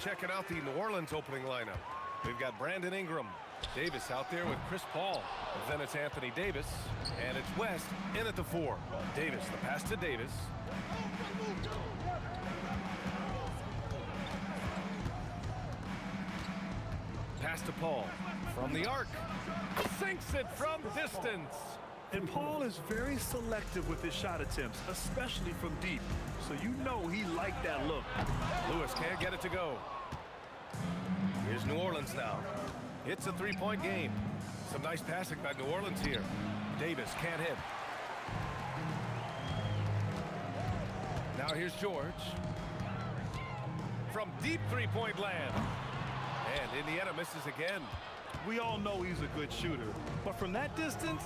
checking out the New Orleans opening lineup. We've got Brandon Ingram. Davis out there with Chris Paul. Then it's Anthony Davis. And it's West in at the 4. Davis, the pass to Davis. Pass to Paul. From the arc. Sinks it from distance. And Paul is very selective with his shot attempts, especially from deep. So you know he liked that look. Lewis can't get it to go. Here's New Orleans now. It's a three-point game. Some nice passing by New Orleans here. Davis can't hit. Now here's George. From deep three-point land. And Indiana misses again. We all know he's a good shooter, but from that distance,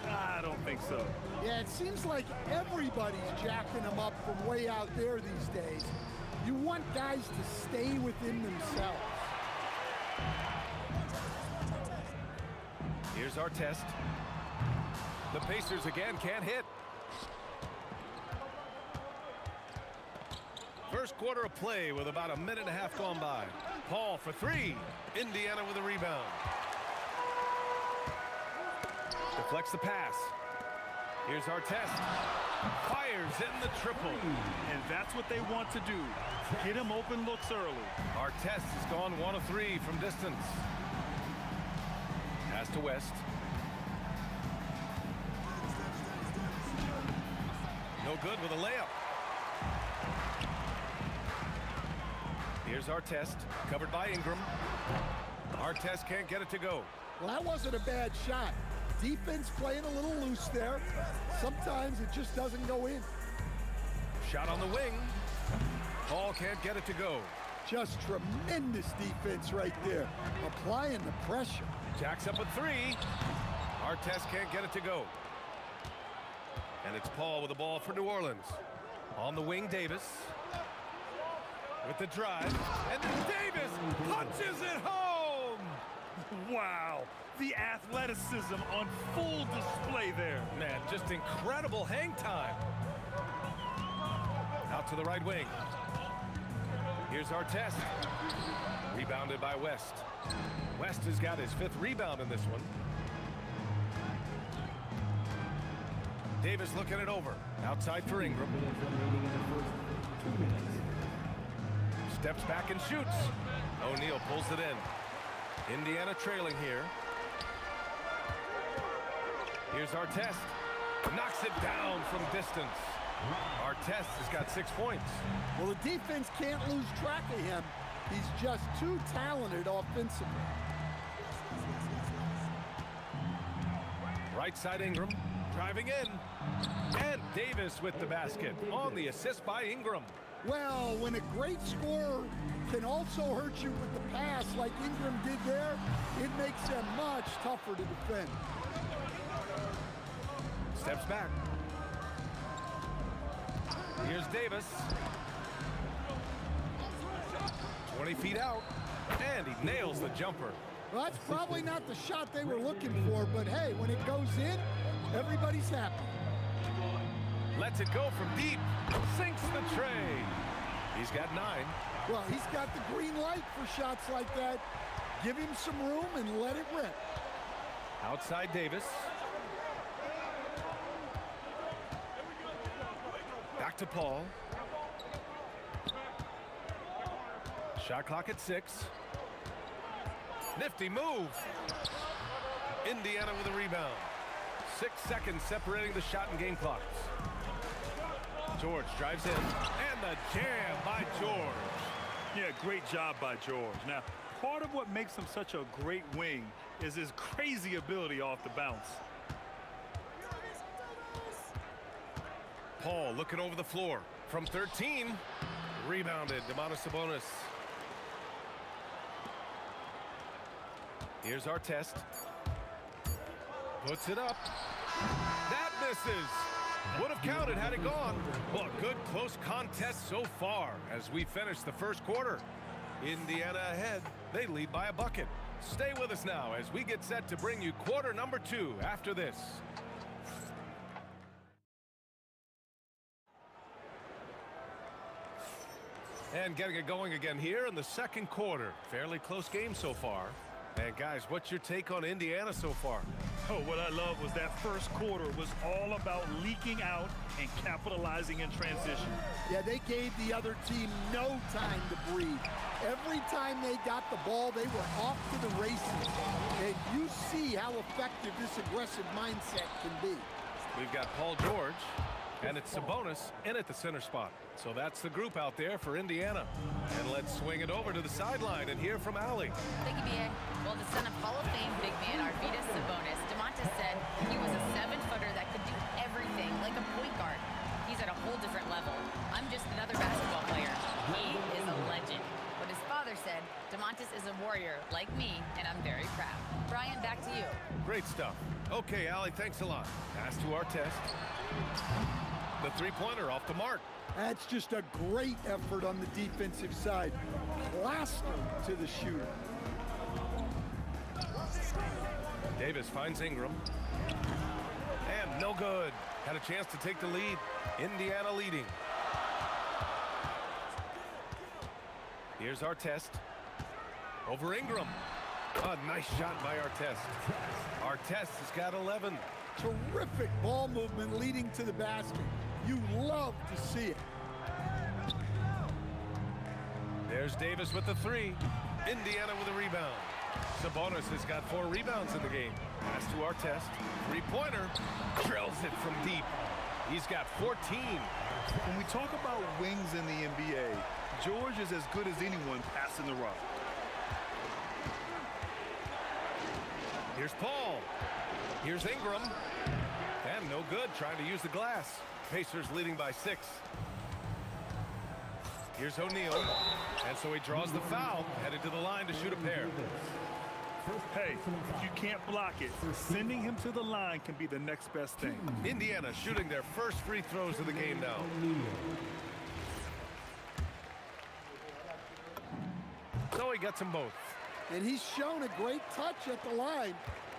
I don't think so. Yeah, it seems like everybody's jacking him up from way out there these days. You want guys to stay within themselves. Here's our test. The Pacers again can't hit. First quarter of play with about a minute and a half gone by. Paul for 3. Indiana with a rebound. Deflects the pass. Here's our test. Fires in the triple. And that's what they want to do. Get him open looks early. Our test has gone 1 of 3 from distance. Pass to West. No good with a layup. Here's our test, covered by Ingram. Our test can't get it to go. Well, that wasn't a bad shot. Defense playing a little loose there. Sometimes it just doesn't go in. Shot on the wing. Paul can't get it to go. Just tremendous defense right there. Applying the pressure. Jacks up a 3. Our test can't get it to go. And it's Paul with the ball for New Orleans. On the wing, Davis. With the drive, and then Davis punches it home! Wow, the athleticism on full display there. Man, just incredible hang time. Out to the right wing. Here's our test. Rebounded by West. West has got his 5th rebound in this one. Davis looking it over. Outside for Ingram. Steps back and shoots. O'Neal pulls it in. Indiana trailing here. Here's our test. Knocks it down from distance. Our test has got 6 points. Well, the defense can't lose track of him. He's just too talented offensively. Right side Ingram. Driving in. And Davis with the basket. On the assist by Ingram. Well, when a great scorer can also hurt you with the pass like Ingram did there, it makes them much tougher to defend. Steps back. Here's Davis. 20 feet out. And he nails the jumper. Well, that's probably not the shot they were looking for, but hey, when it goes in, everybody's happy. Lets it go from deep. Sinks the tray. He's got 9. Well, he's got the green light for shots like that. Give him some room and let it rip. Outside Davis. Back to Paul. Shot clock at 6. Nifty move. Indiana with a rebound. 6 seconds separating the shot and game clocks. George drives in, and the jam by George. Yeah, great job by George. Now, part of what makes him such a great wing is his crazy ability off the bounce. Paul looking over the floor. From 13, rebounded, Domantas Sabonis. Here's our test. Puts it up. That misses. Would have counted had it gone. Well, a good close contest so far as we finish the first quarter. Indiana ahead. They lead by a bucket. Stay with us now as we get set to bring you quarter number 2 after this. And getting it going again here in the second quarter. Fairly close game so far. And guys, what's your take on Indiana so far? Oh, what I love was that first quarter was all about leaking out and capitalizing in transition. Yeah, they gave the other team no time to breathe. Every time they got the ball, they were off to the races. And you see how effective this aggressive mindset can be. We've got Paul George, and it's Sabonis in at the center spot. So that's the group out there for Indiana. And let's swing it over to the sideline and hear from Allie. Thank you, B.A. Well, the son of Hall of Fame big man Arvydas Sabonis, DeMontis said he was a 7-footer that could do everything like a point guard. He's at a whole different level. I'm just another basketball player. He is a legend. But his father said, DeMontis is a warrior like me, and I'm very proud. Brian, back to you. Great stuff. Okay, Allie, thanks a lot. Pass to our test. The three-pointer off the mark. That's just a great effort on the defensive side. Plastered to the shooter. Davis finds Ingram. And no good. Had a chance to take the lead. Indiana leading. Here's our test. Over Ingram. A nice shot by Artest. Artest has got 11. Terrific ball movement leading to the basket. You love to see it. There's Davis with the three. Indiana with a rebound. Sabonis has got 4 rebounds in the game. Pass to Artest. Three-pointer. Drills it from deep. He's got 14. When we talk about wings in the NBA, George is as good as anyone passing the rock. Here's Paul. Here's Ingram. And no good, trying to use the glass. Pacers leading by 6. Here's O'Neal. And so he draws the foul, headed to the line to shoot a pair. Hey, if you can't block it, sending him to the line can be the next best thing. Indiana shooting their first free throws of the game now. So he gets them both. And he's shown a great touch at the line.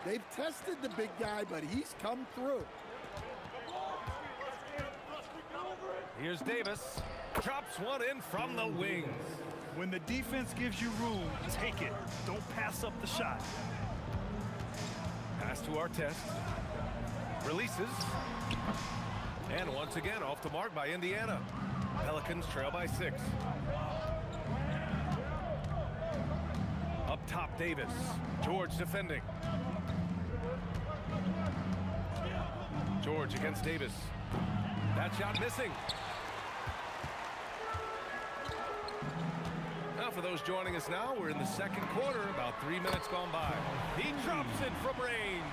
They've tested the big guy, but he's come through. Here's Davis. Drops one in from the wings. When the defense gives you room, take it. Don't pass up the shot. Pass to Artest. Releases. And once again, off the mark by Indiana. Pelicans trail by 6. Up top, Davis. George defending. George against Davis. That shot missing. Now for those joining us now, we're in the second quarter, about 3 minutes gone by. He drops it from range.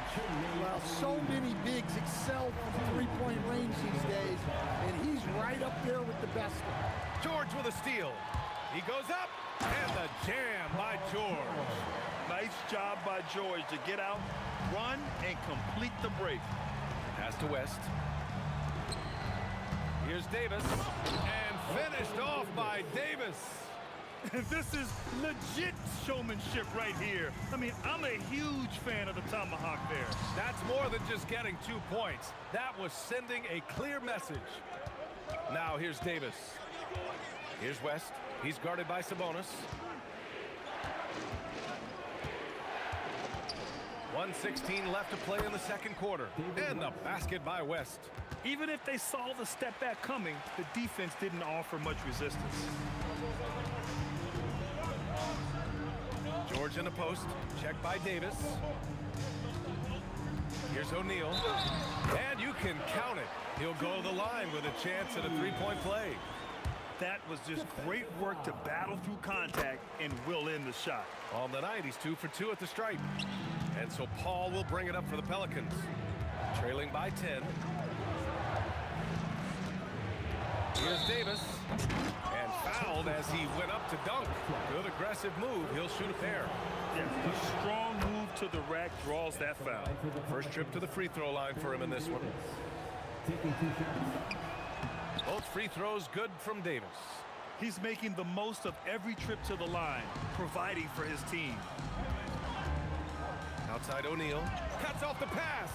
Well, so many bigs excel from three-point range these days, and he's right up there with the best. George with a steal. He goes up, and the jam by George. Nice job by George to get out, run, and complete the break. Pass to West. Here's Davis, and finished off by Davis. This is legit showmanship right here. I mean, I'm a huge fan of the tomahawk there. That's more than just getting 2 points. That was sending a clear message. Now here's Davis. Here's West. He's guarded by Sabonis. 1:16 left to play in the second quarter. And the basket by West. Even if they saw the step back coming, the defense didn't offer much resistance. George in the post. Checked by Davis. Here's O'Neal. And you can count it. He'll go to the line with a chance at a three-point play. That was just great work to battle through contact and will in the shot. On the night, he's 2 for 2 at the stripe. And so Paul will bring it up for the Pelicans. Trailing by 10. Here's Davis. And fouled as he went up to dunk. Good aggressive move. He'll shoot a pair. Yeah, a strong move to the rack draws that foul. First trip to the free throw line for him in this one. Both free throws good from Davis. He's making the most of every trip to the line, providing for his team. Outside O'Neal. Cuts off the pass.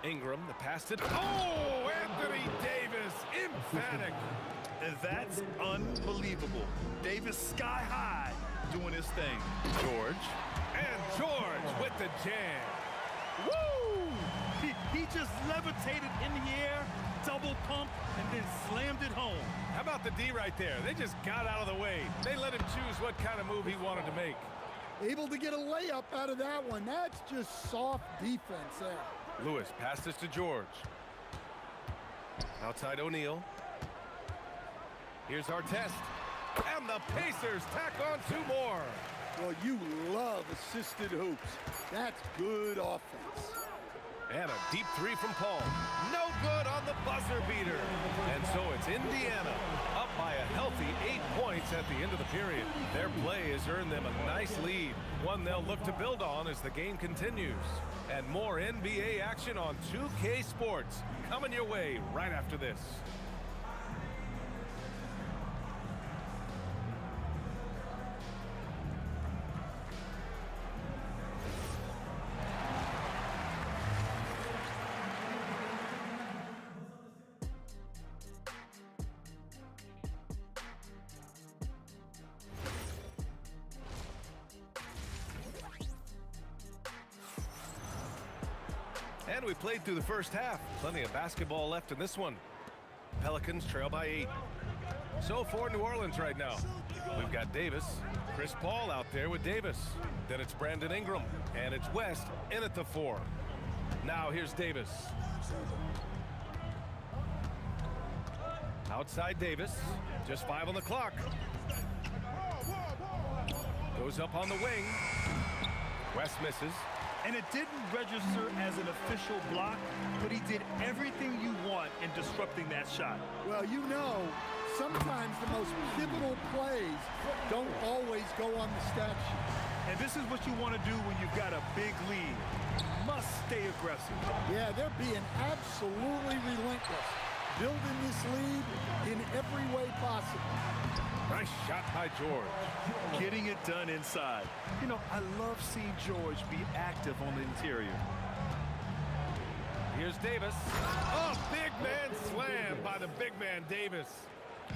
Ingram, the pass to... Oh, Anthony Davis, emphatic. And that's unbelievable. Davis sky high doing his thing. George. And George with the jam. Woo! He just levitated in the air, double pump, and then slammed it home. How about the D right there? They just got out of the way. They let him choose what kind of move he wanted to make. Able to get a layup out of that one. That's just soft defense there. Lewis passes to George. Outside O'Neal. Here's Artest. And the Pacers tack on 2 more. Well, you love assisted hoops. That's good offense. And a deep 3 from Paul. No good on the buzzer beater. And so it's Indiana up by a healthy 8 points at the end of the period. Their play has earned them a nice lead, one they'll look to build on as the game continues. And more NBA action on 2K Sports coming your way right after this. And we played through the first half. Plenty of basketball left in this one. Pelicans trail by 8. So for New Orleans right now, we've got Davis, Chris Paul out there with Davis. Then it's Brandon Ingram, and it's West in at the 4. Now here's Davis. Outside Davis, just 5 on the clock. Goes up on the wing. West misses. And it didn't register as an official block, but he did everything you want in disrupting that shot. Well, you know, sometimes the most pivotal plays don't always go on the stat sheet. And this is what you want to do when you've got a big lead. You must stay aggressive. Yeah, they're being absolutely relentless, building this lead in every way possible. Nice shot by George. Getting it done inside. You know, I love seeing George be active on the interior. Here's Davis. Oh, big man slam by the big man Davis.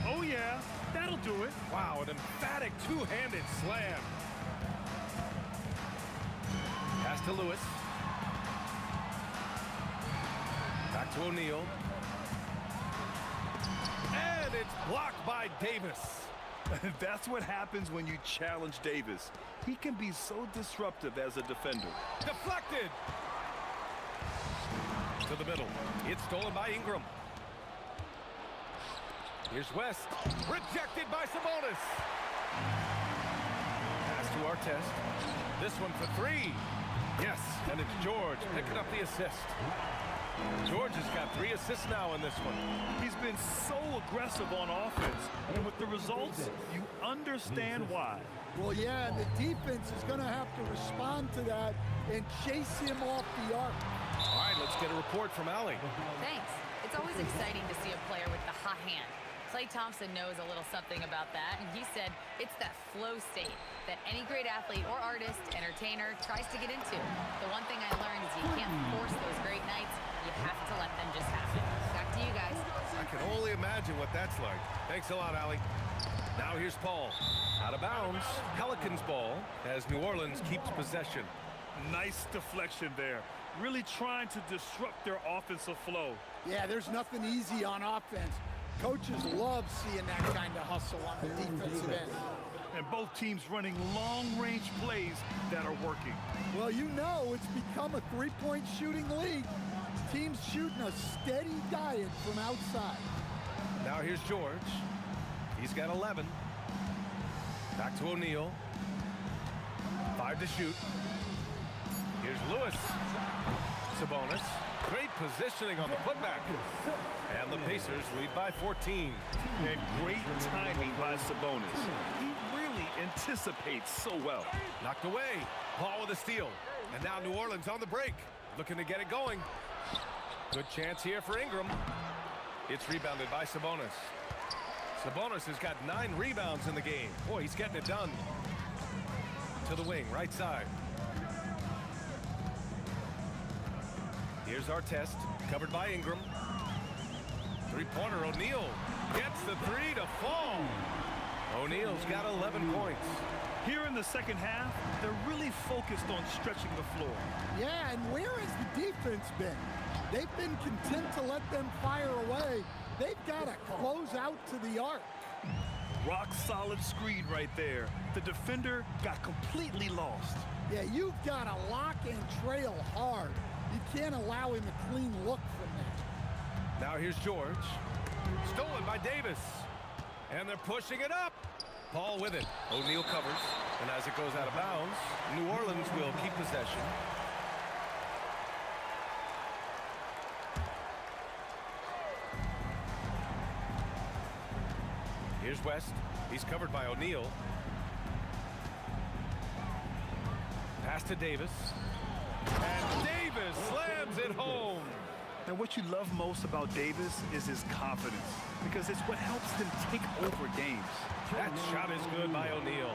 Oh, yeah, that'll do it. Wow, an emphatic two-handed slam. Pass to Lewis. Back to O'Neal. And it's blocked by Davis. That's what happens when you challenge Davis. He can be so disruptive as a defender. Deflected. To the middle. It's stolen by Ingram. Here's West. Rejected by Sabonis. Pass to Artest. This one for 3. Yes, and it's George picking up the assist. George has got 3 assists now in this one. He's been so aggressive on offense, and with the results, you understand why. Well, yeah, and the defense is going to have to respond to that and chase him off the arc. All right, let's get a report from Allie. Thanks. It's always exciting to see a player with the hot hand. Klay Thompson knows a little something about that, and he said it's that flow state that any great athlete or artist, entertainer, tries to get into. The one thing I learned is you can't force those great nights. You have to let them just happen. Back to you guys. I can only imagine what that's like. Thanks a lot, Allie. Now here's Paul. Out of bounds. Pelicans ball as New Orleans keeps possession. Nice deflection there. Really trying to disrupt their offensive flow. Yeah, there's nothing easy on offense. Coaches love seeing that kind of hustle on the defensive end. And both teams running long-range plays that are working. Well, you know, it's become a three-point shooting league. Teams shooting a steady diet from outside. Now here's George. He's got 11. Back to O'Neal. 5 to shoot. Here's Lewis. Sabonis. Great positioning on the putback. And the Pacers lead by 14. And great timing by Sabonis. He really anticipates so well. Knocked away. Paul with a steal. And now New Orleans on the break. Looking to get it going. Good chance here for Ingram. It's rebounded by Sabonis. Sabonis has got 9 rebounds in the game. Boy, he's getting it done. To the wing, right side. Here's our test, covered by Ingram. Three-pointer, O'Neal gets the three to fall. O'Neal's got 11 points. Here in the second half, they're really focused on stretching the floor. Yeah, and where has the defense been? They've been content to let them fire away. They've got to close out to the arc. Rock solid screen right there. The defender got completely lost. Yeah, you've got to lock and trail hard. You can't allow him a clean look from that. Now here's George. Stolen by Davis. And they're pushing it up. Paul with it. O'Neal covers. And as it goes out of bounds, New Orleans will keep possession. Here's West. He's covered by O'Neal. Pass to Davis. And Davis slams it home. And what you love most about Davis is his confidence, because it's what helps him take over games. That shot is good by O'Neal.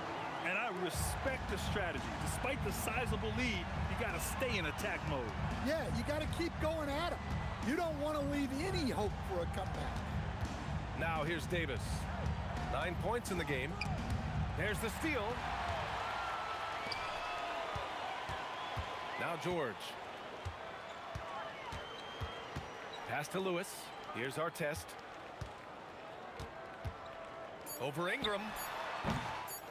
And I respect the strategy. Despite the sizable lead, you got to stay in attack mode. Yeah, you got to keep going at him. You don't want to leave any hope for a comeback. Now here's Davis. 9 points in the game. There's the steal. Now George. Pass to Lewis. Here's our test. Over Ingram.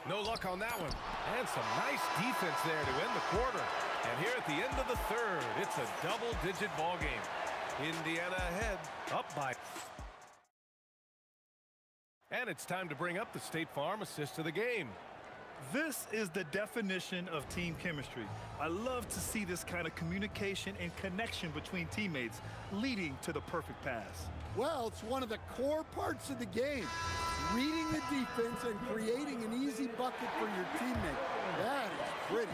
No luck on that one. And some nice defense there to end the quarter. And here at the end of the third, it's a double-digit ball game. Indiana ahead, up by. And it's time to bring up the State Farm assist of the game. This is the definition of team chemistry. I love to see this kind of communication and connection between teammates leading to the perfect pass. Well, it's one of the core parts of the game. Reading the defense and creating an easy bucket for your teammate. That is pretty.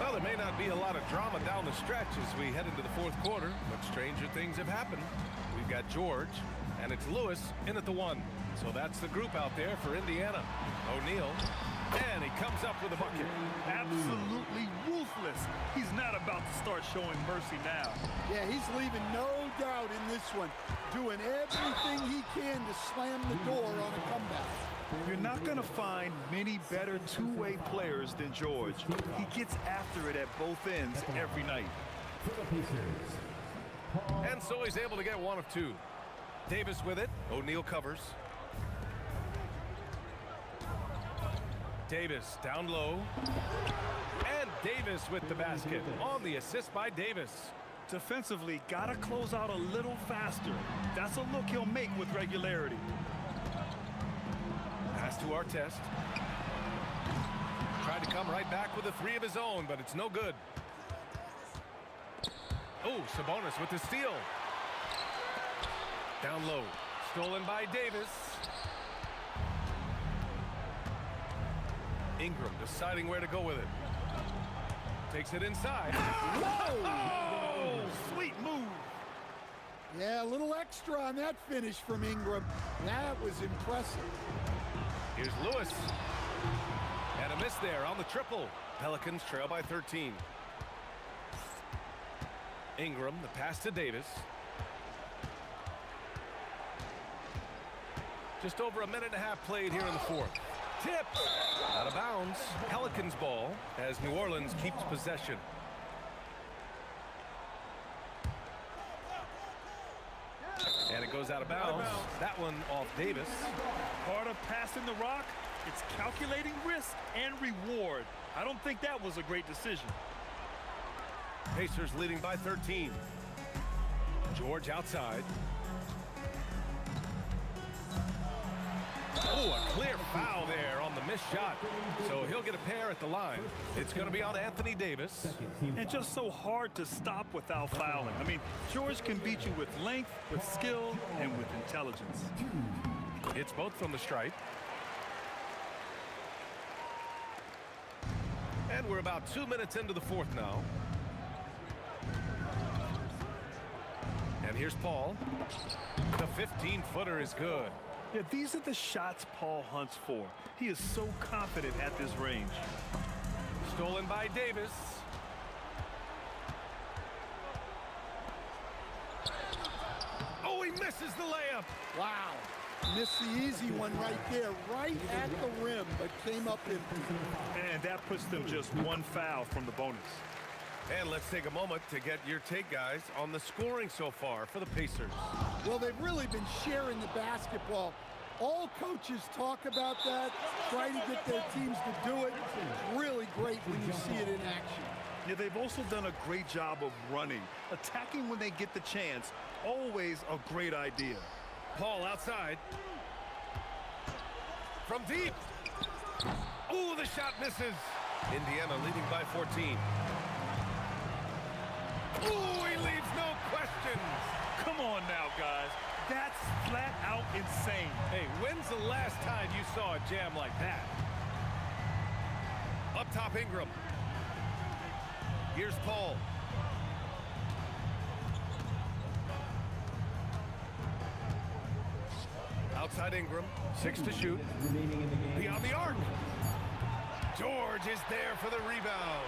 Well, there may not be a lot of drama down the stretch as we head into the fourth quarter, but stranger things have happened. We've got George, and it's Lewis in at the one. So that's the group out there for Indiana. O'Neal, and he comes up with a bucket. Absolutely ruthless. He's not about to start showing mercy now. Yeah, he's leaving no doubt in this one. Doing everything he can to slam the door on a comeback. You're not going to find many better two-way players than George. He gets after it at both ends every night. And so he's able to get one of two. Davis with it. O'Neal covers. Davis down low. And Davis with the basket on the assist by Davis. Defensively, got to close out a little faster. That's a look he'll make with regularity. Pass to our test. Tried to come right back with a three of his own, but it's no good. Oh, Sabonis with the steal. Down low. Stolen by Davis. Ingram deciding where to go with it. Takes it inside. Oh, sweet move. Yeah, a little extra on that finish from Ingram. That was impressive. Here's Lewis. And a miss there on the triple. Pelicans trail by 13. Ingram, the pass to Davis. Just over a minute and a half played here in the fourth. Tip! Out of bounds. Pelicans ball as New Orleans keeps possession. And it goes out of bounds. That one off Davis. Part of passing the rock, it's calculating risk and reward. I don't think that was a great decision. Pacers leading by 13. George outside. Oh, a clear foul there on the missed shot. So he'll get a pair at the line. It's going to be on Anthony Davis. And just so hard to stop without fouling. I mean, George can beat you with length, with skill, and with intelligence. It's both from the stripe. And we're about 2 minutes into the fourth now. And here's Paul. The 15-footer is good. Yeah, these are the shots Paul hunts for. He is so confident at this range. Stolen by Davis. he misses the layup. Wow. Missed the easy one right there, right at the rim, but came up empty. And that puts them just one foul from the bonus. And let's take a moment to get your take, guys, on the scoring so far for the Pacers. Well, they've really been sharing the basketball. All coaches talk about that, try to get their teams to do it. It's really great when you see it in action. Yeah, they've also done a great job of running, attacking when they get the chance. Always a great idea. Paul outside. From deep. Ooh, the shot misses. Indiana leading by 14. Ooh, he leaves no questions. Come on now, guys. That's flat out insane. Hey, when's the last time you saw a jam like that? Up top, Ingram. Here's Paul. Outside Ingram, 6 to shoot. Beyond the arc. George is there for the rebound.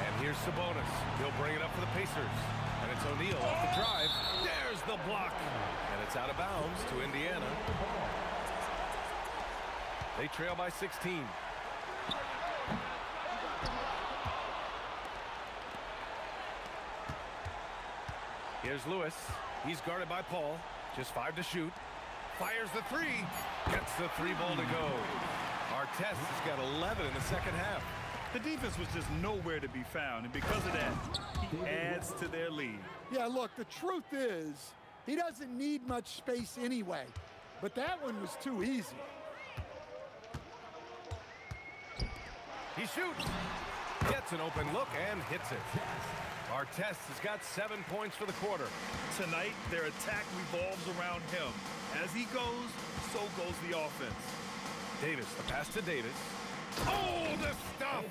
And here's Sabonis. He'll bring it up for the Pacers. And it's O'Neal off the drive. There's the block. And it's out of bounds to Indiana. They trail by 16. Here's Lewis. He's guarded by Paul. Just 5 to shoot. Fires the three. Gets the three ball to go. Artest has got 11 in the second half. The defense was just nowhere to be found, and because of that, he adds to their lead. Yeah, look, the truth is, he doesn't need much space anyway. But that one was too easy. He shoots. Gets an open look and hits it. Artest has got 7 points for the quarter. Tonight, their attack revolves around him. As he goes, so goes the offense. Davis, the pass to Davis. Oh, the stuff!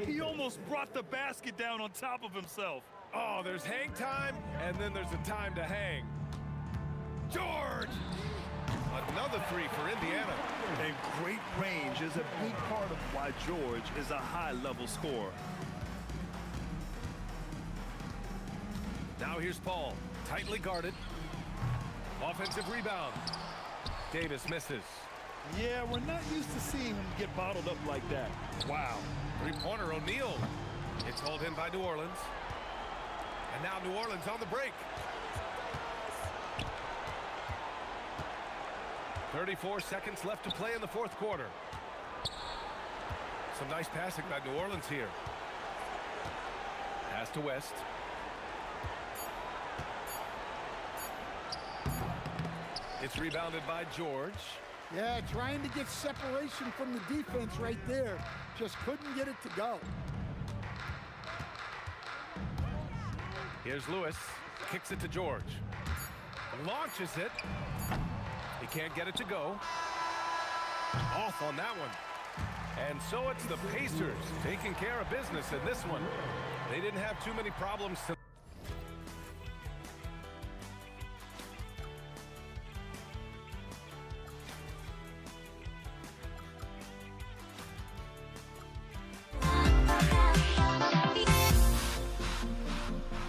He almost brought the basket down on top of himself. Oh, there's hang time, and then there's a time to hang. George! Another three for Indiana. And great range is a big part of why George is a high-level scorer. Now here's Paul, tightly guarded. Offensive rebound. Davis misses. Yeah, we're not used to seeing him get bottled up like that. Wow. Three-pointer O'Neal. It's hauled in by New Orleans. And now New Orleans on the break. 34 seconds left to play in the fourth quarter. Some nice passing by New Orleans here. Pass to West. It's rebounded by George. Yeah, trying to get separation from the defense right there. Just couldn't get it to go. Here's Lewis. Kicks it to George. Launches it. He can't get it to go. Off on that one. And so it's the Pacers taking care of business in this one. They didn't have too many problems to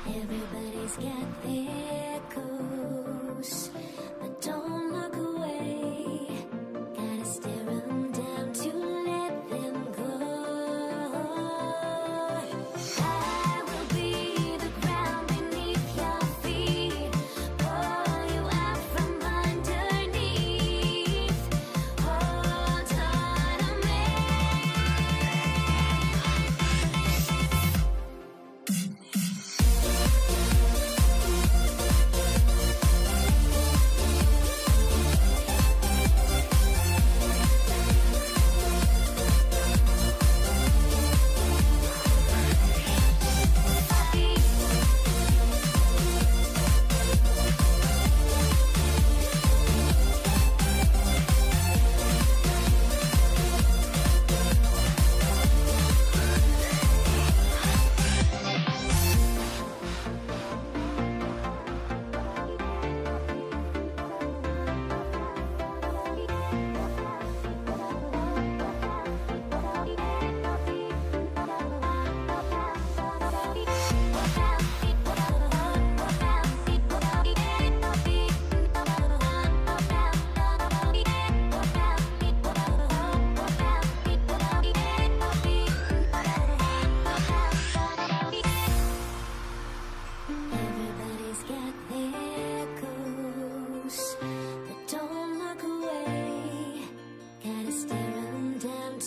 Everybody's got their goals, but don't look away. Gotta stare them down to let them go. I will be the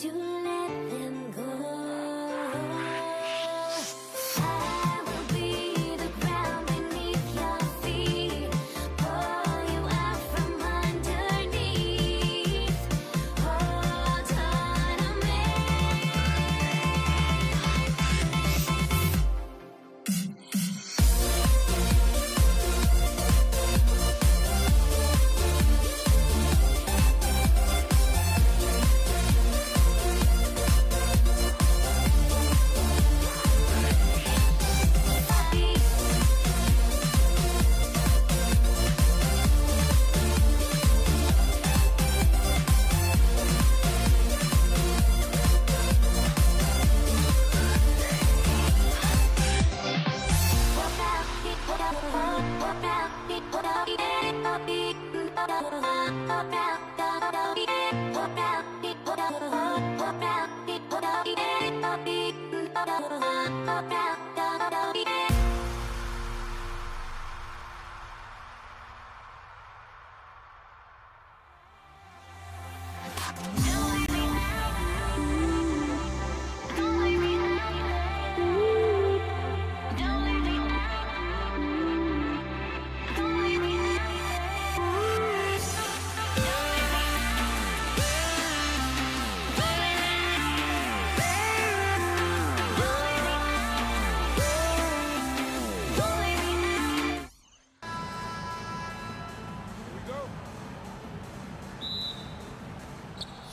to let them go. I will be the ground beneath your feet, pull you out from underneath. Hold on to me.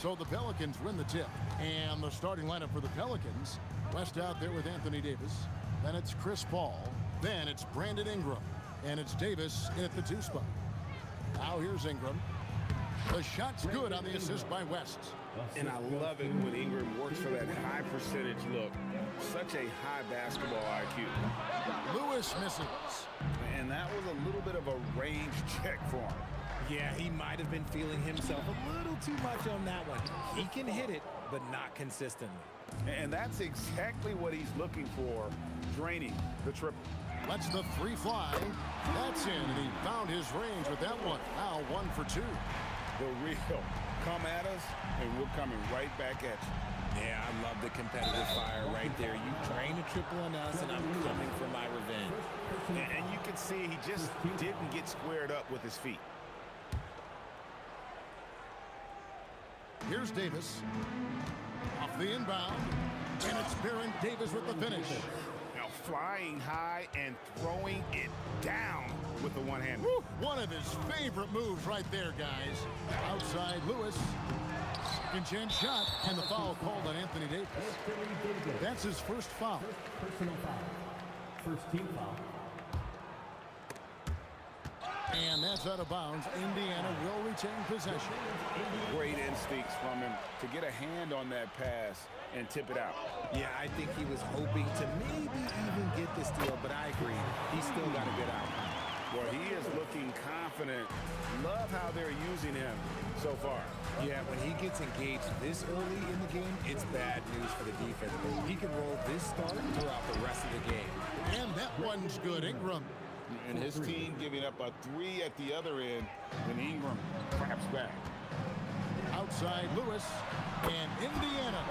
So the Pelicans win the tip. And the starting lineup for the Pelicans, West out there with Anthony Davis. Then it's Chris Paul. Then it's Brandon Ingram. And it's Davis in at the 2 spot. Now here's Ingram. The shot's good on the assist by West. And I love it when Ingram works for that high percentage look. Such a high basketball IQ. Lewis misses. And that was a little bit of a range check for him. Yeah, he might have been feeling himself a little too much on that one. He can hit it, but not consistently. And that's exactly what he's looking for, draining the triple. Lets the 3 fly. That's in, and he found his range with that one. Now 1 for 2. The real come at us, and we're coming right back at you. Yeah, I love the competitive fire right there. You drain a triple on us, and I'm coming for my revenge. And you can see he just didn't get squared up with his feet. Here's Davis. Off the inbound. And it's Baron Davis with the finish. Now flying high and throwing it down with the one-hand. One of his favorite moves right there, guys. Outside Lewis. Second chance shot. And the foul called on Anthony Davis. That's his first foul. Personal foul. First team foul. And that's out of bounds. Indiana will retain possession. Great instincts from him to get a hand on that pass and tip it out. Yeah, I think he was hoping to maybe even get the steal, but I agree. He's still got a good outcome. Well, he is looking confident. Love how they're using him so far. Yeah, when he gets engaged this early in the game, it's bad news for the defense. He can roll this start throughout the rest of the game. And that one's good. Ingram. And his team giving up a 3 at the other end when Ingram claps back. Outside Lewis. And Indiana,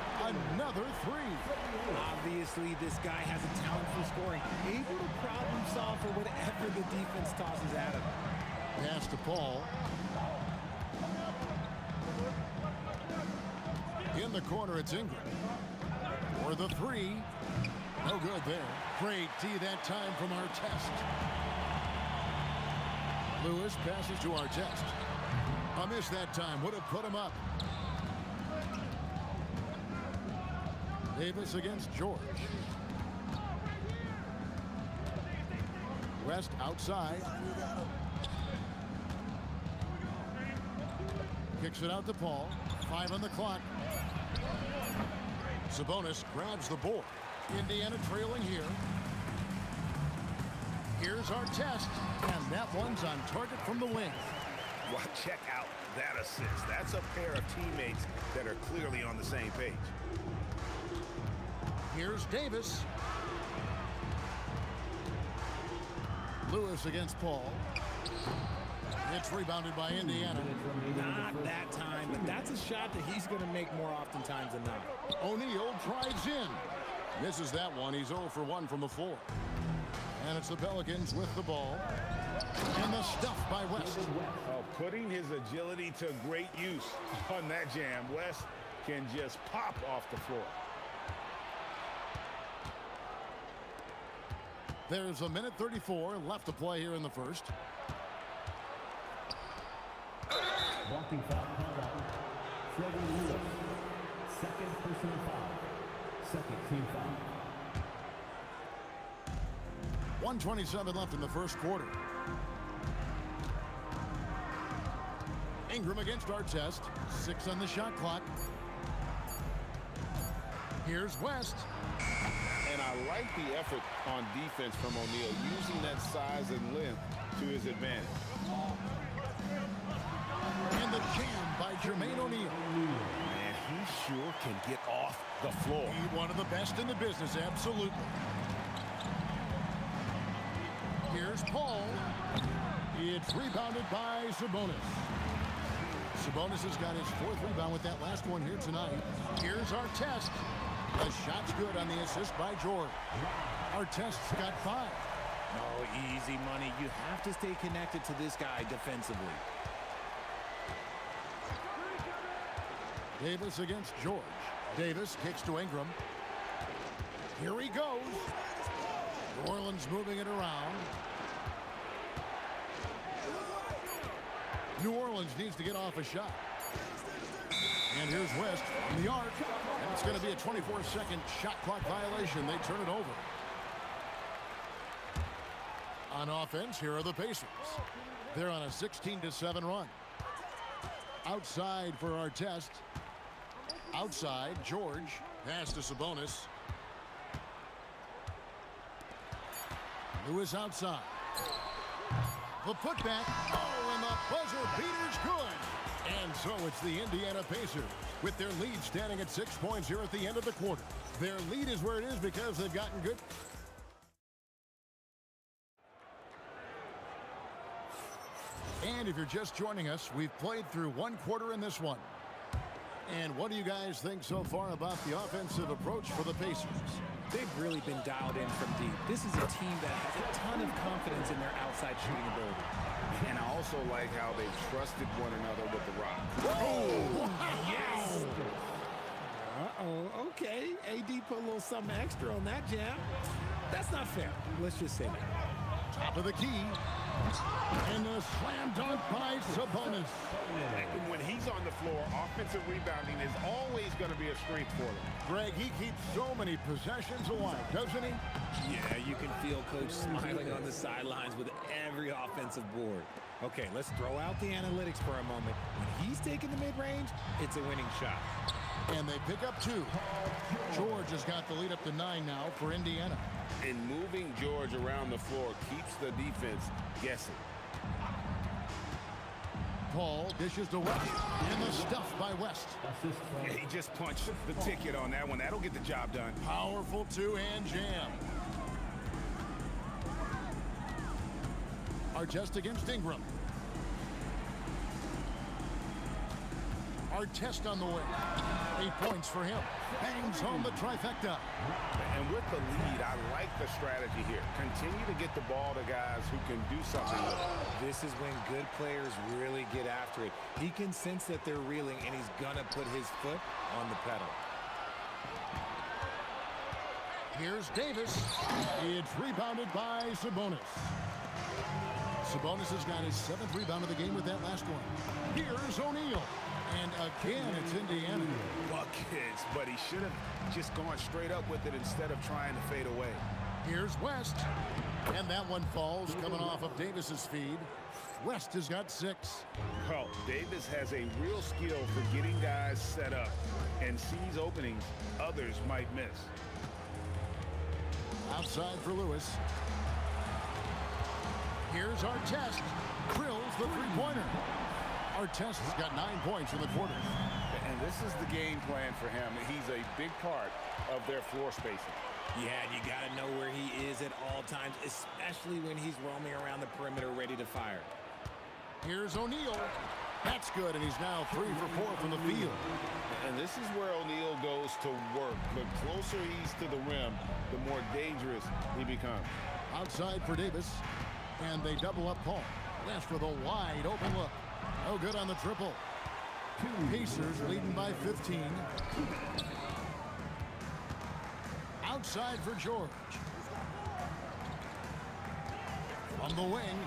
another 3. Obviously, this guy has a talent for scoring. Able to problem solve for whatever the defense tosses at him. Pass to Paul. In the corner, it's Ingram. For the 3. No good there. Great D that time from Artest. Lewis passes to Artest. A miss that time. Would have put him up. Davis against George. West outside. Kicks it out to Paul. 5 on the clock. Sabonis grabs the board. Indiana trailing here. Here's Artest. And that one's on target from the wing. Well, check out that assist. That's a pair of teammates that are clearly on the same page. Here's Davis. Lewis against Paul. It's rebounded by Indiana. Not that time, but that's a shot that he's going to make more oftentimes than not. O'Neal drives in. Misses that one. He's 0 for 1 from the floor. And it's the Pelicans with the ball. And the stuff by West. Oh, putting his agility to great use on that jam. West can just pop off the floor. There's a minute 34 left to play here in the first. Walking foul called on Trevor Lewis. Second personal foul. Second team foul. 1:27 left in the first quarter. Ingram against Artest. 6 on the shot clock. Here's West. And I like the effort on defense from O'Neal, using that size and length to his advantage. And the jam by Jermaine O'Neal. Man, he sure can get off the floor. He's one of the best in the business, absolutely. Here's Paul. It's rebounded by Sabonis. Sabonis has got his 4th rebound with that last one here tonight. Here's Artest. The shot's good on the assist by George. Artest's got 5. No, easy money. You have to stay connected to this guy defensively. Davis against George. Davis kicks to Ingram. Here he goes. New Orleans moving it around. New Orleans needs to get off a shot. And here's West from the arc. And it's going to be a 24-second shot clock violation. They turn it over. On offense, here are the Pacers. They're on a 16-7 run. Outside for Artest. Outside, George. Pass to Sabonis. Lewis outside. The putback. Oh, and the buzzer beater's good. And so it's the Indiana Pacers with their lead standing at 6 points here at the end of the quarter. Their lead is where it is because they've gotten good. And if you're just joining us, we've played through 1 quarter in this one. And what do you guys think so far about the offensive approach for the Pacers? They've really been dialed in from deep. This is a team that has a ton of confidence in their outside shooting ability. And I also like how they've trusted one another with the rock. Oh, yes! Uh-oh, okay. AD put a little something extra on that jam. That's not fair. Let's just say that. Top of the key. And a slam dunk by Sabonis. And when he's on the floor, offensive rebounding is always going to be a strength for them. Greg, he keeps so many possessions alive, doesn't he? Yeah, you can feel Coach smiling on the sidelines with every offensive board. Okay, let's throw out the analytics for a moment. When he's taking the mid-range, it's a winning shot. And they pick up 2. George has got the lead up to 9 now for Indiana. And moving George around the floor keeps the defense guessing. Paul dishes to West. And the stuff by West. Yeah, he just punched the ticket on that one. That'll get the job done. Powerful 2-hand jam. Artest against Ingram. Artest on the way. 8 points for him. Bangs home the trifecta. And with the lead, I like the strategy here. Continue to get the ball to guys who can do something with it. This is when good players really get after it. He can sense that they're reeling, and he's gonna put his foot on the pedal. Here's Davis. It's rebounded by Sabonis. Sabonis has got his 7th rebound of the game with that last one. Here's O'Neal. And again, it's Indiana. Buckets, but he should have just gone straight up with it instead of trying to fade away. Here's West. And that one falls coming off of Davis's feed. West has got 6. Well, Davis has a real skill for getting guys set up and sees openings others might miss. Outside for Lewis. Here's Artest. Drills the three-pointer. Artest has got 9 points in the quarter. And this is the game plan for him. He's a big part of their floor spacing. Yeah, you got to know where he is at all times, especially when he's roaming around the perimeter ready to fire. Here's O'Neal. That's good, and he's now 3 for 4 from the field. And this is where O'Neal goes to work. The closer he's to the rim, the more dangerous he becomes. Outside for Davis, and they double up Paul. West with a wide open look. No good on the triple. Pacers leading by 15. Outside for George. On the wing,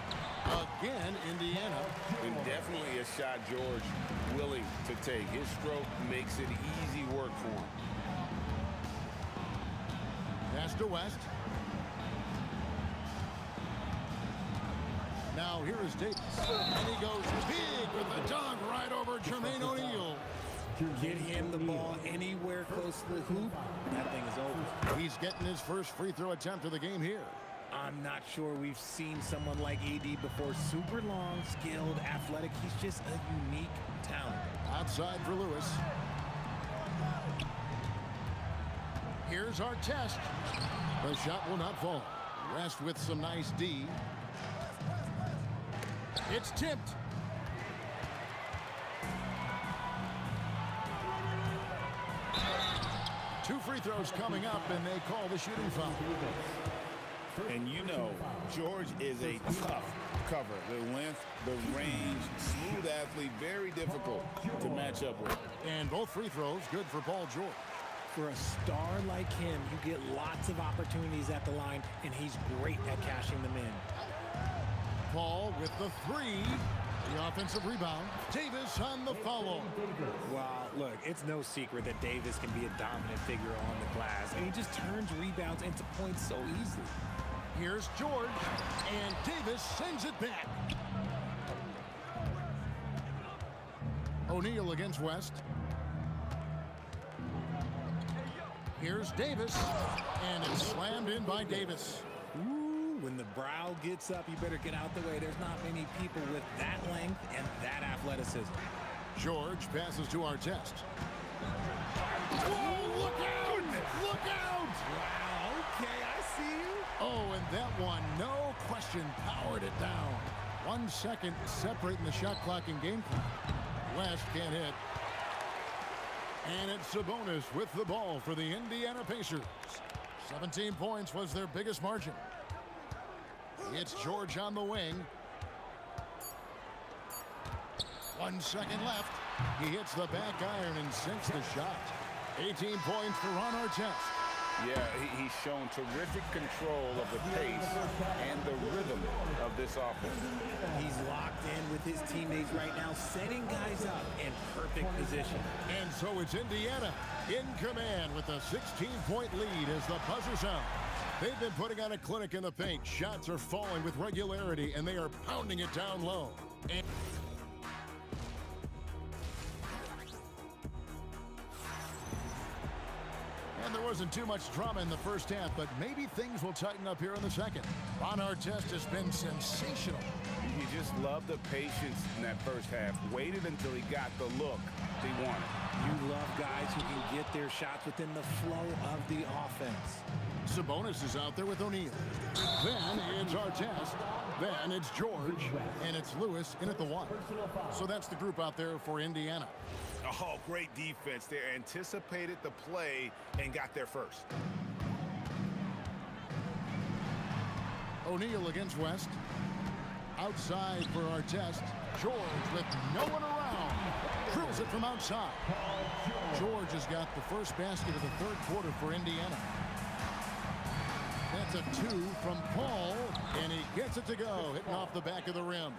again, Indiana. And definitely a shot George willing to take. His stroke makes it easy work for him. Pass to West. Now here is Davis. And he goes big with the dunk right over Jermaine O'Neal. Get him the ball anywhere close to the hoop, that thing is over. He's getting his first free throw attempt of the game here. I'm not sure we've seen someone like AD before. Super long, skilled, athletic. He's just a unique talent. Outside for Lewis. Here's our test. The shot will not fall. West with some nice D. It's tipped. Two free throws coming up, and they call the shooting foul. And you know, George is a tough cover. The length, the range, smooth athlete, very difficult to match up with. And both free throws good for Paul George. For a star like him, you get lots of opportunities at the line, and he's great at cashing them in. Paul with the three. The offensive rebound. Davis on the follow. Well, look, it's no secret that Davis can be a dominant figure on the glass, and he just turns rebounds into points so easily. Here's George, and Davis sends it back. O'Neal against West. Here's Davis, and it's slammed in by Davis. Ooh, when the brow gets up, you better get out the way. There's not many people with that length and that athleticism. George passes to our test. Whoa, look out! Look out! Wow, okay, I see you. Oh, and that one, no question, powered it down. 1 second separating the shot clock and game clock. West can't hit. And it's Sabonis with the ball for the Indiana Pacers. 17 points was their biggest margin. It's George on the wing. 1 second left. He hits the back iron and sinks the shot. 18 points for Ron Artest. Yeah, he's shown terrific control of the pace and the rhythm of this offense. He's locked in with his teammates right now, setting guys up in perfect position. And so it's Indiana in command with a 16-point lead as the buzzer sounds. They've been putting on a clinic in the paint. Shots are falling with regularity, and they are pounding it down low. And there wasn't too much drama in the first half, but maybe things will tighten up here in the second. Ron Artest has been sensational. You just love the patience in that first half. Waited until he got the look he wanted. You love guys who can get their shots within the flow of the offense. Sabonis is out there with O'Neal. Then it's Artest. Then it's George. And it's Lewis in at the one. So that's the group out there for Indiana. Oh, great defense. They anticipated the play and got there first. O'Neal against West. Outside for Artest. George with no one around. Drills it from outside. George has got the first basket of the third quarter for Indiana. That's a 2 from Paul, and he gets it to go, hitting off the back of the rim.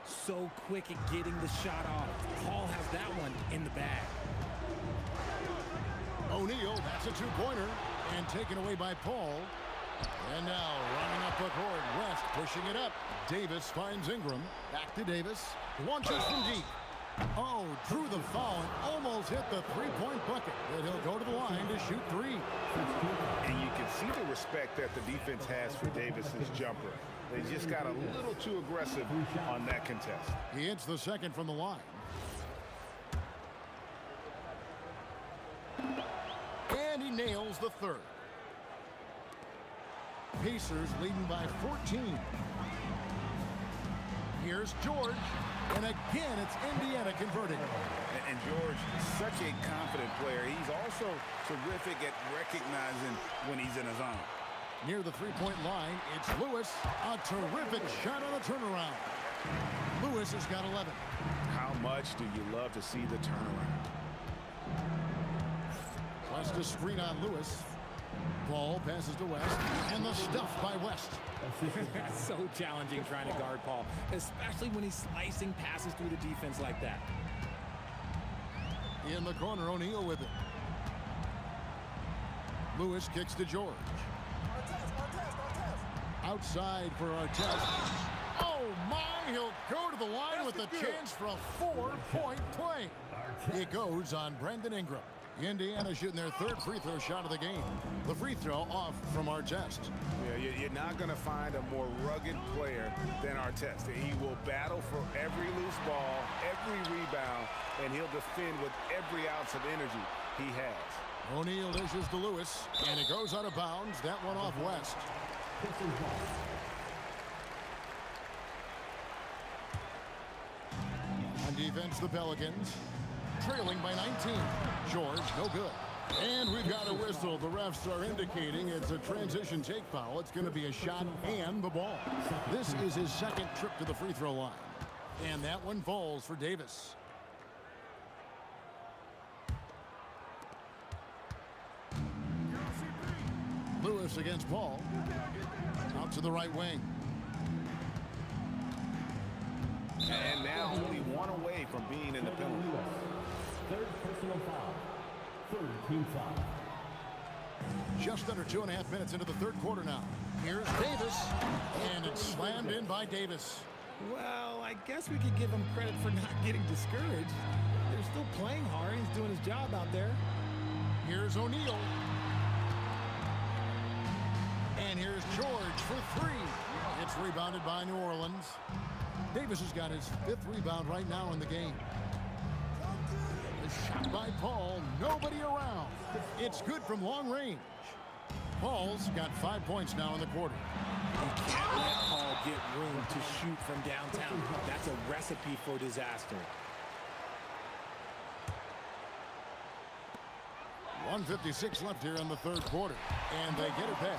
So quick at getting the shot off. Paul has that one in the bag. O'Neal, that's a two-pointer, and taken away by Paul. And now running up the court, West pushing it up. Davis finds Ingram. Back to Davis. Launches from deep. Oh, drew the foul and almost hit the three-point bucket. But he'll go to the line to shoot 3. And you can see the respect that the defense has for Davis's jumper. They just got a little too aggressive on that contest. He hits the second from the line. And he nails the third. Pacers leading by 14. Here's George. And again, it's Indiana converting. And George, such a confident player. He's also terrific at recognizing when he's in a zone. Near the three-point line, it's Lewis. A terrific shot on the turnaround. Lewis has got 11. How much do you love to see the turnaround? West to screen on Lewis. Paul passes to West. And the stuff by West. That's so challenging trying to guard Paul, especially when he's slicing passes through the defense like that. In the corner, O'Neal with it. Lewis kicks to George. Outside for Artest. Oh my, he'll go to the line with a chance for a 4-point play. It goes on Brandon Ingram. Indiana shooting their third free throw shot of the game. The free throw off from Artest. Yeah, you're not going to find a more rugged player than Artest. He will battle for every loose ball, every rebound, and he'll defend with every ounce of energy he has. O'Neal dishes to Lewis, and it goes out of bounds. That one off West. On defense, the Pelicans trailing by 19. George, no good. And we've got a whistle. The refs are indicating it's a transition take foul. It's going to be a shot and the ball. This is his second trip to the free throw line. And that one falls for Davis. Lewis against Paul. Out to the right wing. And now only one away from being in the penalty. Third personal foul. Third team foul. Just under 2.5 minutes into the third quarter now. Here's Davis, and it's slammed in by Davis. Well, I guess we could give him credit for not getting discouraged. They're still playing hard. He's doing his job out there. Here's O'Neal. And here's George for three. It's rebounded by New Orleans. Davis has got his fifth rebound right now in the game. A shot by Paul. Nobody around. It's good from long range. Paul's got 5 points now in the quarter. You can't let Paul get room to shoot from downtown. That's a recipe for disaster. 1:56 left here in the third quarter. And they get it back.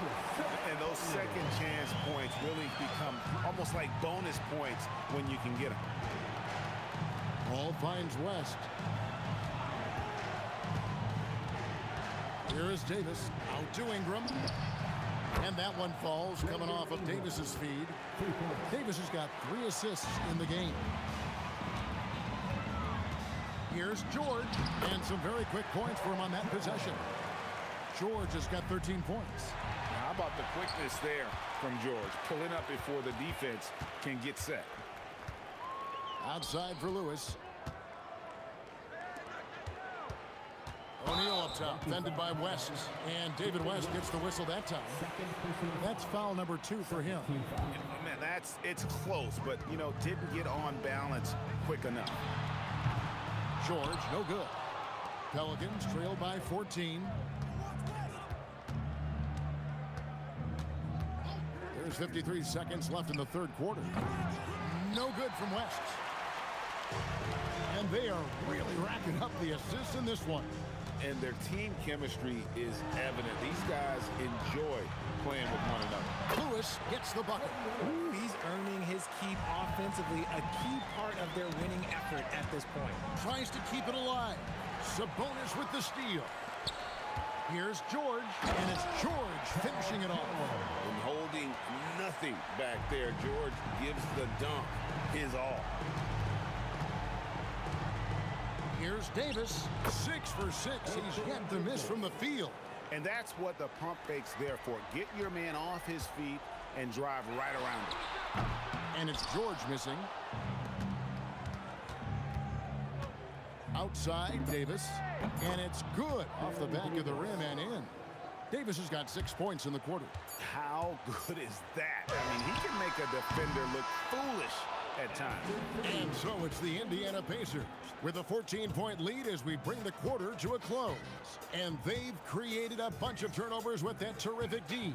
And those second chance points really become almost like bonus points when you can get them. Paul finds West. Here is Davis. Out to Ingram. And that one falls coming off of Davis's feed. Davis has got 3 assists in the game. Here's George. And some very quick points for him on that possession. George has got 13 points. How about the quickness there from George? Pulling up before the defense can get set. Outside for Lewis. O'Neal up top, fended by West. And David West gets the whistle that time. That's foul number 2 for him. Man, it's close, but, you know, didn't get on balance quick enough. George, no good. Pelicans trail by 14. There's 53 seconds left in the third quarter. No good from West. And they are really racking up the assists in this one. And their team chemistry is evident. These guys enjoy playing with one another. Lewis gets the bucket. Ooh, he's earning his keep offensively, a key part of their winning effort at this point. Tries to keep it alive. Sabonis with the steal. Here's George, and it's George finishing it off. And holding nothing back there, George gives the dunk his all. Here's Davis, 6 for 6. He's yet to miss from the field. And that's what the pump fake's there for. Get your man off his feet and drive right around him. And it's George missing. Outside, Davis. And it's good off the back of the rim and in. Davis has got 6 points in the quarter. How good is that? I mean, he can make a defender look foolish at times. And so it's the Indiana Pacers with a 14-point lead as we bring the quarter to a close. And they've created a bunch of turnovers with that terrific D.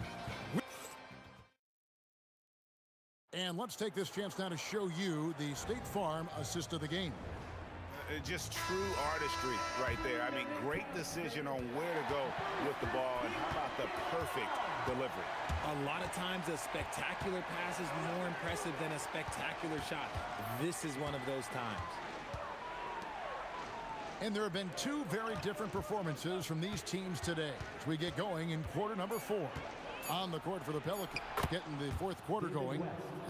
And let's take this chance now to show you the State Farm assist of the game. Just true artistry right there. I mean, great decision on where to go with the ball, and how about the perfect delivery? A lot of times a spectacular pass is more impressive than a spectacular shot. This is one of those times. And there have been two very different performances from these teams today as we get going in quarter number 4. On the court for the Pelicans, getting the fourth quarter going.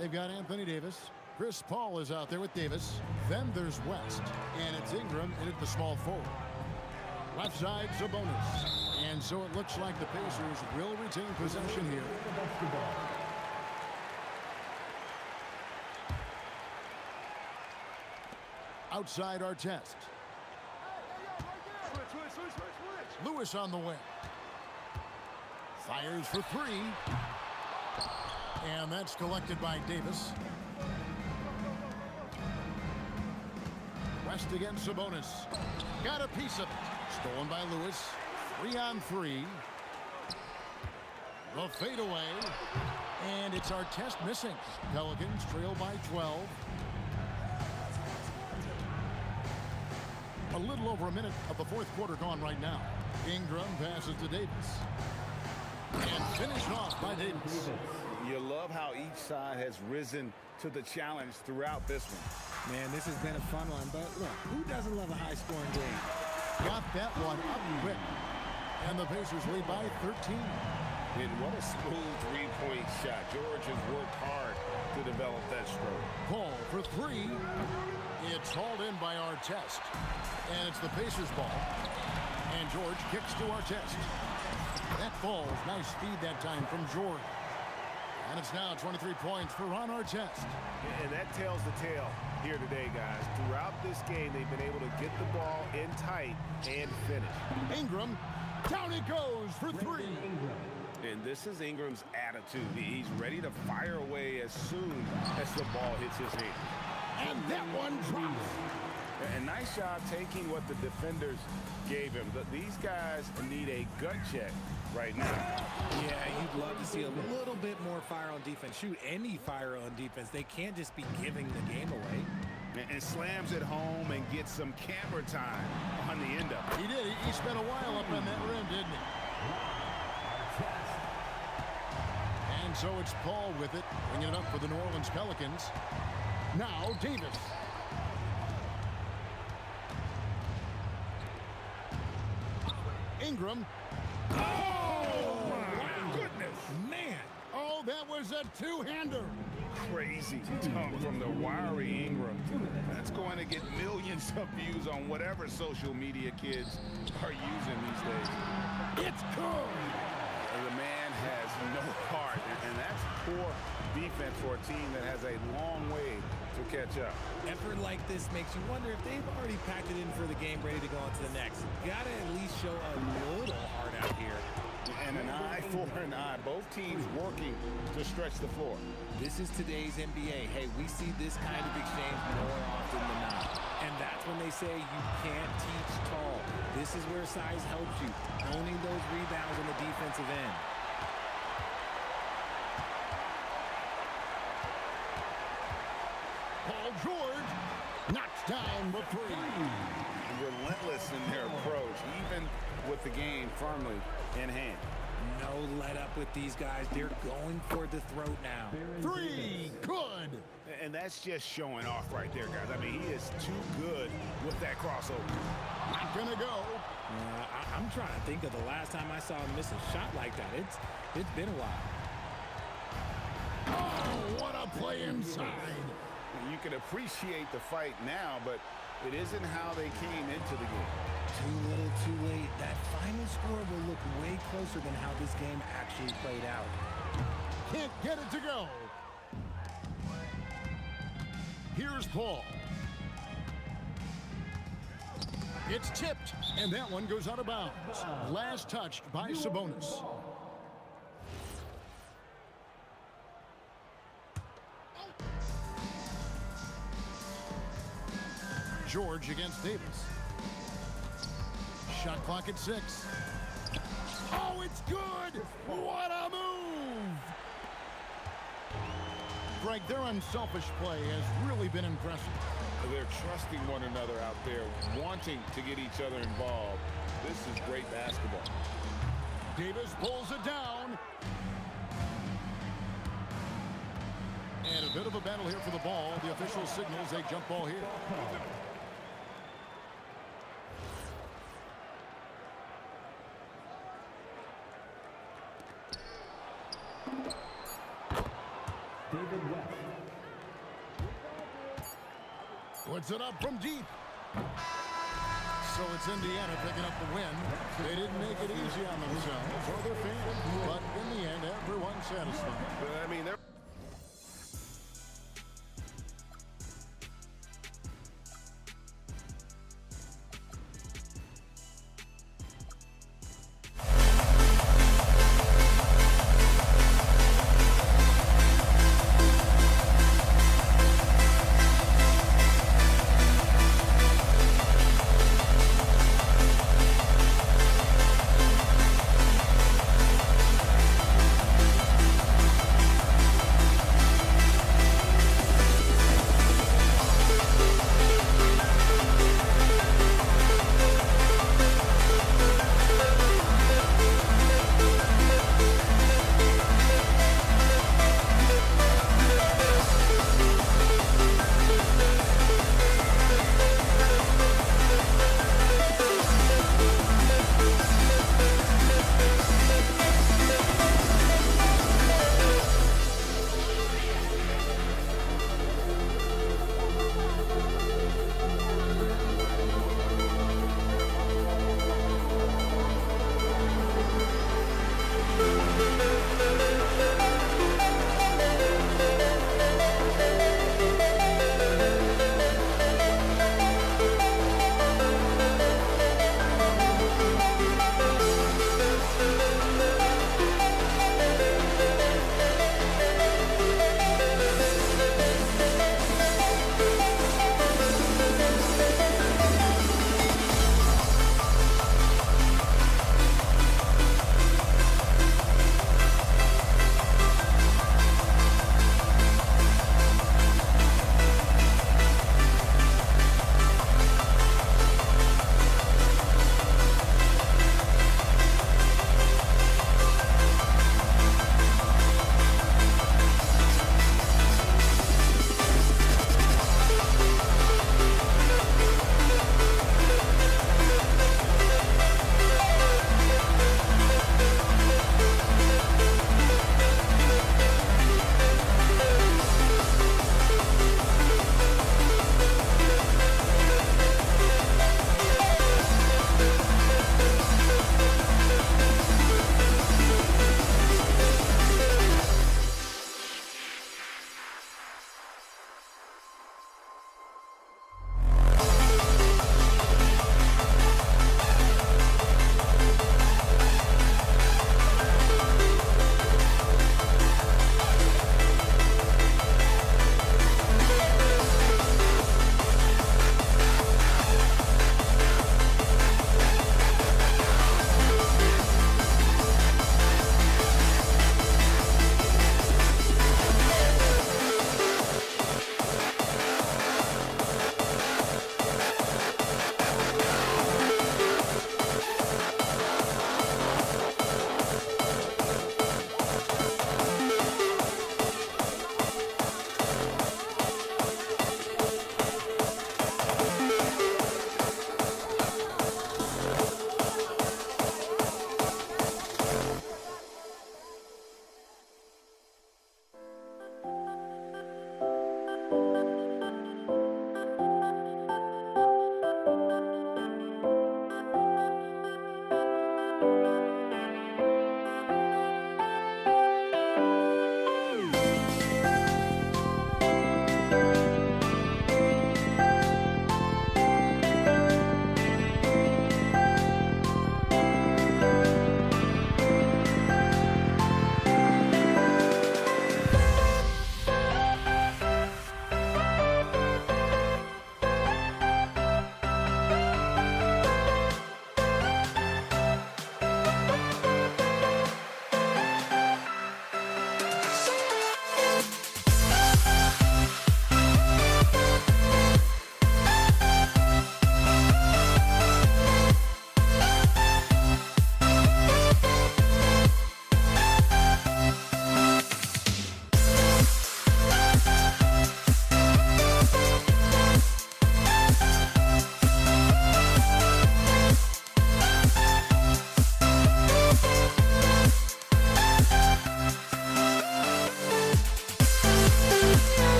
They've got Anthony Davis. Chris Paul is out there with Davis. Then there's West, and it's Ingram in at the small forward. Left side, Sabonis. And so it looks like the Pacers will retain possession here. Outside Artest. Lewis on the wing. Fires for 3. And that's collected by Davis. West against Sabonis. Got a piece of it. Stolen by Lewis. 3-on-3. The fadeaway. And it's Artest missing. Pelicans trail by 12. A little over a minute of the fourth quarter gone right now. Ingram passes to Davis. And finished off by Davis. You love how each side has risen to the challenge throughout this one. Man, this has been a fun one, but look, who doesn't love a high-scoring game? Got that one up quick. And the Pacers lead by 13. And what a smooth three-point shot. George has worked hard to develop that stroke. Paul for 3. It's hauled in by Artest. And it's the Pacers ball. And George kicks to Artest. That falls. Nice feed that time from George. And it's now 23 points for Ron Artest. And that tells the tale here today, guys. Throughout this game, they've been able to get the ball in tight and finish. Ingram, down it goes for 3. And this is Ingram's attitude. He's ready to fire away as soon as the ball hits his hand. And that one drops. And nice job taking what the defenders gave him. These guys need a gut check right now. Yeah, you'd love to see a little bit more fire on defense. Shoot, any fire on defense. They can't just be giving the game away. And slams it home and gets some camera time on the end of it. He did. He spent a while up on that rim, didn't he? And so it's Paul with it, bringing it up for the New Orleans Pelicans. Now Davis. Ingram. Oh, my goodness. Man. Oh, that was a two-hander. Crazy dunk from the wiry Ingram. That's going to get millions of views on whatever social media kids are using these days. It's good. The man has no heart, and that's poor defense for a team that has a long way to catch up. Effort like this makes you wonder if they've already packed it in for the game, ready to go on to the next. Gotta at least show a little heart out here. And an eye for an eye. Both teams working to stretch the floor. This is today's NBA. Hey, we see this kind of exchange more often than not. And that's when they say you can't teach tall. This is where size helps you, owning those rebounds on the defensive end. Paul George knocks down the 3. Relentless in their approach, even with the game firmly in hand. No let up with these guys. They're going for the throat now. 3, good. And that's just showing off right there, guys. I mean, he is too good with that crossover. Not gonna go. I'm trying to think of the last time I saw him miss a shot like that. It's been a while. Oh, what a play inside. You can appreciate the fight now, but it isn't how they came into the game. Too little, too late. That final score will look way closer than how this game actually played out. Can't get it to go. Here's Paul. It's tipped, and that one goes out of bounds. Last touched by Sabonis. George against Davis. Shot clock at 6. Oh, it's good! What a move! Greg, their unselfish play has really been impressive. They're trusting one another out there, wanting to get each other involved. This is great basketball. Davis pulls it down. And a bit of a battle here for the ball. The official signals a jump ball here. David West. Puts it up from deep. So it's Indiana picking up the win. They didn't make it easy on themselves or their fans, but in the end, everyone's satisfied. But, I mean, they're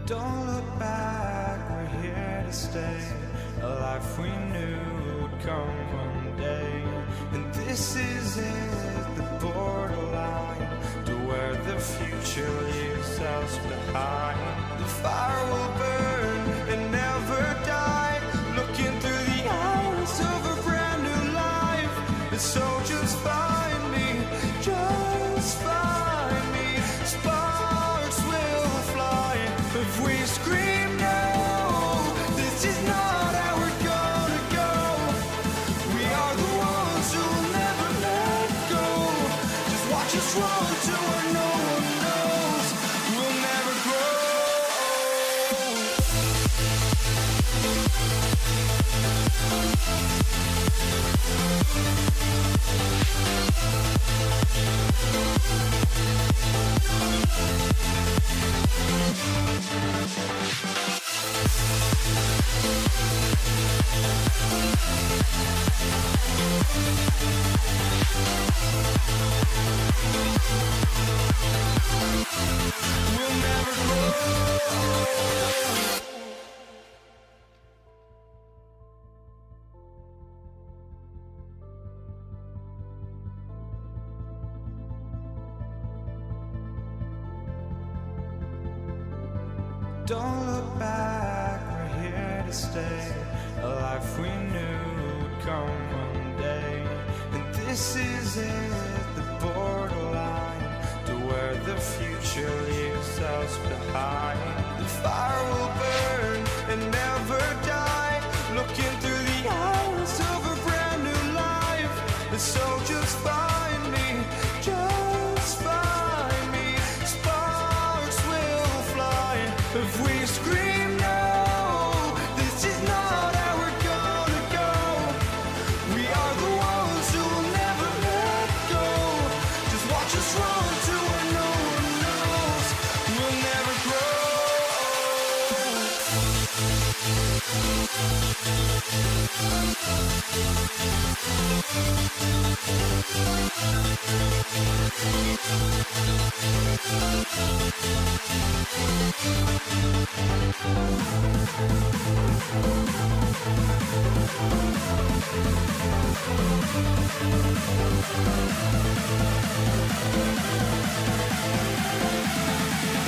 Don't look back, we're here to stay. A life we knew would come one day. And this is it, the borderline to where the future leaves us behind. The fire will burn and never die, looking through the eyes of a brand new life. And so just find me, just find me. Sparks will fly if we scream no. This is not how we're gonna go. We are the ones who will never let go. Just watch us run to where no one knows. We'll never grow. We'll never grow. Don't look back, we're here to stay. A life we knew would come one day. And this is it, the borderline to where the future leaves us behind. The fire will burn and never die, looking through the eyes of a brand new life. And so just find me, just find me. Sparks will fly if we scream no. This is not how we're gonna go. We are the ones who will never let go. Just watch us run to where no one knows. We'll never grow.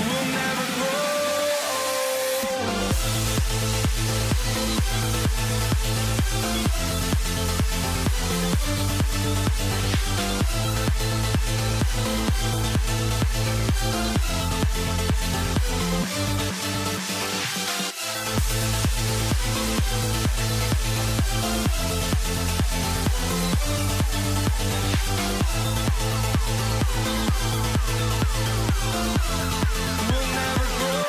We'll never grow. We'll never grow.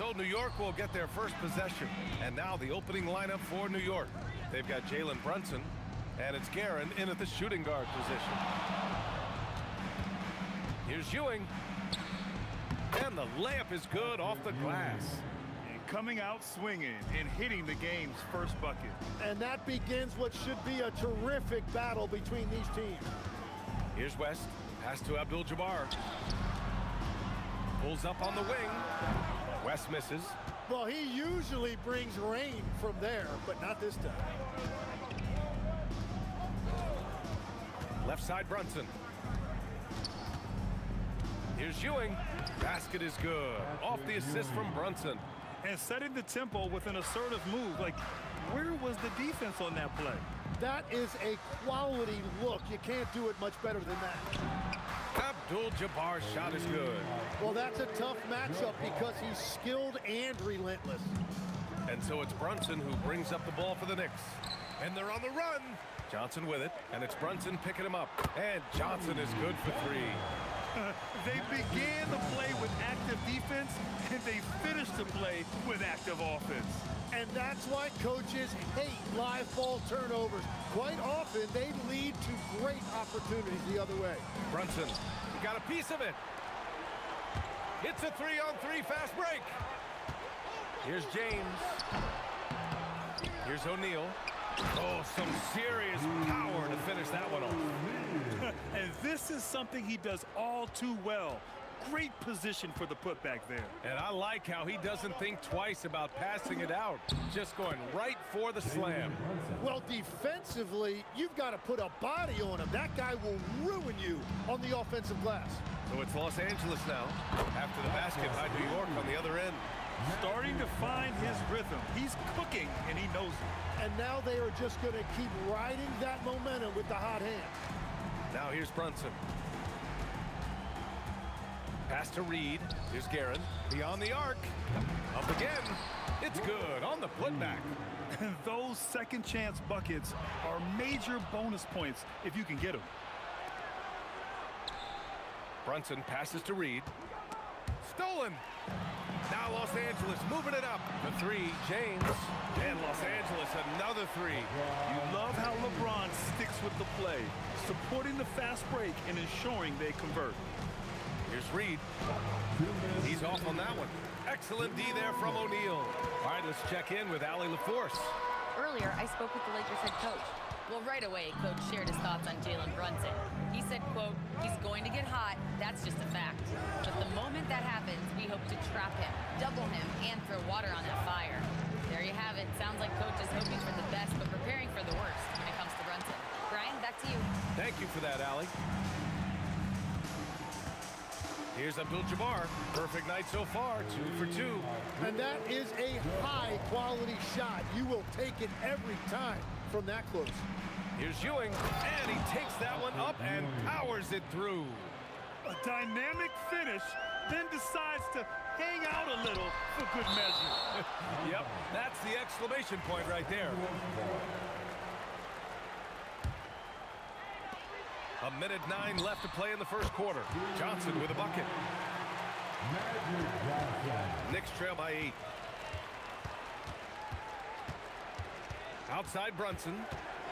So New York will get their first possession. And now the opening lineup for New York. They've got Jalen Brunson, and it's Guerin in at the shooting guard position. Here's Ewing. And the layup is good off the glass. And coming out swinging and hitting the game's first bucket. And that begins what should be a terrific battle between these teams. Here's West. Pass to Abdul-Jabbar. Pulls up on the wing. West misses. Well, he usually brings rain from there, but not this time. Left side Brunson. Here's Ewing. Basket is good. Off the assist from Brunson. And setting the tempo with an assertive move. Like, where was the defense on that play? That is a quality look. You can't do it much better than that. Abdul-Jabbar's shot is good. Well, that's a tough matchup because he's skilled and relentless. And so it's Brunson who brings up the ball for the Knicks. And they're on the run. Johnson with it, and it's Brunson picking him up. And Johnson is good for three. They began the play with active defense, and they finished the play with active offense. And that's why coaches hate live ball turnovers. Quite often, they lead to great opportunities the other way. Brunson, he got a piece of it. It's a 3-on-3 fast break. Here's James. Here's O'Neal. Oh, some serious power to finish that one off. And this is something he does all too well. Great position for the putback there. And I like how he doesn't think twice about passing it out. Just going right for the slam. Well, defensively, you've got to put a body on him. That guy will ruin you on the offensive glass. So it's Los Angeles now. After the basket by New York on the other end. Starting to find his rhythm. He's cooking, and he knows it. And now they are just going to keep riding that momentum with the hot hand. Now here's Brunson. Pass to Reed. Here's Guerin. Beyond the arc. Up again. It's good on the putback. And those second chance buckets are major bonus points if you can get them. Brunson passes to Reed. Stolen. Now Los Angeles moving it up. The three, James. And Los Angeles another three. You love how LeBron sticks with the play, supporting the fast break and ensuring they convert. Here's Reed. He's off on that one. Excellent D there from O'Neal. All right, let's check in with Allie LaForce. Earlier, I spoke with the Lakers head coach. Well, right away, Coach shared his thoughts on Jalen Brunson. He said, quote, he's going to get hot. That's just a fact. But the moment that happens, we hope to trap him, double him, and throw water on that fire. There you have it. Sounds like Coach is hoping for the best, but preparing for the worst when it comes to Brunson. Brian, back to you. Thank you for that, Allie. Here's Abdul-Jabbar. Perfect night so far, 2 for 2. And that is a high-quality shot. You will take it every time from that close. Here's Ewing, and he takes that one up and powers it through. A dynamic finish, then decides to hang out a little for good measure. Yep, that's the exclamation point right there. A minute 9 left to play in the first quarter. Johnson with a bucket. Knicks trail by 8. Outside Brunson,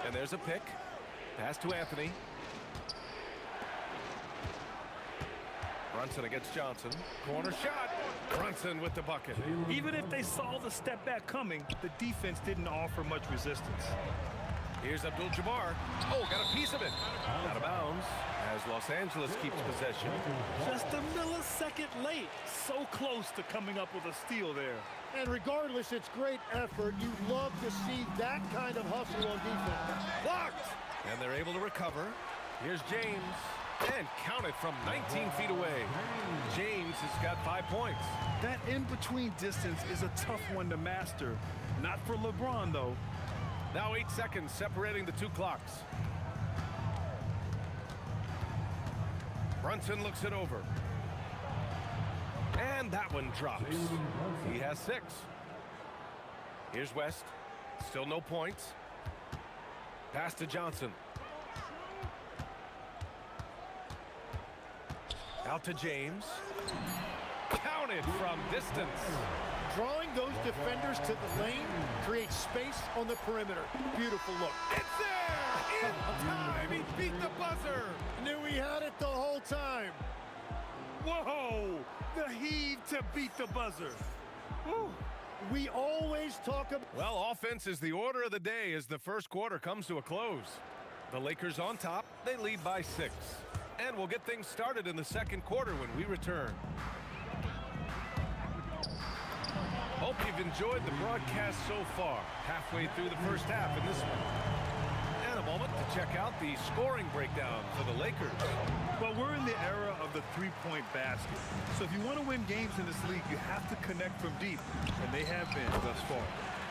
and there's a pick. Pass to Anthony. Brunson against Johnson. Corner shot. Brunson with the bucket. Even if they saw the step back coming, the defense didn't offer much resistance. Here's Abdul-Jabbar. Oh, got a piece of it. Out of bounds as Los Angeles keeps possession. Just a millisecond late. So close to coming up with a steal there. And regardless, it's great effort. You love to see that kind of hustle on defense. Blocked! And they're able to recover. Here's James. And counted from 19 feet away. James has got 5 points. That in-between distance is a tough one to master. Not for LeBron, though. Now 8 seconds separating the two clocks. Brunson looks it over. And that one drops. He has 6. Here's West. Still no points. Pass to Johnson. Out to James. Counted from distance. Drawing those defenders to the lane creates space on the perimeter. Beautiful look. It's there! In time! He beat the buzzer! Knew he had it the whole time. Whoa! The heave to beat the buzzer. Woo. We always talk about... Well, offense is the order of the day as the first quarter comes to a close. The Lakers on top. They lead by 6. And we'll get things started in the second quarter when we return. Hope you've enjoyed the broadcast so far. Halfway through the first half in this one. And a moment to check out the scoring breakdown for the Lakers. Well, we're in the era of the three-point basket. So if you want to win games in this league, you have to connect from deep. And they have been thus far.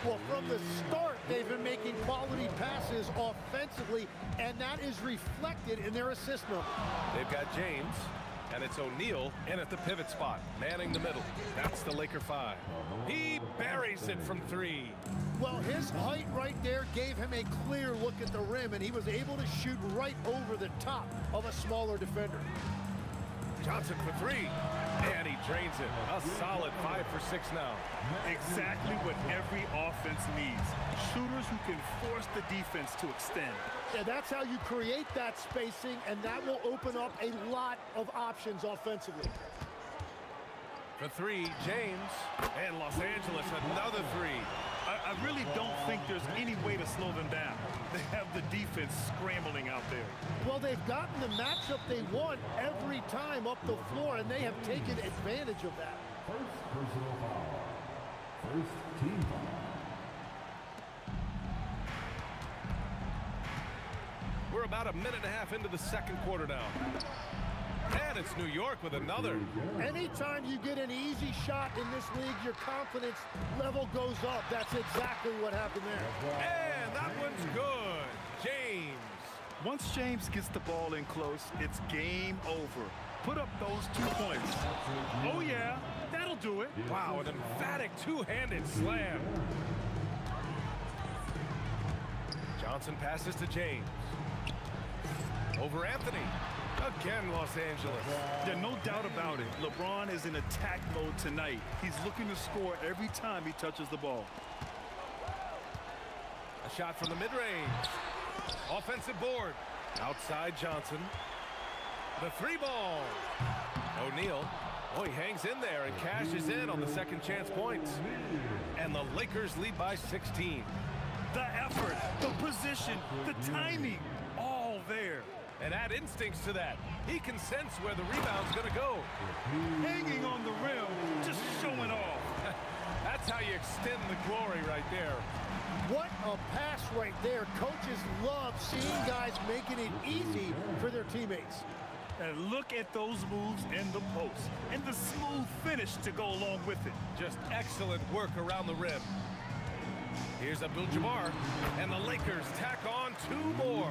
Well, from the start, they've been making quality passes offensively, and that is reflected in their assist number. They've got James, and it's O'Neal in at the pivot spot, manning the middle. That's the Laker 5. He buries it from 3. Well, his height right there gave him a clear look at the rim, and he was able to shoot right over the top of a smaller defender. Johnson for 3, and he drains it. A solid 5 for 6 now. Exactly what every offense needs. Shooters who can force the defense to extend. Yeah, that's how you create that spacing, and that will open up a lot of options offensively. For 3, James, and Los Angeles another 3. I really don't think there's any way to slow them down. They have the defense scrambling out there. Well, they've gotten the matchup they want every time up the floor, and they have taken advantage of that. First personal foul. First team foul. We're about a minute and a half into the second quarter now. And it's New York with another. Anytime you get an easy shot in this league, your confidence level goes up. That's exactly what happened there. And that one's good. James. Once James gets the ball in close, it's game over. Put up those 2 points. Oh, yeah, that'll do it. Wow, an emphatic two-handed slam. Johnson passes to James. Over Anthony. Again, Los Angeles. Yeah, no doubt about it. LeBron is in attack mode tonight. He's looking to score every time he touches the ball. A shot from the mid-range. Offensive board. Outside Johnson. The 3-ball. O'Neal. Oh, he hangs in there and cashes in on the second chance points. And the Lakers lead by 16. The effort, the position, the timing, all there. And add instincts to that. He can sense where the rebound's going to go. Hanging on the rim, just showing off. That's how you extend the glory right there. What a pass right there. Coaches love seeing guys making it easy for their teammates. And look at those moves in the post and the smooth finish to go along with it. Just excellent work around the rim. Here's Abdul-Jabbar, and the Lakers tack on 2 more.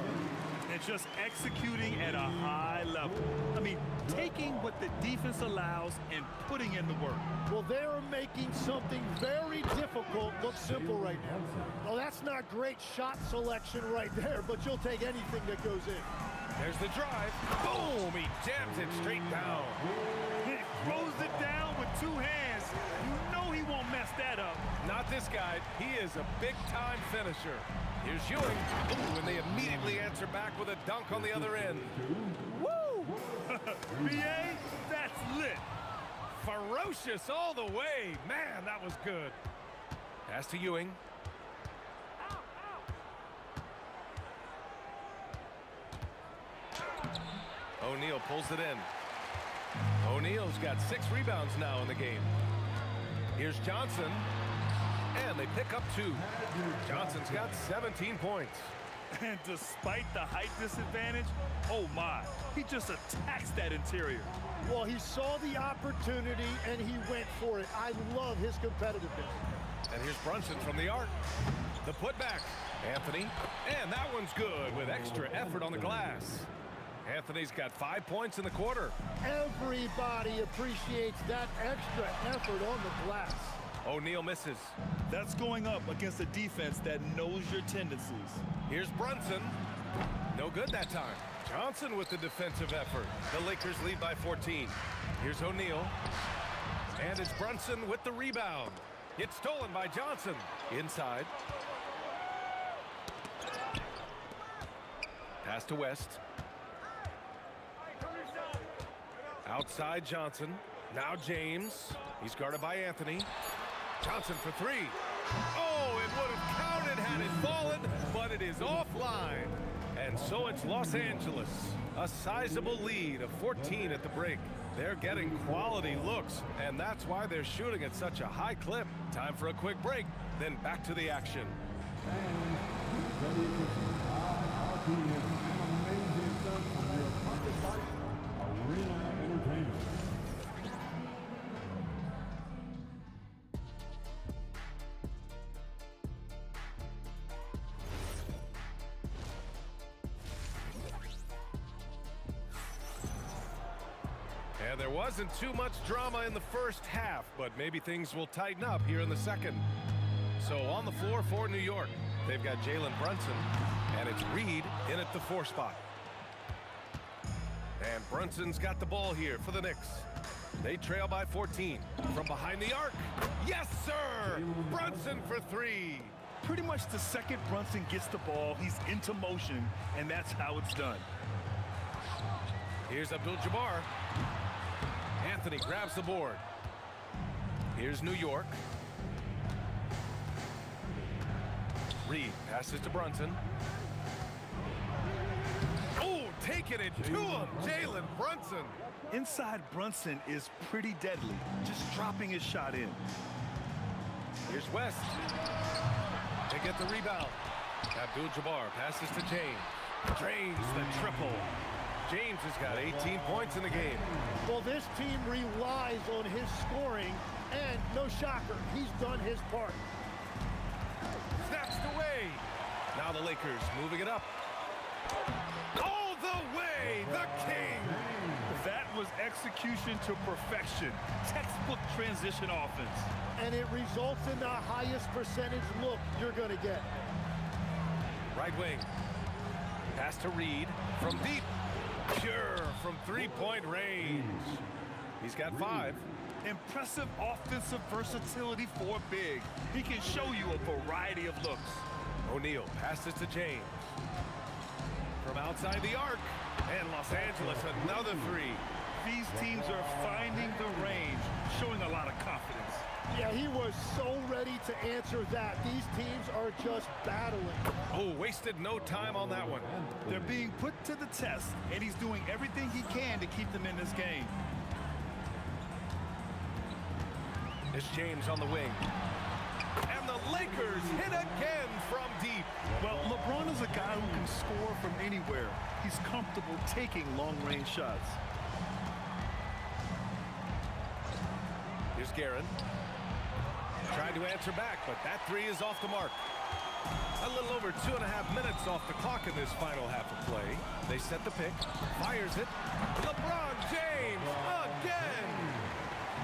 And just executing at a high level. I mean, taking what the defense allows and putting in the work. Well, they're making something very difficult look simple right now. Well, that's not great shot selection right there, but you'll take anything that goes in. There's the drive. Boom! He jams it straight down. He throws it down with 2 hands. You know he won't mess that up. Not this guy. He is a big-time finisher. Here's Ewing. Ooh, and they immediately answer back with a dunk on the other end. Woo! BA, that's lit. Ferocious all the way. Man, that was good. Pass to Ewing. O'Neal pulls it in. O'Neal's got 6 rebounds now in the game. Here's Johnson. And they pick up 2. Johnson's got 17 points. And despite the height disadvantage, oh my, he just attacks that interior. Well, he saw the opportunity and he went for it. I love his competitiveness. And here's Brunson from the arc. The putback. Anthony. And that one's good with extra effort on the glass. Anthony's got 5 points in the quarter. Everybody appreciates that extra effort on the glass. O'Neal misses. That's going up against a defense that knows your tendencies. Here's Brunson. No good that time. Johnson with the defensive effort. The Lakers lead by 14. Here's O'Neal. And it's Brunson with the rebound. It's stolen by Johnson. Inside. Pass to West. Outside Johnson. Now James. He's guarded by Anthony. Johnson for three. Oh, it would have counted had it fallen, but it is offline. And so it's Los Angeles. A sizable lead of 14 at the break. They're getting quality looks, and that's why they're shooting at such a high clip. Time for a quick break, then back to the action. And there wasn't too much drama in the first half, but maybe things will tighten up here in the second. So on the floor for New York, they've got Jalen Brunson, and it's Reed in at the 4 spot. And Brunson's got the ball here for the Knicks. They trail by 14. From behind the arc. Yes, sir! Brunson for 3. Pretty much the second Brunson gets the ball, he's into motion, and that's how it's done. Here's Abdul-Jabbar. Anthony grabs the board. Here's New York. Reed passes to Brunson. Oh, taking it to him, Jalen Brunson. Inside Brunson is pretty deadly, just dropping his shot in. Here's West. They get the rebound. Abdul-Jabbar passes to James. Drains the triple. James has got 18 points in the game. Well, this team relies on his scoring, and no shocker, he's done his part. Snatched away. Now the Lakers moving it up. All the way, the King. That was execution to perfection. Textbook transition offense. And it results in the highest percentage look you're going to get. Right wing. Pass to Reed from deep. Pure from three-point range. He's got 5. Impressive offensive versatility for big. He can show you a variety of looks. O'Neal passes to James. From outside the arc. And Los Angeles, another 3. These teams are finding the range, showing a lot of confidence. Yeah, he was so ready to answer that. These teams are just battling. Oh, wasted no time on that one. They're being put to the test, and he's doing everything he can to keep them in this game. It's James on the wing. And the Lakers hit again from deep. Well, LeBron is a guy who can score from anywhere. He's comfortable taking long-range shots. Here's Guerin. Trying to answer back, but that 3 is off the mark. A little over 2.5 minutes off the clock in this final half of play. They set the pick, fires it. LeBron James again.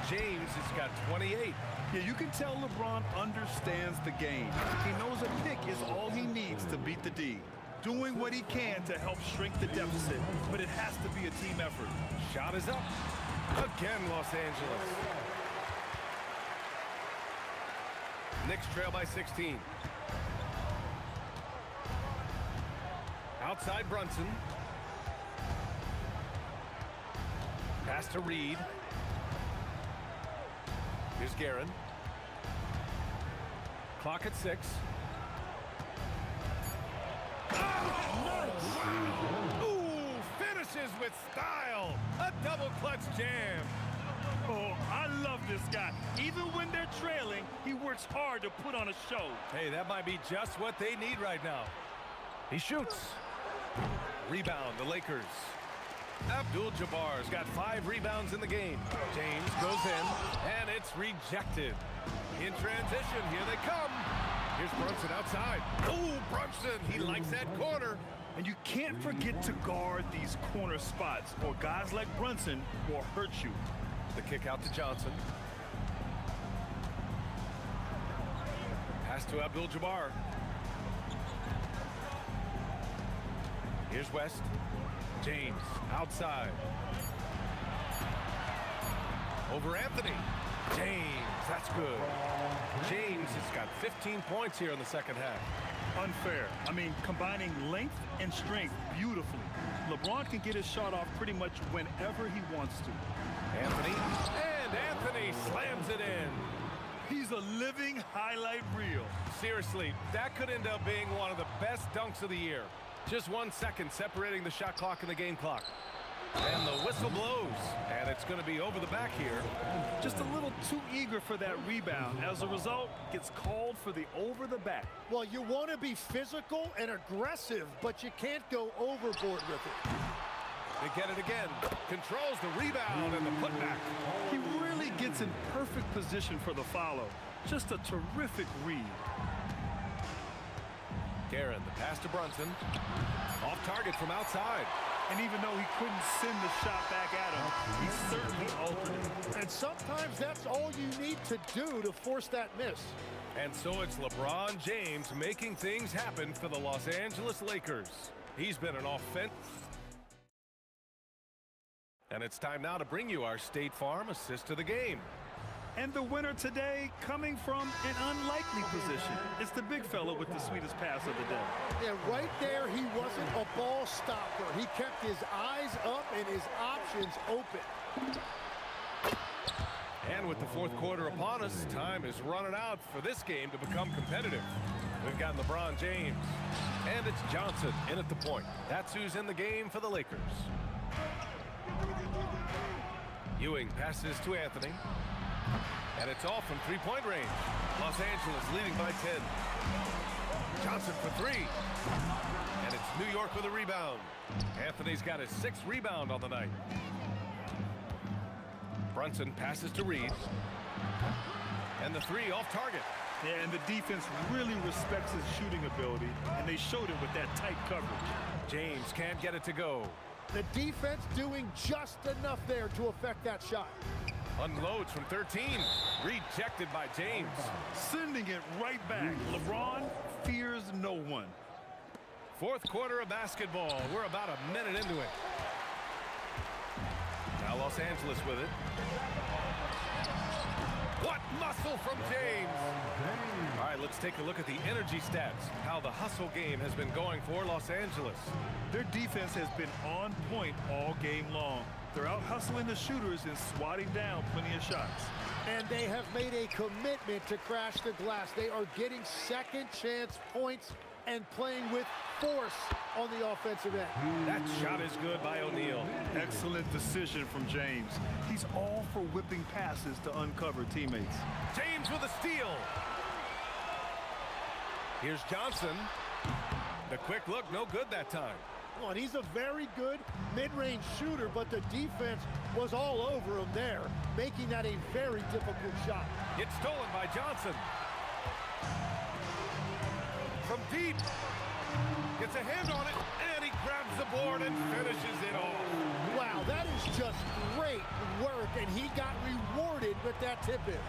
James has got 28. Yeah, you can tell LeBron understands the game. He knows a pick is all he needs to beat the D. Doing what he can to help shrink the deficit, but it has to be a team effort. Shot is up. Again, Los Angeles. Knicks trail by 16. Outside Brunson. Pass to Reed. Here's Guerin. Clock at 6. Oh, nice. Ooh, finishes with style. A double clutch jam. Oh, I love this guy. Even when they're trailing, he works hard to put on a show. Hey, that might be just what they need right now. He shoots. Rebound, the Lakers. Abdul-Jabbar's got 5 rebounds in the game. James goes in, and it's rejected. In transition, here they come. Here's Brunson outside. Oh, Brunson, he likes that corner. And you can't forget to guard these corner spots, or guys like Brunson will hurt you. The kick out to Johnson. Pass to Abdul-Jabbar. Here's West. James outside. Over Anthony. James, that's good. James has got 15 points here in the second half. Unfair. I mean, combining length and strength beautifully. LeBron can get his shot off pretty much whenever he wants to. Anthony slams it in. He's a living highlight reel. Seriously, that could end up being one of the best dunks of the year. Just 1 second separating the shot clock and the game clock. And the whistle blows, and it's going to be over the back here. Just a little too eager for that rebound. As a result, gets called for the over the back. Well, you want to be physical and aggressive, but you can't go overboard with it. They get it again. Controls the rebound and the putback. He really gets in perfect position for the follow. Just a terrific read. Guerin, the pass to Brunson. Off target from outside. And even though he couldn't send the shot back at him, he certainly altered it. And sometimes that's all you need to do to force that miss. And so it's LeBron James making things happen for the Los Angeles Lakers. He's been an offense. And it's time now to bring you our State Farm assist of the game. And the winner today coming from an unlikely position. It's the big fella with the sweetest pass of the day. Yeah, right there, he wasn't a ball stopper. He kept his eyes up and his options open. And with the fourth quarter upon us, time is running out for this game to become competitive. We've got LeBron James, and it's Johnson in at the point. That's who's in the game for the Lakers. Ewing passes to Anthony. And it's all from three-point range. Los Angeles leading by 10. Johnson for three. And it's New York with a rebound. Anthony's got his 6th rebound on the night. Brunson passes to Reed. And the three off target. Yeah, and the defense really respects his shooting ability, and they showed it with that tight coverage. James can't get it to go. The defense doing just enough there to affect that shot. Unloads from 13. Rejected by James. Sending it right back. LeBron fears no one. Fourth quarter of basketball. We're about a minute into it. Now Los Angeles with it. What muscle from James! All right, let's take a look at the energy stats. How the hustle game has been going for Los Angeles. Their defense has been on point all game long. They're out hustling the shooters and swatting down plenty of shots. And they have made a commitment to crash the glass. They are getting second chance points and playing with force on the offensive end. That shot is good by O'Neal. Excellent decision from James. He's all for whipping passes to uncover teammates. James with a steal. Here's Johnson. The quick look, no good that time. Well, and he's a very good mid-range shooter, but the defense was all over him there, making that a very difficult shot. It's stolen by Johnson. From deep. Gets a hand on it, and he grabs the board and finishes it off. Wow, that is just great work, and he got rewarded with that tip-in.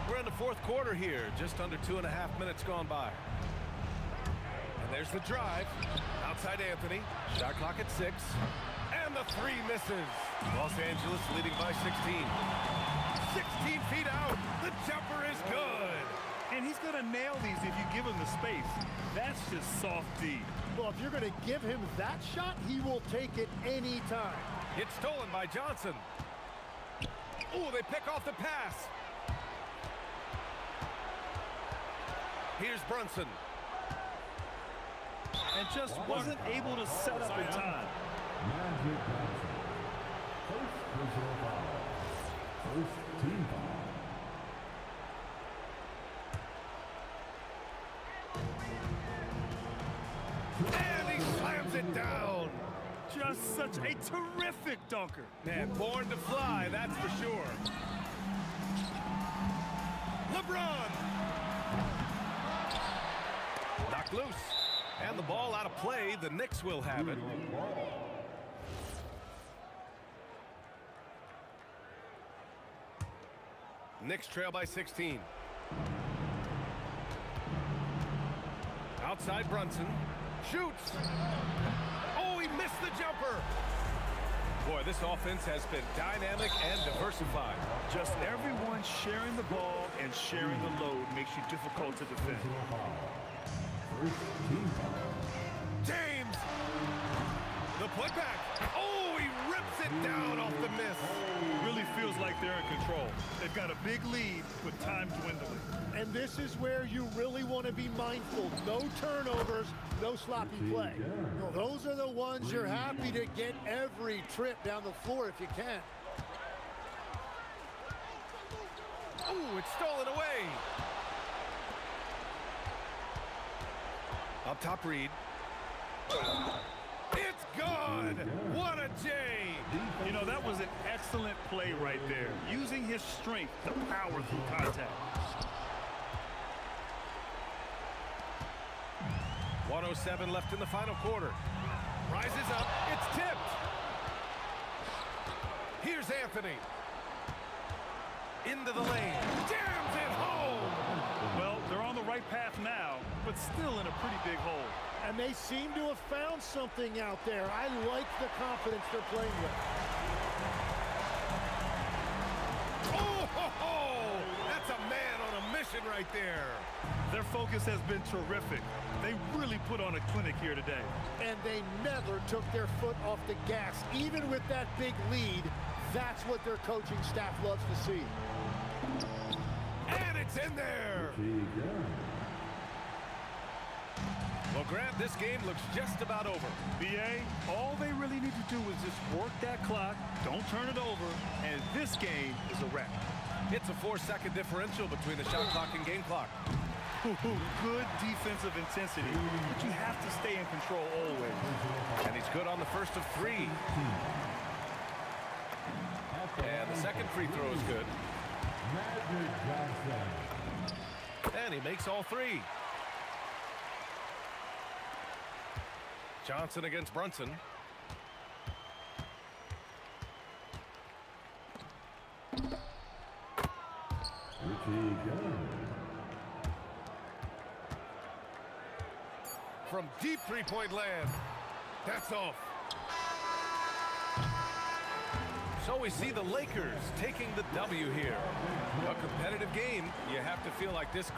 We're in the fourth quarter here, just under 2.5 minutes gone by. And there's the drive. Outside Anthony. Shot clock at 6. And the three misses. Los Angeles leading by 16. 16 feet out. The jumper is good. And he's going to nail these if you give him the space. That's just soft D. Well, if you're going to give him that shot, he will take it any time. It's stolen by Johnson. Oh, they pick off the pass. Here's Brunson. And just wasn't able to set up in time. Magic Johnson. First personal foul. First team foul. And he slams it down. Just such a terrific dunker. Man, born to fly, that's for sure. LeBron. Knocked loose. And the ball out of play. The Knicks will have it. Knicks trail by 16. Outside Brunson. Shoots. Oh, he missed the jumper. Boy, this offense has been dynamic and diversified. Just everyone sharing the ball and sharing the load makes you difficult to defend. James! The putback. Oh, he rips it down off the miss. Really feels like they're in control. They've got a big lead with time dwindling. And this is where you really want to be mindful. No turnovers, no sloppy play. No, those are the ones you're happy to get every trip down the floor if you can. Oh, it's stolen away. Up top, Reed. It's gone. What a J. You know, that was an excellent play right there. Using his strength to power through contact. 1:07 left in the final quarter. Rises up. It's tipped. Here's Anthony. Into the lane. Jams it home. Well, they're on the right path now, but still in a pretty big hole. And they seem to have found something out there. I like the confidence they're playing with. Oh, ho, ho. That's a man on a mission right there. Their focus has been terrific. They really put on a clinic here today. And they never took their foot off the gas. Even with that big lead, that's what their coaching staff loves to see. And it's in there. Well, Grant, this game looks just about over. BA, all they really need to do is just work that clock, don't turn it over, and this game is a wrap. It's a 4-second differential between the shot clock and game clock. Good defensive intensity, but you have to stay in control always. And he's good on the first of 3. And the second free throw is good. And he makes all 3. Johnson against Brunson. From deep three-point land. That's off. So we see the Lakers taking the W here. A competitive game. You have to feel like this.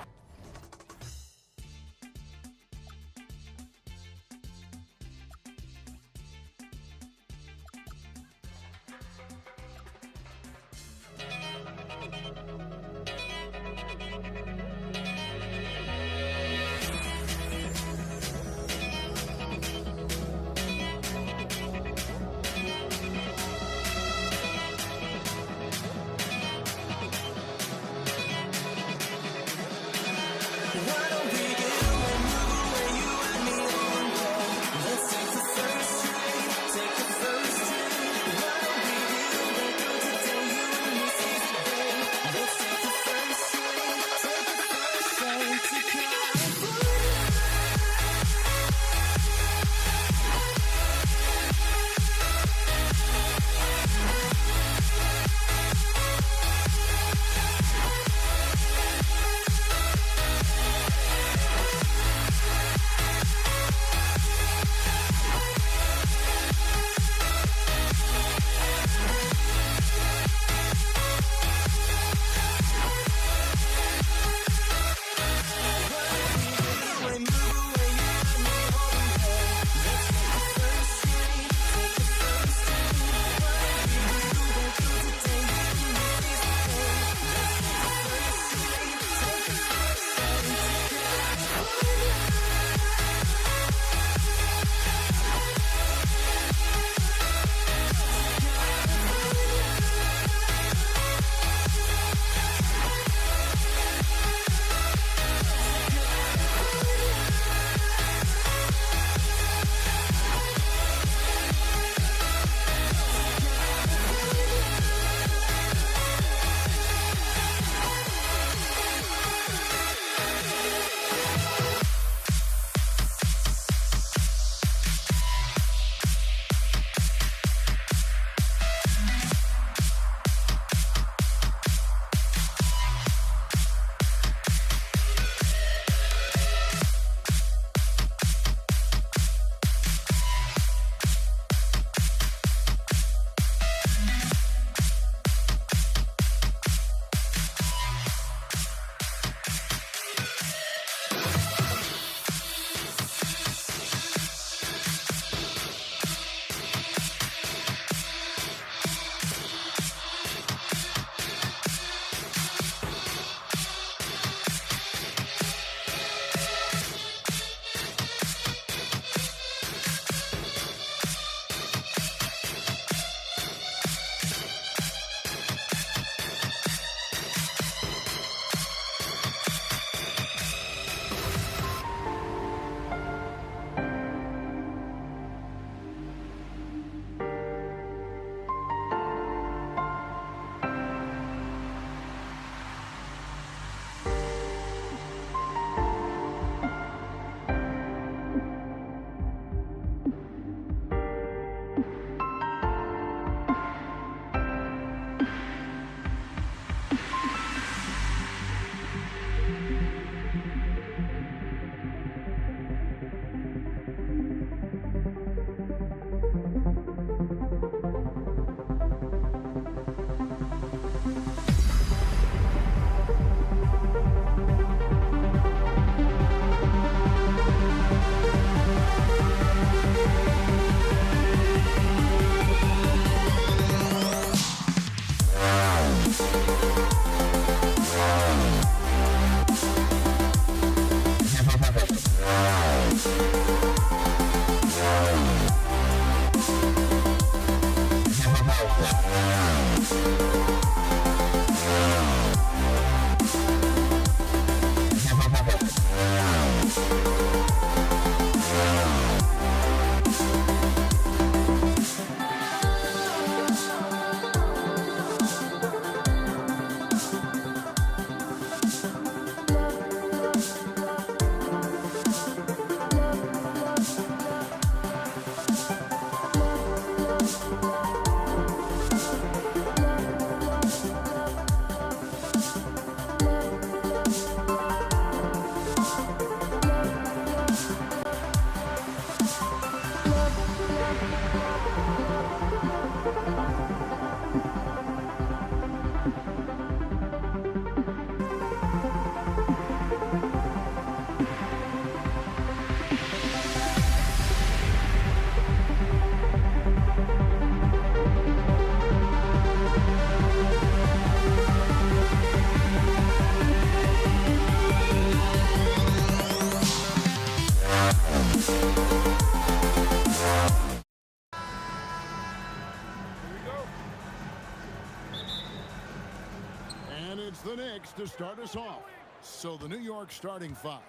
it's the Knicks to start us off. So the New York starting five.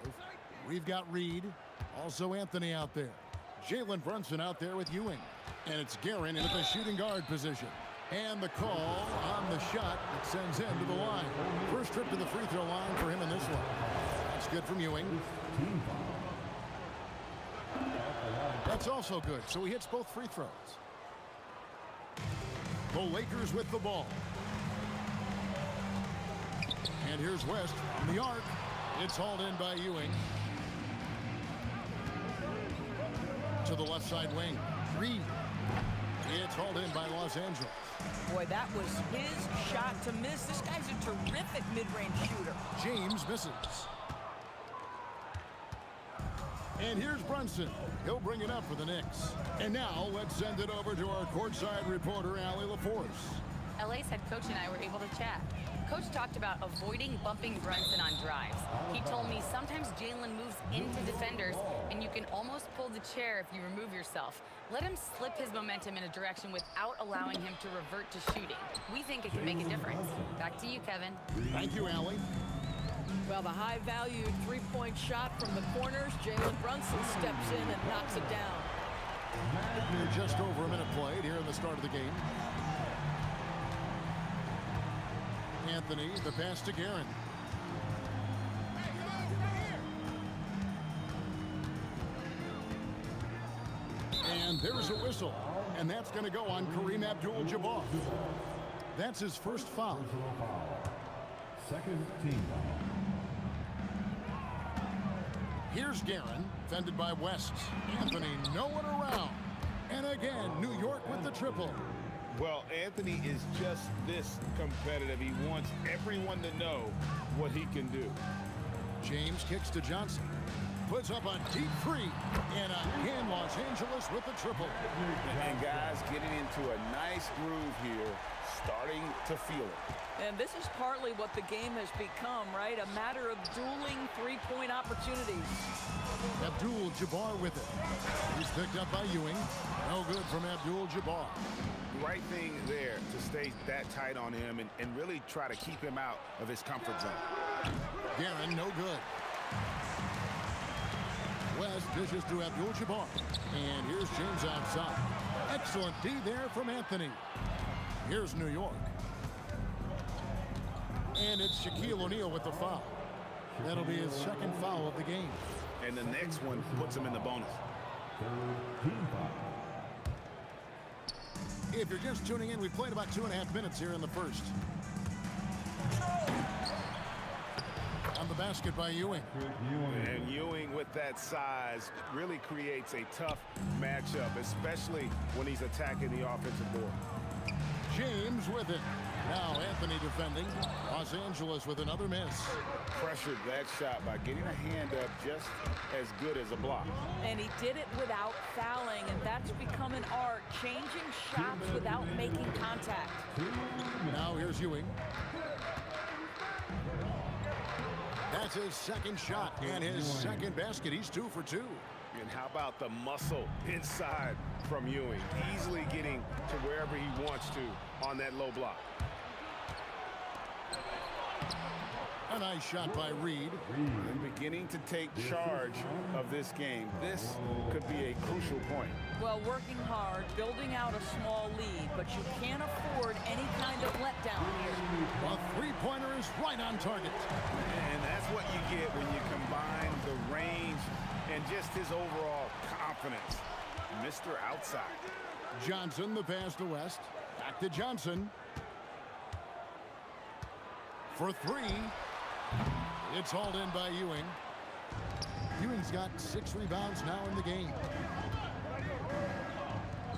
We've got Reed, also Anthony out there. Jalen Brunson out there with Ewing. And it's Guerin in at the shooting guard position. And the call on the shot that sends him to the line. First trip to the free throw line for him in this one. That's good from Ewing. That's also good, so he hits both free throws. The Lakers with the ball. And here's West from the arc. It's hauled in by Ewing. To the left side wing. Reed. It's hauled in by Los Angeles. Boy, that was his shot to miss. This guy's a terrific mid-range shooter. James misses. And here's Brunson. He'll bring it up for the Knicks. And now let's send it over to our courtside reporter, Allie LaForce. LA's head coach and I were able to chat. Coach talked about avoiding bumping Brunson on drives. He told me sometimes Jalen moves into defenders and you can almost pull the chair if you remove yourself. Let him slip his momentum in a direction without allowing him to revert to shooting. We think it can make a difference. Back to you, Kevin. Thank you, Allie. Well, the high-valued three-point shot from the corners. Jalen Brunson steps in and knocks it down. Just over a minute played here in the start of the game. Anthony, the pass to Guerin. And there's a whistle. And that's going to go on Kareem Abdul-Jabbar. That's his first foul. Second team foul. Here's Guerin, fended by West. Anthony, no one around. And again, New York with the triple. Well, Anthony is just this competitive. He wants everyone to know what he can do. James kicks to Johnson. Puts up a deep three. And again, Los Angeles with the triple. And guys getting into a nice groove here, starting to feel it. And this is partly what the game has become, right? A matter of dueling three-point opportunities. Abdul-Jabbar with it. He's picked up by Ewing. No good from Abdul-Jabbar. Right thing there to stay that tight on him and really try to keep him out of his comfort zone. Guerin, no good. West dishes to Abdul-Jabbar. And here's James outside. Excellent D there from Anthony. Here's New York. And it's Shaquille O'Neal with the foul. That'll be his second foul of the game. And the next one puts him in the bonus. If you're just tuning in, we played about 2.5 minutes here in the first. On the basket by Ewing. And Ewing with that size really creates a tough matchup, especially when he's attacking the offensive board. James with it. Now Anthony defending. Los Angeles with another miss. Pressured that shot by getting a hand up just as good as a block. And he did it without fouling, and that's become an art, changing shots without making contact. Now here's Ewing. That's his second shot and his second basket. He's 2 for 2. And how about the muscle inside from Ewing? Easily getting to wherever he wants to on that low block. A nice shot by Reed. And beginning to take charge of this game. This could be a crucial point. Well, working hard, building out a small lead, but you can't afford any kind of letdown here. A three-pointer is right on target. And that's what you get when you combine the range and just his overall confidence. Mr. Outside. Johnson, the pass to West. Back to Johnson. For 3. It's hauled in by Ewing. Ewing's got 6 rebounds now in the game.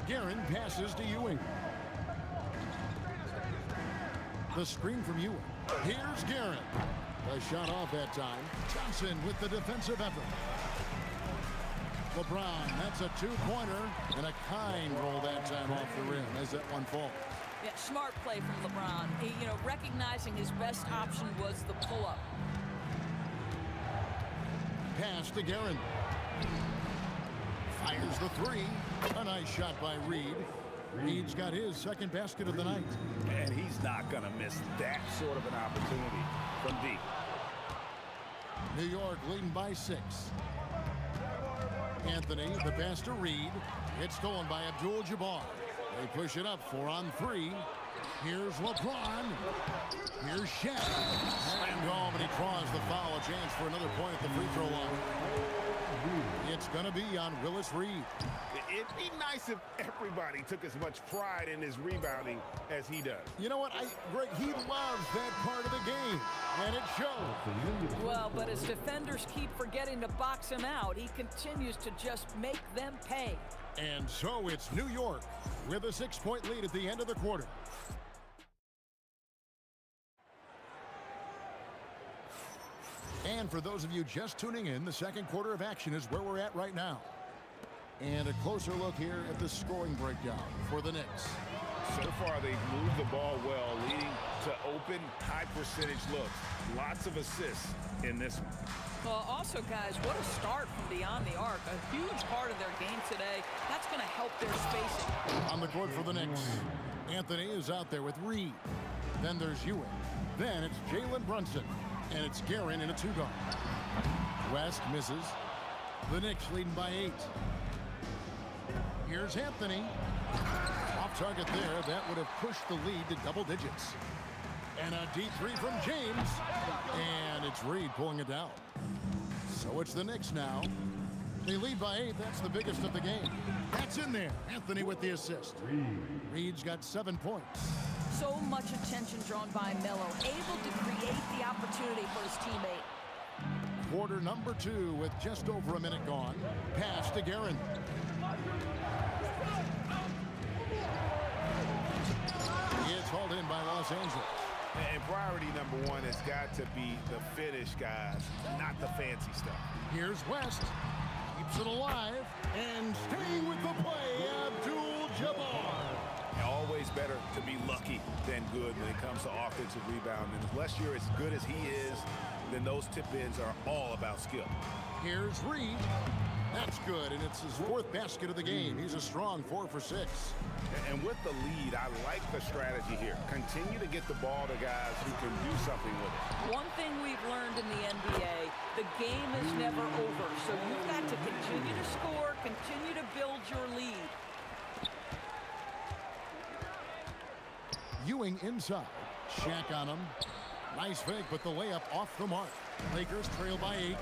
Guerin passes to Ewing. The screen from Ewing. Here's Guerin. A shot off that time. Johnson with the defensive effort. LeBron, that's a 2-pointer and a kind roll that time off the rim as that one falls. Yeah, smart play from LeBron. He, recognizing his best option was the pull-up. Pass to Guerin. Fires the 3. A nice shot by Reed. Reed's got his second basket of the night. And he's not going to miss that sort of an opportunity from deep. New York leading by 6. Anthony, the pass to Reed. It's stolen by Abdul-Jabbar. They push it up 4 on 3. Here's LeBron. Here's Shaq. Slammed home, and he draws the foul. A chance for another point at the free throw line. It's going to be on Willis Reed. It'd be nice if everybody took as much pride in his rebounding as he does. You know what, Greg, he loves that part of the game, and it shows. Well, but as defenders keep forgetting to box him out, he continues to just make them pay. And so it's New York with a 6-point lead at the end of the quarter. And for those of you just tuning in, the second quarter of action is where we're at right now. And a closer look here at the scoring breakdown for the Knicks. So far, they've moved the ball well, leading to open, high-percentage looks. Lots of assists in this one. Well, also, guys, what a start from beyond the arc. A huge part of their game today. That's going to help their spacing. On the court for the Knicks, Anthony is out there with Reed. Then there's Ewing. Then it's Jalen Brunson. And it's Guerin in a 2-guard. West misses. The Knicks leading by 8. Here's Anthony. Off target there. That would have pushed the lead to double digits. And a deep 3 from James. And it's Reed pulling it down. So it's the Knicks now. They lead by 8. That's the biggest of the game. That's in there. Anthony with the assist. Reed's got 7 points. So much attention drawn by Melo, able to create the opportunity for his teammate. Quarter number 2 with just over a minute gone. Pass to Guerin. It's hauled in by Los Angeles. And priority number 1 has got to be the finish, guys, not the fancy stuff. Here's West. Keeps it alive. And staying with the play, Abdul-Jabbar. Always better to be lucky than good when it comes to offensive rebounding. Unless you're as good as he is, then those tip-ins are all about skill. Here's Reed. That's good, and it's his 4th basket of the game. He's a strong 4 for 6. And with the lead, I like the strategy here. Continue to get the ball to guys who can do something with it. One thing we've learned in the NBA, the game is never over. So you've got to continue to score, continue to build your lead. Ewing inside. Shaq on him. Nice fake, but the layup off the mark. Lakers trail by 8.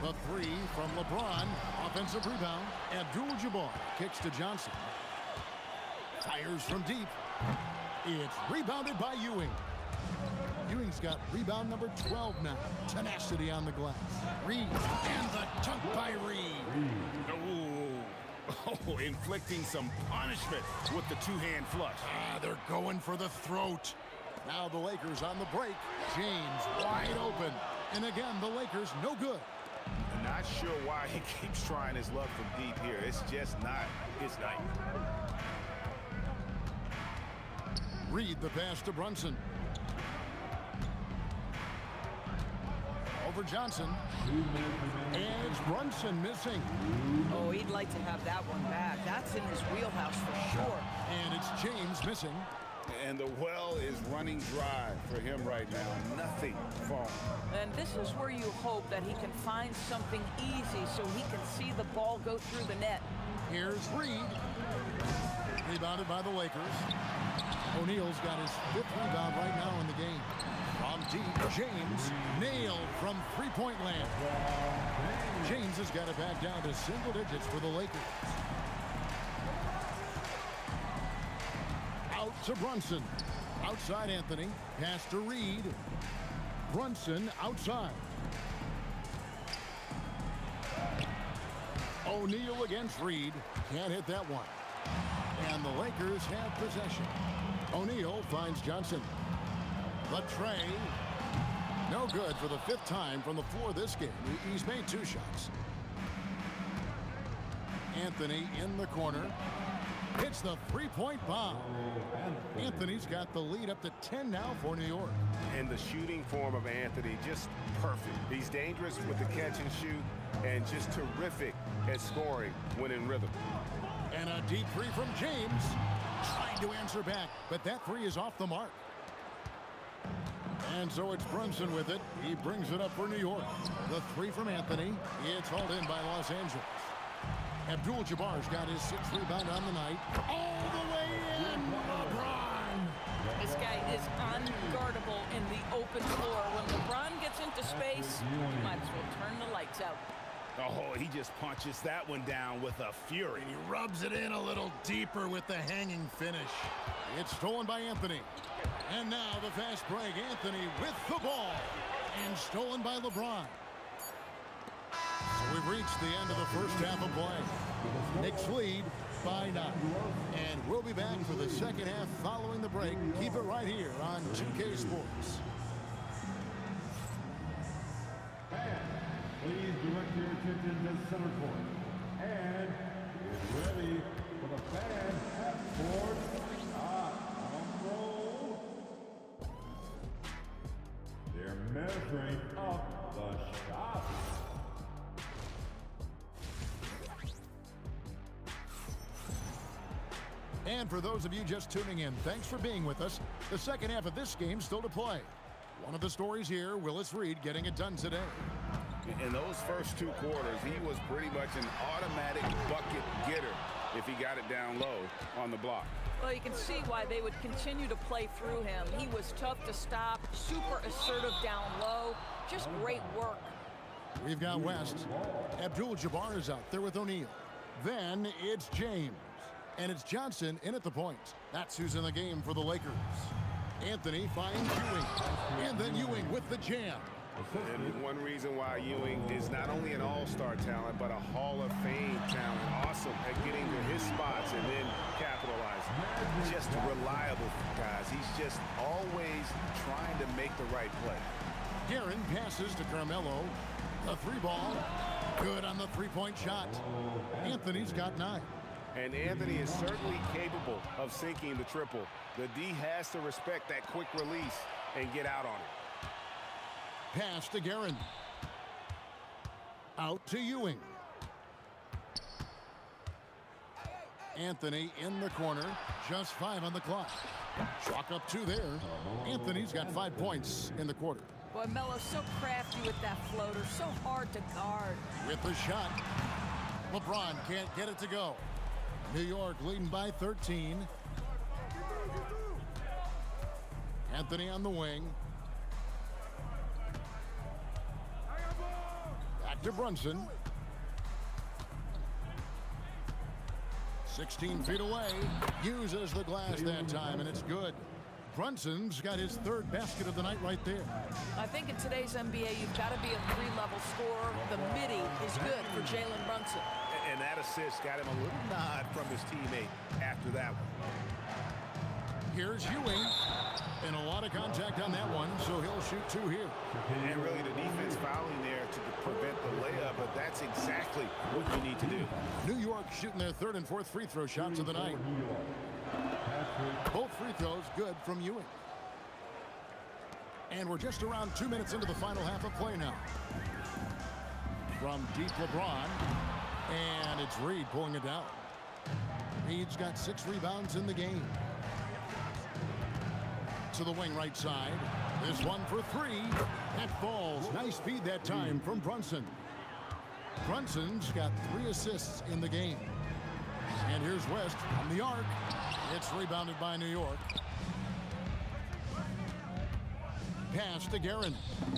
The 3 from LeBron. Offensive rebound. Abdul-Jabbar kicks to Johnson. Fires from deep. It's rebounded by Ewing. Ewing's got rebound number 12 now. Tenacity on the glass. Reed. And the dunk by Reed. Oh, inflicting some punishment with the 2-hand flush. They're going for the throat. Now the Lakers on the break. James wide open. And again, the Lakers no good. I'm not sure why he keeps trying his luck from deep here. It's just not his night. Reed the pass to Brunson. Over Johnson. And it's Brunson missing. Oh, he'd like to have that one back. That's in his wheelhouse for sure. And it's James missing. And the well is running dry for him right now. Nothing falling. And this is where you hope that he can find something easy so he can see the ball go through the net. Here's Reed. Rebounded by the Lakers. O'Neal's got his 5th rebound right now in the game. From deep, James nailed from 3-point land. James has got it back down to single digits for the Lakers. Out to Brunson. Outside Anthony. Pass to Reed. Brunson outside. O'Neal against Reed. Can't hit that one. And the Lakers have possession. O'Neal finds Johnson. The tray. No good for the 5th time from the floor this game. He's made 2 shots. Anthony in the corner. Hits the 3-point bomb. Anthony's got the lead up to 10 now for New York. And the shooting form of Anthony, just perfect. He's dangerous with the catch and shoot and just terrific at scoring when in rhythm. And a deep three from James. Trying to answer back, but that three is off the mark. And so it's Brunson with it. He brings it up for New York. The three from Anthony. It's hauled in by Los Angeles. Abdul-Jabbar's got his sixth rebound on the night. All the way in. LeBron. This guy is unguardable in the open floor. When LeBron gets into space, you might as well turn the lights out. Oh, he just punches that one down with a fury. He rubs it in a little deeper with the hanging finish. It's stolen by Anthony. And now the fast break. Anthony with the ball. And stolen by LeBron. So we've reached the end of the first half of play. Knicks lead by 9. And we'll be back for the second half following the break. Keep it right here on 2K Sports. Please direct your attention to center court. And get ready for the fan half court roll. They're measuring up the shot. And for those of you just tuning in, thanks for being with us. The second half of this game still to play. One of the stories here, Willis Reed getting it done today. In those first 2 quarters, he was pretty much an automatic bucket getter if he got it down low on the block. Well, you can see why they would continue to play through him. He was tough to stop, super assertive down low, just great work. We've got West. Abdul-Jabbar is out there with O'Neal. Then it's James. And it's Johnson in at the point. That's who's in the game for the Lakers. Anthony finds Ewing. And then Ewing with the jam. And one reason why Ewing is not only an all-star talent, but a Hall of Fame talent. Awesome at getting to his spots and then capitalizing. Just reliable, guys. He's just always trying to make the right play. Guerin passes to Carmelo. The three ball. Good on the three-point shot. Anthony's got 9. And Anthony is certainly capable of sinking the triple. The D has to respect that quick release and get out on it. Pass to Guerin. Out to Ewing. Anthony in the corner. Just 5 on the clock. Chalk up 2 there. Anthony's got 5 points in the quarter. Boy, Melo's so crafty with that floater, so hard to guard. With the shot. LeBron can't get it to go. New York leading by 13. Anthony on the wing. Back to Brunson. 16 feet away. Uses the glass that time, and it's good. Brunson's got his 3rd basket of the night right there. I think in today's NBA, you've got to be a 3-level scorer. The midi is good for Jalen Brunson. And that assist got him a little nod from his teammate after that one. Here's Ewing. And a lot of contact on that one, so he'll shoot 2 here. And really the defense fouling there to prevent the layup, but that's exactly what you need to do. New York shooting their 3rd and 4th free throw shots of the night. Both free throws good from Ewing. And we're just around 2 minutes into the final half of play now. From deep LeBron. And it's Reed pulling it down. Reed's got 6 rebounds in the game. To the wing right side. This one for 3. That falls. Nice feed that time from Brunson. Brunson's got 3 assists in the game. And here's West from the arc. It's rebounded by New York. Pass to Guerin.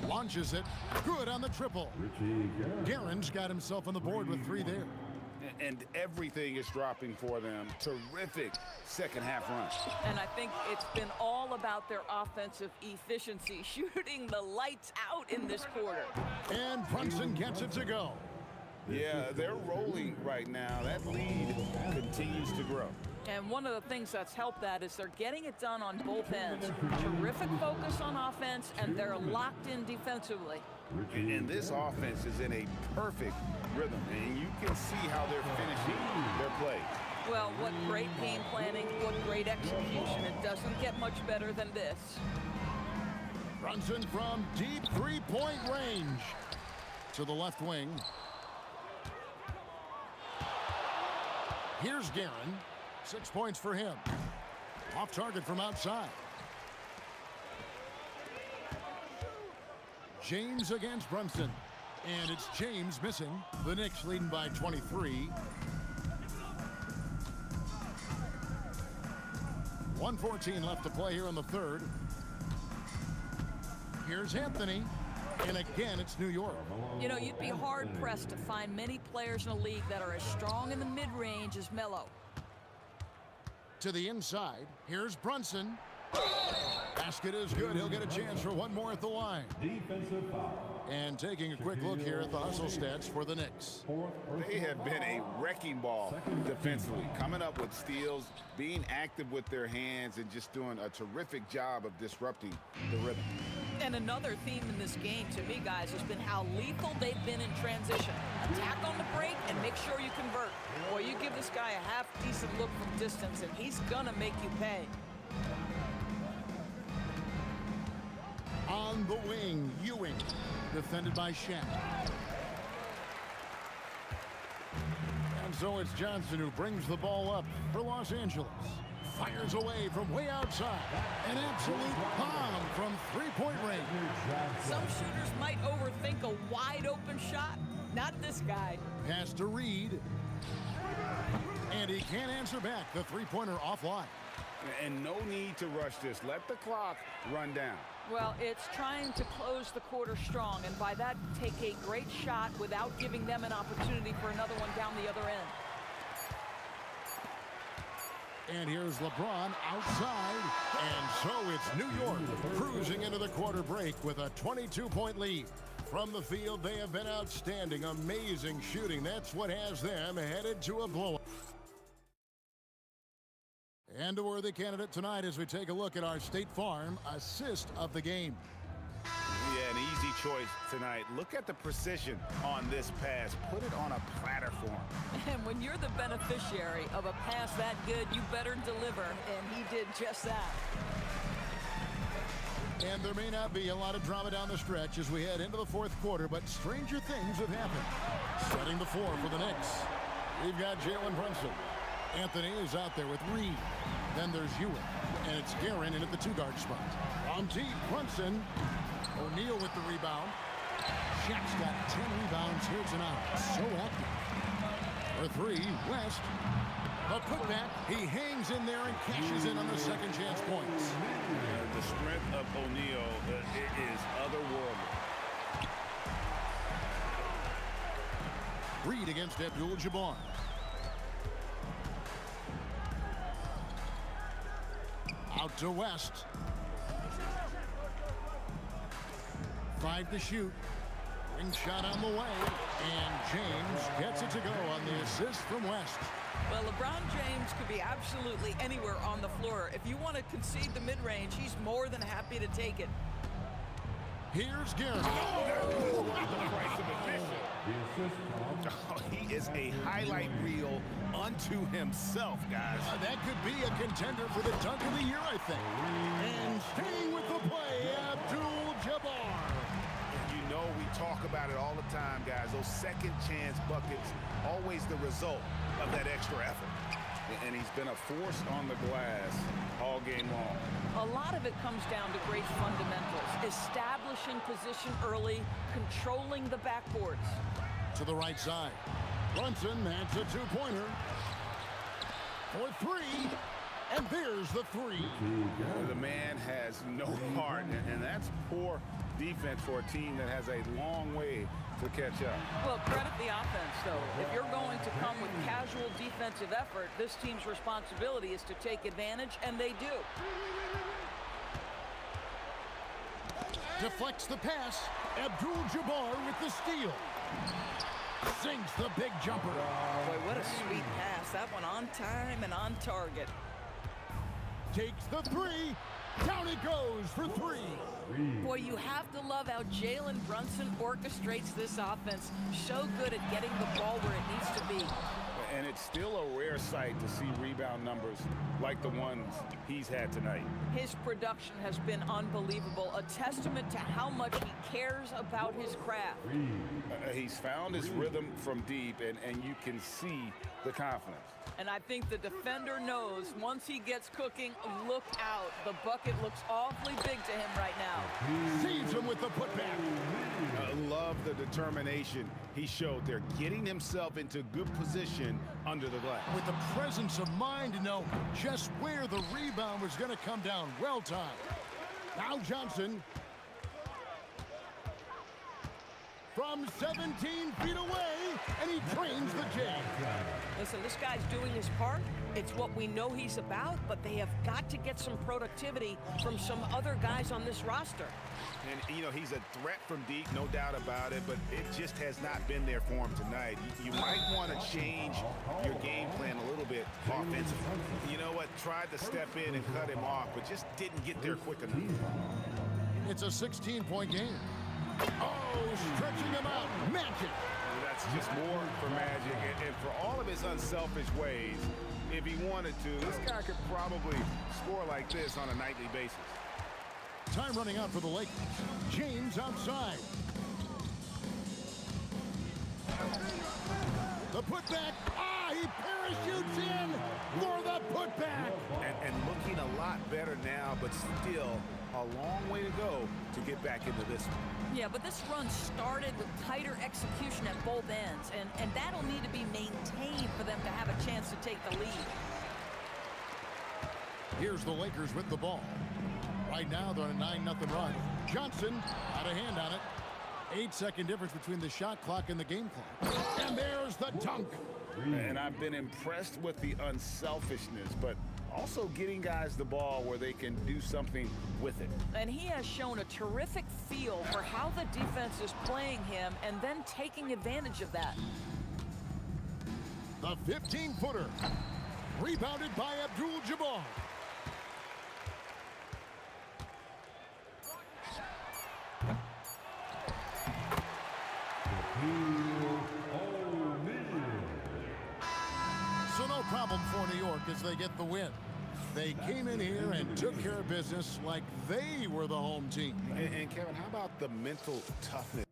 Launches it. Good on the triple. Guerin's got himself on the board with 3 there. And everything is dropping for them. Terrific second half run. And I think it's been all about their offensive efficiency, shooting the lights out in this quarter. And Brunson gets it to go. Yeah, they're rolling right now. That lead continues to grow. And one of the things that's helped that is they're getting it done on both ends. Terrific focus on offense, and they're locked in defensively. And this offense is in a perfect rhythm, and you can see how they're finishing their play. Well, what great game planning, what great execution. It doesn't get much better than this. Brunson from deep 3-point range. To the left wing. Here's Guerin. 6 points for him. Off target from outside. James against Brunson. And it's James missing. The Knicks leading by 23. 1:14 left to play here in the third. Here's Anthony. And again, it's New York. You know, you'd be hard-pressed to find many players in the league that are as strong in the mid-range as Melo. To the inside. Here's Brunson. Basket is good. He'll get a chance for one more at the line. Defensive foul. And taking a quick look here at the hustle stats for the Knicks. They have been a wrecking ball defensively, coming up with steals, being active with their hands, and just doing a terrific job of disrupting the rhythm. And another theme in this game, to me, guys, has been how lethal they've been in transition. Attack on the break and make sure you convert. Boy, you give this guy a half-decent look from distance, and he's gonna make you pay. On the wing, Ewing, defended by Shaq. And so it's Johnson who brings the ball up for Los Angeles. Fires away from way outside. An absolute bomb from three-point range. Some shooters might overthink a wide-open shot. Not this guy. Pass to Reed. And he can't answer back. The three-pointer offline. And no need to rush this. Let the clock run down. Well, it's trying to close the quarter strong, and by that, take a great shot without giving them an opportunity for another one down the other end. And here's LeBron outside. And so it's New York cruising into the quarter break with a 22-point lead. From the field, they have been outstanding. Amazing shooting. That's what has them headed to a blowout. And a worthy candidate tonight as we take a look at our State Farm assist of the game. Yeah, an easy choice tonight. Look at the precision on this pass. Put it on a platter for him. And when you're the beneficiary of a pass that good, you better deliver, and he did just that. And there may not be a lot of drama down the stretch as we head into the fourth quarter, but stranger things have happened. Setting the floor for the Knicks. We've got Jalen Brunson. Anthony is out there with Reed. Then there's Ewing. And it's Guerin in at the two-guard spot. On deep, Brunson. O'Neal with the rebound. Shaq's got 10 rebounds here tonight. So active. For three, West. A putback. He hangs in there and cashes in on the second chance points. The strength of O'Neal is otherworldly. Reed against Abdul-Jabbar. Out to West. 5 to shoot. Ring shot on the way. And James gets it to go on the assist from West. Well, LeBron James could be absolutely anywhere on the floor. If you want to concede the mid-range, he's more than happy to take it. Here's Guerin. The price of admission. Oh, he is a highlight reel unto himself, guys. That could be a contender for the dunk of the year, I think. And staying with the play, Abdul-Jabbar. You know we talk about it all the time, guys. Those second chance buckets, always the result of that extra effort. And he's been a force on the glass all game long. A lot of it comes down to great fundamentals. Establishing position early, controlling the backboards. To the right side. Brunson, that's a two-pointer. For three. And there's the three. The man has no heart, and that's poor defense for a team that has a long way to catch up. Well, credit the offense, though. If you're going to come with casual defensive effort, this team's responsibility is to take advantage, and they do. Deflects the pass. Abdul-Jabbar with the steal. Sinks the big jumper. Boy, what a sweet pass. That one on time and on target. Takes the three. Down it goes for three. Boy, you have to love how Jalen Brunson orchestrates this offense. So good at getting the ball where it needs to be. And it's still a rare sight to see rebound numbers like the ones he's had tonight. His production has been unbelievable, a testament to how much he cares about his craft. He's found his rhythm from deep, and you can see the confidence. And I think the defender knows once he gets cooking, look out. The bucket looks awfully big to him right now. Saves him with the putback. I love the determination he showed there, getting himself into good position under the glass. With the presence of mind to know just where the rebound was going to come down. Well timed. Now Johnson. From 17 feet away, and he trains the J. Listen, this guy's doing his part. It's what we know he's about, but they have got to get some productivity from some other guys on this roster. And, you know, he's a threat from deep, no doubt about it, but it just has not been there for him tonight. You might want to change your game plan a little bit offensively. You know what? Tried to step in and cut him off, but just didn't get there quick enough. It's a 16-point game. Oh, stretching him out. Magic. That's just more for Magic. And for all of his unselfish ways, if he wanted to, this guy could probably score like this on a nightly basis. Time running out for the Lakers. James outside. The putback. He parachutes in for the putback. And looking a lot better now, but still a long way to go to get back into this one. Yeah, but this run started with tighter execution at both ends, and that'll need to be maintained for them to have a chance to take the lead. Here's the Lakers with the ball. Right now, they're on a 9-0 run. Johnson had a hand on it. 8-second difference between the shot clock and the game clock. And there's the dunk. And I've been impressed with the unselfishness, but also getting guys the ball where they can do something with it. And he has shown a terrific feel for how the defense is playing him and then taking advantage of that. The 15-footer. Rebounded by Abdul-Jabbar. So no problem for New York as they get the win. They came in here and took care of business like they were the home team. And Kevin, how about the mental toughness?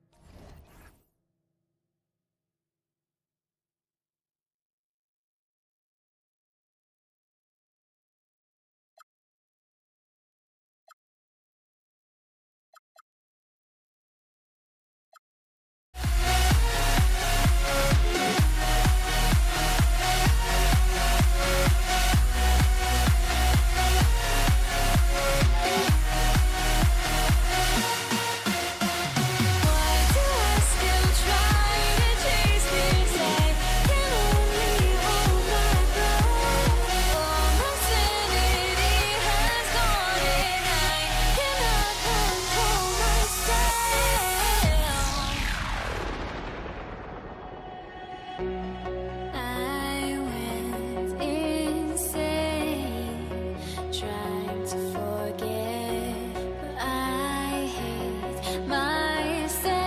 My soul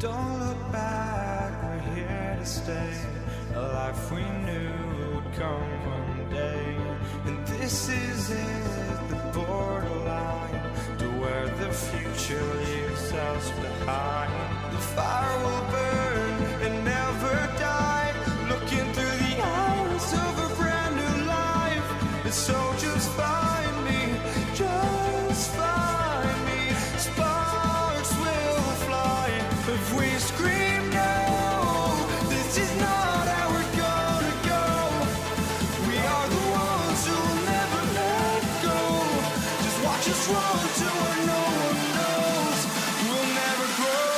Don't look back, we're here to stay. A life we knew would come one day. And this is it, the borderline to where the future leaves us behind. The fire will burn and never die, looking through the eyes of a brand new life. And so just find me, just find me. Sparks will fly if we scream no. This is not how we're gonna go. We are the ones who will never let go. Just watch us run to where no one knows. We'll never grow.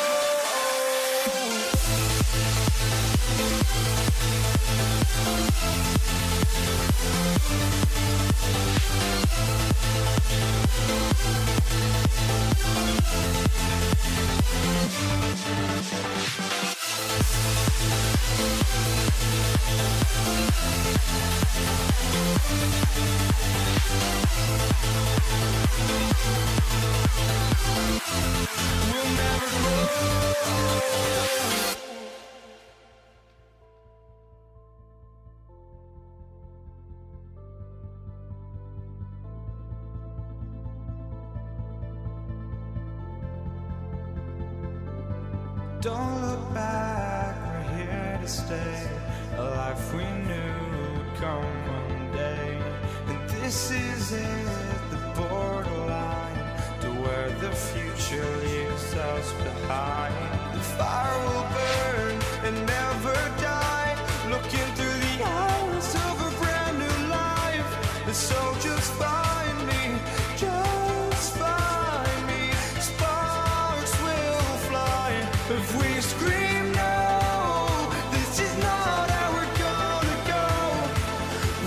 Don't look back, we're here to stay. A life we knew would come one day. And this is it, the borderline to where the future leaves us behind. The fire will burn and never die. Looking through the eyes of a brand new life. And so just find me, just find me. Sparks will fly if we scream no. This is not how we're gonna go.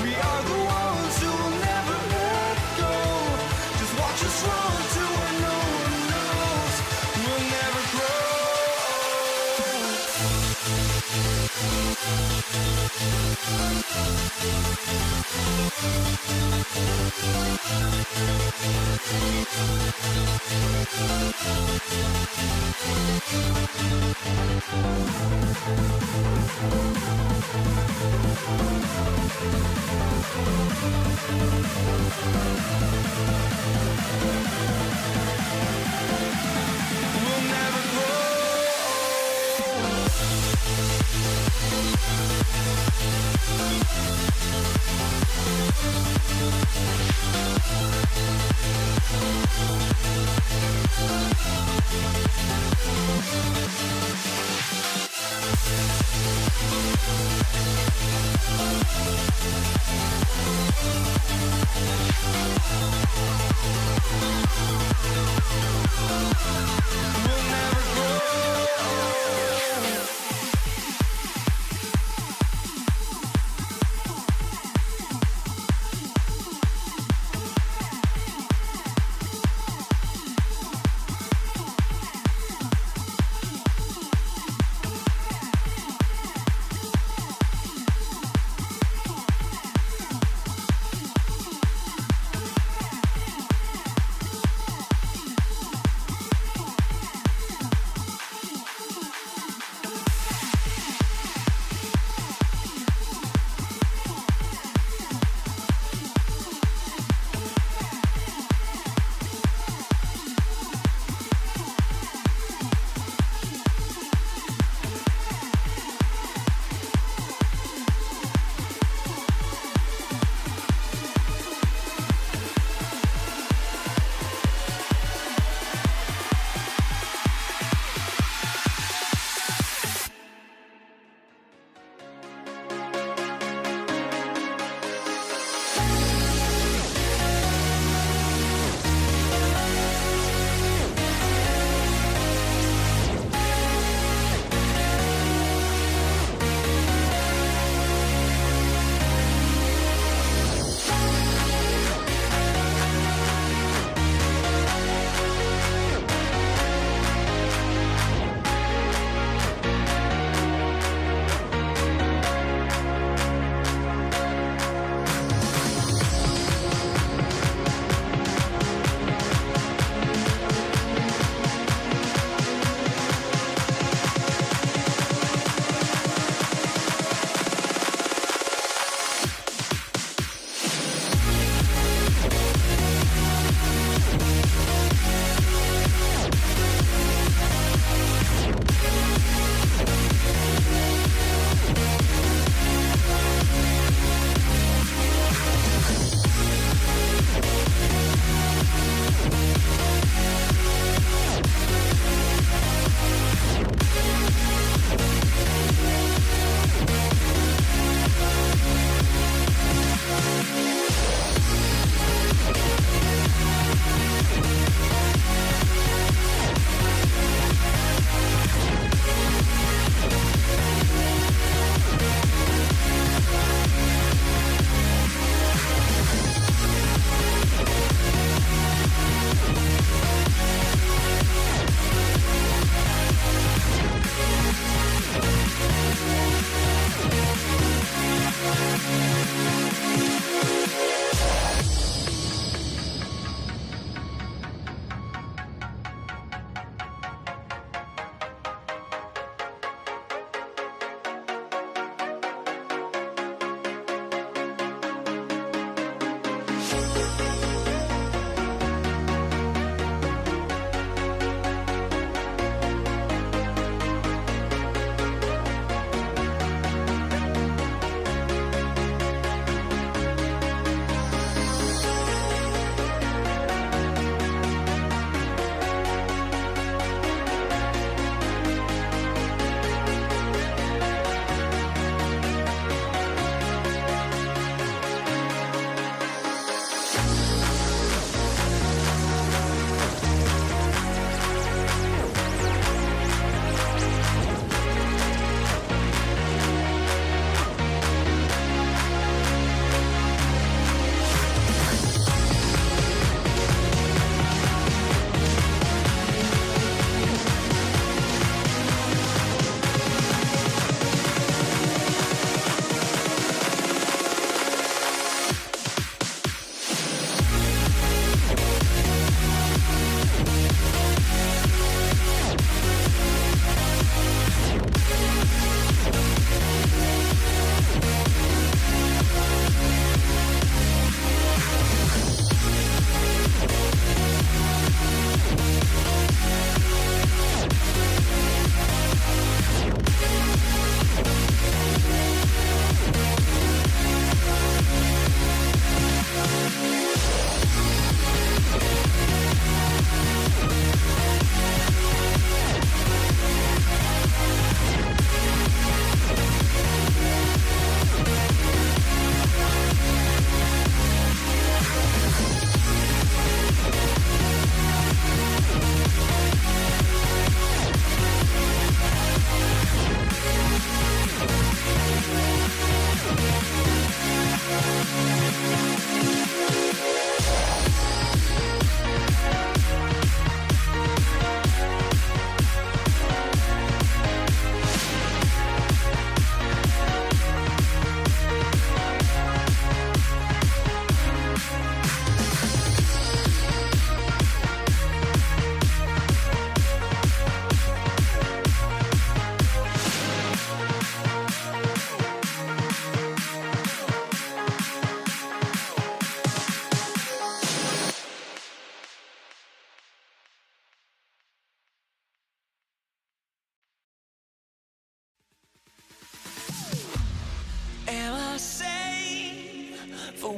We are the ones who will never let go. Just watch us run to where no one knows. We'll never grow. We'll never grow. We'll never grow.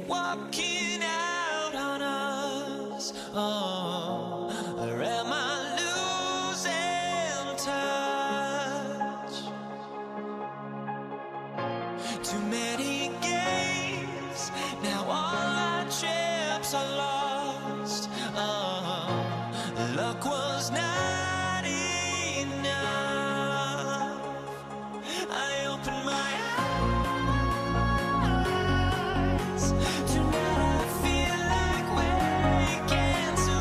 walking out on us? Oh, or am I losing touch? Too many games, now all our chips are lost. Oh, luck was not enough. I opened my eyes. Tonight I feel like waking to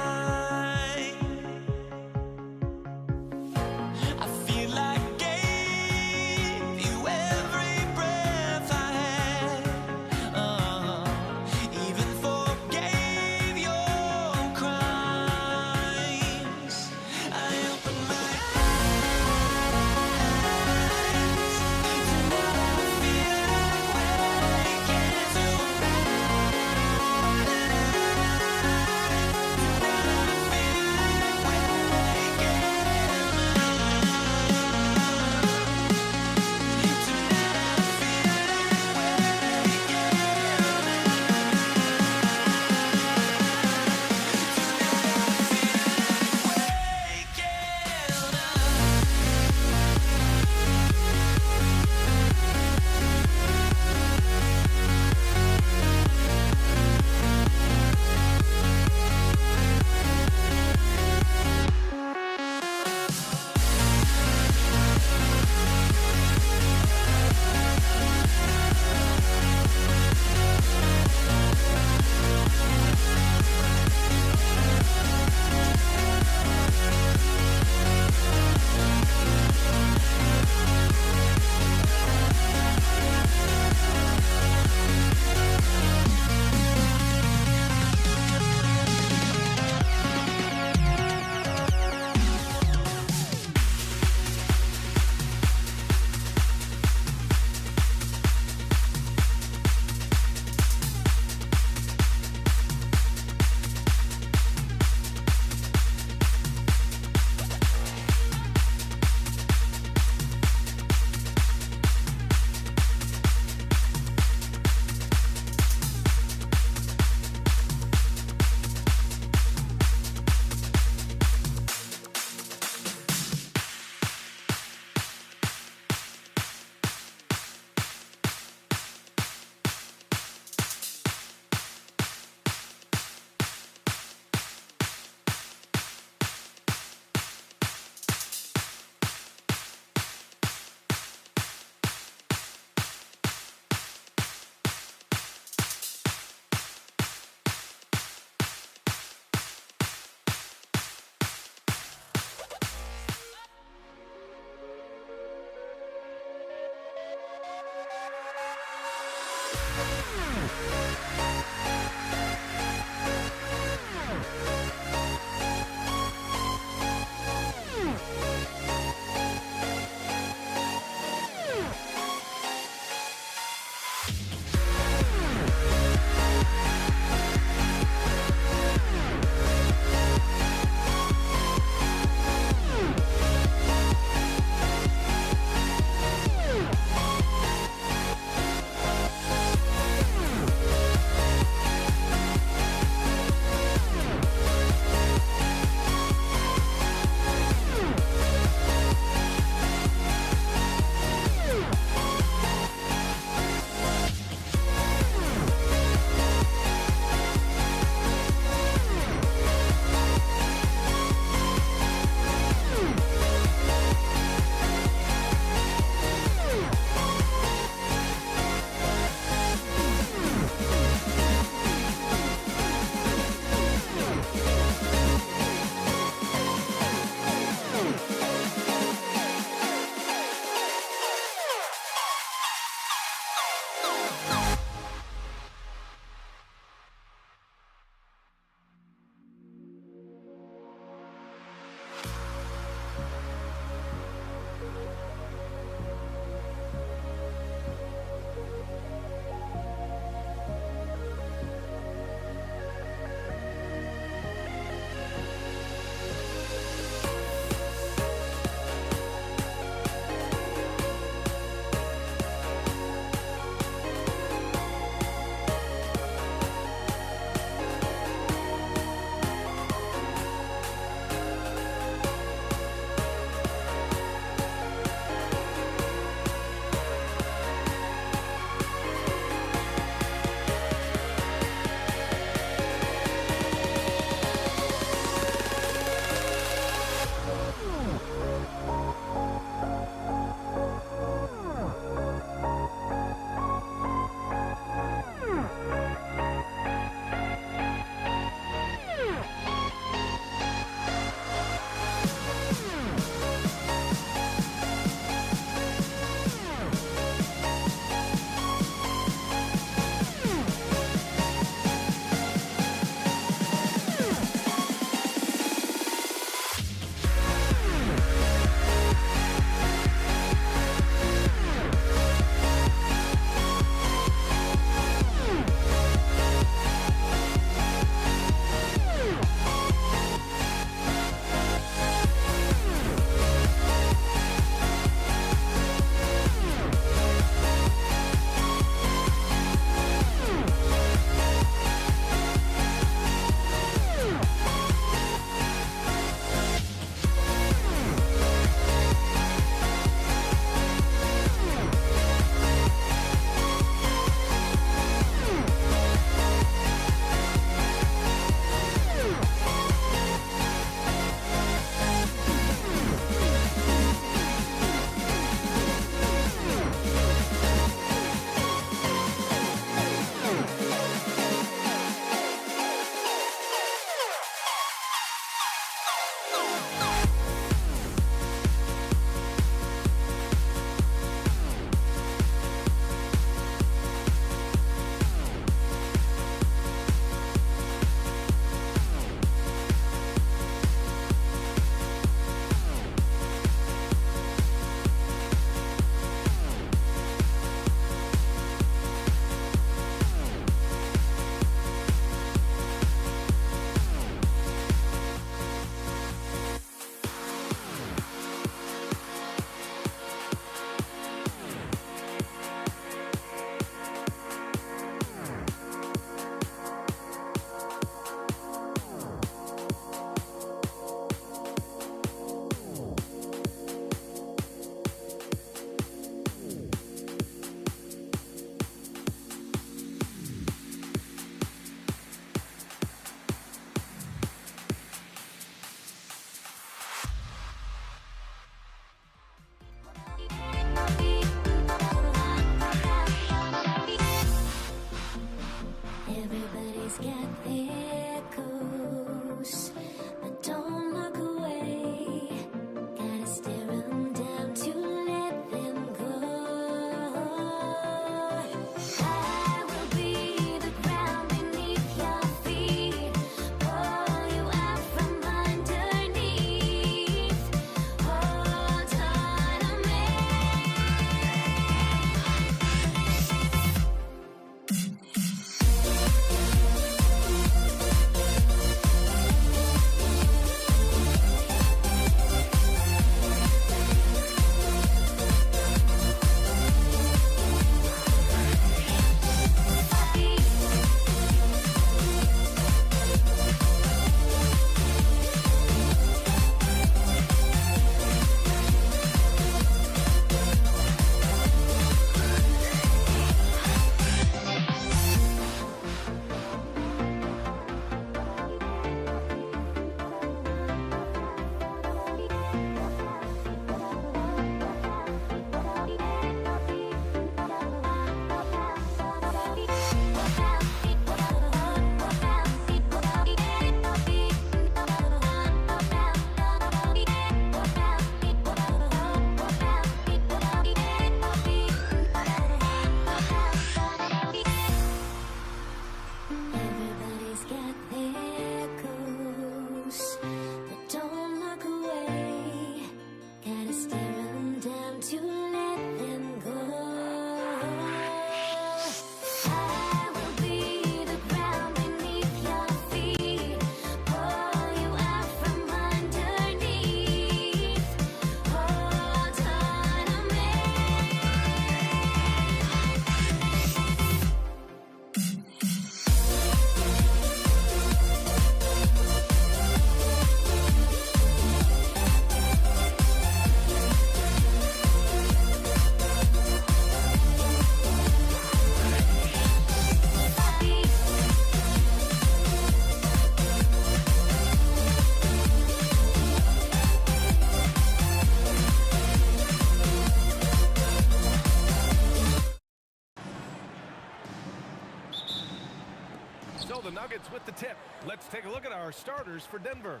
with the tip. Let's take a look at our starters for Denver.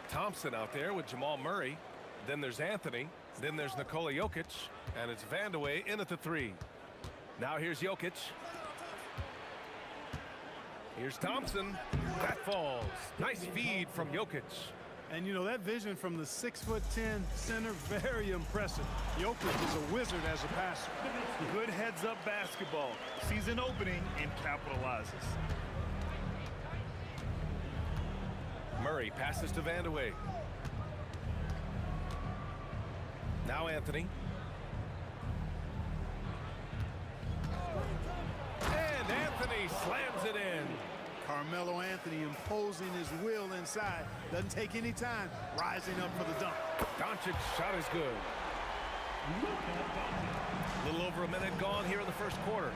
Thompson out there with Jamal Murray. Then there's Anthony. Then there's Nikola Jokic. And it's Vandeweghe in at the 3. Now here's Jokic. Here's Thompson. That falls. Nice feed from Jokic. And, you know, that vision from the 6'10" center, very impressive. Jokic is a wizard as a passer. Good heads-up basketball. Sees an opening and capitalizes. Murray passes to Vandeweghe. Now Anthony. And Anthony slams it in. Carmelo Anthony imposing his will inside. Doesn't take any time. Rising up for the dunk. Doncic's shot is good. A little over a minute gone here in the first quarter.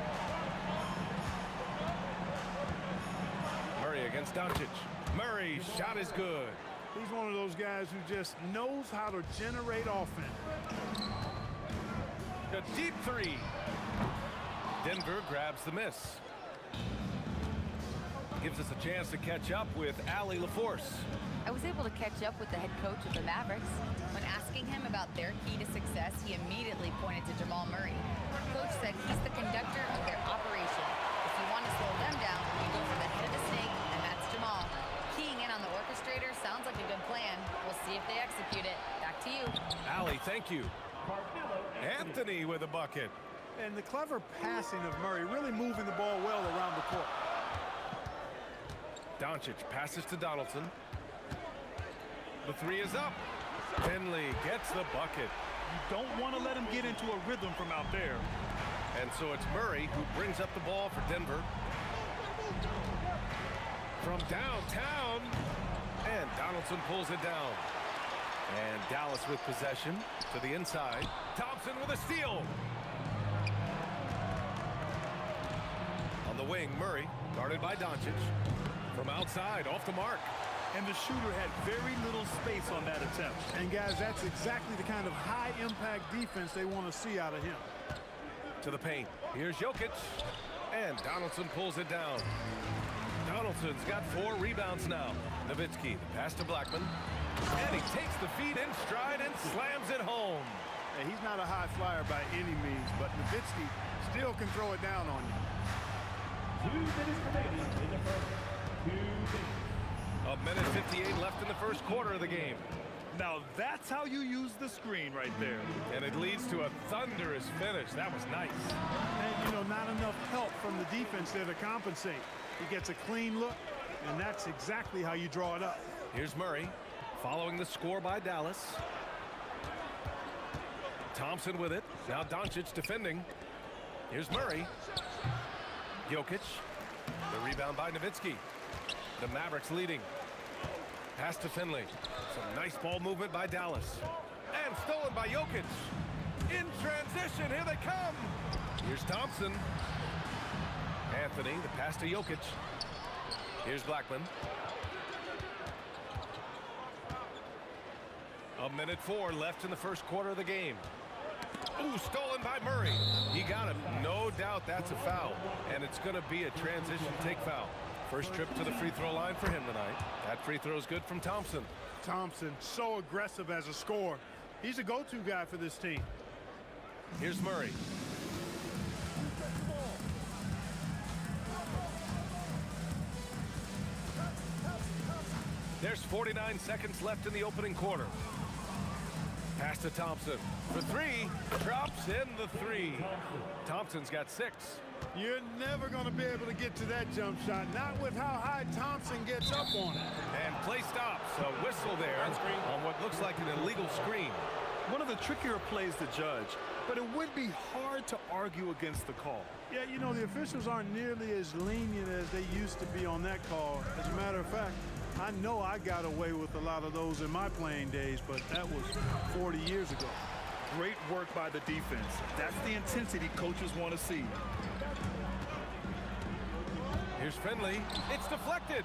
Murray against Doncic. Murray's shot is good. He's one of those guys who just knows how to generate offense. A deep 3. Denver grabs the miss. Gives us a chance to catch up with Allie LaForce. I was able to catch up with the head coach of the Mavericks. When asking him about their key to success, he immediately pointed to Jamal Murray. Coach said he's the conductor of their operation. If you want to slow them down, you go for the head of the snake, and that's Jamal. Keying in on the orchestrator sounds like a good plan. We'll see if they execute it. Back to you. Allie, thank you. Anthony with a bucket. And the clever passing of Murray, really moving the ball well around the court. Doncic passes to Donaldson. The 3 is up. Finley gets the bucket. You don't want to let him get into a rhythm from out there. And so it's Murray who brings up the ball for Denver. From downtown. And Donaldson pulls it down. And Dallas with possession to the inside. Thompson with a steal. On the wing, Murray, guarded by Doncic. From outside, off the mark. And the shooter had very little space on that attempt. And guys, that's exactly the kind of high-impact defense they want to see out of him. To the paint. Here's Jokic. And Donaldson pulls it down. Donaldson's got 4 rebounds now. Nowitzki, the pass to Blackman. And he takes the feed in stride and slams it home. Hey, he's not a high flyer by any means, but Nowitzki still can throw it down on you. 2 minutes remaining in the first. 2 minutes. A minute 58 left in the first quarter of the game. Now that's how you use the screen right there. And it leads to a thunderous finish. That was nice. And, you know, not enough help from the defense there to compensate. He gets a clean look, and that's exactly how you draw it up. Here's Murray, following the score by Dallas. Thompson with it. Now Doncic defending. Here's Murray. Jokic. The rebound by Nowitzki. The Mavericks leading. Pass to Finley. Some nice ball movement by Dallas. And stolen by Jokic. In transition, here they come. Here's Thompson. Anthony, the pass to Jokic. Here's Blackman. A minute 4 left in the first quarter of the game. Ooh, stolen by Murray. He got him. No doubt that's a foul. And it's going to be a transition take foul. First trip to the free throw line for him tonight. That free throw is good from Thompson. Thompson, so aggressive as a scorer. He's a go-to guy for this team. Here's Murray. There's 49 seconds left in the opening quarter. Pass to Thompson. For 3, drops in the 3. Thompson's got 6. You're never going to be able to get to that jump shot, not with how high Thompson gets up on it. And play stops. A whistle there on what looks like an illegal screen. One of the trickier plays to judge, but it would be hard to argue against the call. Yeah, you know, the officials aren't nearly as lenient as they used to be on that call. As a matter of fact, I know I got away with a lot of those in my playing days, but that was 40 years ago. Great work by the defense. That's the intensity coaches want to see. Here's Finley. It's deflected.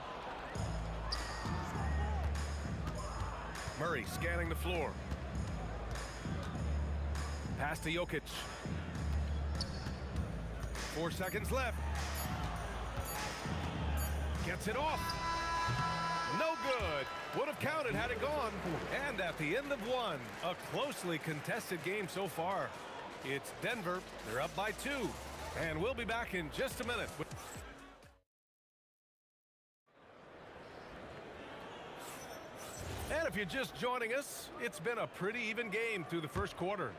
Murray scanning the floor. Pass to Jokic. 4 seconds left. Gets it off. No good. Would have counted had it gone. And at the end of one, a closely contested game so far. It's Denver. They're up by 2. And we'll be back in just a minute. And if you're just joining us, it's been a pretty even game through the first quarter.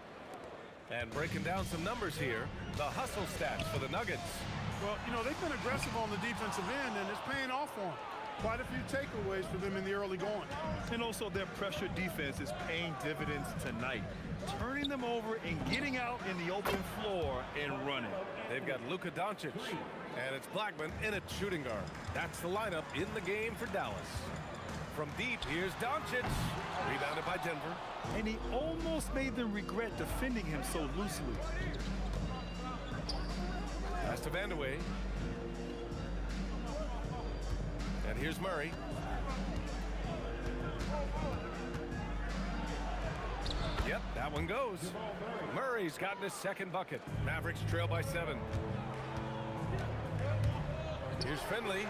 And breaking down some numbers here, the hustle stats for the Nuggets. Well, you know, they've been aggressive on the defensive end, and it's paying off for them. Quite a few takeaways for them in the early going. And also their pressure defense is paying dividends tonight. Turning them over and getting out in the open floor and running. They've got Luka Doncic, and it's Blackman in at shooting guard. That's the lineup in the game for Dallas. From deep, here's Doncic. Rebounded by Denver. And he almost made them regret defending him so loosely. Pass to Vandeweghe. And here's Murray. Yep, that one goes. Murray's gotten his second bucket. Mavericks trail by 7. Here's Finley.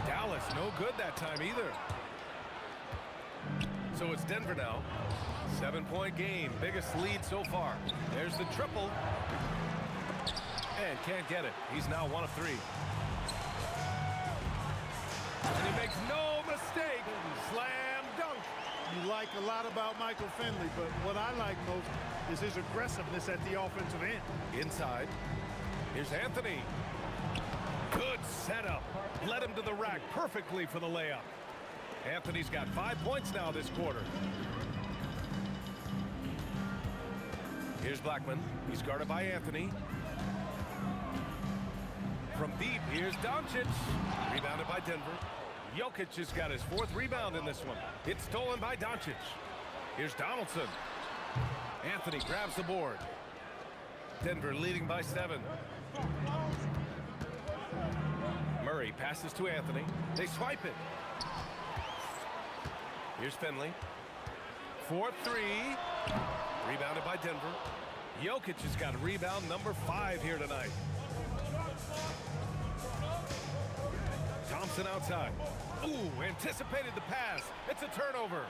Dallas, no good that time either. So it's Denver now. 7-point game, biggest lead so far. There's the triple. And can't get it. He's now 1 of 3. And he makes no mistake. Slam dunk. You like a lot about Michael Finley, but what I like most is his aggressiveness at the offensive end. Inside. Here's Anthony. Good setup. Led him to the rack perfectly for the layup. Anthony's got 5 points now this quarter. Here's Blackman. He's guarded by Anthony. From deep, here's Doncic. Rebounded by Denver. Jokic has got his 4th rebound in this one. It's stolen by Doncic. Here's Donaldson. Anthony grabs the board. Denver leading by 7. Murray passes to Anthony. They swipe it. Here's Finley. 4-3. Rebounded by Denver. Jokic has got rebound number 5 here tonight. Thompson outside. Ooh, anticipated the pass. It's a turnover.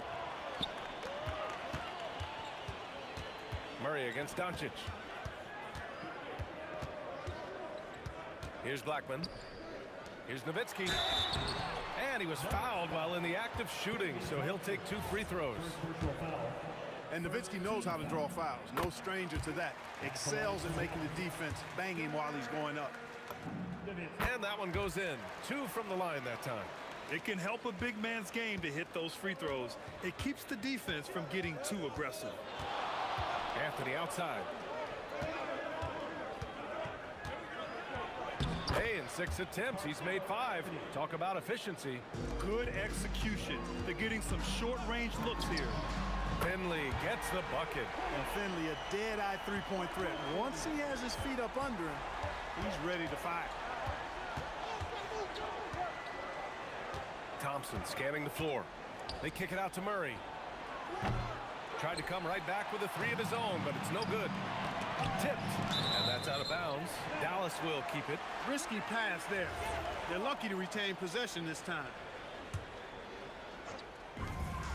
Murray against Doncic. Here's Blackman. Here's Nowitzki. And he was fouled while in the act of shooting, so he'll take 2 free throws. And Nowitzki knows how to draw fouls. No stranger to that. Excels in making the defense bang him while he's going up. And that one goes in. 2 from the line that time. It can help a big man's game to hit those free throws. It keeps the defense from getting too aggressive. Anthony outside. Hey, in 6 attempts, he's made 5. Talk about efficiency. Good execution. They're getting some short-range looks here. Finley gets the bucket. And Finley, a dead-eye three-point threat. Once he has his feet up under him, he's ready to fire. Thompson scanning the floor. They kick it out to Murray. Tried to come right back with a 3 of his own, but it's no good. Tipped, and that's out of bounds. Dallas will keep it. Risky pass there. They're lucky to retain possession this time.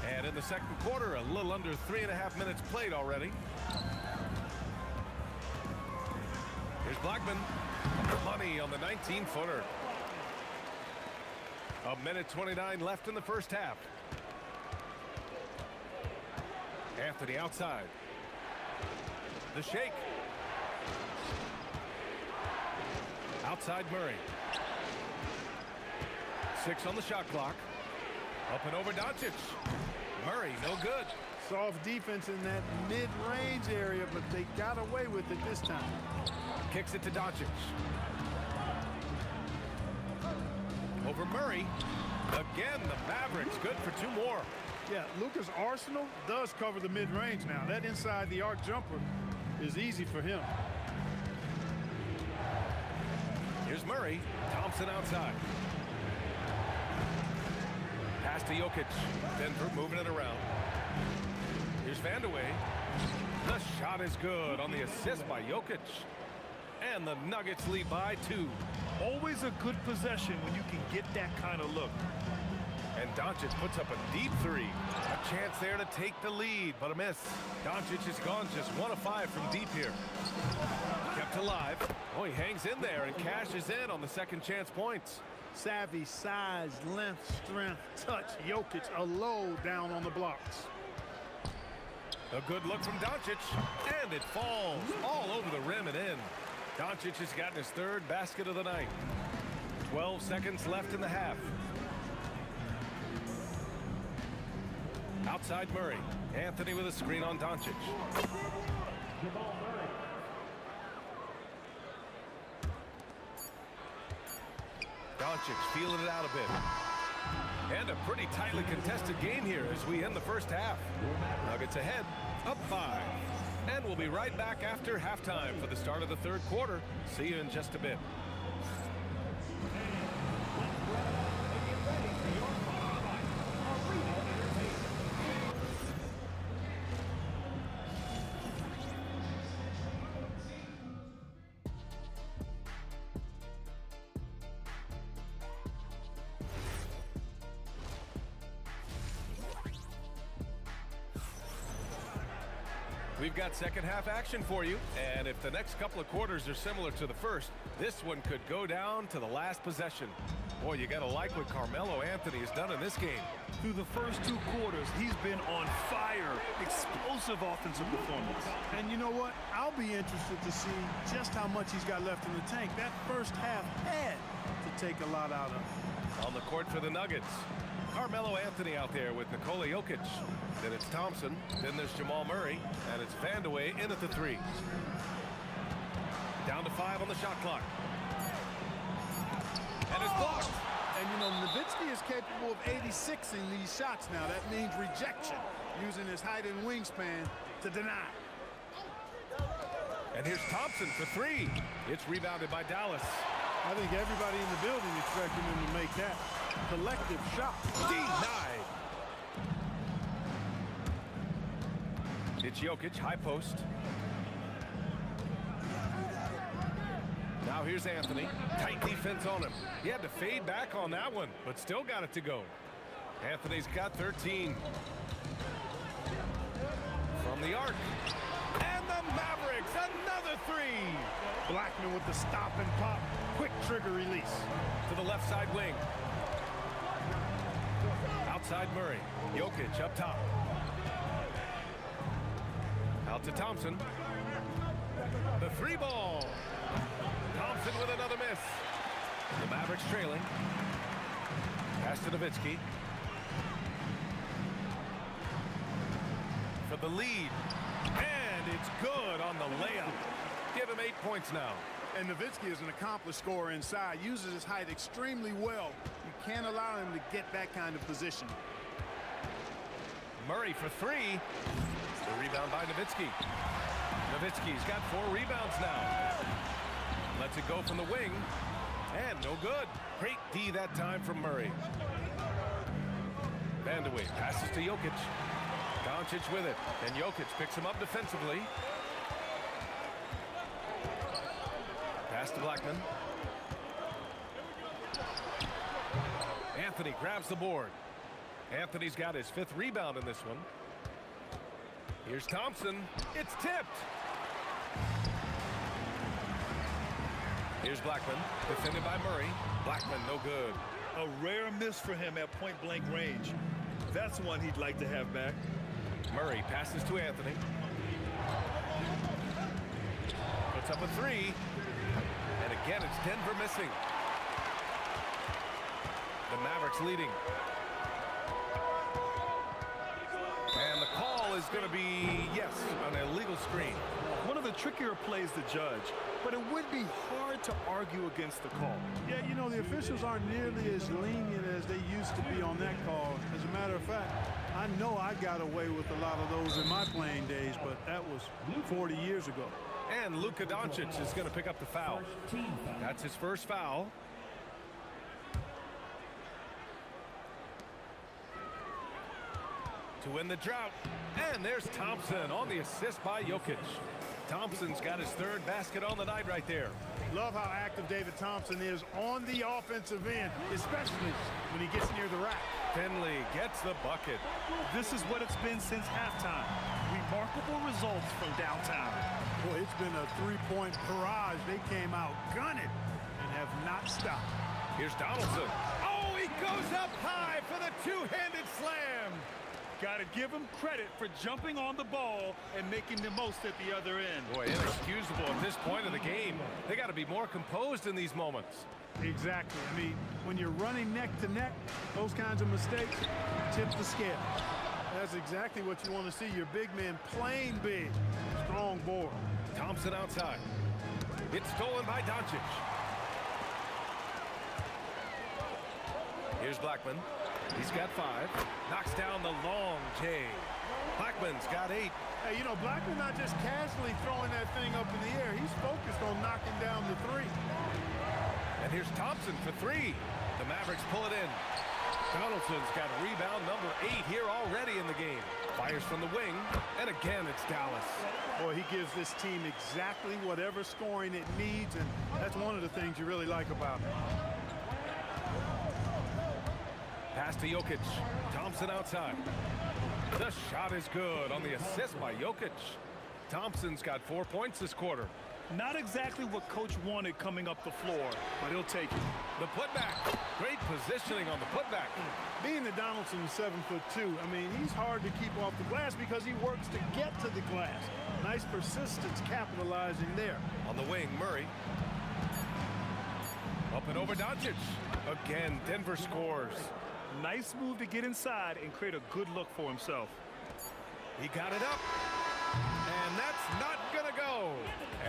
And in the second quarter, a little under 3.5 minutes played already. Here's Blackman. Money on the 19-footer. 1:29 left in the first half. Anthony outside. The shake. Outside Murray. 6 on the shot clock. Up and over Doncic. Murray, no good. Soft defense in that mid-range area, but they got away with it this time. Kicks it to Doncic. Over Murray. Again, the Mavericks good for 2 more. Yeah, Luka's arsenal does cover the mid-range now. That inside the arc jumper is easy for him. Here's Murray. Thompson outside. Pass to Jokic. Denver moving it around. Here's Vandeweghe. The shot is good on the assist by Jokic. And the Nuggets lead by 2. Always a good possession when you can get that kind of look. And Doncic puts up a deep three. A chance there to take the lead, but a miss. Doncic has gone just 1 of 5 from deep here. Kept alive. Oh, he hangs in there and cashes in on the second chance points. Savvy, size, length, strength, touch. Jokic a low down on the blocks. A good look from Doncic, and it falls all over the rim and in. Doncic has gotten his 3rd basket of the night. 12 seconds left in the half. Outside Murray. Anthony with a screen on Doncic. Doncic feeling it out a bit. And a pretty tightly contested game here as we end the first half. Nuggets ahead, up 5. And we'll be right back after halftime for the start of the 3rd quarter. See you in just a bit. We've got second half action for you, and if the next couple of quarters are similar to the first, this one could go down to the last possession. Boy, you gotta like what Carmelo Anthony has done in this game. Through the first 2 quarters, he's been on fire. Explosive offensive performance. And you know what? I'll be interested to see just how much he's got left in the tank. That first half had to take a lot out of him. On the court for the Nuggets, Carmelo Anthony out there with Nikola Jokic. Then it's Thompson, then there's Jamal Murray, and it's Vandeweghe in at the 3. Down to 5 on the shot clock. And it's blocked. And you know, Nowitzki is capable of 86ing these shots now. That means rejection, using his height and wingspan to deny. And here's Thompson for 3. It's rebounded by Dallas. I think everybody in the building expecting him to make that collective shot. Denied. It's Jokic, high post. Now here's Anthony. Tight defense on him. He had to fade back on that one, but still got it to go. Anthony's got 13. From the arc. And the Mavericks, another 3. Blackman with the stop and pop. Quick trigger release. To the left side wing. Outside Murray. Jokic up top. Out to Thompson. The 3 ball. Thompson with another miss. The Mavericks trailing. Pass to Nowitzki. For the lead. And it's good on the layup. Give him 8 points now. And Nowitzki is an accomplished scorer inside. Uses his height extremely well. You can't allow him to get that kind of position. Murray for 3. The rebound by Nowitzki. Nowitzki's got 4 rebounds now. Lets it go from the wing. And no good. Great D that time from Murray. Vandeweghe passes to Jokic. Doncic with it. And Jokic picks him up defensively. Pass to Blackman. Anthony grabs the board. Anthony's got his 5th rebound in this one. Here's Thompson. It's tipped. Here's Blackman, defended by Murray. Blackman, no good. A rare miss for him at point-blank range. That's one he'd like to have back. Murray passes to Anthony. Puts up a 3. And again, it's Denver missing. The Mavericks leading. And the call is going to be, yes, an illegal screen. One of the trickier plays to judge, but it would be hard to argue against the call. Yeah, you know, the officials aren't nearly as lenient as they used to be on that call. As a matter of fact, I know I got away with a lot of those in my playing days, but that was 40 years ago. And Luka Doncic is going to pick up the foul. That's his first foul. To win the drought. And there's Thompson on the assist by Jokic. Thompson's got his 3rd basket on the night right there. Love how active David Thompson is on the offensive end, especially when he gets near the rack. Finley gets the bucket. This is what it's been since halftime. Remarkable results from downtown. Boy, it's been a three-point barrage. They came out gunning and have not stopped. Here's Donaldson. Oh, he goes up high for the two-handed slam. Got to give him credit for jumping on the ball and making the most at the other end. Boy, inexcusable at this point of the game. They got to be more composed in these moments. Exactly. I mean, when you're running neck to neck, those kinds of mistakes tip the scale. That's exactly what you want to see. Your big man playing big. Strong board. Thompson outside. It's stolen by Doncic. Here's Blackman. He's got 5. Knocks down the long J. Blackman's got 8. Hey, you know, Blackman not just casually throwing that thing up in the air. He's focused on knocking down the 3. And here's Thompson for 3. The Mavericks pull it in. Donaldson's got rebound number 8 here already in the game. Fires from the wing, and again it's Dallas. Boy, he gives this team exactly whatever scoring it needs, and that's one of the things you really like about him. Pass to Jokic. Thompson outside. The shot is good on the assist by Jokic. Thompson's got 4 points this quarter. Not exactly what Coach wanted coming up the floor, but he'll take it. The putback. Great positioning on the putback. Being that Donaldson's 7'2", I mean, he's hard to keep off the glass because he works to get to the glass. Nice persistence capitalizing there. On the wing, Murray. Up and over Doncic. Again, Denver scores. Nice move to get inside and create a good look for himself. He got it up. And that's not gonna go.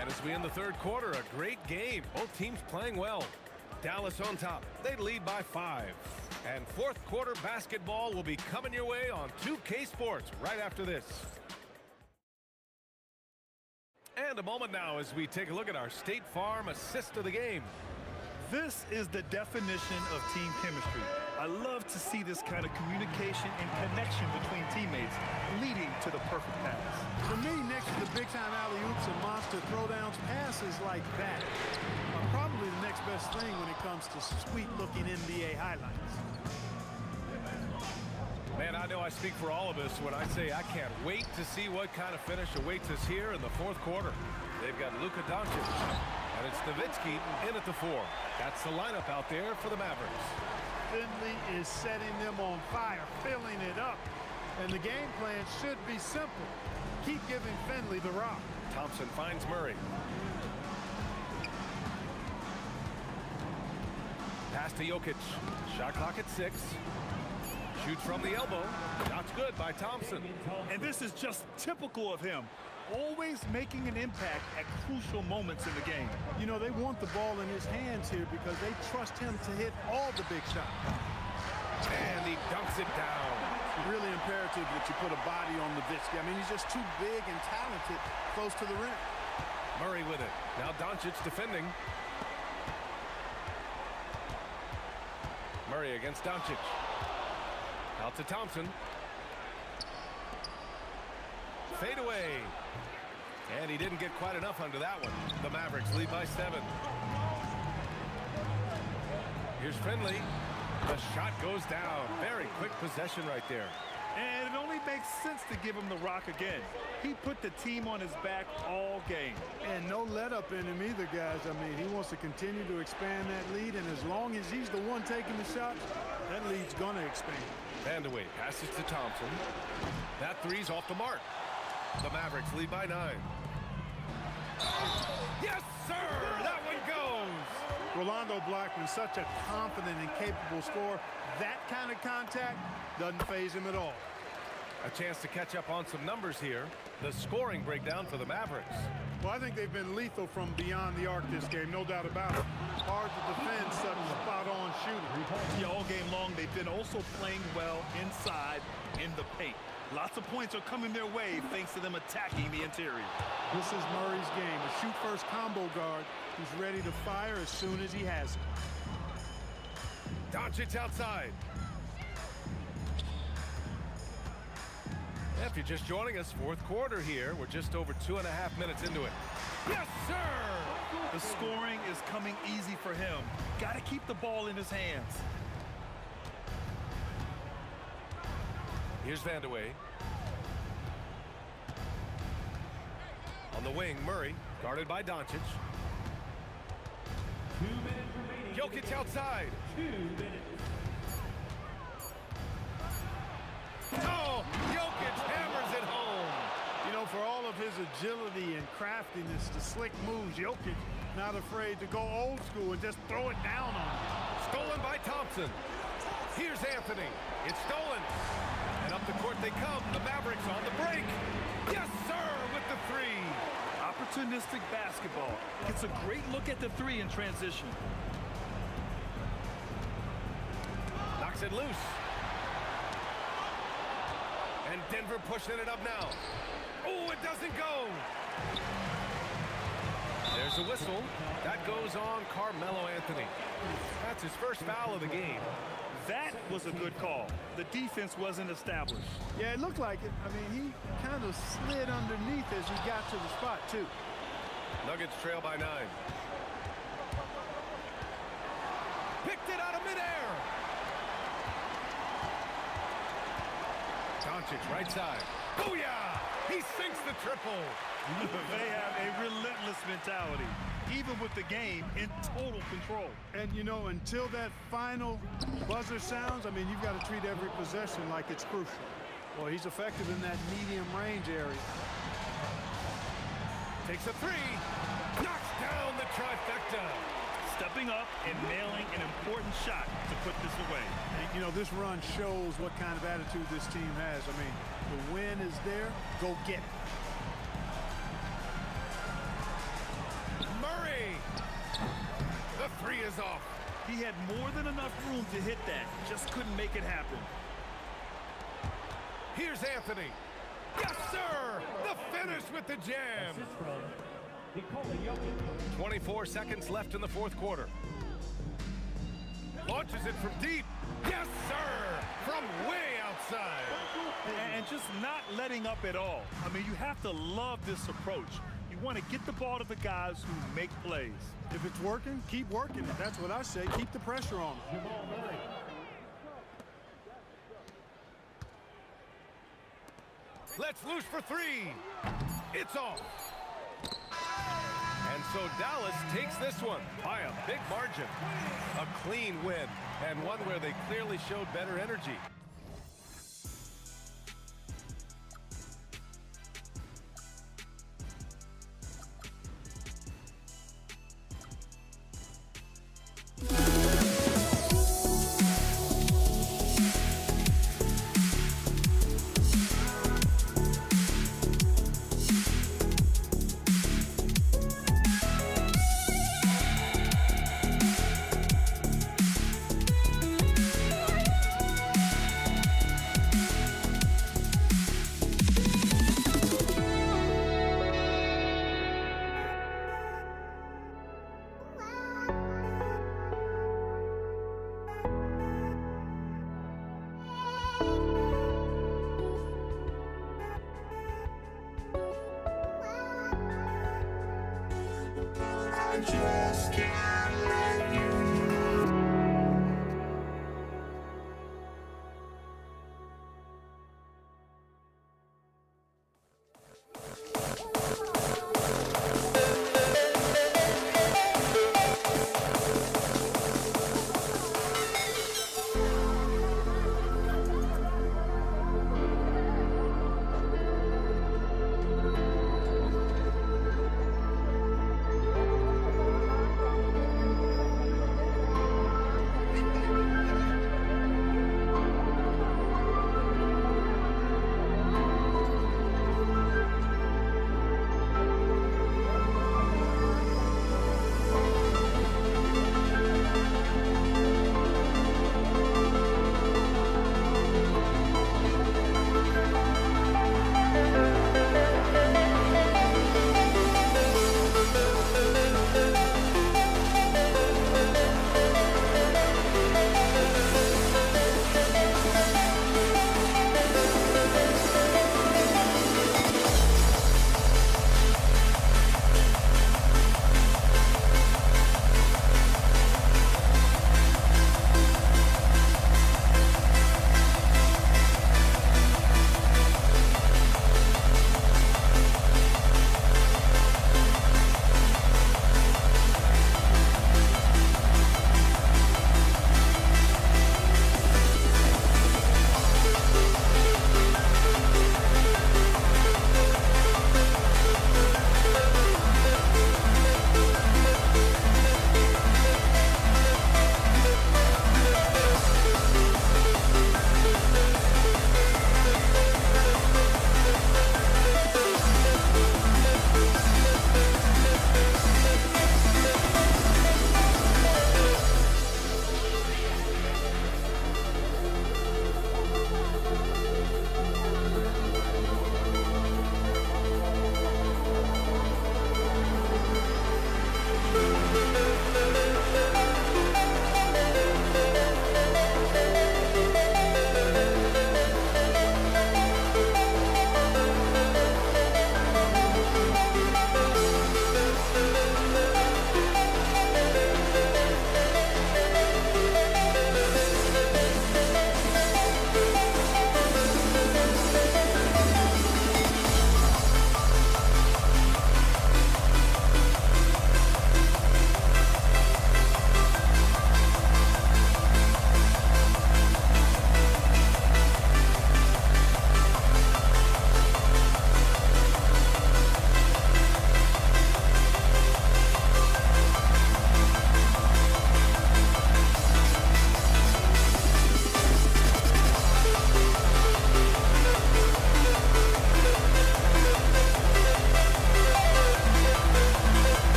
And as we end the third quarter, a great game. Both teams playing well. Dallas on top. They lead by 5. And fourth quarter basketball will be coming your way on 2K Sports right after this. And a moment now as we take a look at our State Farm assist of the game. This is the definition of team chemistry. I love to see this kind of communication and connection between teammates leading to the perfect pass. For me, next to the big-time alley-oops and monster throwdowns, passes like that are probably the next best thing when it comes to sweet-looking NBA highlights. Man, I know I speak for all of us when I say I can't wait to see what kind of finish awaits us here in the fourth quarter. They've got Luka Doncic, and it's Nowitzki in at the 4. That's the lineup out there for the Mavericks. Finley is setting them on fire, filling it up. And the game plan should be simple. Keep giving Finley the rock. Thompson finds Murray. Pass to Jokic. Shot clock at 6. Shoots from the elbow. Shot's good by Thompson. And this is just typical of him. Always making an impact at crucial moments in the game. You know, they want the ball in his hands here because they trust him to hit all the big shots. And he dunks it down. Really imperative that you put a body on Nowitzki. I mean, he's just too big and talented close to the rim. Murray with it. Now Doncic defending. Murray against Doncic. Out to Thompson. Fade away. And he didn't get quite enough under that one. The Mavericks lead by 7. Here's Finley. The shot goes down. Very quick possession right there. And it only makes sense to give him the rock again. He put the team on his back all game. And no let up in him either, guys. I mean, he wants to continue to expand that lead, and as long as he's the one taking the shots, that lead's going to expand. Vandeweghe passes to Thompson. That three's off the mark. The Mavericks lead by 9. Yes, sir! That one goes! Rolando Blackman, such a confident and capable scorer. That kind of contact doesn't faze him at all. A chance to catch up on some numbers here. The scoring breakdown for the Mavericks. Well, I think they've been lethal from beyond the arc this game, no doubt about it. Hard to defend such spot-on shooting. Yeah, all game long, they've been also playing well inside in the paint. Lots of points are coming their way thanks to them attacking the interior. This is Murray's game, a shoot-first combo guard who's ready to fire as soon as he has it. Doncic outside. If you're just joining us, fourth quarter here. We're just over 2.5 minutes into it. Yes, sir! The scoring is coming easy for him. Got to keep the ball in his hands. Here's Vandeweghe. On the wing, Murray, guarded by Doncic. 2 minutes remaining. Jokic outside. 2 minutes. Oh, Jokic hammers it home. You know, for all of his agility and craftiness, the slick moves, Jokic not afraid to go old school and just throw it down on him. Stolen by Thompson. Here's Anthony. It's stolen. And up the court they come. The Mavericks on the break. Yes, sir, with the three. Opportunistic basketball. Gets a great look at the three in transition. Knocks it loose. And Denver pushing it up now. Oh, it doesn't go. There's a whistle. That goes on Carmelo Anthony. That's his first foul of the game. That was a good call. The defense wasn't established. Yeah, it looked like it. I mean, he kind of slid underneath as he got to the spot, too. Nuggets trail by 9. Picked it out of midair. Doncic right side. Booyah! He sinks the triple. They have a relentless mentality, even with the game in total control. And, you know, until that final buzzer sounds, I mean, you've got to treat every possession like it's crucial. Well, he's effective in that medium range area. Takes a three. Knocks down the trifecta. Stepping up and nailing an important shot to put this away. And, you know, this run shows what kind of attitude this team has. I mean, the win is there. Go get it. Murray. The three is off. He had more than enough room to hit that. Just couldn't make it happen. Here's Anthony. Yes, sir. The finish with the jam. 24 seconds left in the fourth quarter. Launches it from deep. Yes, sir. From way outside. And just not letting up at all. I mean, you have to love this approach. You want to get the ball to the guys who make plays. If it's working, keep working it. That's what I say. Keep the pressure on them. Let's loose for three. It's off. And so Dallas takes this one by a big margin. A clean win, and one where they clearly showed better energy. Just can't let you.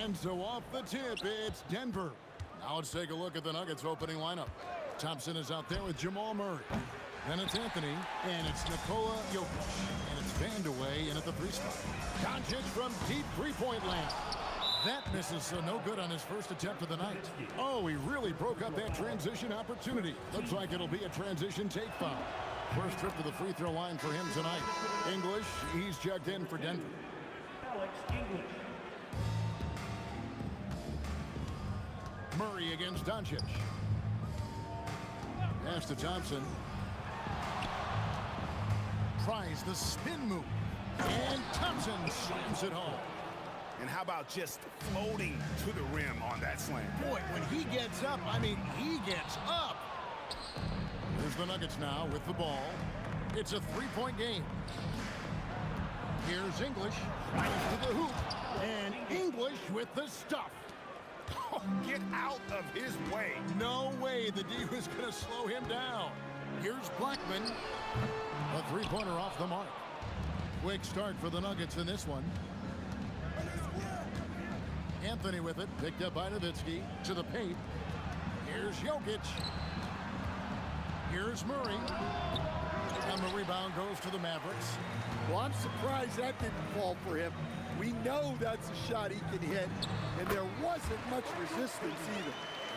And so off the tip, it's Denver. Now let's take a look at the Nuggets opening lineup. Thompson is out there with Jamal Murray. Then it's Anthony, and it's Nikola Jokic. And it's Vandeweghe in at the three spot. Doncic from deep three-point land. That misses, so no good on his first attempt of the night. Oh, he really broke up that transition opportunity. Looks like it'll be a transition take foul. First trip to the free throw line for him tonight. English, he's checked in for Denver. Murray against Doncic. Pass to Thompson. Tries the spin move. And Thompson slams it home. And how about just floating to the rim on that slam? Boy, when he gets up, I mean, he gets up. Here's the Nuggets now with the ball. It's a three-point game. Here's English. Right to the hoop. And English with the stuff. Oh, get out of his way. No way the D was going to slow him down. Here's Blackman. A three-pointer off the mark. Quick start for the Nuggets in this one. Anthony with it, picked up by Nowitzki, to the paint. Here's Jokic. Here's Murray. And the rebound goes to the Mavericks. Well, I'm surprised that didn't fall for him. We know that's a shot he can hit, and there wasn't much resistance either.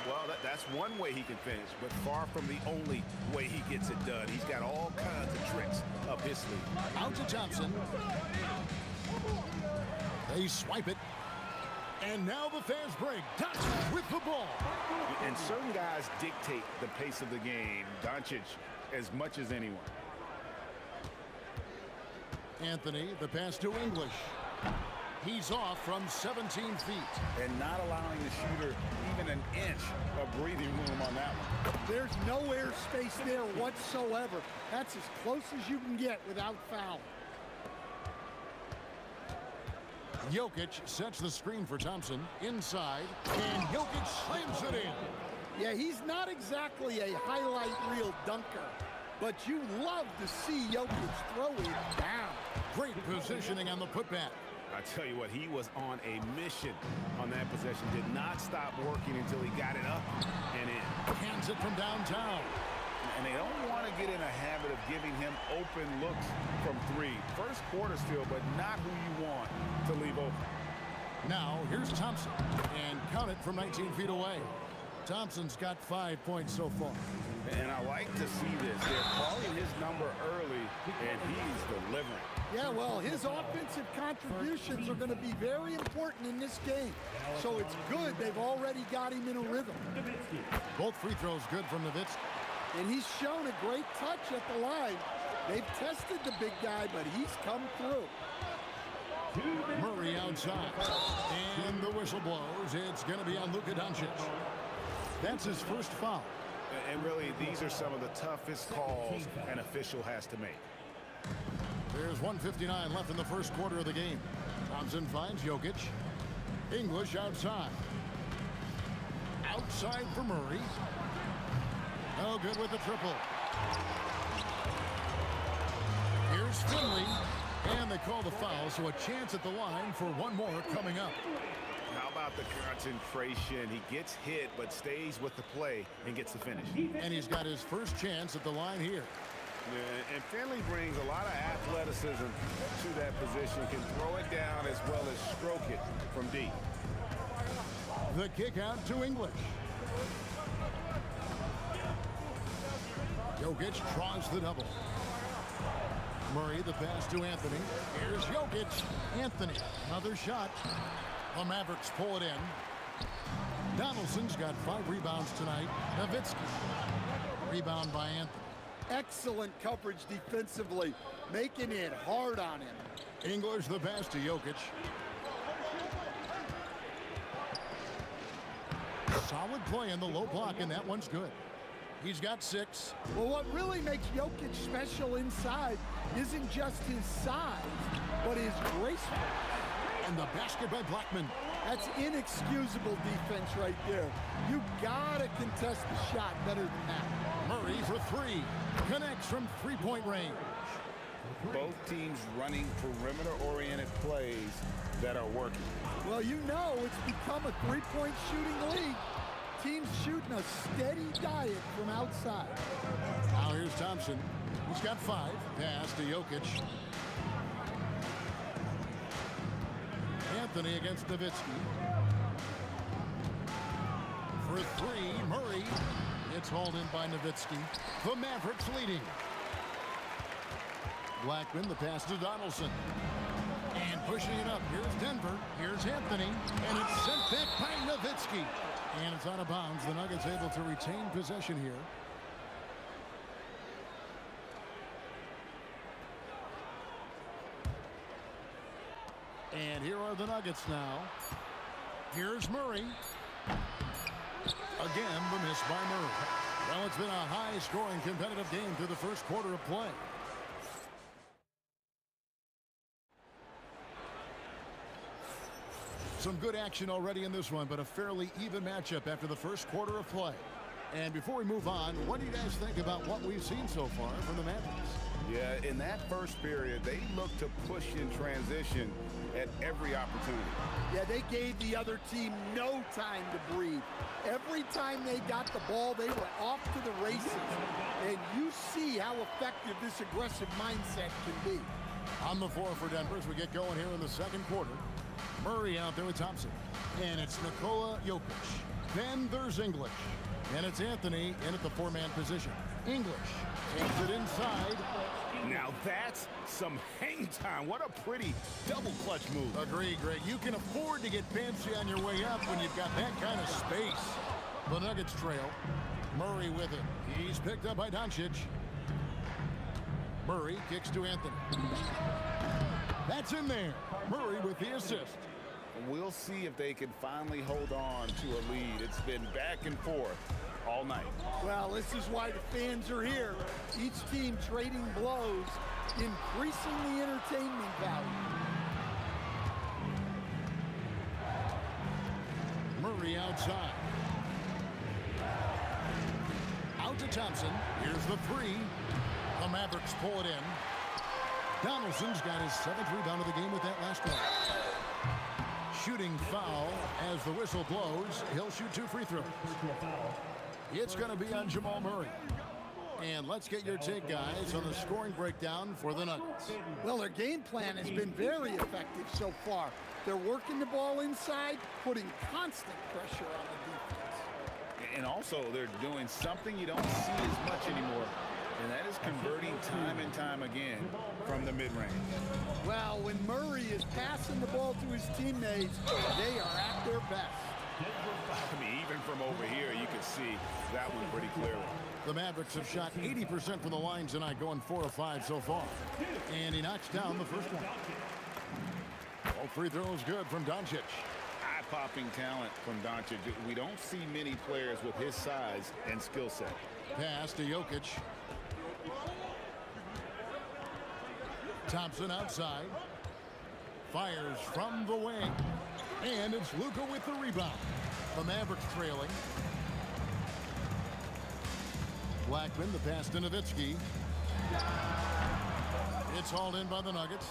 Well, that's one way he can finish, but far from the only way he gets it done. He's got all kinds of tricks up his sleeve. Out to Thompson. They swipe it. And now the fast break. Doncic with the ball. And certain guys dictate the pace of the game. Doncic as much as anyone. Anthony, the pass to English. He's off from 17 feet. And not allowing the shooter even an inch of breathing room on that one. There's no airspace there whatsoever. That's as close as you can get without foul. Jokic sets the screen for Thompson inside, and Jokic slams it in. Yeah, he's not exactly a highlight reel dunker, but you love to see Jokic throw it down. Great positioning on the putback. I tell you what, he was on a mission on that possession. Did not stop working until he got it up and in. Hands it from downtown. And they don't want to get in a habit of giving him open looks from three. First quarter still, but not who you want to leave open. Now, here's Thompson. And count it from 19 feet away. Thompson's got 5 points so far. And I like to see this. They're calling his number early, and he's delivering. Yeah, well, his offensive contributions are going to be very important in this game. So it's good they've already got him in a rhythm. Both free throws good from Nowitzki. And he's shown a great touch at the line. They've tested the big guy, but he's come through. Murray outside. And the whistle blows. It's going to be on Luka Doncic. That's his first foul. And really, these are some of the toughest calls an official has to make. There's 1:59 left in the first quarter of the game. Thompson finds Jokic. English outside. Outside for Murray. No good with the triple. Here's Finley. And they call the foul, so a chance at the line for one more coming up. How about the concentration? He gets hit, but stays with the play and gets the finish. And he's got his first chance at the line here. Yeah, and Finley brings a lot of athleticism to that position. Can throw it down as well as stroke it from deep. The kick out to English. Jokic draws the double. Murray, the pass to Anthony. Here's Jokic. Anthony, another shot. The Mavericks pull it in. Donaldson's got 5 rebounds tonight. Nowitzki. Rebound by Anthony. Excellent coverage defensively, making it hard on him. English, the pass to Jokic. Solid play in the low block, and that one's good. He's got 6. Well, what really makes Jokic special inside isn't just his size, but his gracefulness. And the basket by Blackman. That's inexcusable defense right there. You gotta contest the shot better than that. Murray for 3. Connects from three-point range. Both teams running perimeter-oriented plays that are working. Well, you know it's become a three-point shooting league. Teams shooting a steady diet from outside. Now here's Thompson. He's got 5. Pass to Jokic. Anthony against Nowitzki. For 3, Murray. It's hauled in by Nowitzki. The Mavericks leading. Blackman, the pass to Donaldson. And pushing it up. Here's Denver. Here's Anthony. And it's sent back by Nowitzki. And it's out of bounds. The Nuggets able to retain possession here. And here are the Nuggets now. Here's Murray. Again, the miss by Murray. Well, it's been a high-scoring competitive game through the first quarter of play. Some good action already in this one, but a fairly even matchup after the first quarter of play. And before we move on, what do you guys think about what we've seen so far from the Mavericks? Yeah, in that first period, they looked to push in transition at every opportunity. Yeah, they gave the other team no time to breathe. Every time they got the ball, they were off to the races. And you see how effective this aggressive mindset can be. On the floor for Denver as we get going here in the second quarter. Murray out there with Thompson. And it's Nikola Jokic. Then there's English. And it's Anthony in at the 4-man position. English takes it inside. Now that's some hang time. What a pretty double clutch move. Agree, Greg. You can afford to get fancy on your way up when you've got that kind of space. The Nuggets trail. Murray with it. He's picked up by Doncic. Murray kicks to Anthony. That's in there. Murray with the assist. We'll see if they can finally hold on to a lead. It's been back and forth all night. Well, this is why the fans are here. Each team trading blows, increasing the entertainment value. Murray outside. Out to Thompson. Here's the 3. The Mavericks pull it in. Donaldson's got his 7th rebound of the game with that last one. Shooting foul as the whistle blows. He'll shoot 2 free throws. It's going to be on Jamal Murray. And let's get your take, guys, on the scoring breakdown for the Nuggets. Well, their game plan has been very effective so far. They're working the ball inside, putting constant pressure on the defense. And also, they're doing something you don't see as much anymore, and that is converting time and time again from the mid-range. Well, when Murray is passing the ball to his teammates, they are at their best. I mean, even from over here, you can see that one pretty clearly. The Mavericks have shot 80% from the line tonight, going 4 of 5 so far. And he knocks down the first one. All free throws good from Doncic. Eye-popping talent from Doncic. We don't see many players with his size and skill set. Pass to Jokic. Thompson outside. Fires from the wing. And it's Luka with the rebound. The Mavericks trailing. Blackman, the pass to Nowitzki. It's hauled in by the Nuggets.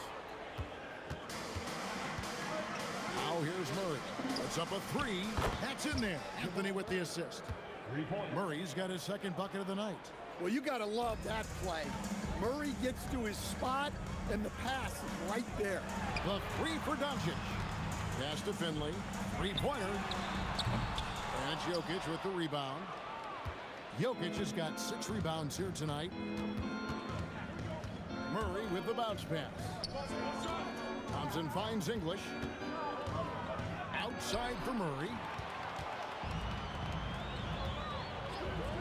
Now here's Murray. It's up a 3. That's in there. Anthony with the assist. Murray's got his 2nd bucket of the night. Well, you got to love that play. Murray gets to his spot, and the pass is right there. The 3 for Doncic. Pass to Finley. 3-pointer. And it's Jokic with the rebound. Jokic has got 6 rebounds here tonight. Murray with the bounce pass. Thompson finds English. Outside for Murray.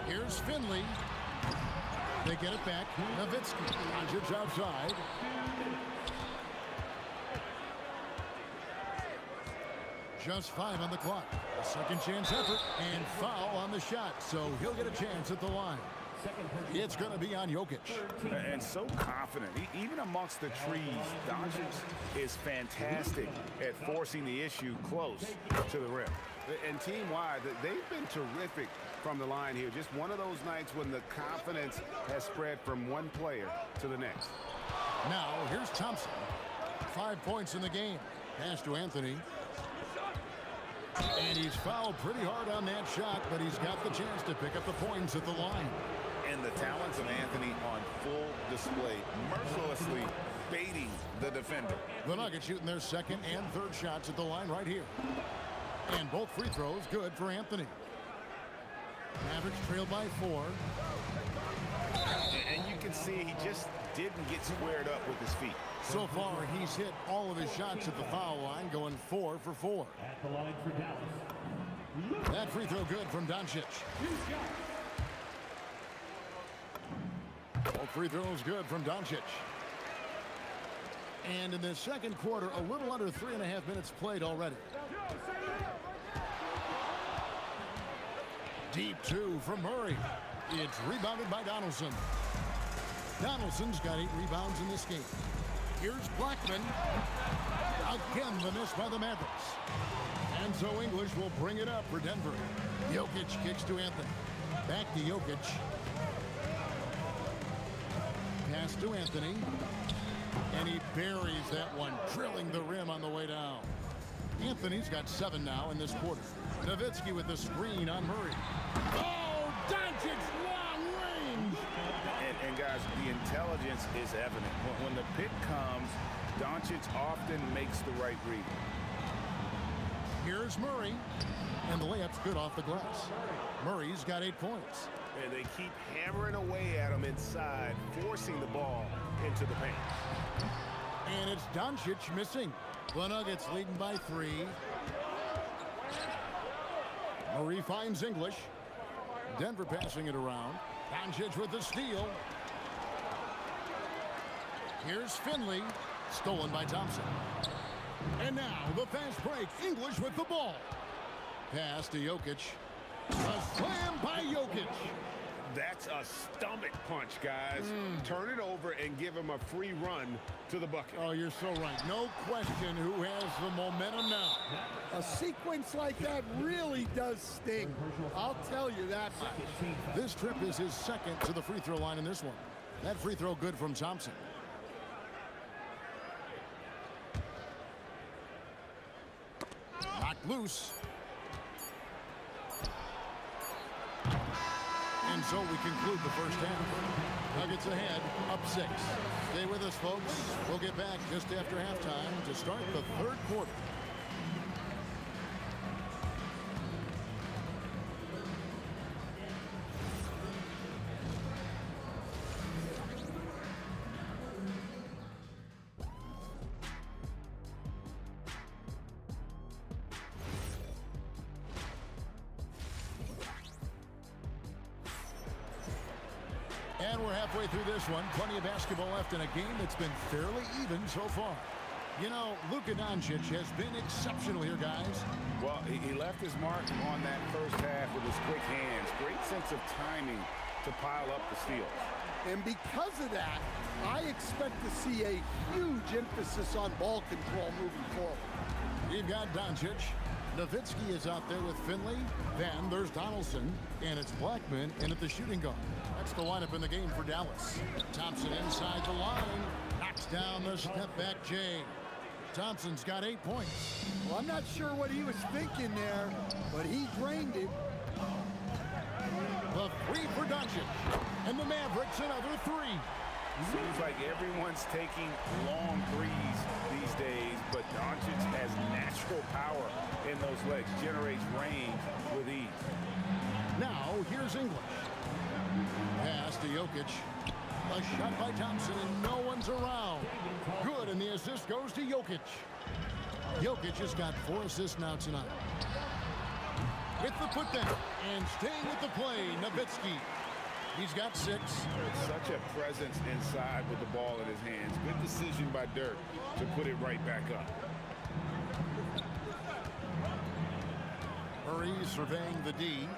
Here's Finley. They get it back. Nowitzki. Doncic outside. Just 5 on the clock. A second chance effort and foul on the shot, so he'll get a chance at the line. It's going to be on Jokic. And so confident. Even amongst the trees, Doncic is fantastic at forcing the issue close to the rim. And team-wide, they've been terrific from the line here. Just one of those nights when the confidence has spread from one player to the next. Now, here's Thompson. 5 points in the game. Pass to Anthony. And he's fouled pretty hard on that shot, but he's got the chance to pick up the points at the line. And the talents of Anthony on full display, mercilessly baiting the defender. The Nuggets shooting their second and third shots at the line right here. And both free throws good for Anthony. Mavericks trailed by 4. And you can see he just didn't get squared up with his feet. So far, he's hit all of his shots at the foul line, going 4 for 4. At the line for Dallas. That free throw good from Doncic. Both free throws good from Doncic. And in the second quarter, a little under 3.5 minutes played already. Deep 2 from Murray. It's rebounded by Donaldson. Donaldson's got 8 rebounds in this game. Here's Blackman. Again, the miss by the Mavericks. And so English will bring it up for Denver. Jokic kicks to Anthony. Back to Jokic. Pass to Anthony. And he buries that one, drilling the rim on the way down. Anthony's got 7 now in this quarter. Nowitzki with the screen on Murray. Oh, Doncic, long range! And guys, the intelligence is evident. When the pick comes, Doncic often makes the right read. Here's Murray. And the layup's good off the glass. Murray's got 8 points. And they keep hammering away at him inside, forcing the ball into the paint. And it's Doncic missing. The Nuggets leading by 3. Murray finds English. Denver passing it around. Doncic with the steal. Here's Finley. Stolen by Thompson. And now the fast break. English with the ball. Pass to Jokic. A slam by Jokic. That's a stomach punch, guys. Turn it over and give him a free run to the bucket. Oh, you're so right. No question who has the momentum now. A sequence like that really does sting. I'll tell you that much. This trip is his second to the free throw line in this one. That free throw good from Thompson. Knocked loose. And so we conclude the first half. Nuggets ahead, up 6. Stay with us, folks. We'll get back just after halftime to start the third quarter. And we're halfway through this one. Plenty of basketball left in a game that's been fairly even so far. You know, Luka Doncic has been exceptional here, guys. Well, he left his mark on that first half with his quick hands. Great sense of timing to pile up the steals. And because of that, I expect to see a huge emphasis on ball control moving forward. You've got Doncic. Nowitzki is out there with Finley. Then there's Donaldson. And it's Blackman in at the shooting guard. That's the lineup in the game for Dallas. Thompson inside the line. Knocks down the step-back J. Thompson's got 8 points. Well, I'm not sure what he was thinking there, but he drained it. The 3 for Doncic. And the Mavericks another 3. Seems like everyone's taking long threes these days, but Doncic has natural power in those legs, generates range with ease. Now, here's English. Pass to Jokic. A shot by Thompson, and no one's around. Good, and the assist goes to Jokic. Jokic has got 4 assists now tonight. With the putdown, and staying with the play, Nowitzki. He's got 6. Such a presence inside with the ball in his hands. Good decision by Dirk to put it right back up. Murray surveying the D.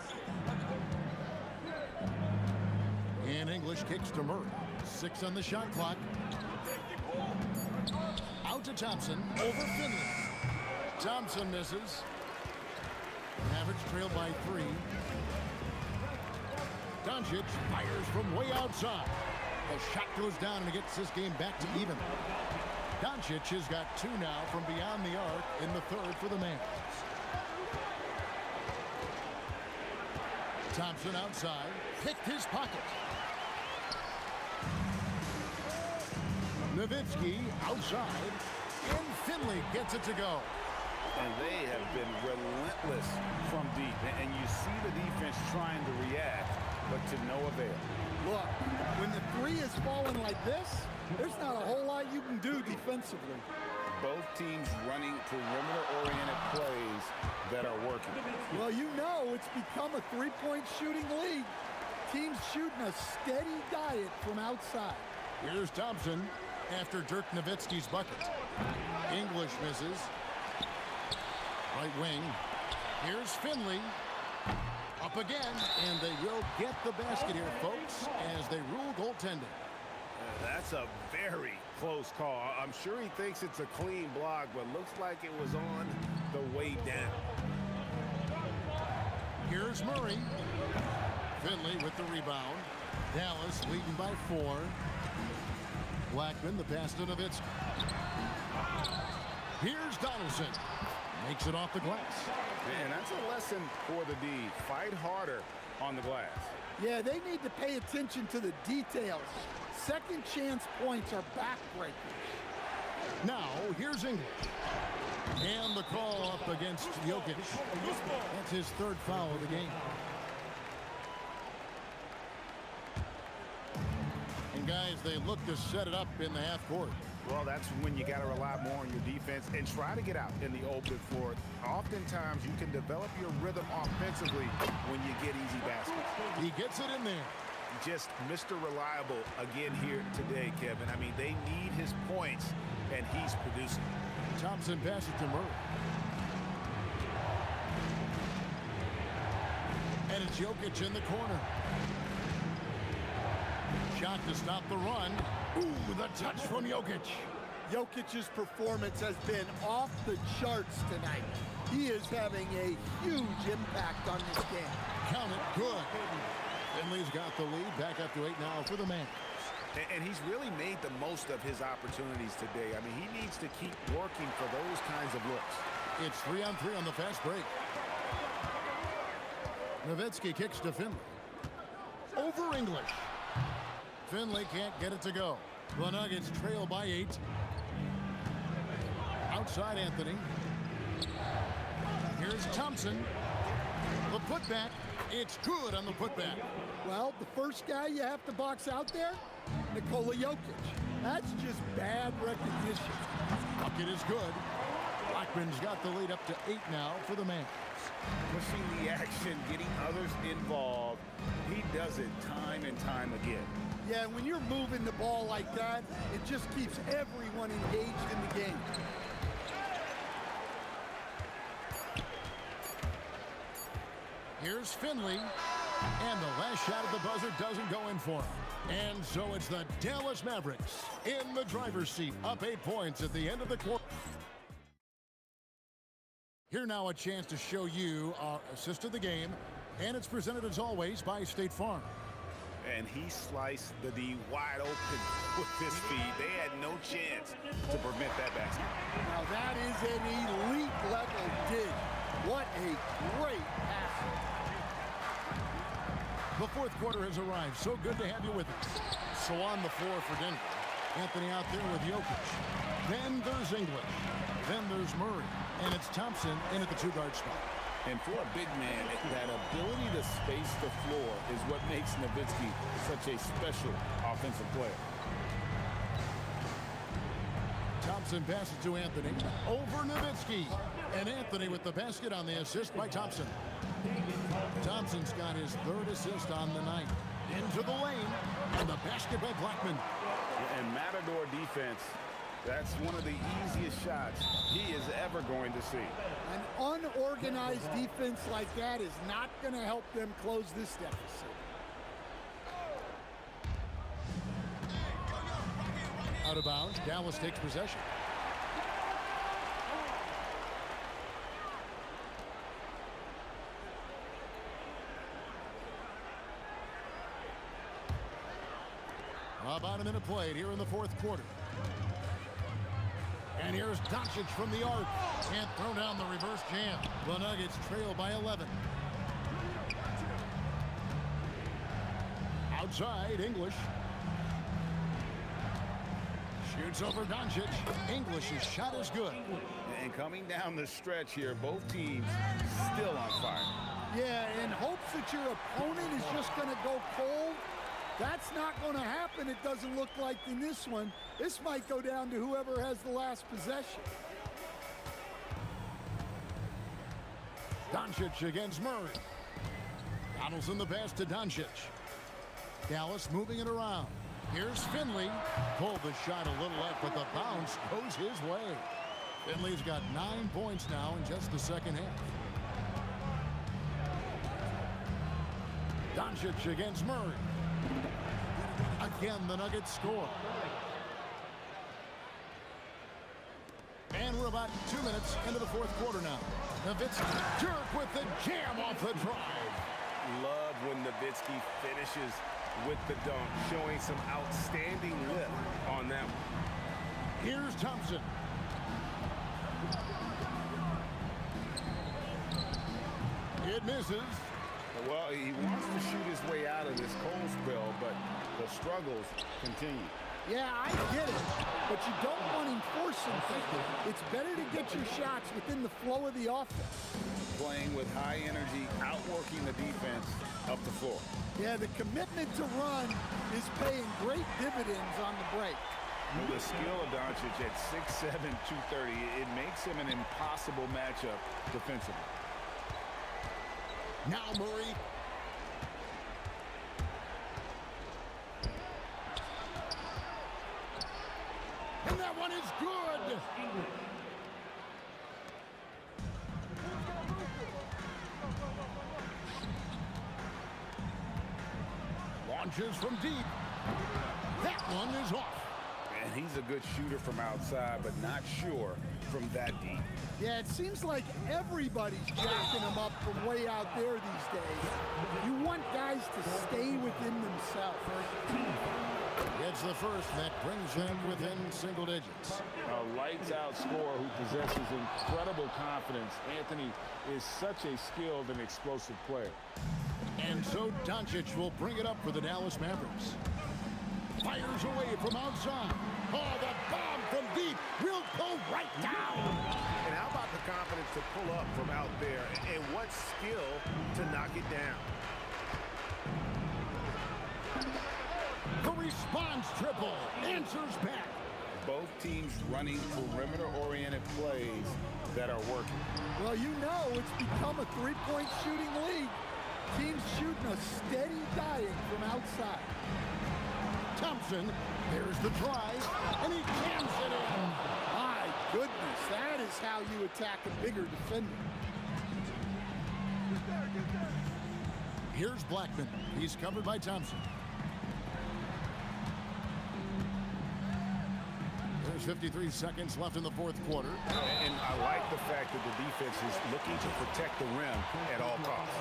And English kicks to Murray. 6 on the shot clock. Out to Thompson. Over Finley. Thompson misses. Mavericks trailed by 3. Doncic fires from way outside. The shot goes down and it gets this game back to even. Doncic has got 2 now from beyond the arc in the third for the Mavs. Thompson outside, picked his pocket. Nowitzki outside, and Finley gets it to go. And they have been relentless from deep. And you see the defense trying to react, but to no avail. Look, when the three is falling like this, there's not a whole lot you can do defensively. Both teams running perimeter-oriented plays that are working. Well, you know it's become a three-point shooting league. Teams shooting a steady diet from outside. Here's Thompson after Dirk Nowitzki's bucket. English misses. Right wing. Here's Finley. Up again, and they will get the basket here, folks, as they rule goaltending. That's a very close call. I'm sure he thinks it's a clean block, but looks like it was on the way down. Here's Murray. Finley with the rebound. Dallas leading by 4. Blackman, the pass to Nowitzki. Here's Donaldson. Makes it off the glass. And that's a lesson for the D. Fight harder on the glass. Yeah, they need to pay attention to the details. Second chance points are backbreakers. Now, here's English. And the call up against Jokic. That's his 3rd foul of the game. And guys, they look to set it up in the half court. Well, that's when you got to rely more on your defense and try to get out in the open floor. Oftentimes, you can develop your rhythm offensively when you get easy baskets. He gets it in there. Just Mr. Reliable again here today, Kevin. I mean, they need his points, and he's producing. Thompson passes to Murray. And it's Jokic in the corner. Shot to stop the run. Ooh, the touch from Jokic. Jokic's performance has been off the charts tonight. He is having a huge impact on this game. Count it, good. Finley's got the lead, back up to 8 now for the Mavs. And he's really made the most of his opportunities today. I mean, he needs to keep working for those kinds of looks. It's 3-on-3 on the fast break. Nowitzki kicks to Finley. Over English. Finley can't get it to go. The Nuggets trail by 8. Outside Anthony. Here's Thompson. The putback. It's good on the putback. Well, the first guy you have to box out there, Nikola Jokic. That's just bad recognition. Bucket is good. Blackman's got the lead up to 8 now for the Mavs. Pushing the action, getting others involved. He does it time and time again. Yeah, when you're moving the ball like that, it just keeps everyone engaged in the game. Here's Finley. And the last shot at the buzzer doesn't go in for him. And so it's the Dallas Mavericks in the driver's seat, up 8 points at the end of the quarter. Here now a chance to show you our assist of the game. And it's presented as always by State Farm. And he sliced the D wide open with his feet. They had no chance to prevent that basket. Now that is an elite level dig. What a great pass. The fourth quarter has arrived. So good to have you with us. So on the floor for Denver. Anthony out there with Jokic. Then there's English. Then there's Murray. And it's Thompson in at the 2-guard spot. And for a big man, that ability to space the floor is what makes Nowitzki such a special offensive player. Thompson passes to Anthony. Over Nowitzki. And Anthony with the basket on the assist by Thompson. Thompson's got his 3rd assist on the night. Into the lane. And the basket by Blackman. And Matador defense, that's one of the easiest shots he is ever going to see. An unorganized defense like that is not going to help them close this deficit. Out of bounds. Dallas takes possession. About a minute played here in the fourth quarter. And here's Doncic from the arc. Can't throw down the reverse jam. The Nuggets trail by 11. Outside, English. Shoots over Doncic. English's shot is good. And coming down the stretch here, both teams still on fire. Yeah, in hopes that your opponent is just going to go cold. That's not going to happen, it doesn't look like in this one. This might go down to whoever has the last possession. Doncic against Murray. Donaldson the pass to Doncic. Dallas moving it around. Here's Finley. Pulled the shot a little left, but the bounce goes his way. Finley's got 9 points now in just the second half. Doncic against Murray. Again, the Nuggets score. And we're about 2 minutes into the fourth quarter now. Nowitzki, Dirk with the jam off the drive. Love when Nowitzki finishes with the dunk, showing some outstanding lift on that one. Here's Thompson. It misses. Well, he wants to shoot his way out of this cold spell, but the struggles continue. Yeah, I get it, but you don't want him forcing things. It's better to get your shots within the flow of the offense. Playing with high energy, outworking the defense up the floor. Yeah, the commitment to run is paying great dividends on the break. With the skill of Doncic at 6'7", 230, it makes him an impossible matchup defensively. Now Murray. And that one is good. Launches from deep. That one is off. And he's a good shooter from outside, but not sure from that deep. Yeah, it seems like everybody's jacking him up from way out there these days. You want guys to stay within themselves. It's the first that brings them within single digits. A lights-out scorer who possesses incredible confidence. Anthony is such a skilled and explosive player. And so Doncic will bring it up for the Dallas Mavericks. Fires away from outside. Oh, the bomb from deep will go right down. And how about the confidence to pull up from out there, and what skill to knock it down. The response triple answers back. Both teams running perimeter-oriented plays that are working. Well, you know it's become a three-point shooting league. Teams shooting a steady diet from outside. Thompson, there's the drive, and he jams it in. My goodness, that is how you attack a bigger defender. Here's Blackman. He's covered by Thompson. There's 53 seconds left in the fourth quarter. And I like the fact that the defense is looking to protect the rim at all costs.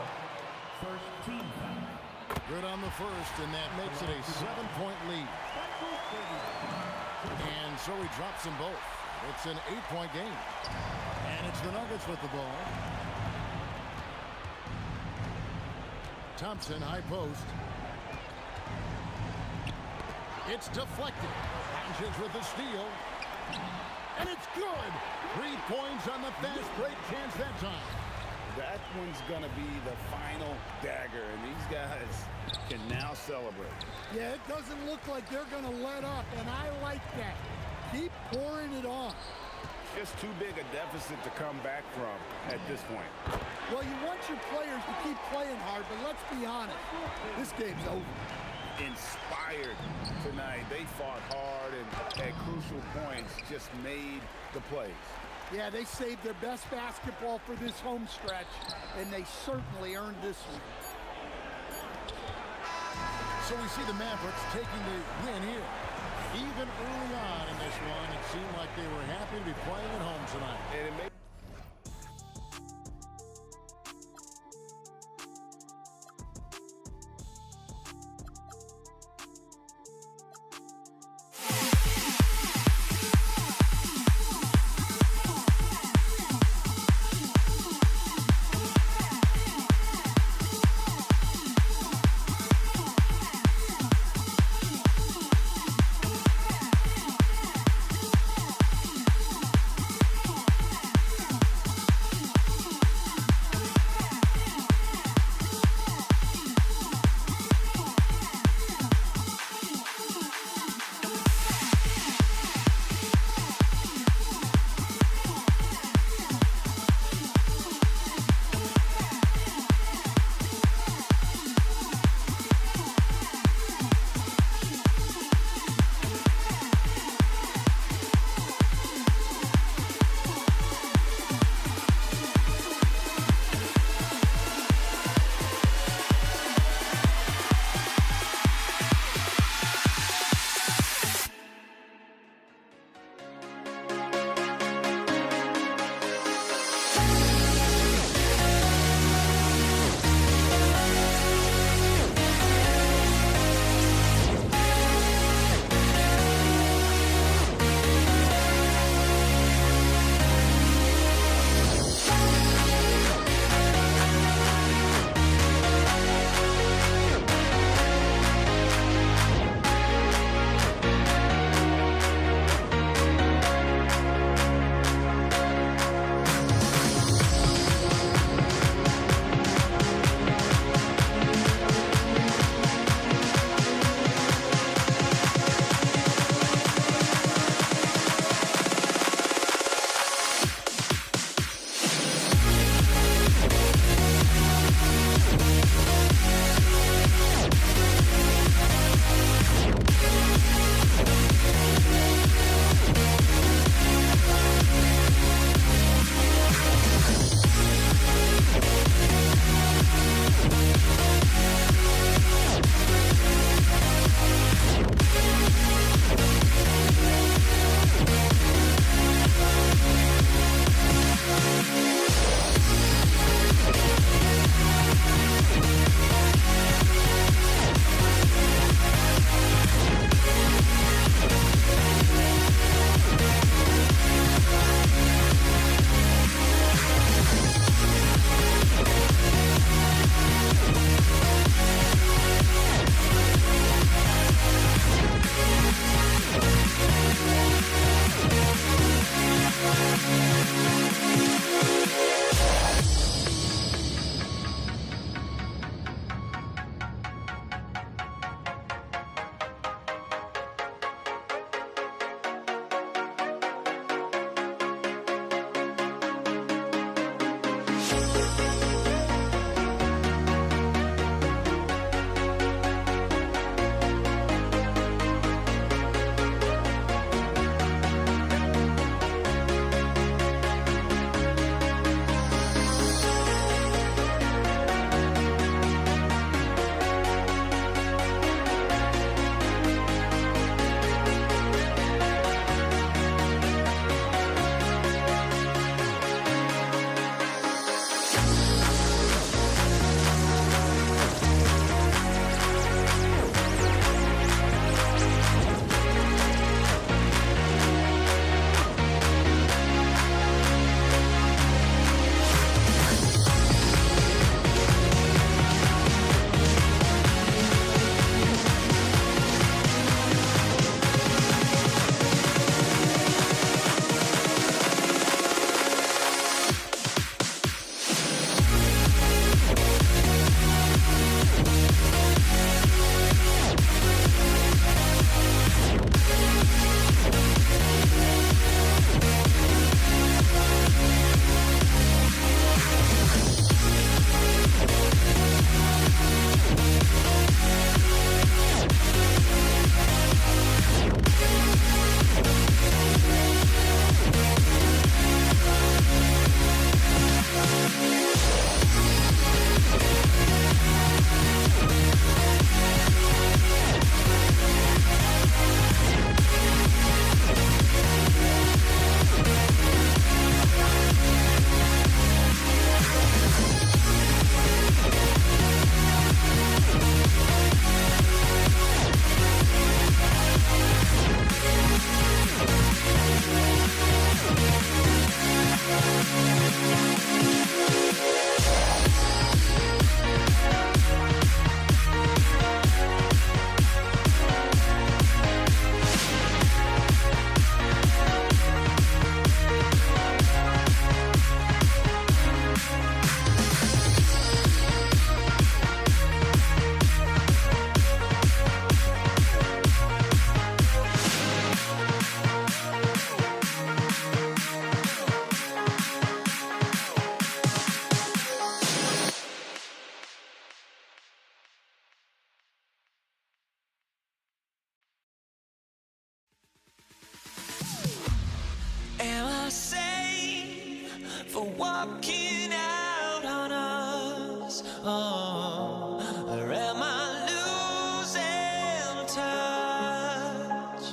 First team foul. Good on the first, and that makes it a 7-point lead. And so he drops them both. It's an 8-point game. And it's the Nuggets with the ball. Thompson, high post. It's deflected. Doncic with the steal. And it's good. 3 points on the fast break chance that time. That one's going to be the final dagger, and these guys can now celebrate. Yeah, it doesn't look like they're going to let up, and I like that. Keep pouring it on. Just too big a deficit to come back from at this point. Well, you want your players to keep playing hard, but let's be honest, this game's over. Inspired tonight. They fought hard and at crucial points just made the plays. Yeah, they saved their best basketball for this home stretch, and they certainly earned this one. So we see the Mavericks taking the win here. Even early on in this one, it seemed like they were happy to be playing at home tonight. And it made for walking out on us. Oh, or am I losing touch?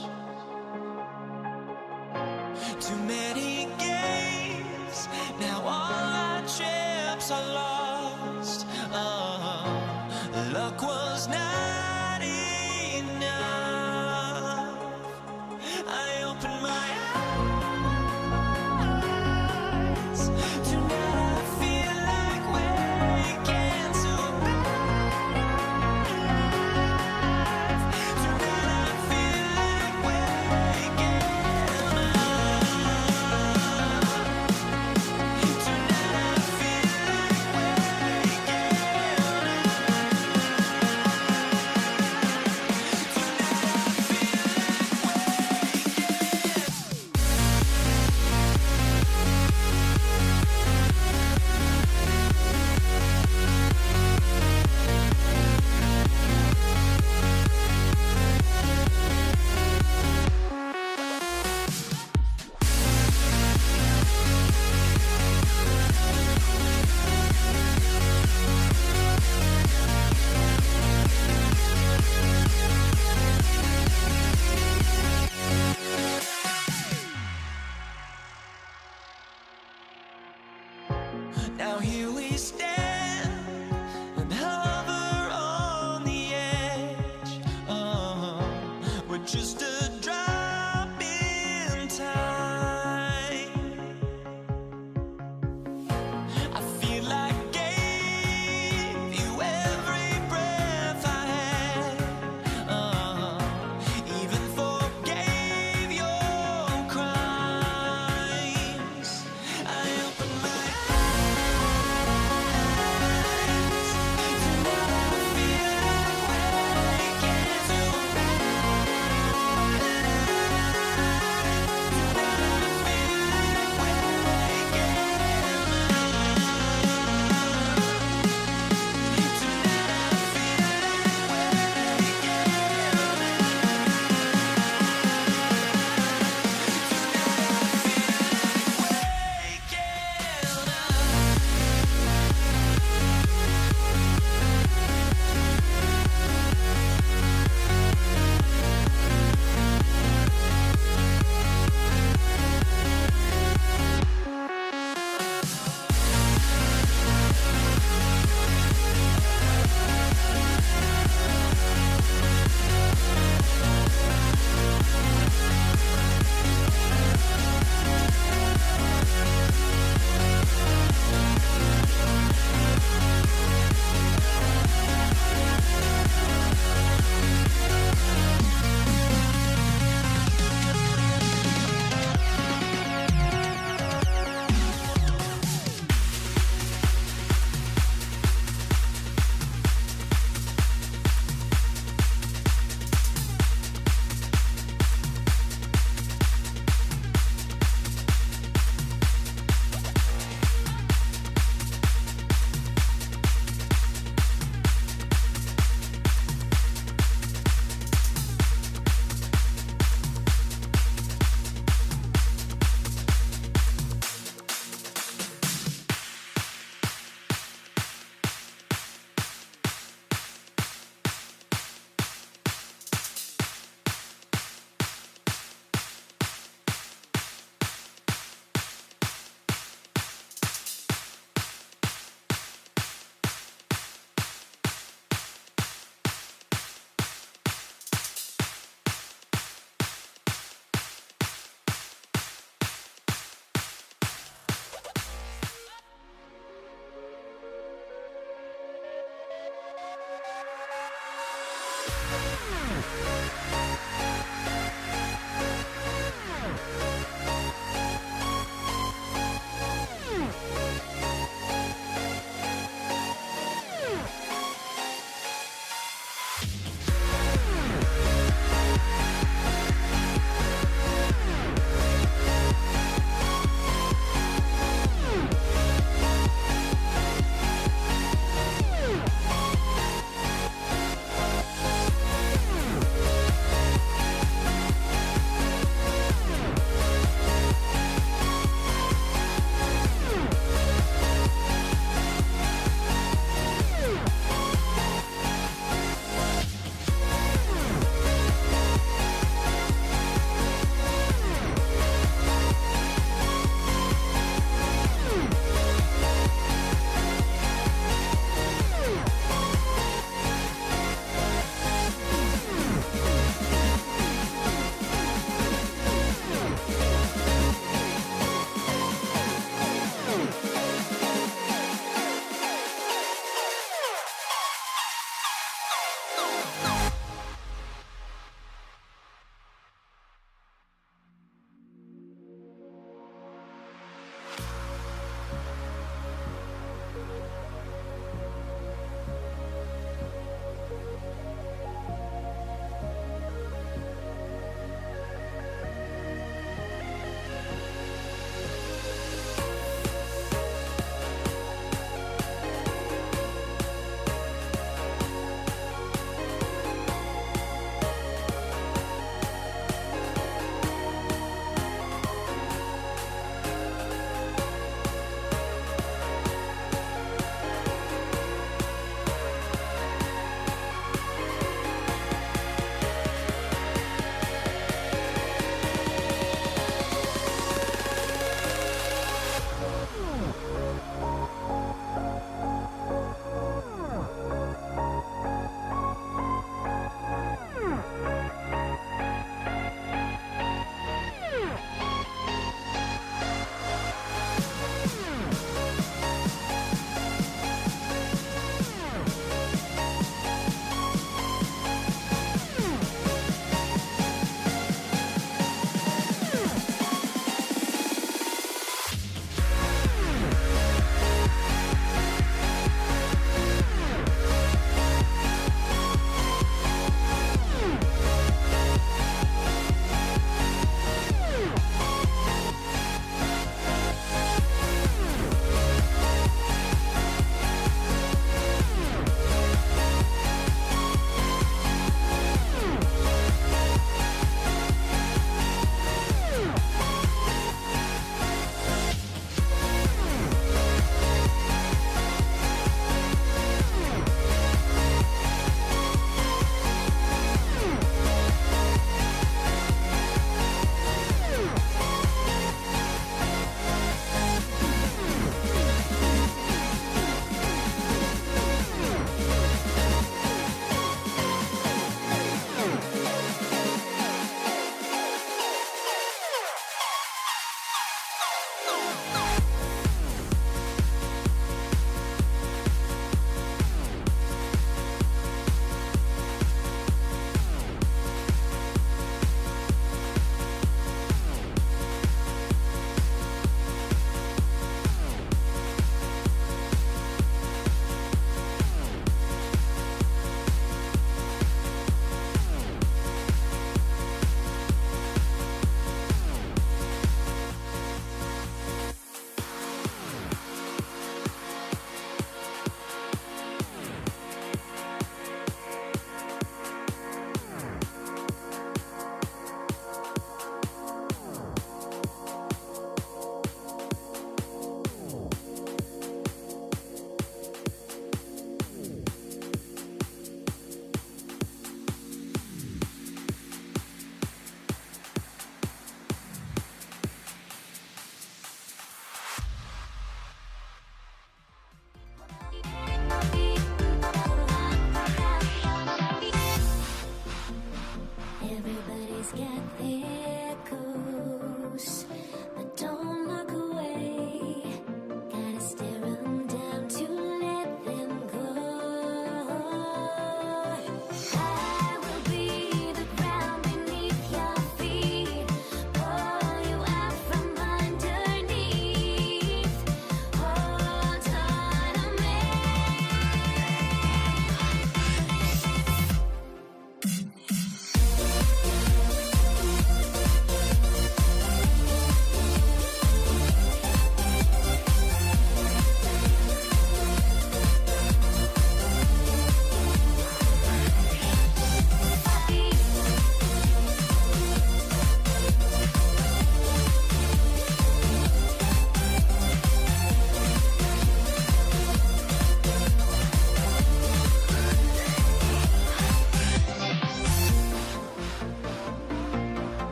Too many games, now all our chips are lost. Oh, luck was not enough. I opened my eyes. Tonight I feel like waking to a better life. Tonight I feel like waking up. Tonight I feel like waking Now here we stand and hover on the edge. We're just a drop in time. I feel like gave you every breath I had. Even forgave your crimes. I opened my eyes.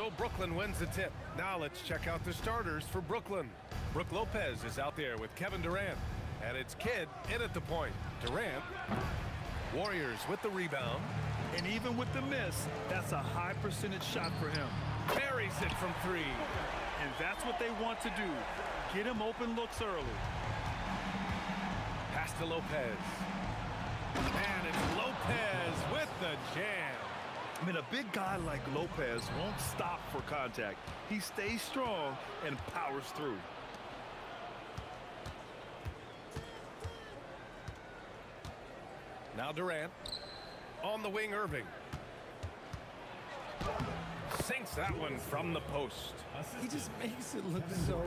So Brooklyn wins the tip. Now let's check out the starters for Brooklyn. Brooke Lopez is out there with Kevin Durant. And it's Kidd in at the point. Durant. Warriors with the rebound. And even with the miss, that's a high percentage shot for him. Buries it from 3. And that's what they want to do. Get him open looks early. Pass to Lopez. And it's Lopez with the jam. I mean, a big guy like Lopez won't stop for contact. He stays strong and powers through. Now Durant. On the wing, Irving. Sinks that one from the post. He just makes it look so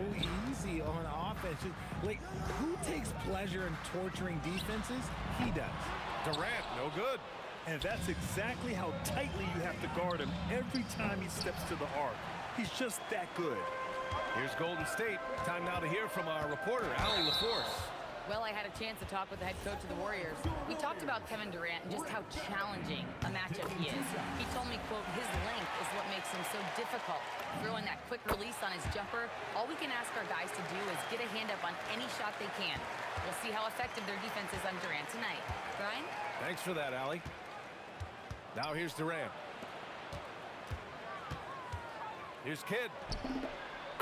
easy on offense. Like, who takes pleasure in torturing defenses? He does. Durant, no good. And that's exactly how tightly you have to guard him every time he steps to the arc. He's just that good. Here's Golden State. Time now to hear from our reporter, Allie LaForce. Well, I had a chance to talk with the head coach of the Warriors. We talked about Kevin Durant and just how challenging a matchup he is. He told me, quote, his length is what makes him so difficult. Throwing that quick release on his jumper, all we can ask our guys to do is get a hand up on any shot they can. We'll see how effective their defense is on Durant tonight. Brian? Thanks for that, Allie. Now here's Durant. Here's Kidd.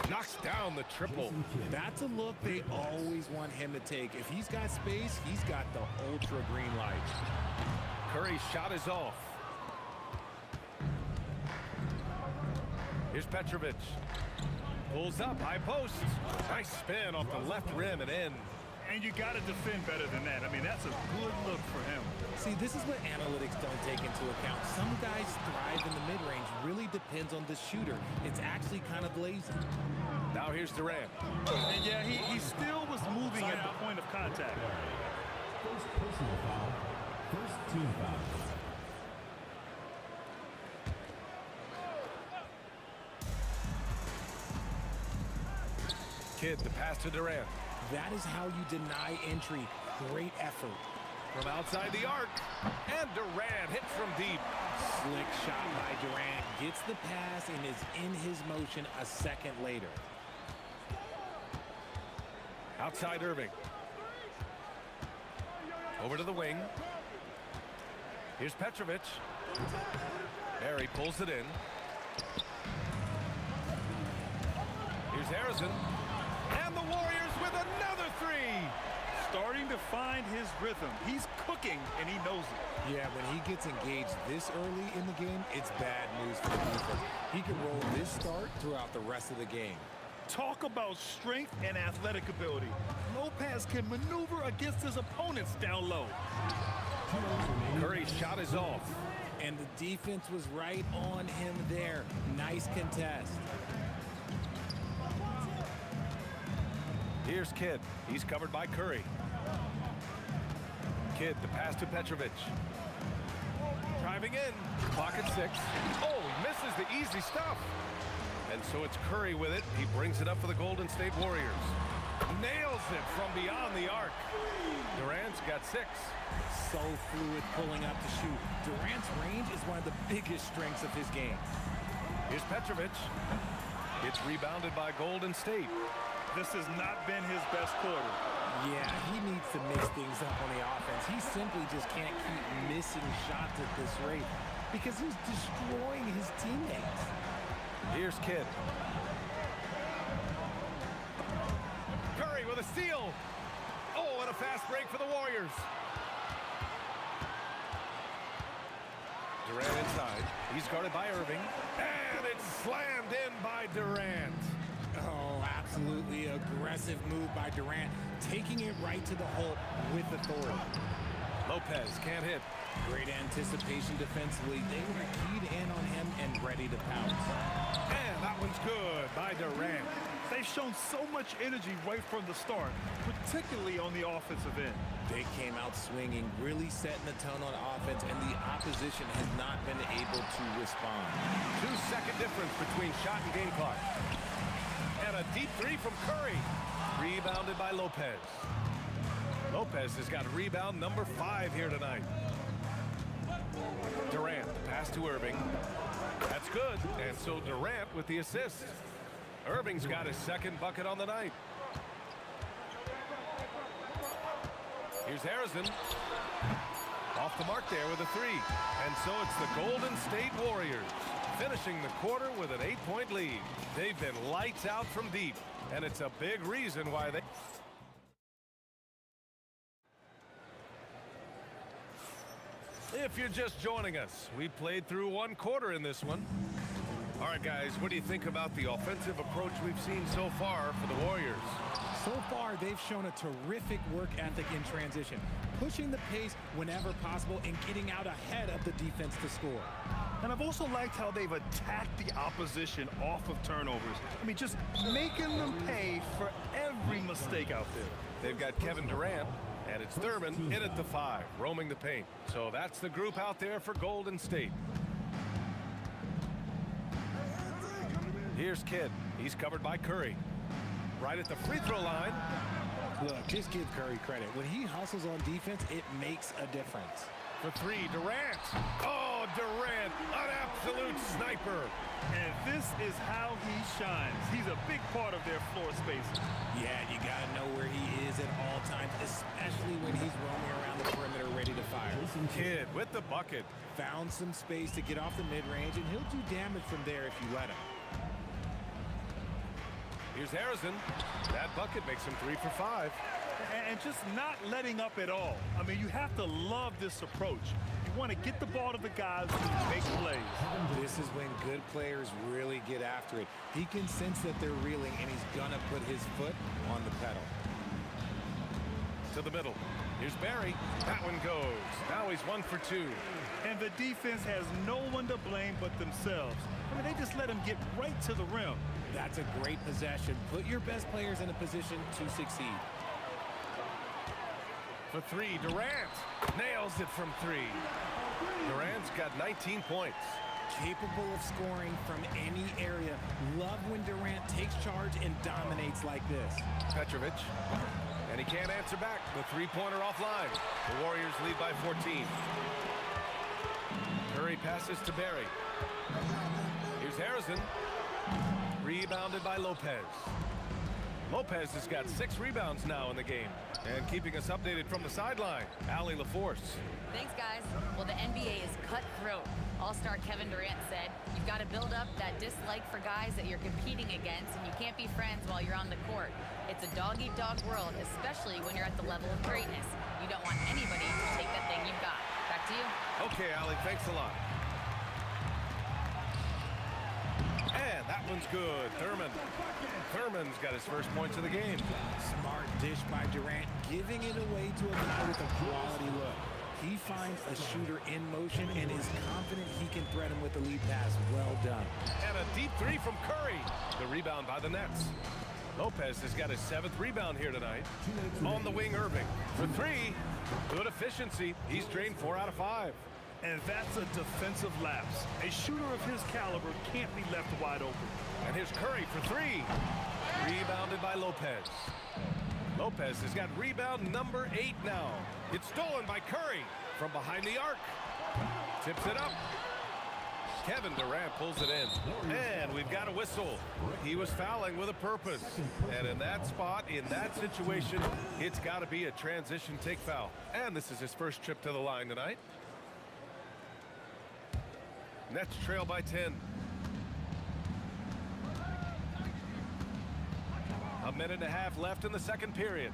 Knocks down the triple. That's a look they always want him to take. If he's got space, he's got the ultra green light. Curry's shot is off. Here's Petrovic. Pulls up, high post. Nice spin off the left rim and in. And you got to defend better than that. I mean, that's a good look for him. See, this is what analytics don't take into account. Some guys thrive in the mid-range. Really depends on the shooter. It's actually kind of lazy. Now here's Durant. And yeah, he still was moving at the point of contact. First personal foul. First team foul. Kidd, the pass to Durant. That is how you deny entry. Great effort. From outside the arc. And Durant hits from deep. Slick shot by Durant. Gets the pass and is in his motion a second later. Outside Irving. Over to the wing. Here's Petrovic. Barry pulls it in. Here's Harrison. And the Warriors with another 3. Starting to find his rhythm. He's cooking, and he knows it. Yeah, when he gets engaged this early in the game, it's bad news for the defense. He can roll this start throughout the rest of the game. Talk about strength and athletic ability. Lopez can maneuver against his opponents down low. Curry's shot is off. And the defense was right on him there. Nice contest. Here's Kidd. He's covered by Curry. Kidd, the pass to Petrovic. Driving in. Clock at 6. Oh, he misses the easy stuff. And so it's Curry with it. He brings it up for the Golden State Warriors. Nails it from beyond the arc. Durant's got 6. So fluid pulling up to shoot. Durant's range is one of the biggest strengths of his game. Here's Petrovic. It's rebounded by Golden State. This has not been his best quarter. Yeah, he needs to mix things up on the offense. He simply just can't keep missing shots at this rate because he's destroying his teammates. Here's Kidd. Curry with a steal. Oh, and a fast break for the Warriors. Durant inside. He's guarded by Irving. And it's slammed in by Durant. Oh, absolutely aggressive move by Durant, taking it right to the hole with authority. Lopez can't hit. Great anticipation defensively. They were keyed in on him and ready to pounce. And that one's good by Durant. They've shown so much energy right from the start, particularly on the offensive end. They came out swinging, really setting the tone on offense, and the opposition has not been able to respond. 2-second difference between shot and game clock. And a deep 3 from Curry. Rebounded by Lopez. Lopez has got rebound number 5 here tonight. Durant, pass to Irving. That's good. And so Durant with the assist. Irving's got his second bucket on the night. Here's Harrison. Off the mark there with a three. And so it's the Golden State Warriors finishing the quarter with an 8-point lead. They've been lights out from deep, and it's a big reason why they... If you're just joining us, we played through one quarter in this one. All right, guys, what do you think about the offensive approach we've seen so far for the Warriors? So far, they've shown a terrific work ethic in transition, pushing the pace whenever possible and getting out ahead of the defense to score. And I've also liked how they've attacked the opposition off of turnovers. I mean, just making them pay for every mistake out there. They've got Kevin Durant, and it's Thurman in at the 5, roaming the paint. So that's the group out there for Golden State. Here's Kidd. He's covered by Curry. Right at the free throw line. Look, just give Curry credit. When he hustles on defense, it makes a difference. For three, Durant. Oh, Durant, an absolute sniper. And this is how he shines. He's a big part of their floor space. Yeah, you got to know where he is at all times, especially when he's roaming around the perimeter ready to fire. Kidd with the bucket. Found some space to get off the mid-range, and he'll do damage from there if you let him. Here's Harrison. That bucket makes him 3 for 5. And just not letting up at all. I mean, you have to love this approach. You want to get the ball to the guys who make plays. This is when good players really get after it. He can sense that they're reeling, and he's going to put his foot on the pedal. To the middle. Here's Barry. That one goes. Now he's 1 for 2. And the defense has no one to blame but themselves. I mean, they just let him get right to the rim. That's a great possession. Put your best players in a position to succeed. For three, Durant nails it from 3. Durant's got 19 points. Capable of scoring from any area. Love when Durant takes charge and dominates like this. Petrovic, and he can't answer back. The three-pointer offline. The Warriors lead by 14. Curry passes to Barry. Here's Harrison. Rebounded by Lopez. Lopez has got 6 rebounds now in the game. And keeping us updated from the sideline, Allie LaForce. Thanks, guys. Well, the NBA is cutthroat. All-star Kevin Durant said, you've got to build up that dislike for guys that you're competing against, and you can't be friends while you're on the court. It's a dog-eat-dog world, especially when you're at the level of greatness. You don't want anybody to take that thing you've got. Back to you. Okay, Allie, thanks a lot. And that one's good. Thurman's got his first points of the game. Smart dish by Durant, giving it away to a guy with a quality look. He finds a shooter in motion and is confident he can thread him with the lead pass. Well done. And a deep 3 from Curry. The rebound by the Nets. Lopez has got his 7th rebound here tonight. On the wing, Irving. For 3, good efficiency. He's drained 4 out of 5. And that's a defensive lapse. A shooter of his caliber can't be left wide open. And here's Curry for 3. Rebounded by Lopez. Lopez has got rebound number 8 now. It's stolen by Curry from behind the arc. Tips it up. Kevin Durant pulls it in. And we've got a whistle. He was fouling with a purpose. And in that spot, in that situation, it's got to be a transition take foul. And this is his first trip to the line tonight. Nets trail by 10. A minute and a half left in the second period.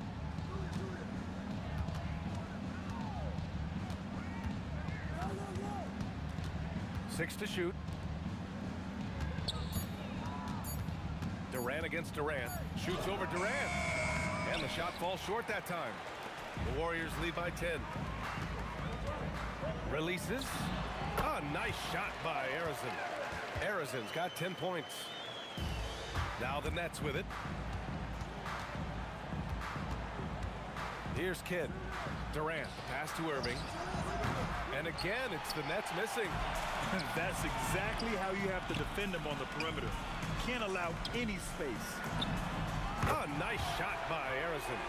Six to shoot. Durant against Durant. Shoots over Durant. And the shot falls short that time. The Warriors lead by 10. Releases. A nice shot by Harrison. Harrison's got 10 points. Now the Nets with it. Here's Kidd. Durant, pass to Irving. And again, it's the Nets missing. That's exactly how you have to defend them on the perimeter. You can't allow any space. A nice shot by Harrison.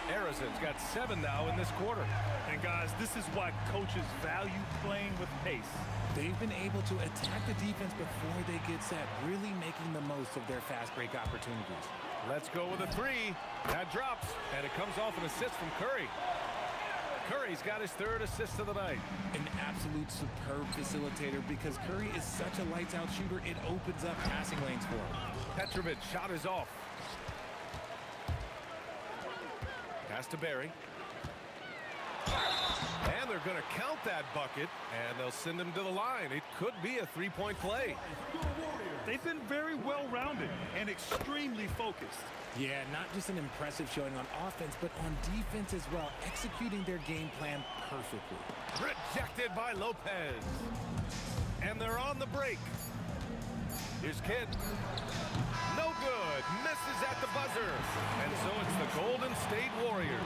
Harrison's got 7 now in this quarter. And guys, this is why coaches value playing with pace. They've been able to attack the defense before they get set, really making the most of their fast break opportunities. Let's go with a 3. That drops, and it comes off an assist from Curry. Curry's got his 3rd assist of the night. An absolute superb facilitator because Curry is such a lights-out shooter, it opens up passing lanes for him. Petrovic shot is off. Pass to Barry. And they're going to count that bucket, and they'll send him to the line. It could be a 3-point play. They've been very well-rounded and extremely focused. Yeah, not just an impressive showing on offense, but on defense as well, executing their game plan perfectly. Rejected by Lopez. And they're on the break. Here's Kidd. No good. Misses at the buzzer. And so it's the Golden State Warriors.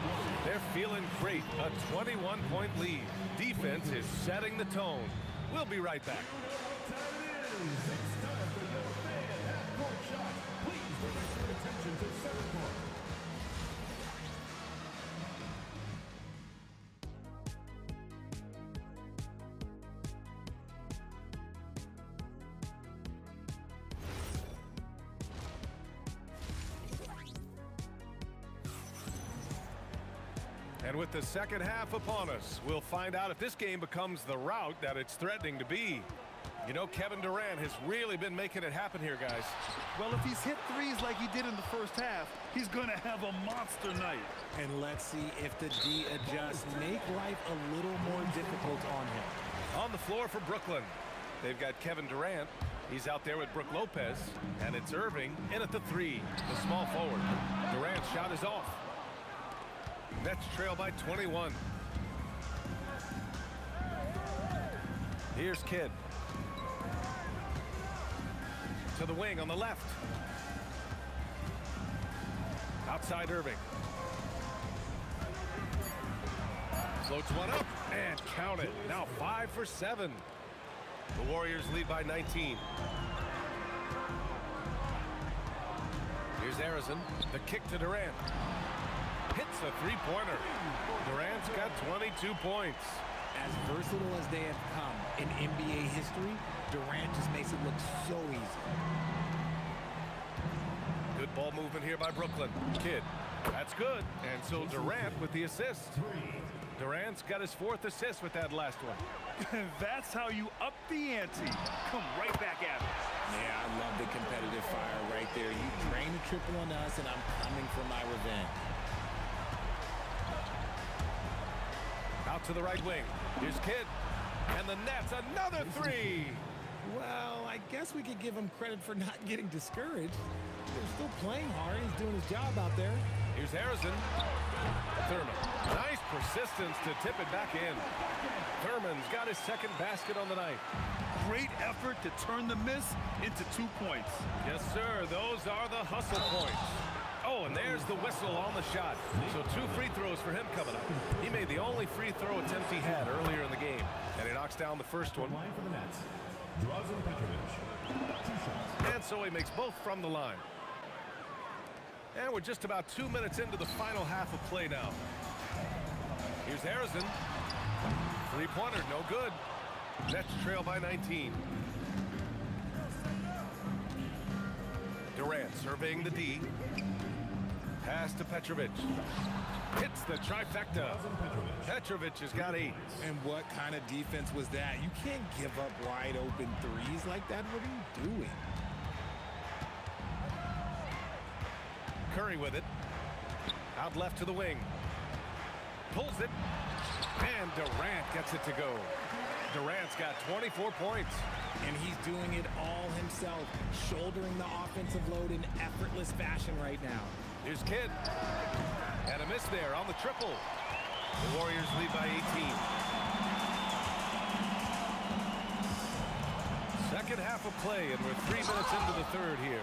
They're feeling great. A 21-point lead. Defense is setting the tone. We'll be right back. And with the second half upon us, we'll find out if this game becomes the rout that it's threatening to be. You know, Kevin Durant has really been making it happen here, guys. Well, if he's hit threes like he did in the first half, he's going to have a monster night. And let's see if the D adjusts, make life a little more difficult on him. On the floor for Brooklyn, they've got Kevin Durant. He's out there with Brook Lopez, and it's Irving in at the 3, the small forward. Durant's shot is off. Nets trail by 21. Here's Kidd. To the wing on the left. Outside Irving. Floats one up and count it. Now 5 for 7. The Warriors lead by 19. Here's Harrison. The kick to Durant. Hits a 3-pointer. Durant's got 22 points. As versatile as they have come in NBA history, Durant just makes it look so easy. Good ball movement here by Brooklyn. Kidd. That's good. And so Durant with the assist. Durant's got his 4th assist with that last one. That's how you up the ante. Come right back at it. Yeah, I love the competitive fire right there. You drain a triple on us, and I'm coming for my revenge. Out to the right wing. Here's Kidd. And the Nets, another 3. Well, I guess we could give him credit for not getting discouraged. They're still playing hard. He's doing his job out there. Here's Harrison. Thurman. Nice persistence to tip it back in. Thurman's got his 2nd basket on the night. Great effort to turn the miss into 2 points. Yes, sir. Those are the hustle points. Oh, and there's the whistle on the shot. So 2 free throws for him coming up. He made the only free throw attempt he had earlier in the game. And he knocks down the first one. Line for the Nets. Drazen Petrovic. 2 shots. And so he makes both from the line. And we're just about 2 minutes into the final half of play now. Here's Harrison. 3-pointer, no good. Nets trail by 19. Durant surveying the D. Pass to Petrovic. Hits the trifecta. Petrovic has got 8. And what kind of defense was that? You can't give up wide open threes like that. What are you doing? Curry with it. Out left to the wing. Pulls it. And Durant gets it to go. Durant's got 24 points. And he's doing it all himself, shouldering the offensive load in effortless fashion right now. Here's Kidd. And a miss there on the triple. The Warriors lead by 18. Second half of play, and we're 3 minutes into the 3rd here.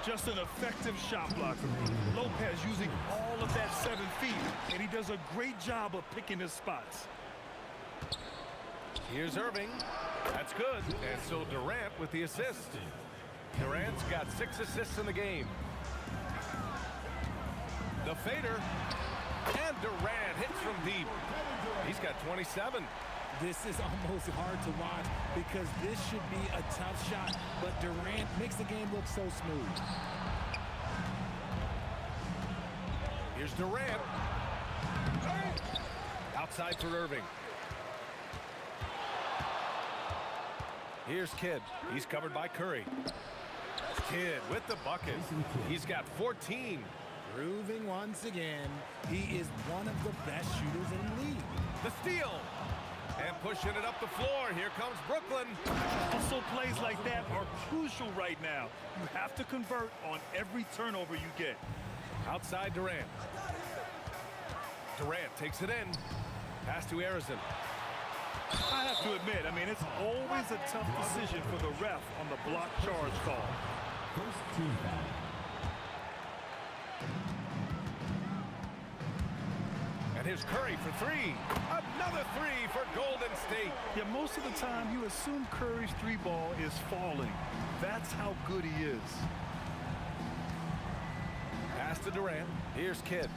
Just an effective shot blocker. Lopez using all of that 7 feet, and he does a great job of picking his spots. Here's Irving. That's good. And so Durant with the assist. Durant's got 6 assists in the game. The fader. And Durant hits from deep. He's got 27. This is almost hard to watch because this should be a tough shot, but Durant makes the game look so smooth. Here's Durant. Outside for Irving. Here's Kidd. He's covered by Curry. Kidd with the bucket. He's got 14. Proving once again, he is one of the best shooters in the league. The steal. And pushing it up the floor. Here comes Brooklyn. Also, plays like that are crucial right now. You have to convert on every turnover you get. Outside Durant. Durant takes it in. Pass to Arizon. I have to admit, it's always a tough decision for the ref on the block charge call. First team foul. And here's Curry for three. Another three for Golden State. Yeah, most of the time you assume Curry's three ball is falling. That's how good he is. Pass to Durant. Here's Kidd.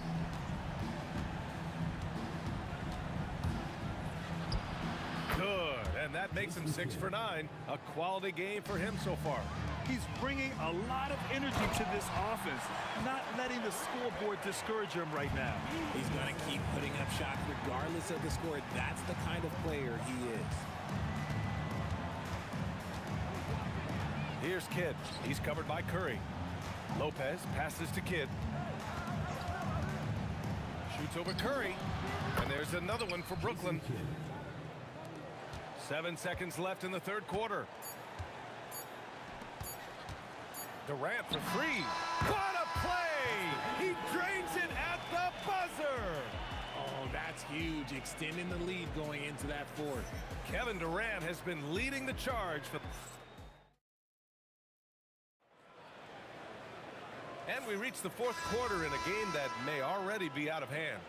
Good, and that makes him 6 for 9. A quality game for him so far. He's bringing a lot of energy to this offense, not letting the scoreboard discourage him right now. He's going to keep putting up shots regardless of the score. That's the kind of player he is. Here's Kidd. He's covered by Curry. Lopez passes to Kidd. Shoots over Curry. And there's another one for Brooklyn. 7 seconds left in the third quarter. Durant for three. What a play! He drains it at the buzzer! Oh, that's huge. Extending the lead going into that fourth. Kevin Durant has been leading the charge for... And we reach the fourth quarter in a game that may already be out of hand.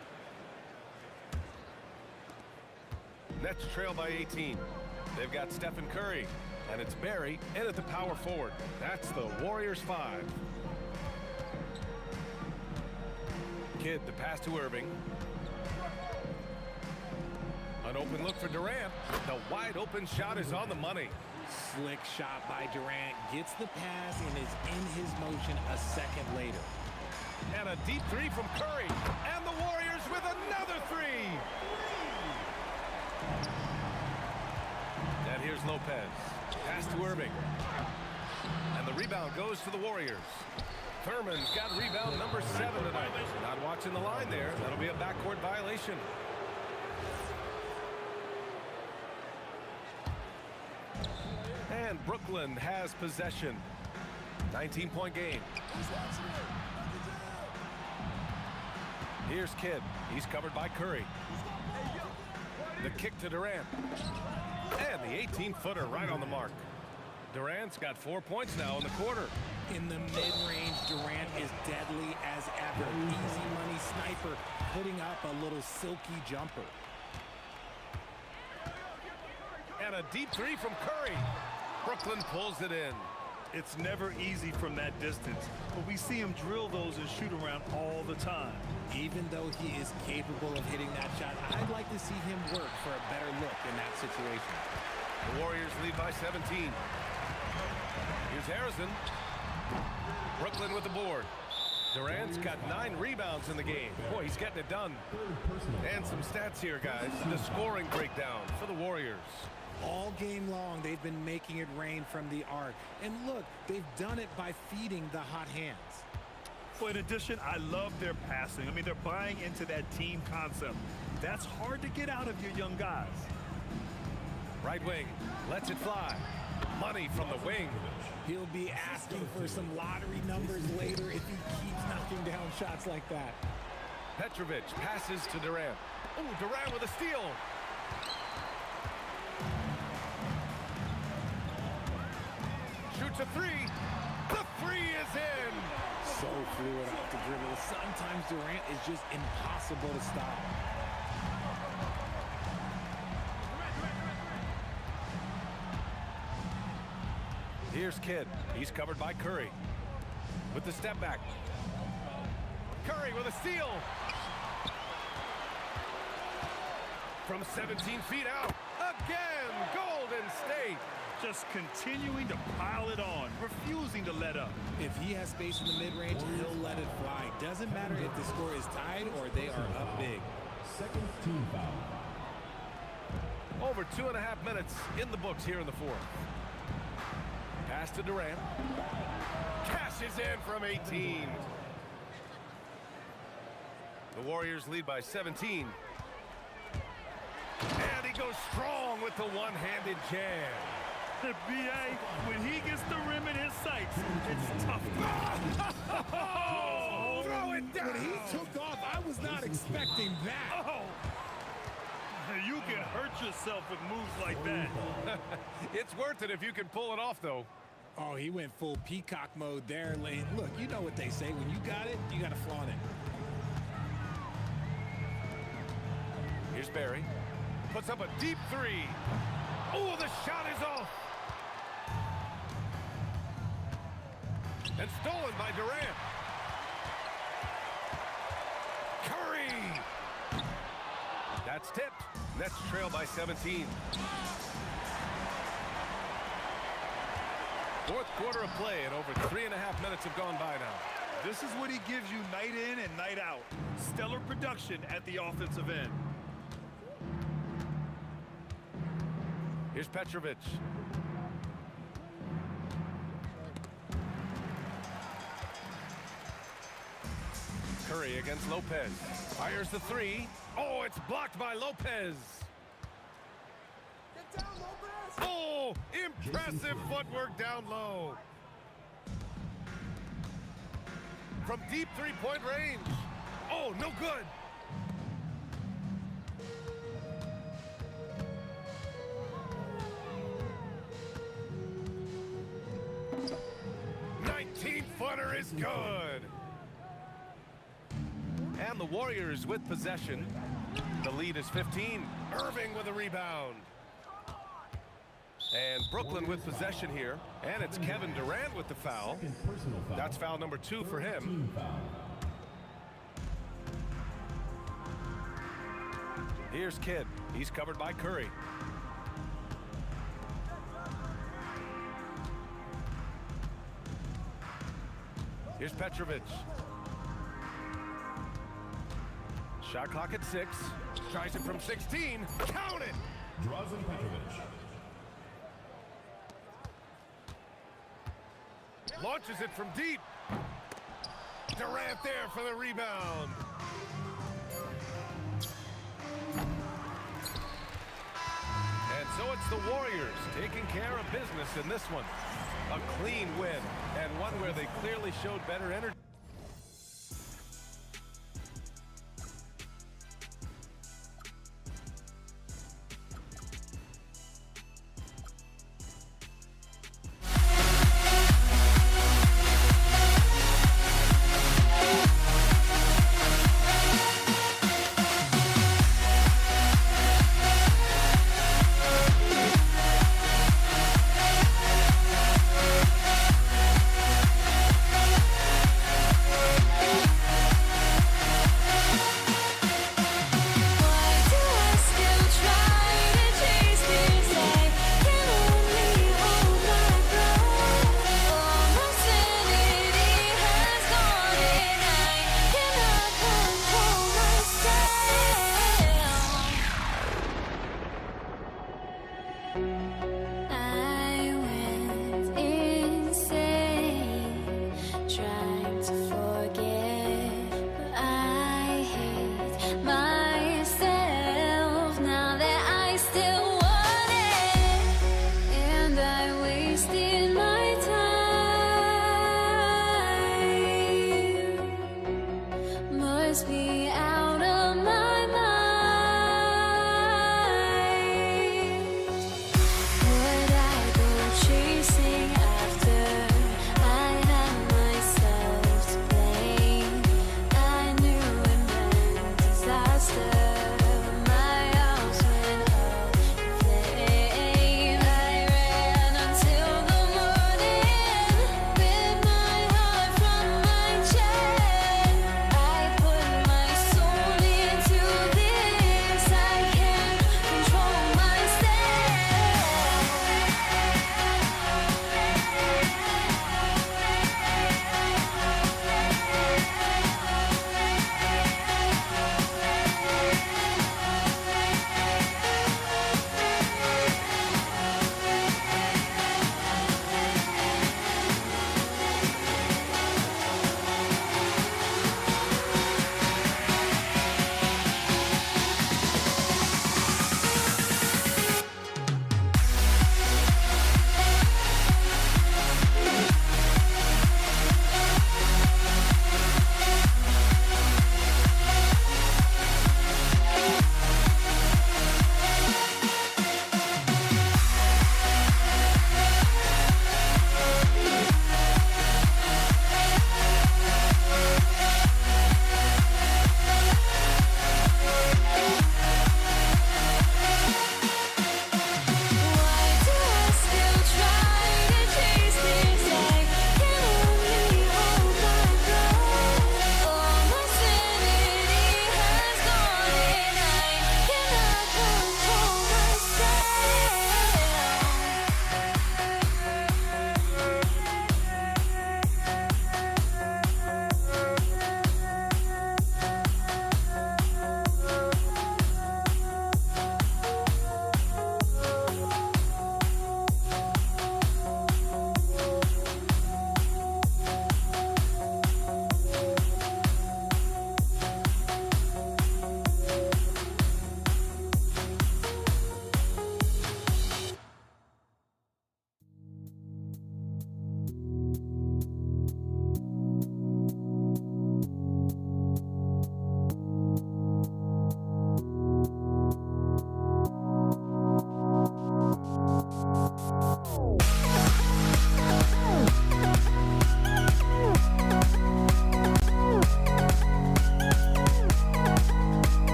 Nets trail by 18. They've got Stephen Curry, and it's Barry in at the power forward. That's the Warriors 5. Kidd, the pass to Irving. An open look for Durant. The wide open shot is on the money. Slick shot by Durant. Gets the pass and is in his motion a second later. And a deep three from Curry. And the Warriors with another three. And here's Lopez. Pass to Irving. And the rebound goes to the Warriors. Thurman's got rebound number 7 tonight. Not watching the line there. That'll be a backcourt violation. And Brooklyn has possession. 19-point game. Here's Kidd. He's covered by Curry. The kick to Durant. And the 18-footer right on the mark. Durant's got 4 points now in the quarter. In the mid-range, Durant is deadly as ever. Easy money sniper, putting up a little silky jumper. And a deep three from Curry. Brooklyn pulls it in. It's never easy from that distance, but we see him drill those and shoot around all the time. Even though he is capable of hitting that shot, I'd like to see him work for a better look in that situation. The Warriors lead by 17. Here's Harrison. Brooklyn with the board. Durant's got 9 rebounds in the game. Boy, he's getting it done. And some stats here, guys. The scoring breakdown for the Warriors. All game long, they've been making it rain from the arc. And look, they've done it by feeding the hot hands. Well, in addition, I love their passing. They're buying into that team concept. That's hard to get out of your young guys. Right wing, lets it fly. Money from the wing. He'll be asking for some lottery numbers later if he keeps knocking down shots like that. Petrovic passes to Durant. Oh, Durant with a steal. Shoots a three. The three is in. So fluid off the dribble. Sometimes Durant is just impossible to stop. Here's Kidd. He's covered by Curry. With the step back. Curry with a steal. From 17 feet out. Again, Golden State. Just continuing to pile it on, refusing to let up. If he has space in the mid-range, he'll let it fly. Doesn't matter if the score is tied or they are up big. Second team foul. Over 2.5 minutes in the books here in the fourth. Pass to Durant. Cashes in from 18. The Warriors lead by 17. And he goes strong with the one-handed jam. The BA, when he gets the rim in his sights, it's tough. Throw it down. When he took off, I was not expecting that. Oh. You can hurt yourself with moves like that. It's worth it if you can pull it off, though. Oh, he went full peacock mode there, Lane. Look, you know what they say. When you got it, you got to flaunt it. Here's Barry. Puts up a deep three. Oh, the shot is off. And stolen by Durant. Curry. That's tipped. Nets trail by 17. Fourth quarter of play, and over 3.5 minutes have gone by now. This is what he gives you night in and night out. Stellar production at the offensive end. Here's Petrovic. Curry against Lopez. Fires the three. Oh, it's blocked by Lopez. Get down, Lopez! Oh, impressive footwork down low. From deep three-point range. Oh, no good. Footer is good. And the Warriors with possession. The lead is 15. Irving with a rebound. And Brooklyn with possession here. And it's Kevin Durant with the foul. That's foul number 2 for him. Here's Kidd. He's covered by Curry. Here's Petrovic. Shot clock at 6. Tries it from 16. Count it! Drazen Petrovic. Launches it from deep. Durant there for the rebound. And so it's the Warriors taking care of business in this one. A clean win, and one where they clearly showed better energy.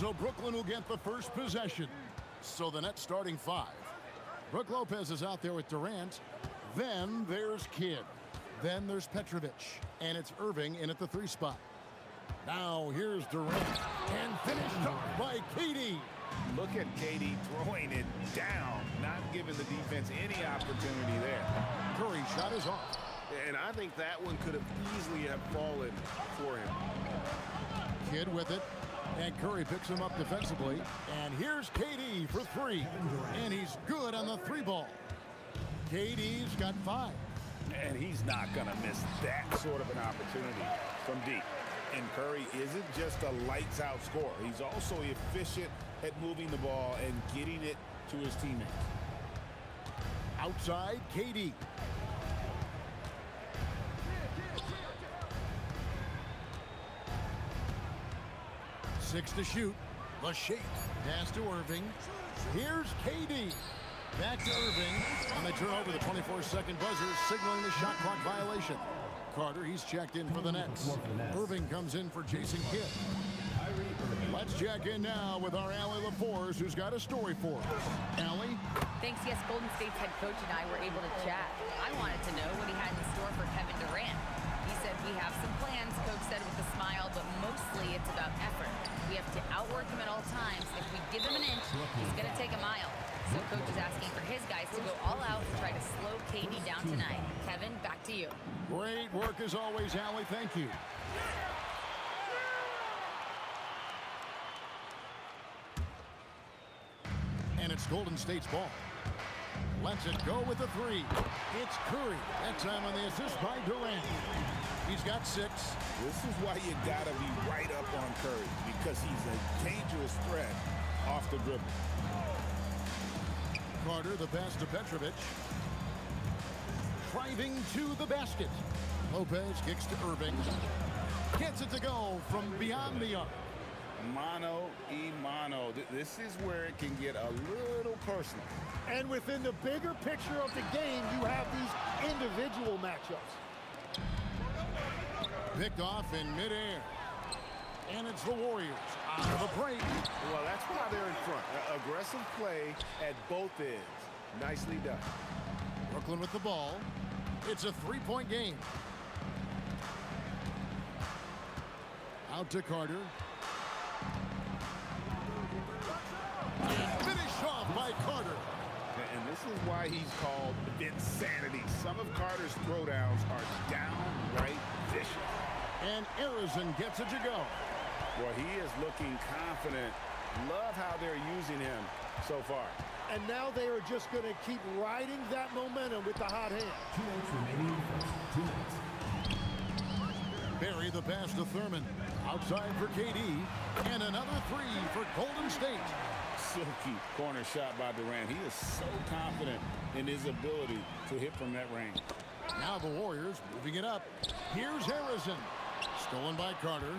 So Brooklyn will get the first possession. So the net starting 5. Brook Lopez is out there with Durant. Then there's Kidd. Then there's Petrovic. And it's Irving in at the 3 spot. Now here's Durant. And finished off by KD. Look at KD throwing it down, not giving the defense any opportunity there. Curry shot is off. And I think that one could have easily have fallen for him. Kidd with it. And Curry picks him up defensively. And here's KD for 3. And he's good on the 3 ball. KD's got 5. And he's not going to miss that sort of an opportunity from deep. And Curry isn't just a lights-out scorer. He's also efficient at moving the ball and getting it to his teammates. Outside, KD. Six to shoot. The shake. Pass to Irving. Here's KD. Back to Irving. And they turn over the 24-second buzzer, signaling the shot clock violation. Carter, he's checked in for the Nets. Irving comes in for Jason Kidd. Let's check in now with our Allie LaForce, who's got a story for us. Allie? Thanks, yes, Golden State's head coach and I were able to chat. I wanted to know what he had in store for Kevin Durant. He said, we have some plans, coach said with a smile, but mostly it's about effort. We have to outwork him at all times. If we give him an inch, he's going to take a mile. So coach is asking for his guys to go all out and try to slow KD down tonight. Kevin, back to you. Great work as always, Allie. Thank you. And it's Golden State's ball. Lets it go with the 3. It's Curry. That time on the assist by Durant. He's got 6. This is why you got to be right up on Curry, because he's a dangerous threat off the dribble. Carter, the pass to Petrovic. Driving to the basket. Lopez kicks to Irving. Gets it to go from beyond the arc. Mano y mano. This is where it can get a little personal. And within the bigger picture of the game, you have these individual matchups. Picked off in midair. And it's the Warriors out of the break. Well, that's why they're in front. Aggressive play at both ends. Nicely done. Brooklyn with the ball. It's a 3-point game. Out to Carter. Finish off by Carter. And this is why he's called Vinsanity. Some of Carter's throwdowns are downright vicious. And Arizon gets it to go. Well, he is looking confident. Love how they're using him so far. And now they are just going to keep riding that momentum with the hot hand. 2 minutes remaining in the first. 2 minutes. Barry the pass to Thurman. Outside for KD. And another 3 for Golden State. Silky corner shot by Durant. He is so confident in his ability to hit from that range. Now the Warriors moving it up. Here's Harrison. Stolen by Carter.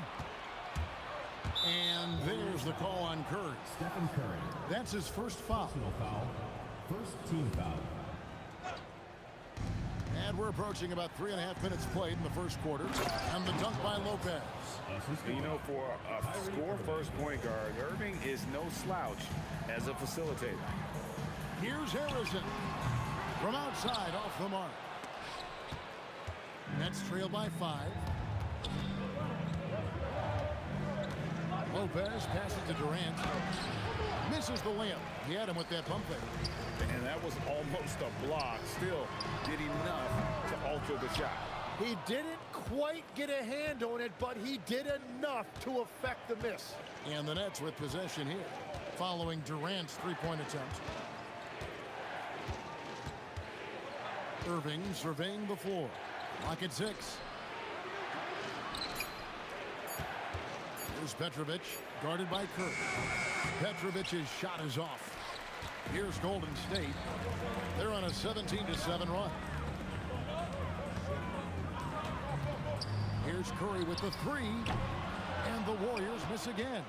And there's the call on Curry. Stephen Curry. That's his first foul. Personal foul. First team foul. And we're approaching about 3.5 minutes played in the first quarter. And the dunk by Lopez. You know, for a score-first point guard, Irving is no slouch as a facilitator. Here's Harrison. From outside, off the mark. Nets trail by 5. Lopez passes to Durant. Misses the layup. He had him with that pump fake. And that was almost a block. Still did enough to alter the shot. He didn't quite get a hand on it, but he did enough to affect the miss. And the Nets with possession here, following Durant's 3-point attempt. Irving surveying the floor. Lock at 6. Here's Petrovic, guarded by Curry. Petrovic's shot is off. Here's Golden State. They're on a 17-7 run. Here's Curry with the 3. And the Warriors miss again.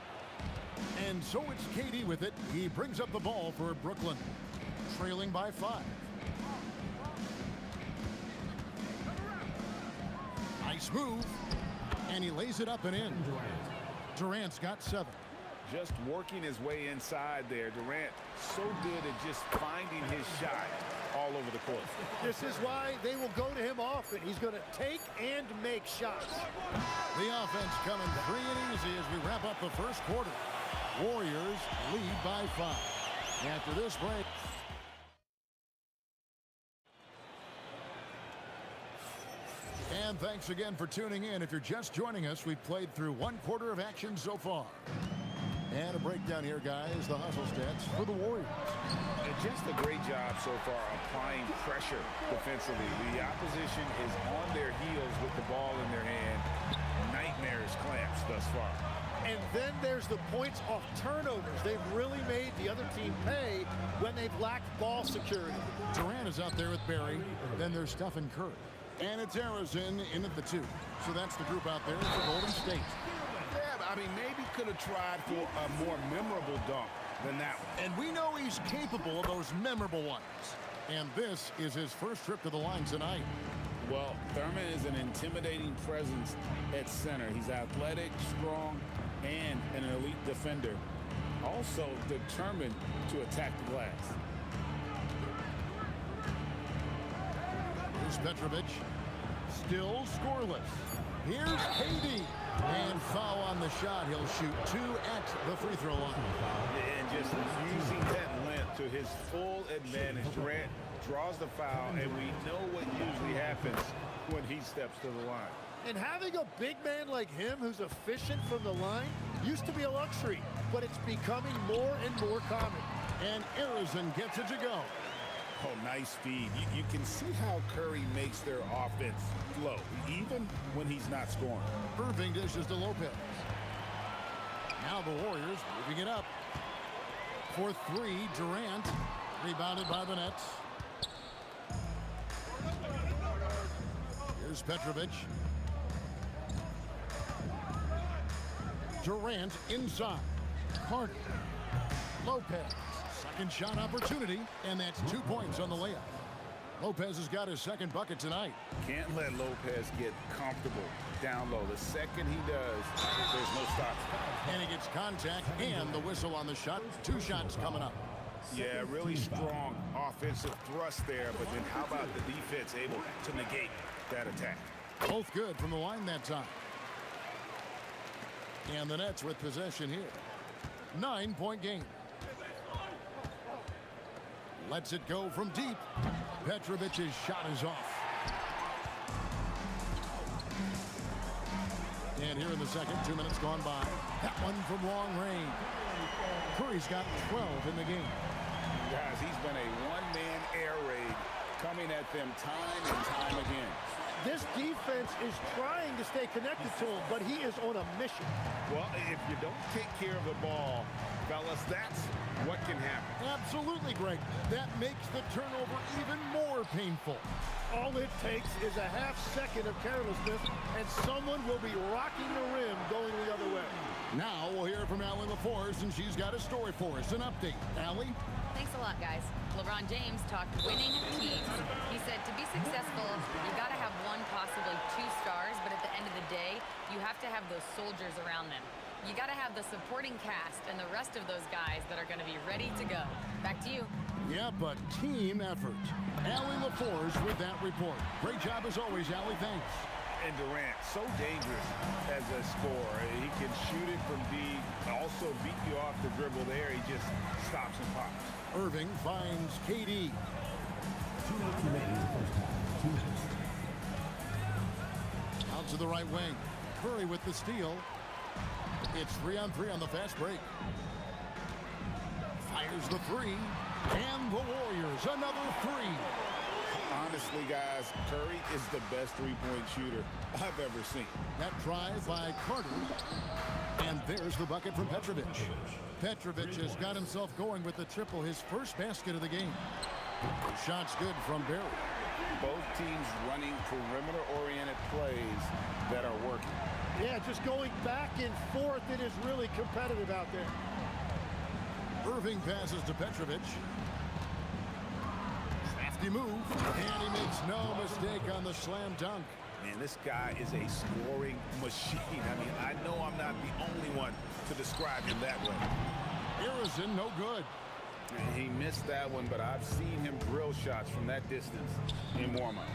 And so it's KD with it. He brings up the ball for Brooklyn, trailing by 5. Nice move. And he lays it up and in. Durant's got 7. just working his way inside there. Durant so good at just finding his shot all over the court. This is why they will go to him often. He's going to take and make shots. The offense coming free and easy as we wrap up the first quarter. Warriors lead by 5. After this break. And thanks again for tuning in. If you're just joining us, we've played through 1 quarter of action so far. And a breakdown here, guys, the hustle stats for the Warriors. And just a great job so far applying pressure defensively. The opposition is on their heels with the ball in their hand. Nightmares clamps thus far. And then there's the points off turnovers. They've really made the other team pay when they've lacked ball security. Durant is out there with Barry. Then there's Stephen Curry. And it's Harrison in at the 2. So that's the group out there for Golden State. Yeah, I mean, maybe could have tried for a more memorable dunk than that one. And we know he's capable of those memorable ones. And this is his first trip to the line tonight. Well, Thurman is an intimidating presence at center. He's athletic, strong, and an elite defender. Also determined to attack the glass. Here's Petrovic. Still scoreless. Here's KD. And foul on the shot. He'll shoot 2 at the free throw line. And just using that length to his full advantage. Durant draws the foul, and we know what usually happens when he steps to the line. And having a big man like him who's efficient from the line used to be a luxury, but it's becoming more and more common. And Harrison gets it to go. Oh, nice speed. You can see how Curry makes their offense flow, even when he's not scoring. Irving dishes to Lopez. Now the Warriors moving it up. For 3, Durant. Rebounded by the Nets. Here's Petrovic. Durant inside. Carter. Lopez. Second shot opportunity, and that's 2 points on the layup. Lopez has got his second bucket tonight. Can't let Lopez get comfortable down low. The second he does, there's no stop. And he gets contact and the whistle on the shot. 2 shots coming up. Yeah, really strong offensive thrust there, but then how about the defense able to negate that attack? Both good from the line that time. And the Nets with possession here. 9-point game. Lets it go from deep. Petrovic's shot is off. And here in the second, 2 minutes gone by. That one from long range. Curry's got 12 in the game. Guys, he's been a one-man air raid coming at them time and time again. This defense is trying to stay connected to him, but he is on a mission. Well, if you don't take care of the ball, fellas, that's what can happen. Absolutely, Greg. That makes the turnover even more painful. All it takes is a half second of carelessness, and someone will be rocking the rim going the other way. Now we'll hear from Allie LaForce, and she's got a story for us. An update. Allie? Thanks a lot, guys. LeBron James talked winning teams. He said to be successful, you got to have 1, possibly 2 stars, but at the end of the day, you have to have those soldiers around them. You got to have the supporting cast and the rest of those guys that are going to be ready to go. Back to you. Yeah, but team effort. Allie LaForce with that report. Great job as always, Allie. Thanks. And Durant, so dangerous as a scorer. He can shoot it from deep, also beat you off the dribble there. He just stops and pops. Irving finds KD. 2 minutes remaining in the first half. 2 minutes. Out to the right wing. Curry with the steal. It's 3-on-3 on the fast break. Fires the 3. And the Warriors, another 3. Honestly, guys, Curry is the best three-point shooter I've ever seen. That drive by Carter. And there's the bucket from Petrovic. Petrovic has got himself going with the triple, his first basket of the game. The shot's good from Barry. Both teams running perimeter-oriented plays that are working. Yeah, just going back and forth, it is really competitive out there. Irving passes to Petrovic. Crafty move, and he makes no mistake on the slam dunk. Man, this guy is a scoring machine. I mean, I know I'm not the only one to describe him that way. Harrison, no good. And he missed that one, but I've seen him drill shots from that distance in warm-up.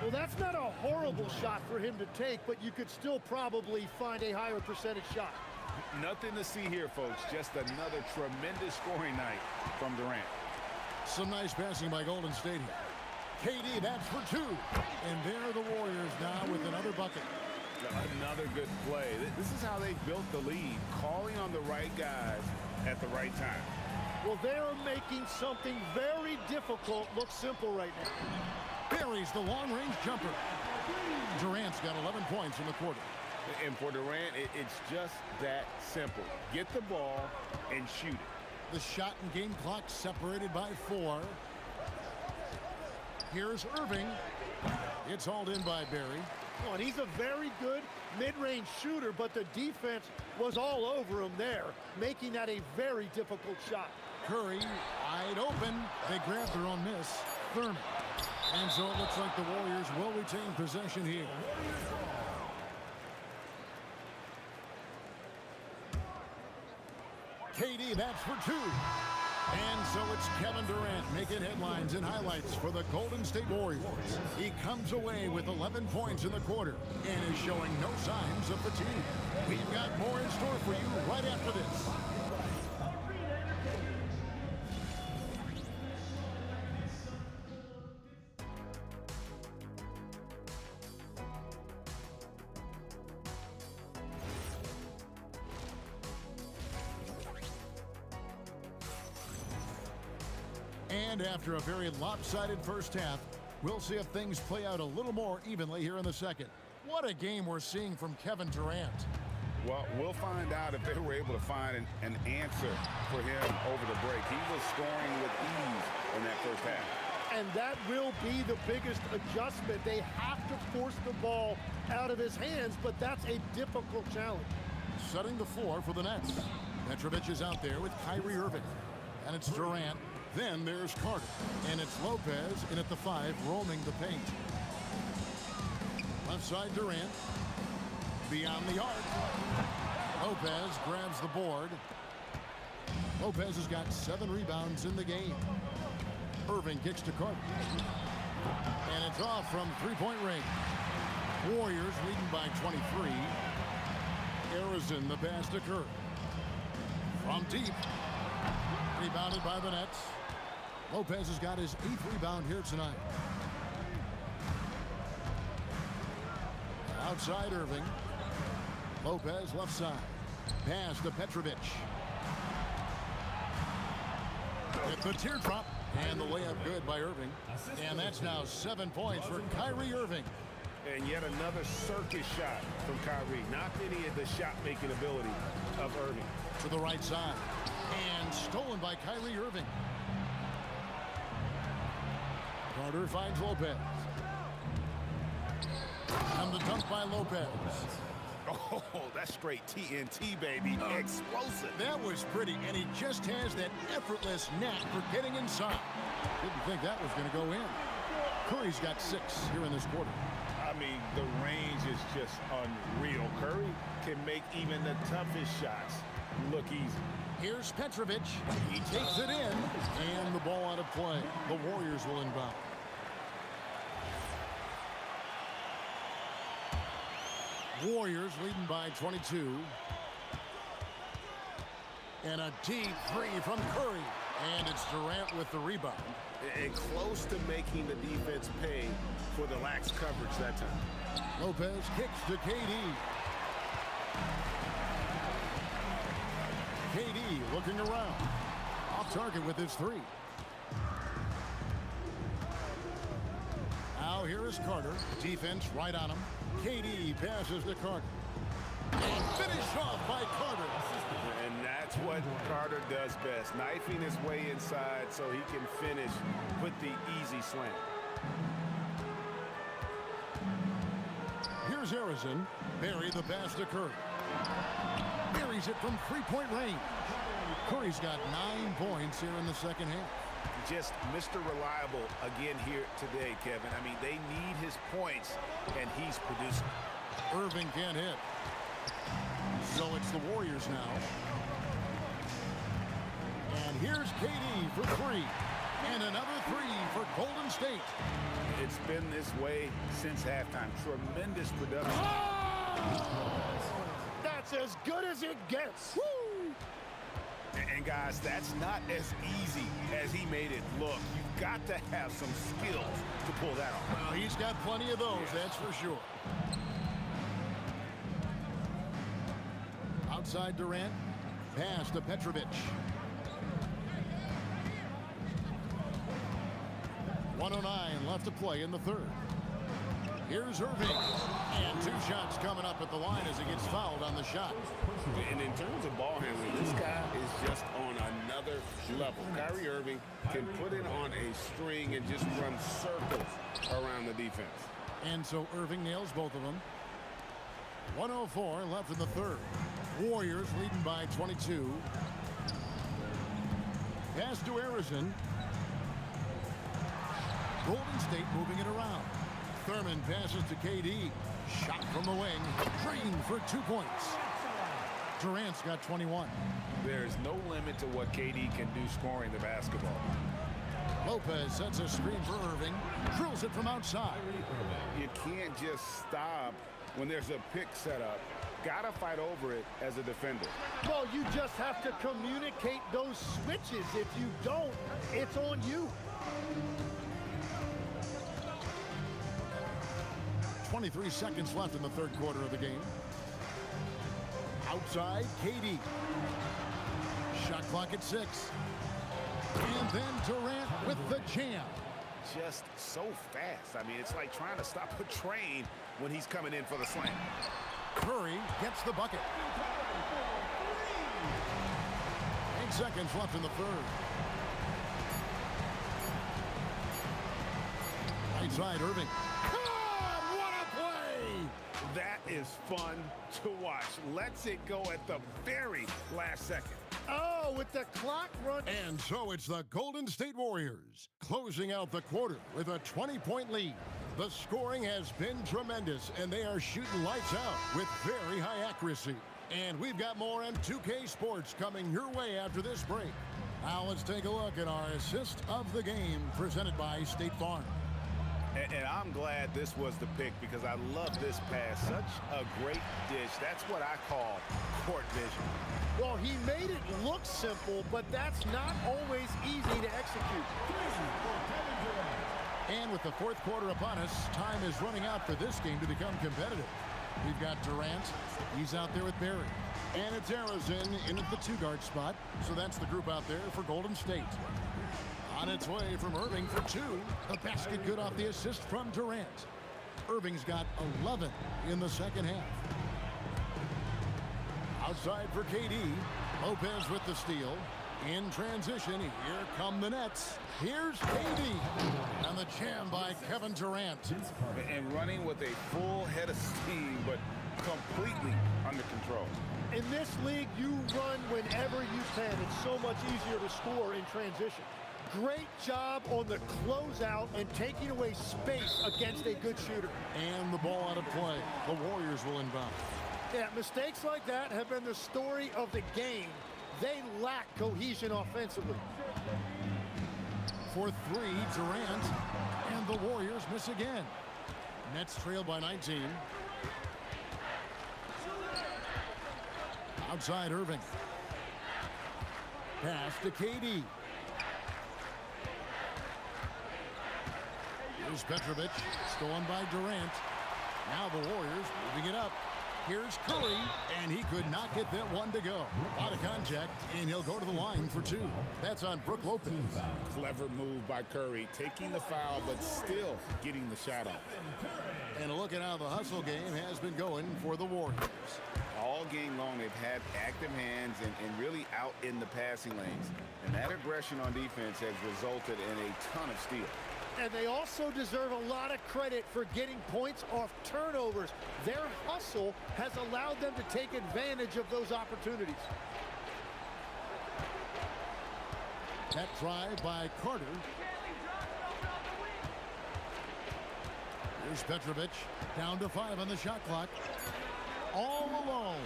Well, that's not a horrible shot for him to take, but you could still probably find a higher percentage shot. Nothing to see here, folks. Just another tremendous scoring night from Durant. Some nice passing by Golden State here. KD, that's for two. And there are the Warriors now with another bucket. Another good play. This is how they built the lead, calling on the right guys at the right time. Well, they're making something very difficult look simple right now. Buries the long-range jumper. Durant's got 11 points in the quarter. And for Durant, it's just that simple. Get the ball and shoot it. The shot and game clock separated by 4. Here's Irving. It's hauled in by Barry. Oh, and he's a very good mid-range shooter, but the defense was all over him there, making that a very difficult shot. Curry wide open. They grab their own miss. Thurman. And so it looks like the Warriors will retain possession here. KD, that's for two. And so it's Kevin Durant making headlines and highlights for the Golden State Warriors. He comes away with 11 points in the quarter and is showing no signs of fatigue. We've got more in store for you right after this. And after a very lopsided first half, we'll see if things play out a little more evenly here in the second. What a game we're seeing from Kevin Durant. Well, we'll find out if they were able to find an answer for him over the break. He was scoring with ease in that first half. And that will be the biggest adjustment. They have to force the ball out of his hands, but that's a difficult challenge. Setting the floor for the Nets. Petrovic is out there with Kyrie Irving. And it's Durant. Then there's Carter. And it's Lopez in at the 5, roaming the paint. Left side Durant. Beyond the arc. Lopez grabs the board. Lopez has got 7 rebounds in the game. Irving kicks to Carter. And it's off from three-point range. Warriors leading by 23. Harrison, the pass to Curry. From deep. Rebounded by the Nets. Lopez has got his 8th rebound here tonight. Outside Irving. Lopez left side. Pass to Petrovic. With the teardrop. And the layup good by Irving. And that's now 7 points for Kyrie Irving. And yet another circus shot from Kyrie. Not any of the shot-making ability of Irving. To the right side. And stolen by Kyrie Irving. Carter finds Lopez. And the dunk by Lopez. Oh, that's straight TNT, baby. Explosive. That was pretty, and he just has that effortless knack for getting inside. Didn't think that was going to go in. Curry's got 6 here in this quarter. I mean, the range is just unreal. Curry can make even the toughest shots look easy. Here's Petrovic. He takes it in, and the ball out of play. The Warriors will inbound. Warriors leading by 22. And a deep 3 from Curry. And it's Durant with the rebound. And close to making the defense pay for the lax coverage that time. Lopez kicks to KD. KD looking around. Off target with his 3. Now here is Carter. Defense right on him. KD passes to Carter. And finished off by Carter. And that's what Carter does best. Knifing his way inside so he can finish with the easy slam. Here's Harrison. Bury the pass to Curry. Buries it from 3-point range. Curry's got 9 points here in the second half. just Mr. Reliable again here today, Kevin. I mean, they need his points, and he's producing. Irving can't hit. So it's the Warriors now. And here's KD for three. And another three for Golden State. It's been this way since halftime. Tremendous production. That's as good as it gets. Woo! And guys, that's not as easy as he made it look. You've got to have some skills to pull that off. Well, he's got plenty of those, that's for sure. Outside Durant, pass to Petrovic. 1:09 left to play in the third. Here's Irving. And two shots coming up at the line as he gets fouled on the shot. And in terms of ball handling, this guy is just on another level. Kyrie Irving can put it on a string and just run circles around the defense. And so Irving nails both of them. 1:04 left in the third. Warriors leading by 22. Pass to Harrison. Golden State moving it around. Thurman passes to KD. Shot from the wing. Drained for 2 points. Durant's got 21. There's no limit to what KD can do scoring the basketball. Lopez sets a screen for Irving. Drills it from outside. You can't just stop when there's a pick set up. Gotta fight over it as a defender. Well, you just have to communicate those switches. If you don't, it's on you. 23 seconds left in the third quarter of the game. Outside, KD. Shot clock at 6. And then Durant with the jam. Just so fast. I mean, it's like trying to stop a train when he's coming in for the slam. Curry gets the bucket. 8 seconds left in the third. Right side, Irving. That is fun to watch. Lets it go at the very last second. Oh, with the clock run. And so it's the Golden State Warriors closing out the quarter with a 20-point lead. The scoring has been tremendous, and they are shooting lights out with very high accuracy. And we've got more on 2K Sports coming your way after this break. Now let's take a look at our assist of the game presented by State Farm. And I'm glad this was the pick because I love this pass. Such a great dish. That's what I call court vision. Well, he made it look simple, but that's not always easy to execute. And with the fourth quarter upon us, time is running out for this game to become competitive. We've got Durant. He's out there with Barry. And it's Harrison in at the two-guard spot. So that's the group out there for Golden State. On its way from Irving for 2. A basket good off the assist from Durant. Irving's got 11 in the second half. Outside for KD. Lopez with the steal. In transition, here come the Nets. Here's KD. And the jam by Kevin Durant. And running with a full head of steam, but completely under control. In this league, you run whenever you can. It's so much easier to score in transition. Great job on the closeout and taking away space against a good shooter. And the ball out of play. The Warriors will inbound. Yeah, mistakes like that have been the story of the game. They lack cohesion offensively. For 3, Durant. And the Warriors miss again. Nets trail by 19. Outside Irving. Pass to KD. Here's Petrovic, stolen by Durant. Now the Warriors moving it up. Here's Curry, and he could not get that one to go. Out of contact, and he'll go to the line for 2. That's on Brook Lopez. Clever move by Curry, taking the foul, but still getting the shot off. And look at how the hustle game has been going for the Warriors. All game long, they've had active hands and really out in the passing lanes. And that aggression on defense has resulted in a ton of steals. And they also deserve a lot of credit for getting points off turnovers. Their hustle has allowed them to take advantage of those opportunities. That drive by Carter. Here's Petrovic. Down to 5 on the shot clock. All alone.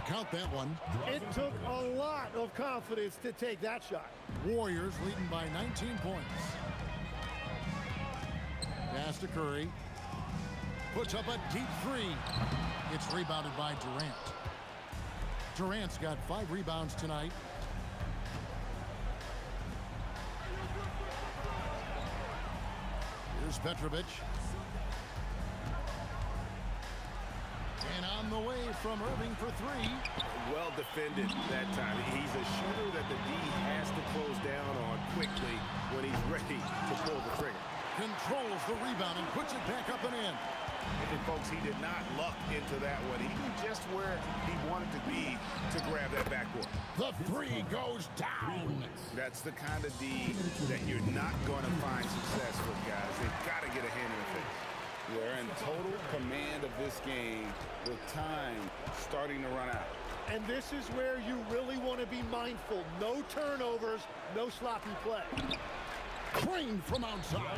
Count that one. It took a lot of confidence to take that shot. Warriors leading by 19 points. Pass to Curry. Puts up a deep three. It's rebounded by Durant. Durant's got 5 rebounds tonight. Here's Petrovic. And on the way from Irving for 3. Well defended that time. He's a shooter that the D has to close down on quickly when he's ready to pull the trigger. Controls the rebound and puts it back up and in. And folks, he did not luck into that one. He knew just where he wanted to be to grab that backboard. The 3 goes down. That's the kind of D that you're not going to find success with, guys. They've got to get a hand in the face. We're in total command of this game with time starting to run out. And this is where you really want to be mindful. No turnovers, no sloppy play. Drained from outside.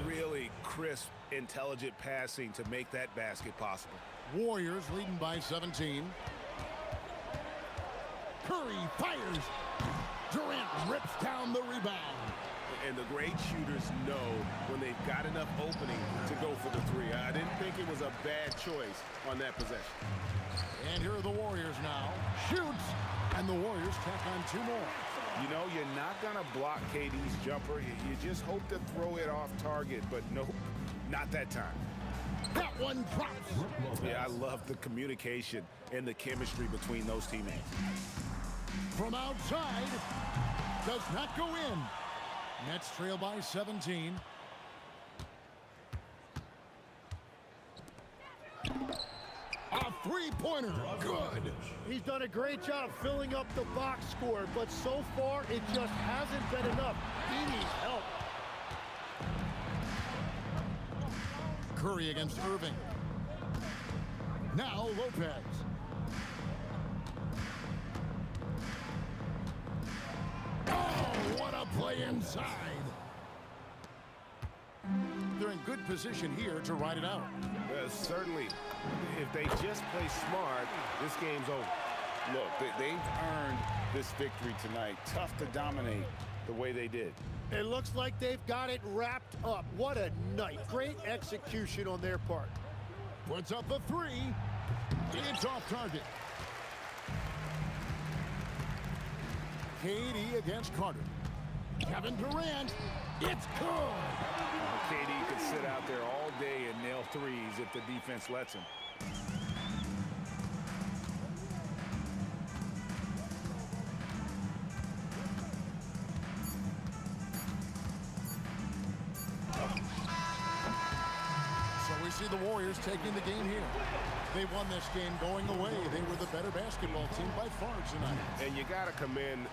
Really crisp, intelligent passing to make that basket possible. Warriors leading by 17. Curry fires. Durant rips down the rebound. And the great shooters know when they've got enough opening to go for the 3. I didn't think it was a bad choice on that possession. And here are the Warriors now. Shoots. And the Warriors tack on 2 more. You know, you're not going to block KD's jumper. You just hope to throw it off target, but nope, not that time. That one drops. Yeah, I love the communication and the chemistry between those teammates. From outside, does not go in. Nets trail by 17. A 3-pointer. Good. He's done a great job filling up the box score, but so far it just hasn't been enough. He needs help. Curry against Irving. Now Lopez. Oh, what a play inside. They're in good position here to ride it out. Certainly, if they just play smart, this game's over. Look, they've earned this victory tonight. Tough to dominate the way they did. It looks like they've got it wrapped up. What a night. Great execution on their part. Puts up a 3. It's off target. KD against Carter. Kevin Durant. It's good. KD could sit out there all day and nail 3s if the defense lets him. So we see the Warriors taking the game here. They won this game going away. They were the better basketball team by far tonight. And you got to commend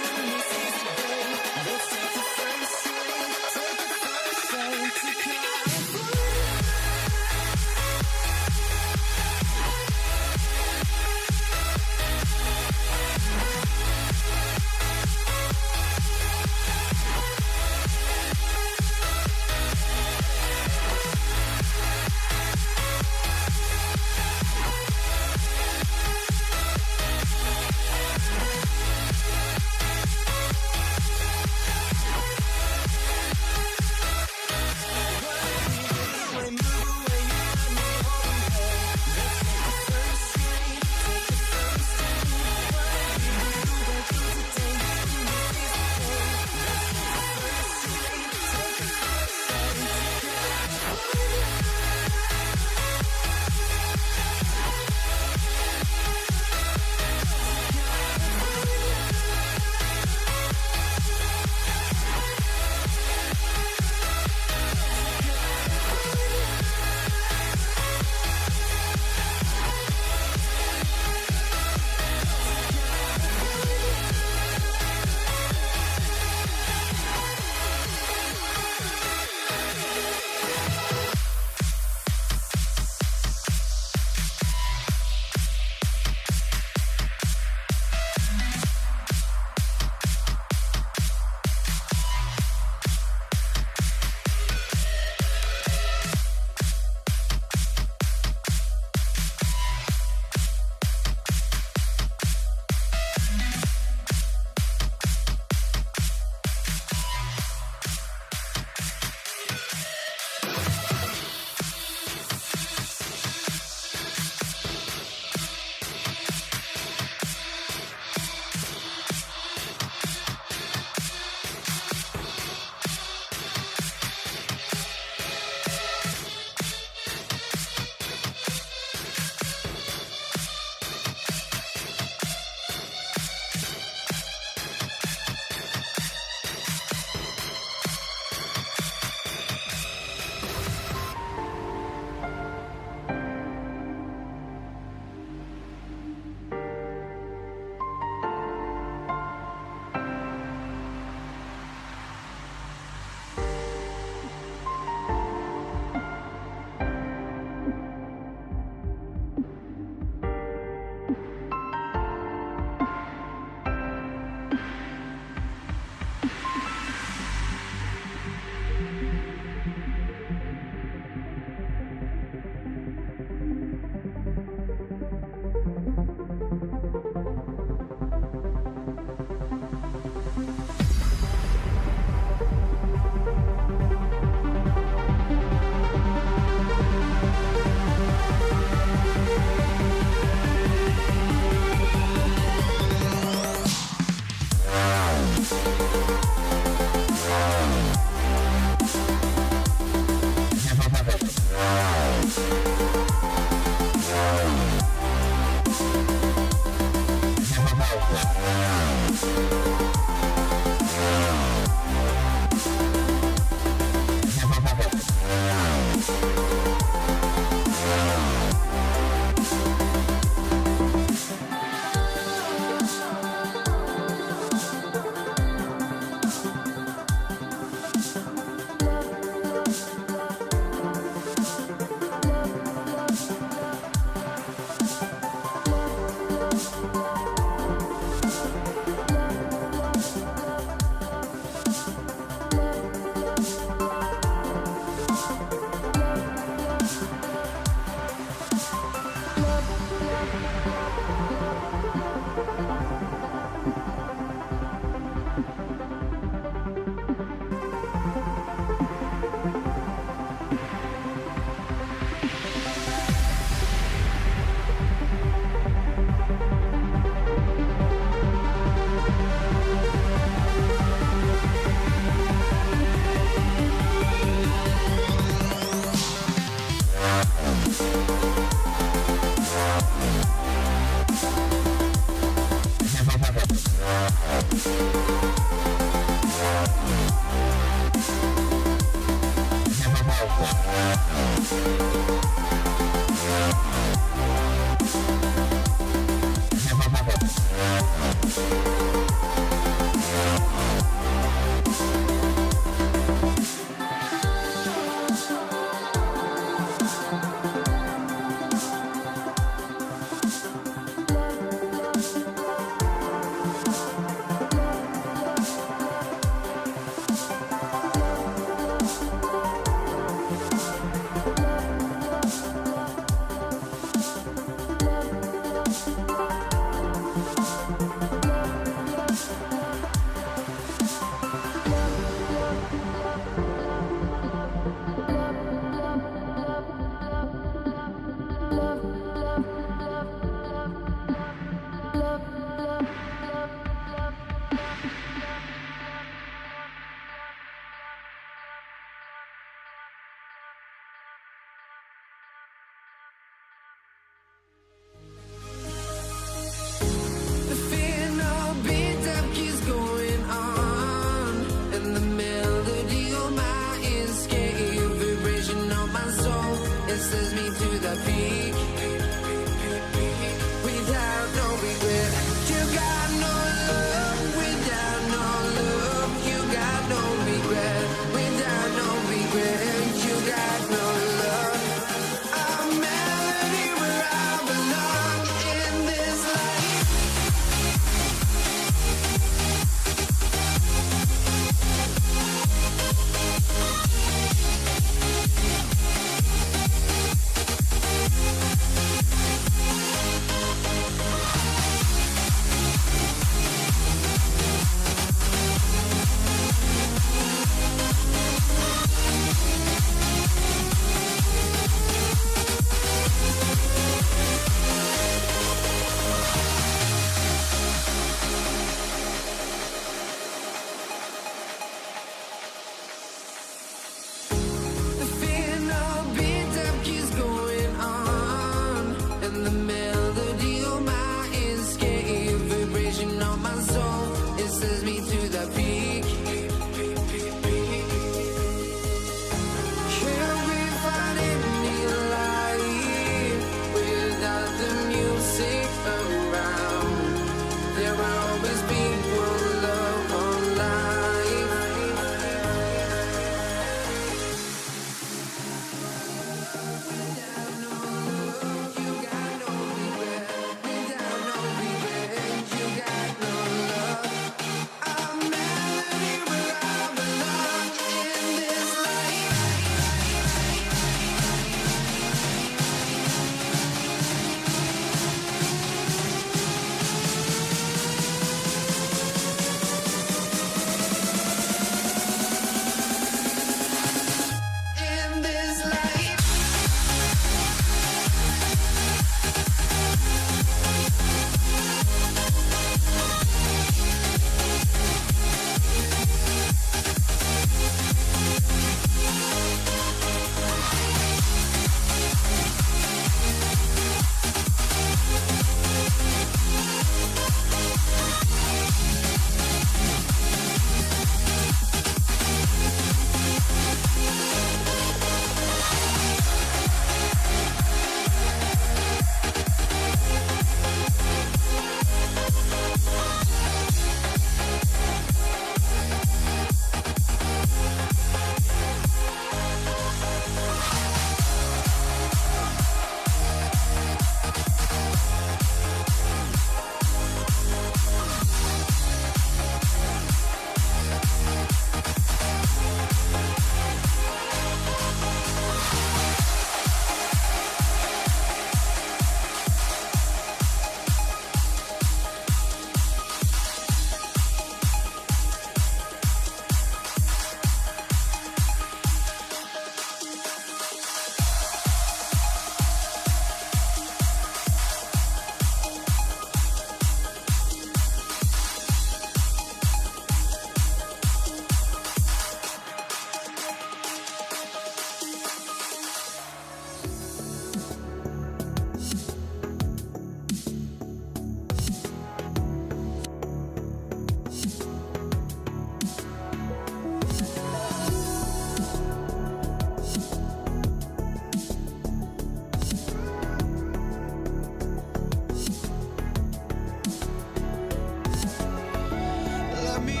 let me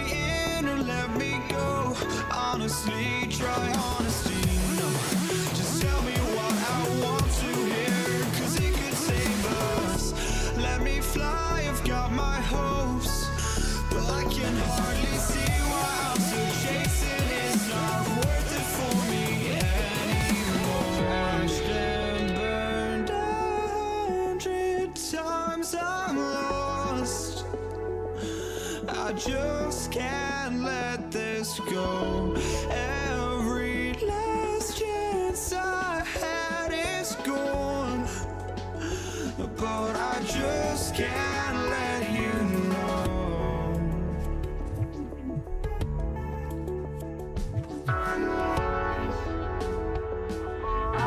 in or let me go. Honestly, try honesty. No, just tell me what I want to hear, 'cause it could save us. Let me fly, I've got my hopes, but I can hardly see why I'm still chasing. It's not worth it for me anymore. Crashed and burned 100 times, I'm lost. I just can't let this go. Every last chance I had is gone, but I just can't let you know.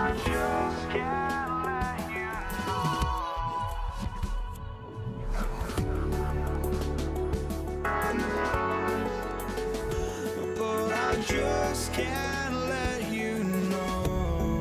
I just can't let you know. But I just can't let you know.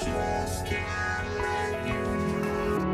just can't let you know.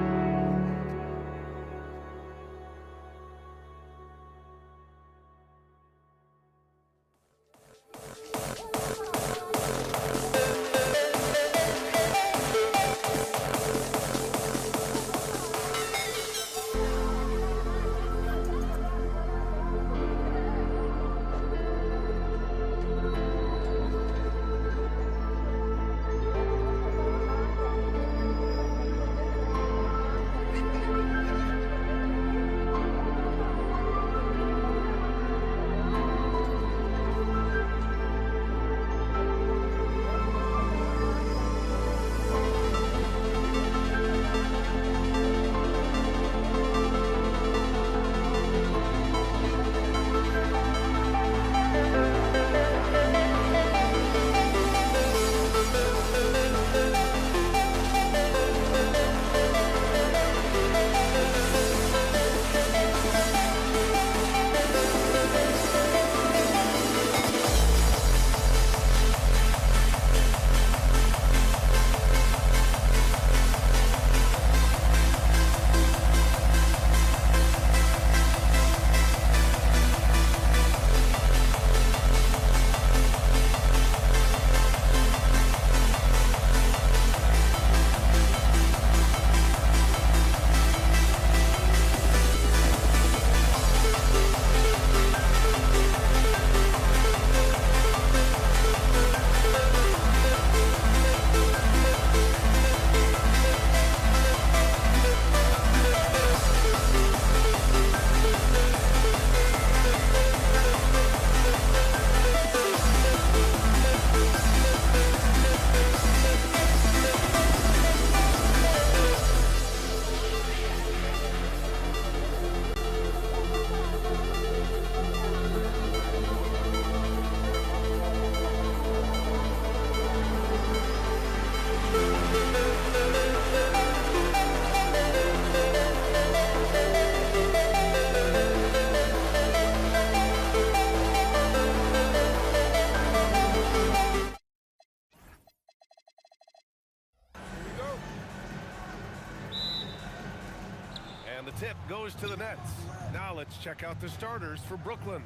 And the tip goes to the Nets. Now let's check out the starters for Brooklyn.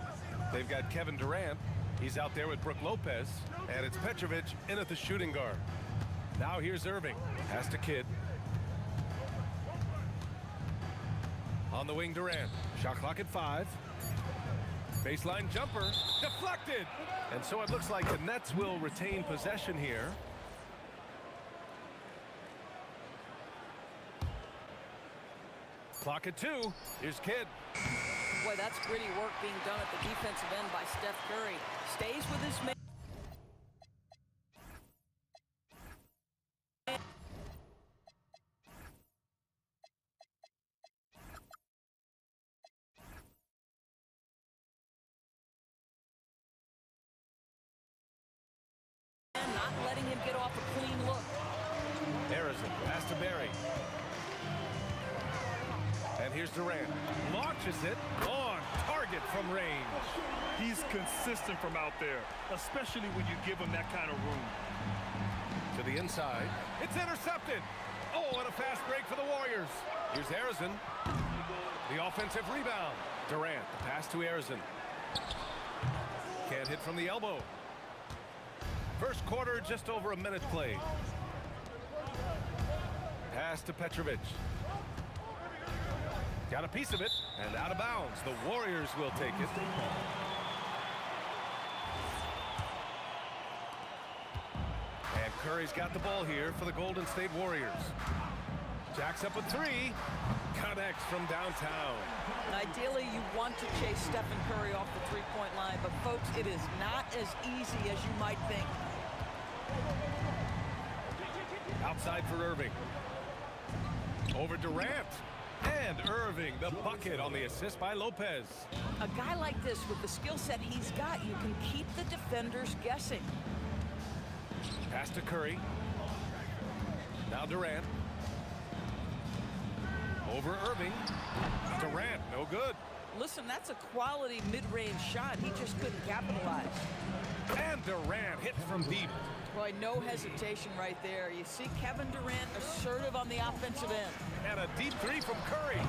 They've got Kevin Durant. He's out there with Brook Lopez. And it's Petrovic in at the shooting guard. Now here's Irving. Pass to Kidd. On the wing, Durant. Shot clock at 5. Baseline jumper. Deflected. And so it looks like the Nets will retain possession here. Clock at 2. Here's Kidd. Boy, that's gritty work being done at the defensive end by Steph Curry. Stays with his man. Not letting him get off a clean look. Harrison, pass to Barry. And here's Durant. Launches it on target from range. He's consistent from out there, especially when you give him that kind of room. To the inside. It's intercepted. Oh, and a fast break for the Warriors. Here's Harrison. The offensive rebound. Durant, the pass to Harrison. Can't hit from the elbow. First quarter, just over a minute played. Pass to Petrovic. Got a piece of it, and out of bounds. The Warriors will take it. And Curry's got the ball here for the Golden State Warriors. Jacks up a 3. Connects from downtown. And ideally, you want to chase Stephen Curry off the three-point line, but folks, it is not as easy as you might think. Outside for Irving. Over Durant. And Irving, the bucket on the assist by Lopez. A guy like this, with the skill set he's got, you can keep the defenders guessing. Pass to Curry. Now Durant. Over Irving. Durant, no good. Listen, that's a quality mid-range shot. He just couldn't capitalize. And Durant hits from deep. Boy, no hesitation right there. You see Kevin Durant assertive on the offensive end. And a deep 3 from Curry.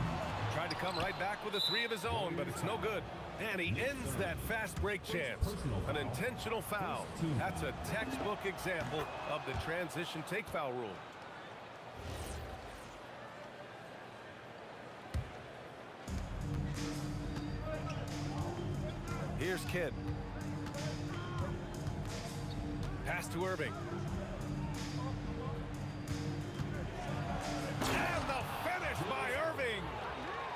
Tried to come right back with a 3 of his own, but it's no good. And he ends that fast break chance. An intentional foul. That's a textbook example of the transition take foul rule. Here's Kidd. Pass to Irving. And the finish by Irving.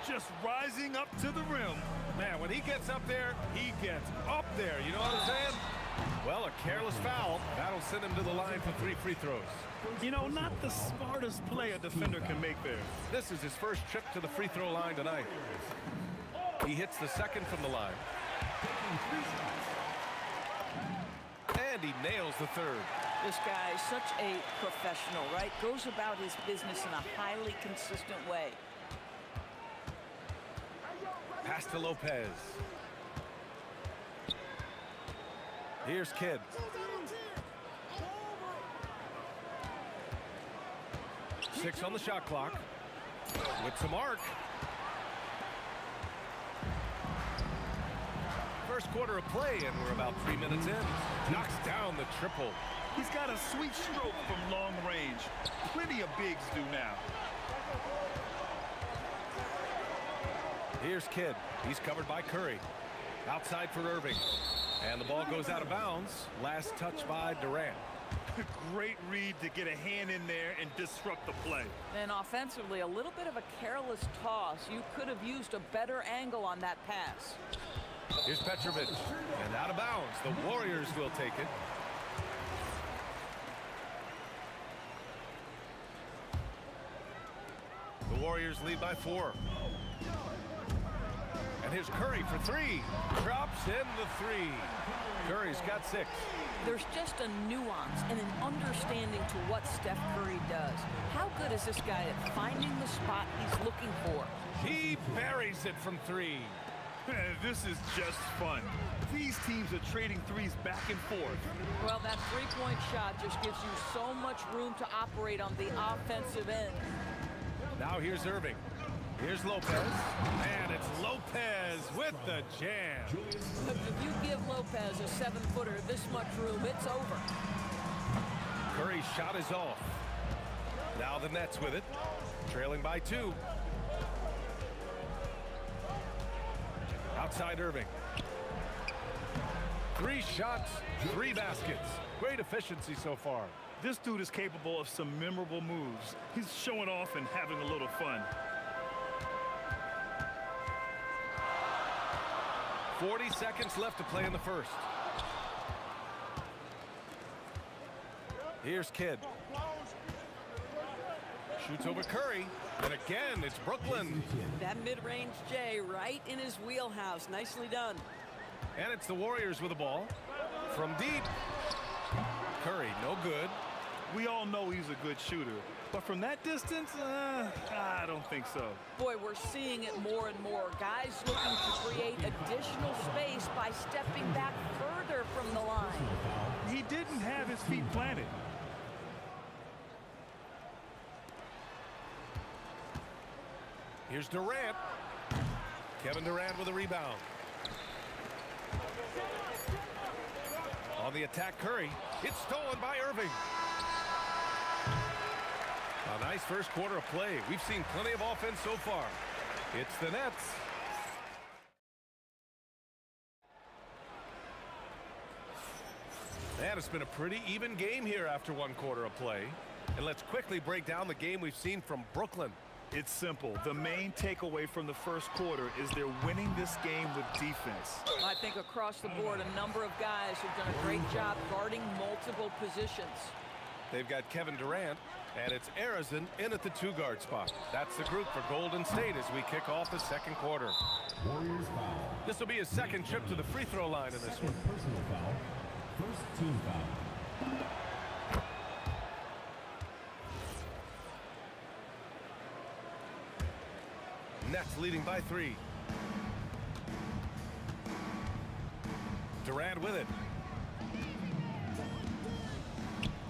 Just rising up to the rim. Man, when he gets up there, he gets up there. You know what I'm saying? Well, a careless foul. That'll send him to the line for 3 free throws. You know, not the smartest play a defender can make there. This is his first trip to the free throw line tonight. He hits the second from the line. And he nails the third. This guy is such a professional, right? Goes about his business in a highly consistent way. Pass to Lopez. Here's Kidd. Six on the shot clock. With some arc. First quarter of play, and we're about 3 minutes in. Knocks down the triple. He's got a sweet stroke from long range. Plenty of bigs do now. Here's Kidd. He's covered by Curry. Outside for Irving. And the ball goes out of bounds. Last touch by Durant. Great read to get a hand in there and disrupt the play. And offensively, a little bit of a careless toss. You could have used a better angle on that pass. Here's Petrovic. And out of bounds. The Warriors will take it. The Warriors lead by 4. And here's Curry for 3. Drops in the 3. Curry's got 6. There's just a nuance and an understanding to what Steph Curry does. How good is this guy at finding the spot he's looking for? He buries it from 3. This is just fun. These teams are trading threes back and forth. Well, that three-point shot just gives you so much room to operate on the offensive end. Now here's Irving. Here's Lopez, and it's Lopez with the jam. If you give Lopez a 7-footer this much room, it's over. Curry's shot is off. Now the Nets with it, trailing by 2. Outside Irving. 3 shots, 3 baskets. Great efficiency so far. This dude is capable of some memorable moves. He's showing off and having a little fun. 40 seconds left to play in the first. Here's Kidd. Shoots over Curry. And again, it's Brooklyn. That mid-range J right in his wheelhouse. Nicely done. And it's the Warriors with the ball. From deep. Curry, no good. We all know he's a good shooter. But from that distance, I don't think so. Boy, we're seeing it more and more. Guys looking to create additional space by stepping back further from the line. He didn't have his feet planted. Here's Durant. Kevin Durant with a rebound. On the attack, Curry. It's stolen by Irving. A nice first quarter of play. We've seen plenty of offense so far. It's the Nets. And it's been a pretty even game here after 1 quarter of play. And let's quickly break down the game we've seen from Brooklyn. It's simple. The main takeaway from the first quarter is they're winning this game with defense. I think across the board, a number of guys have done a great job guarding multiple positions. They've got Kevin Durant, and it's Arizin in at the 2-guard spot. That's the group for Golden State as we kick off the second quarter. Warriors foul. This will be his second trip to the free throw line in this one. Personal foul. First team foul. Nets leading by 3. Durant with it.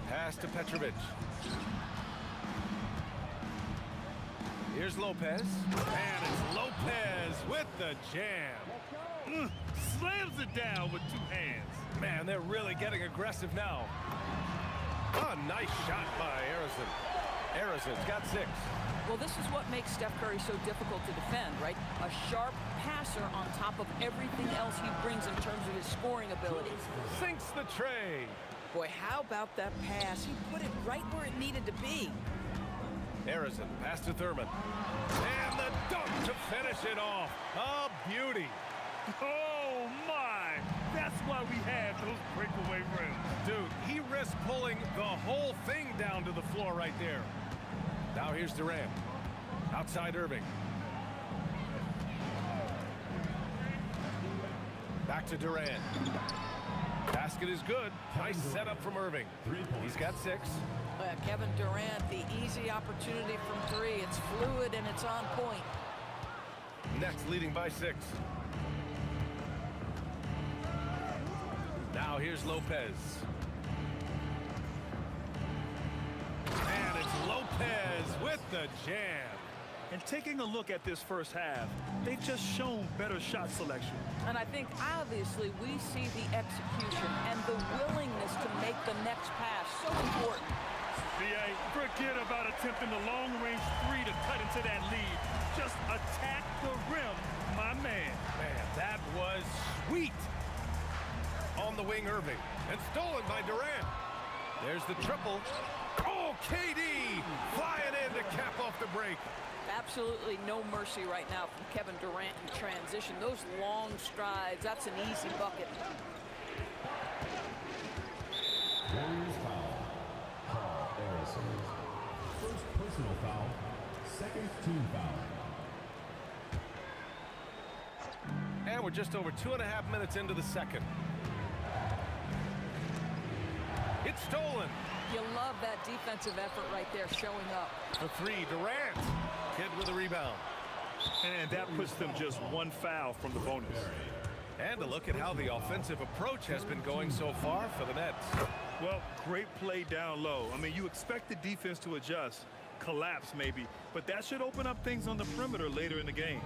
Pass to Petrovic. Here's Lopez. And it's Lopez with the jam. Slams it down with 2 hands. Man, they're really getting aggressive now. A nice shot by Arizin. Arizin's got 6. Well, this is what makes Steph Curry so difficult to defend, right? A sharp passer on top of everything else he brings in terms of his scoring ability. Sinks the tray. Boy, how about that pass? He put it right where it needed to be. Arizin, pass to Thurman. And the dunk to finish it off. A beauty. Oh, my. That's why we have those breakaway rims. Dude, he risked pulling the whole thing down to the floor right there. Now here's Durant. Outside Irving. Back to Durant. Basket is good. Nice setup from Irving. He's got 6. Kevin Durant, the easy opportunity from 3. It's fluid and it's on point. Nets leading by 6. Now here's Lopez. And it's Lopez with the jam. And taking a look at this first half, they've just shown better shot selection. And I think, obviously, we see the execution and the willingness to make the next pass so important. B.A., forget about attempting the long-range 3 to cut into that lead. Just attack the rim, my man. Man, that was sweet. On the wing, Irving. And stolen by Durant. There's the triple. Oh, KD flying in to cap off the break. Absolutely no mercy right now from Kevin Durant in transition. Those long strides, that's an easy bucket. Warriors foul. Paul Arizin. First personal foul. Second team foul. And we're just over 2.5 minutes into the second. It's stolen. You love that defensive effort right there showing up. For 3, Durant. Kidd with a rebound. And that puts them just 1 foul from the bonus. And a look at how the offensive approach has been going so far for the Nets. Well, great play down low. I mean, you expect the defense to adjust, collapse maybe, but that should open up things on the perimeter later in the game.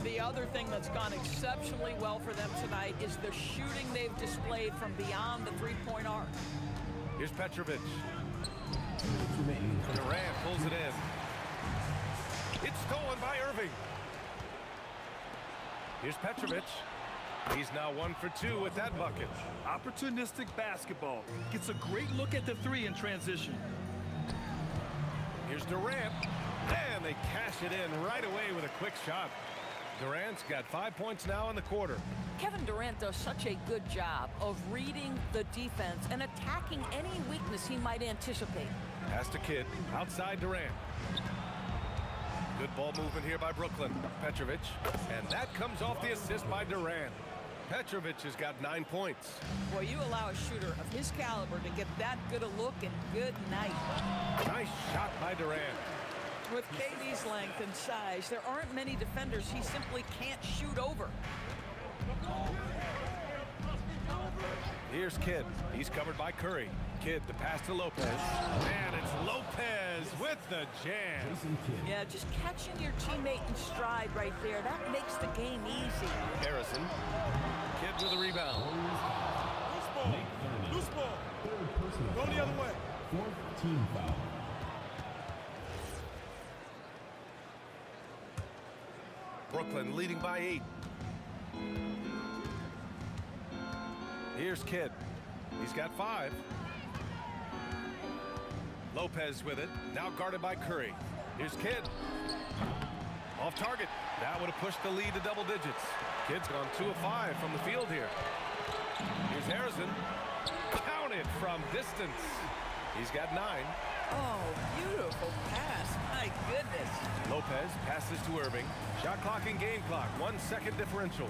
The other thing that's gone exceptionally well for them tonight is the shooting they've displayed from beyond the three-point arc. Here's Petrovic. Durant pulls it in. It's stolen by Irving. Here's Petrovic. He's now 1 for 2 with that bucket. Opportunistic basketball. Gets a great look at the three in transition. Here's Durant. And they cash it in right away with a quick shot. Durant's got 5 points now in the quarter. Kevin Durant does such a good job of reading the defense and attacking any weakness he might anticipate. Pass to Kidd. Outside Durant. Good ball movement here by Brooklyn. Petrovic. And that comes off the assist by Durant. Petrovic has got 9 points. Well, you allow a shooter of his caliber to get that good a look, and good night. Nice shot by Durant. With KD's length and size, there aren't many defenders he simply can't shoot over. Here's Kidd. He's covered by Curry. Kidd, the pass to Lopez. And it's Lopez with the jam. Yeah, just catching your teammate in stride right there. That makes the game easy. Harrison. Kidd with a rebound. Loose ball. Loose ball. Third personal Go the foul. other way. Fourth team foul. Brooklyn leading by 8. Here's Kidd. He's got 5. Lopez with it. Now guarded by Curry. Here's Kidd. Off target. That would have pushed the lead to double digits. Kidd's gone 2 of 5 from the field here. Here's Harrison. Counted from distance. He's got 9. Oh, beautiful pass. My goodness. Lopez passes to Irving. Shot clock and game clock. 1 second differential.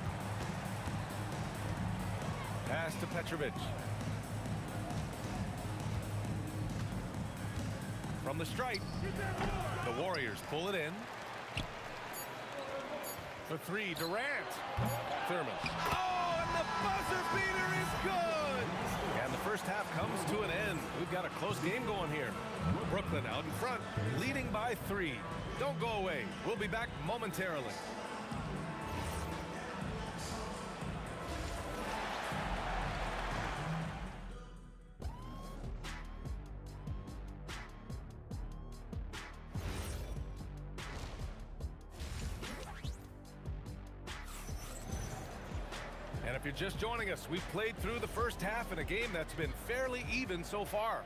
Pass to Petrovic. From the stripe, the Warriors pull it in. For 3, Durant. Thurman. Oh, and the buzzer beater is good! And the first half comes to an end. We've got a close game going here. Brooklyn out in front, leading by 3. Don't go away. We'll be back momentarily. And if you're just joining us, we've played through the first half in a game that's been fairly even so far.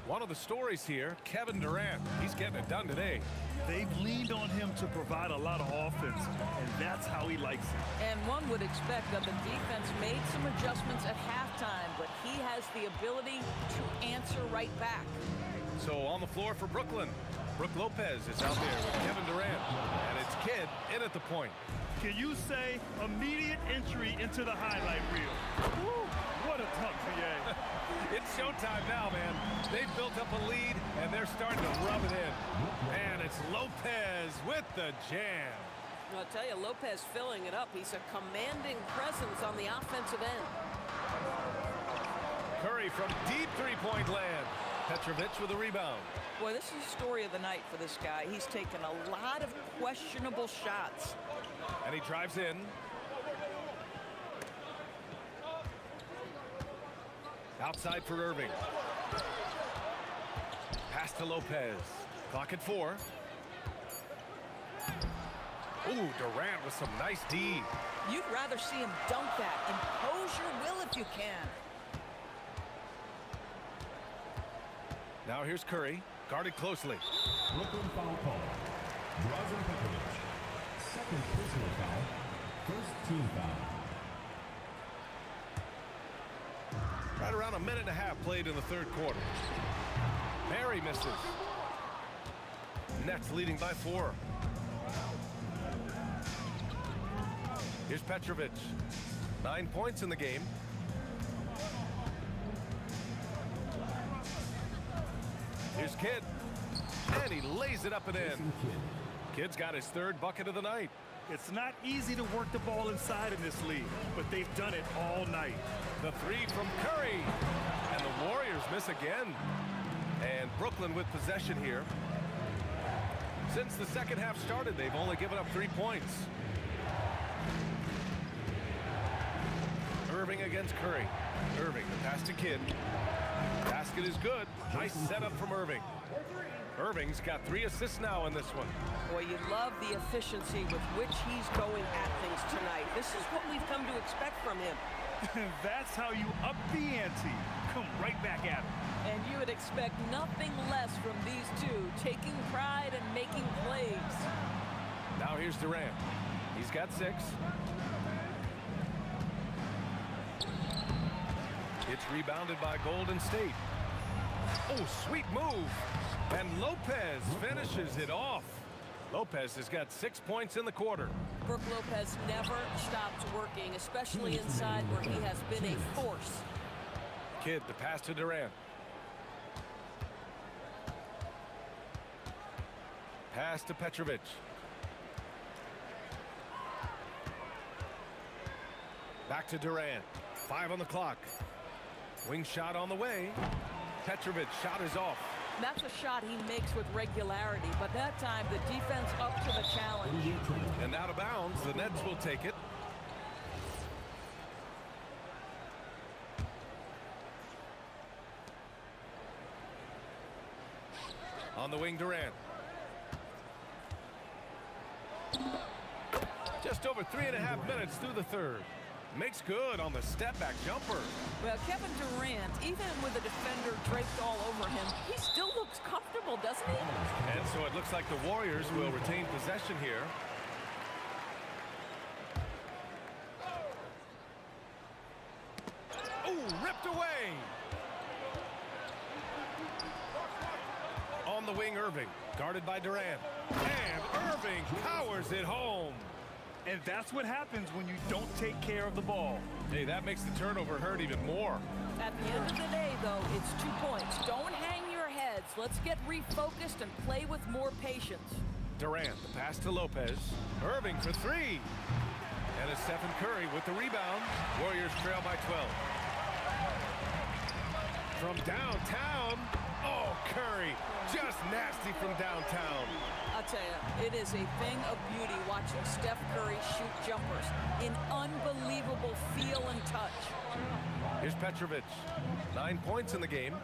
One of the stories here, Kevin Durant. He's getting it done today. They've leaned on him to provide a lot of offense, and that's how he likes it. And one would expect that the defense made some adjustments at halftime, but he has the ability to answer right back. So on the floor for Brooklyn, Brook Lopez is out there with Kevin Durant. And it's Kidd in at the point. Can you say immediate entry into the highlight reel? Woo, what a tough VA. It's showtime now, man. They've built up a lead, and they're starting to rub it in. And it's Lopez with the jam. I'll tell you, Lopez filling it up. He's a commanding presence on the offensive end. Curry from deep three-point land. Petrovic with a rebound. Boy, this is the story of the night for this guy. He's taken a lot of questionable shots. And he drives in. Outside for Irving. Pass to Lopez. Clock at 4. Ooh, Durant with some nice D. You'd rather see him dunk that. Impose your will if you can. Now here's Curry. Guarded closely. Brooklyn foul call. Drazen Petrovic. Second personal foul. First team foul. Right around a minute and a half played in the third quarter. Barry misses. Nets leading by 4. Here's Petrovic. 9 points in the game. Here's Kidd. And he lays it up and in. Kidd's got his 3rd bucket of the night. It's not easy to work the ball inside in this league, but they've done it all night. The three from Curry. And the Warriors miss again. And Brooklyn with possession here. Since the second half started, they've only given up 3 points. Irving against Curry. Irving, the pass to Kidd. Basket is good. Nice setup from Irving. Irving's got 3 assists now in this one. Boy, you love the efficiency with which he's going at things tonight. This is what we've come to expect from him. That's how you up the ante. Come right back at him. And you would expect nothing less from these two, taking pride and making plays. Now here's Durant. He's got 6. It's rebounded by Golden State. Oh, sweet move. And Lopez finishes it off. Lopez has got 6 points in the quarter. Brook Lopez never stops working, especially inside where he has been a force. Kidd, the pass to Durant. Pass to Petrovic. Back to Durant. 5 on the clock. Wing shot on the way. Petrovic shot is off. That's a shot he makes with regularity, but that time the defense up to the challenge. And out of bounds, the Nets will take it. On the wing, Durant. Just over 3.5 minutes through the third. Makes good on the step-back jumper. Well, Kevin Durant, even with a defender draped all over him, he still looks comfortable, doesn't he? And so it looks like the Warriors will retain possession here. Oh, ripped away. On the wing, Irving, guarded by Durant. And Irving powers it home. And that's what happens when you don't take care of the ball. Hey, that makes the turnover hurt even more. At the end of the day, though, it's 2 points. Don't hang your heads. Let's get refocused and play with more patience. Durant, the pass to Lopez. Irving for 3. And it's Stephen Curry with the rebound. Warriors trail by 12. From downtown. Oh, Curry, just nasty from downtown. I'll tell you, it is a thing of beauty watching Steph Curry shoot jumpers in unbelievable feel and touch. Here's Petrovic. 9 points in the game.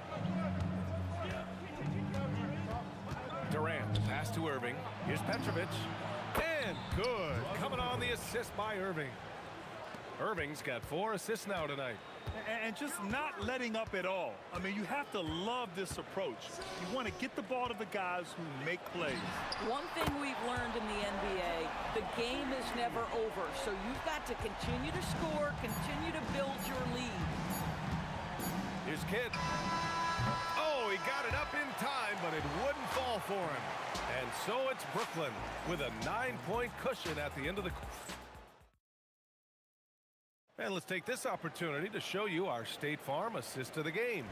Durant, the pass to Irving. Here's Petrovic. And good. Coming on the assist by Irving. Irving's got 4 assists now tonight. And just not letting up at all. I mean, you have to love this approach. You want to get the ball to the guys who make plays. One thing we've learned in the NBA, the game is never over. So you've got to continue to score, continue to build your lead. Here's Kidd. Oh, he got it up in time, but it wouldn't fall for him. And so it's Brooklyn with a 9-point cushion at the end of the quarter. And let's take this opportunity to show you our State Farm assist of the game.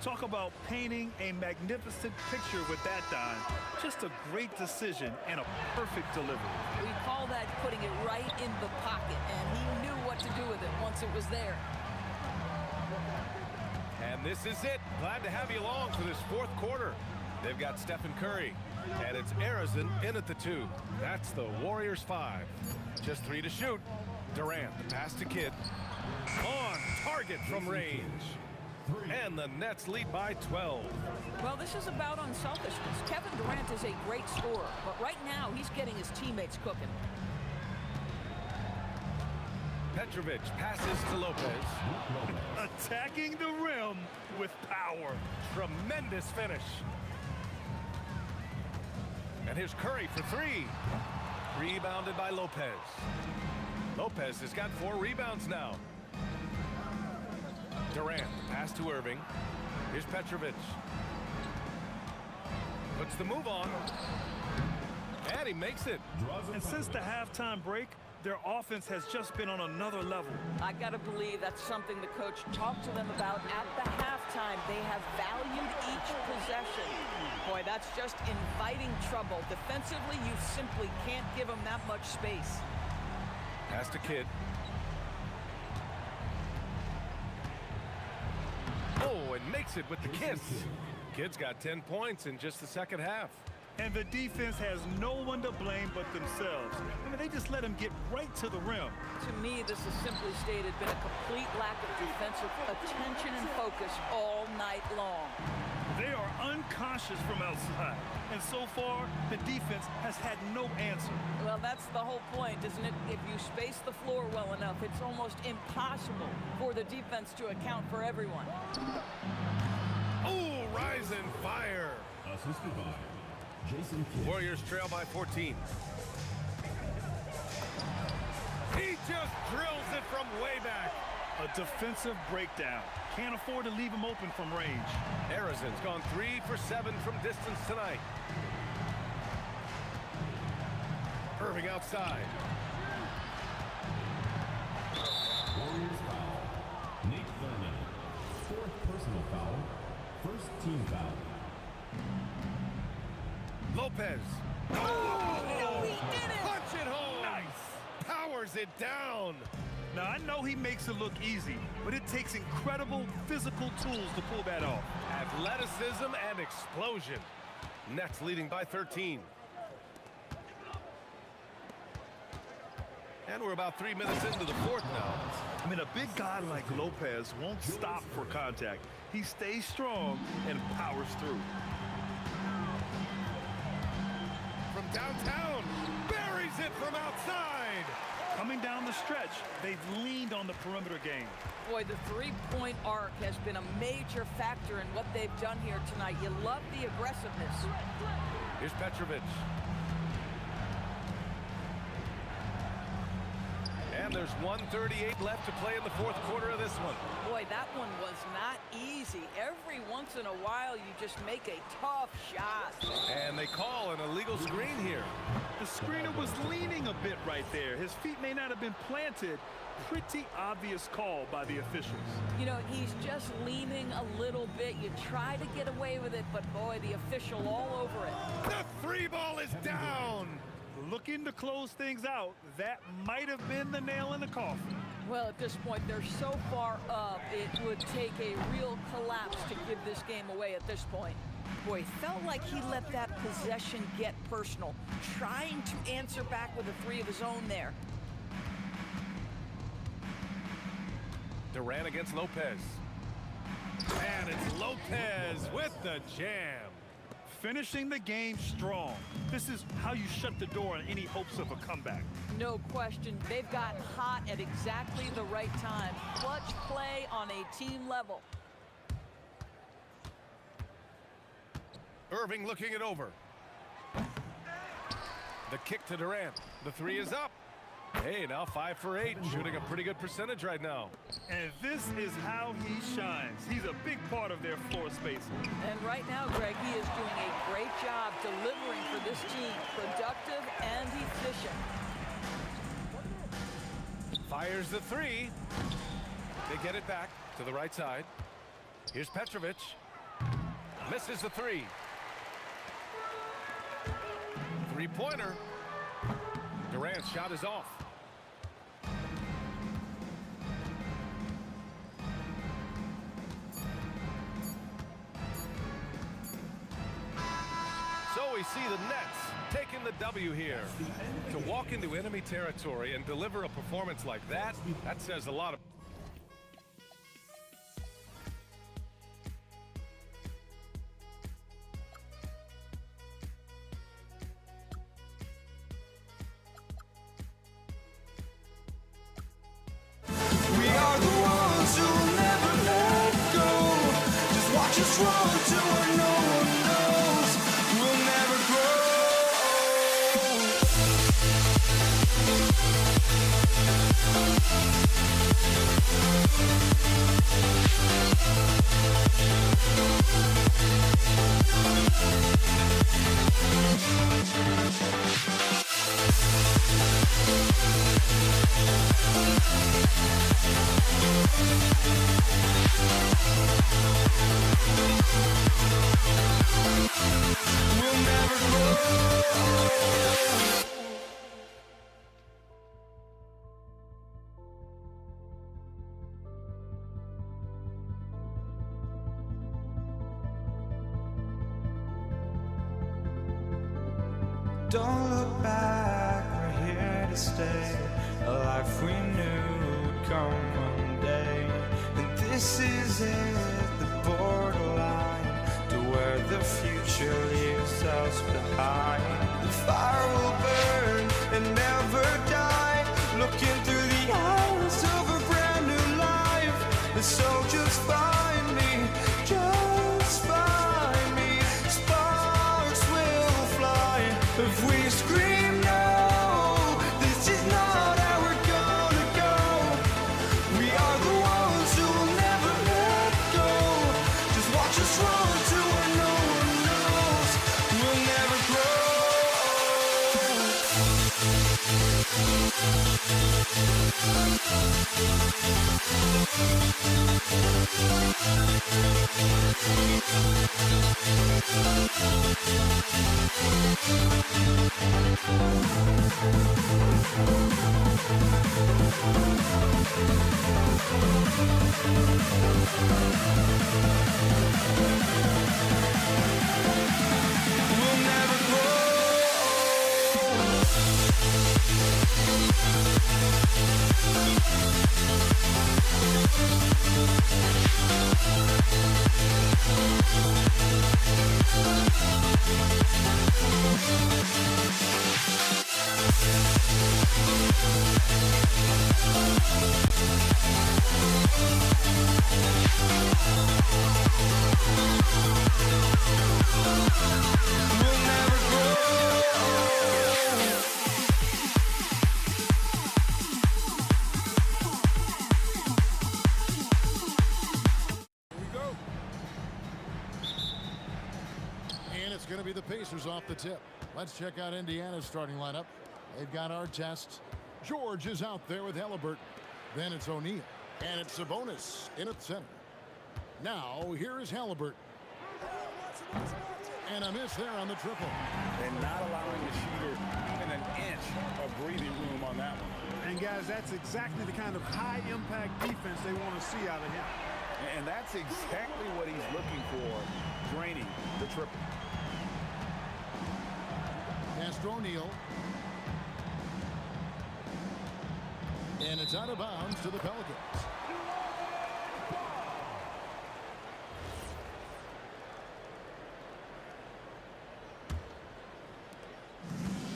Talk about painting a magnificent picture with that dime. Just a great decision and a perfect delivery. We call that putting it right in the pocket, and he knew what to do with it once it was there. And this is it. Glad to have you along for this 4th quarter. They've got Stephen Curry, and it's Arizin in at the 2. That's the Warriors 5. Just 3 to shoot. Durant, the pass to Kidd. On target from range. And the Nets lead by 12. Well, this is about unselfishness. Kevin Durant is a great scorer, but right now he's getting his teammates cooking. Petrovic passes to Lopez. Attacking the rim with power. Tremendous finish. And here's Curry for 3. Rebounded by Lopez. Lopez has got 4 rebounds now. Durant, pass to Irving. Here's Petrovic. Puts the move on. And he makes it. And since the halftime break, Their offense has just been on another level. I got to believe that's something the coach talked to them about at the halftime. They have valued each possession. Boy, that's just inviting trouble. Defensively, you simply can't give them that much space. Pass to Kidd. Oh, and makes it with the kiss. Kidd's got 10 points in just the second half. And the defense has no one to blame but themselves. I mean, they just let him get right to the rim. To me, this has simply stated been a complete lack of defensive attention and focus all night long. They are unconscious from outside. And so far, the defense has had no answer. Well, that's the whole point, isn't it? If you space the floor well enough, it's almost impossible for the defense to account for everyone. Oh, rise and fire. Assisted by Jason Kidd. Warriors trail by 14. He just drills it from way back. A defensive breakdown. Can't afford to leave him open from range. Harrison's gone 3 for 7 from distance tonight. Irving outside. Warriors foul. Nate Thurman. 4th personal foul. 1st team foul. Lopez. Oh, he did it! Punch it home. Nice. Powers it down. Now, I know he makes it look easy, but it takes incredible physical tools to pull that off. Athleticism and explosion. Nets leading by 13. And we're about 3 minutes into the fourth now. I mean, a big guy like Lopez won't stop for contact. He stays strong and powers through. From downtown, buries it from outside. Coming down the stretch, they've leaned on the perimeter game. Boy, the three-point arc has been a major factor in what they've done here tonight. You love the aggressiveness. Here's Petrovic. And there's 1:38 left to play in the fourth quarter of this one. Boy, that one was not easy. Every once in a while, you just make a tough shot. And they call an illegal screen here. The screener was leaning a bit right there. His feet may not have been planted. Pretty obvious call by the officials. You know, he's just leaning a little bit. You try to get away with it, but boy, the official all over it. The three ball is down. Looking to close things out, that might have been the nail in the coffin. Well, at this point, they're so far up, it would take a real collapse to give this game away at this point. Boy, felt like he let that possession get personal, trying to answer back with a three of his own there. Durant against Lopez. And it's Lopez with the jam. Finishing the game strong. This is how you shut the door on any hopes of a comeback. No question. They've gotten hot at exactly the right time. Clutch play on a team level. Irving looking it over. The kick to Durant. The three is up. Hey, now 5 for 8, shooting a pretty good percentage right now. And this is how he shines. He's a big part of their floor spacing. And right now, Greg, he is doing a great job delivering for this team. Productive and efficient. Fires the three. They get it back to the right side. Here's Petrovic. Misses the three. Three-pointer. Durant's shot is off. So we see the Nets taking the W here. To walk into enemy territory and deliver a performance like that, that says a lot of... We are the ones who'll never let go. Just watch us run to where no one knows. We'll never grow. Don't look back, we're here to stay. A life we knew would come one day. And this is it, the borderline to where the future leaves us behind. The fire will burn and never die, looking through the eyes of a brand new life. And so just find me, just find me. Sparks will fly if we scream no. This is not how we're gonna go. We are the ones who will never let go. Just watch us run to where no one knows. We'll never grow. We'll never grow. We'll never grow. And it's going to be the Pacers off the tip. Let's check out Indiana's starting lineup. They've got Artest. George is out there with Halliburton. Then it's O'Neal. And it's Sabonis in at center. Now, here is Halliburton. And a miss there on the triple. And not allowing the shooter even an inch of breathing room on that one. And guys, that's exactly the kind of high-impact defense they want to see out of him. And that's exactly what he's looking for, draining the triple. Pass to O'Neal. And it's out of bounds to the Pelicans.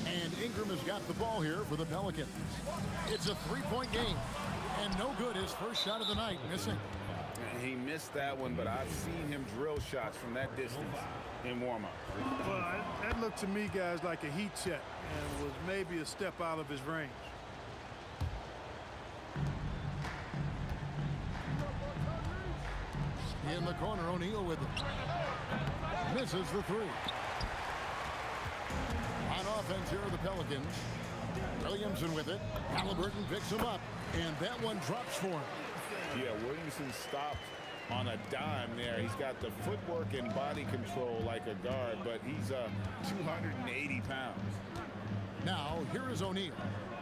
And Ingram has got the ball here for the Pelicans. It's a three-point game. And no good, his first shot of the night, missing. He missed that one, but I've seen him drill shots from that distance in warm-up. Well, that looked to me, guys, like a heat check and was maybe a step out of his range. In the corner, O'Neal with it. Misses the three. On offense here are the Pelicans. Williamson with it. Halliburton picks him up. And that one drops for him. Yeah, Williamson stopped on a dime there. He's got the footwork and body control like a guard, but he's 280 pounds. Now, here is O'Neal.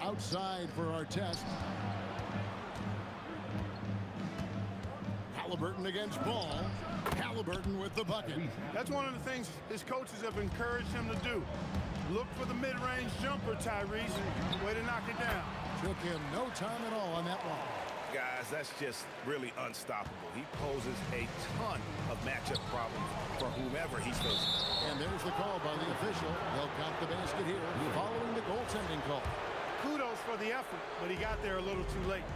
Outside for Artest. Halliburton against Ball. Halliburton with the bucket. That's one of the things his coaches have encouraged him to do. Look for the mid-range jumper, Tyrese. Way to knock it down. Took him no time at all on that one. Guys, that's just really unstoppable. He poses a ton of matchup problems for whomever he's facing. And there's the call by the official. They'll count the basket here following the goaltending call. Kudos for the effort, but he got there a little too late.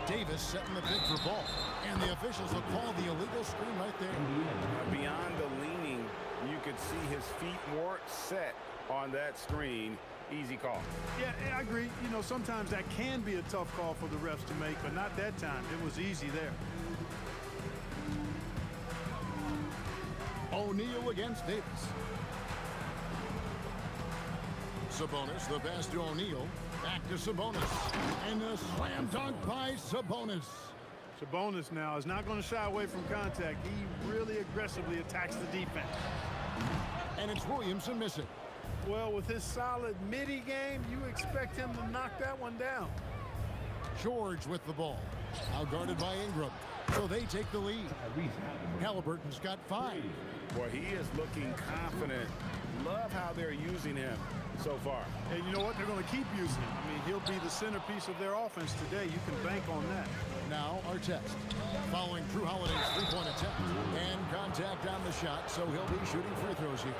Davis setting the pick for Ball. And the officials will call the illegal screen right there. Beyond the leaning, you could see his feet more set on that screen. Easy call. Yeah, I agree. You know, sometimes that can be a tough call for the refs to make, but not that time. It was easy there. O'Neal against Davis. Sabonis, the pass to O'Neal. Back to Sabonis. And a slam dunk by Sabonis. Sabonis now is not going to shy away from contact. He really aggressively attacks the defense. And it's Williamson missing. Well, with his solid midi game, you expect him to knock that one down. George with the ball. Now guarded by Ingram. So they take the lead. Halliburton's got 5. Boy, he is looking confident. Love how they're using him so far. And you know what? They're going to keep using him. I mean, he'll be the centerpiece of their offense today. You can bank on that. Now Artest following Drew Holiday's three-point attempt. And contact on the shot, so he'll be shooting free throws here.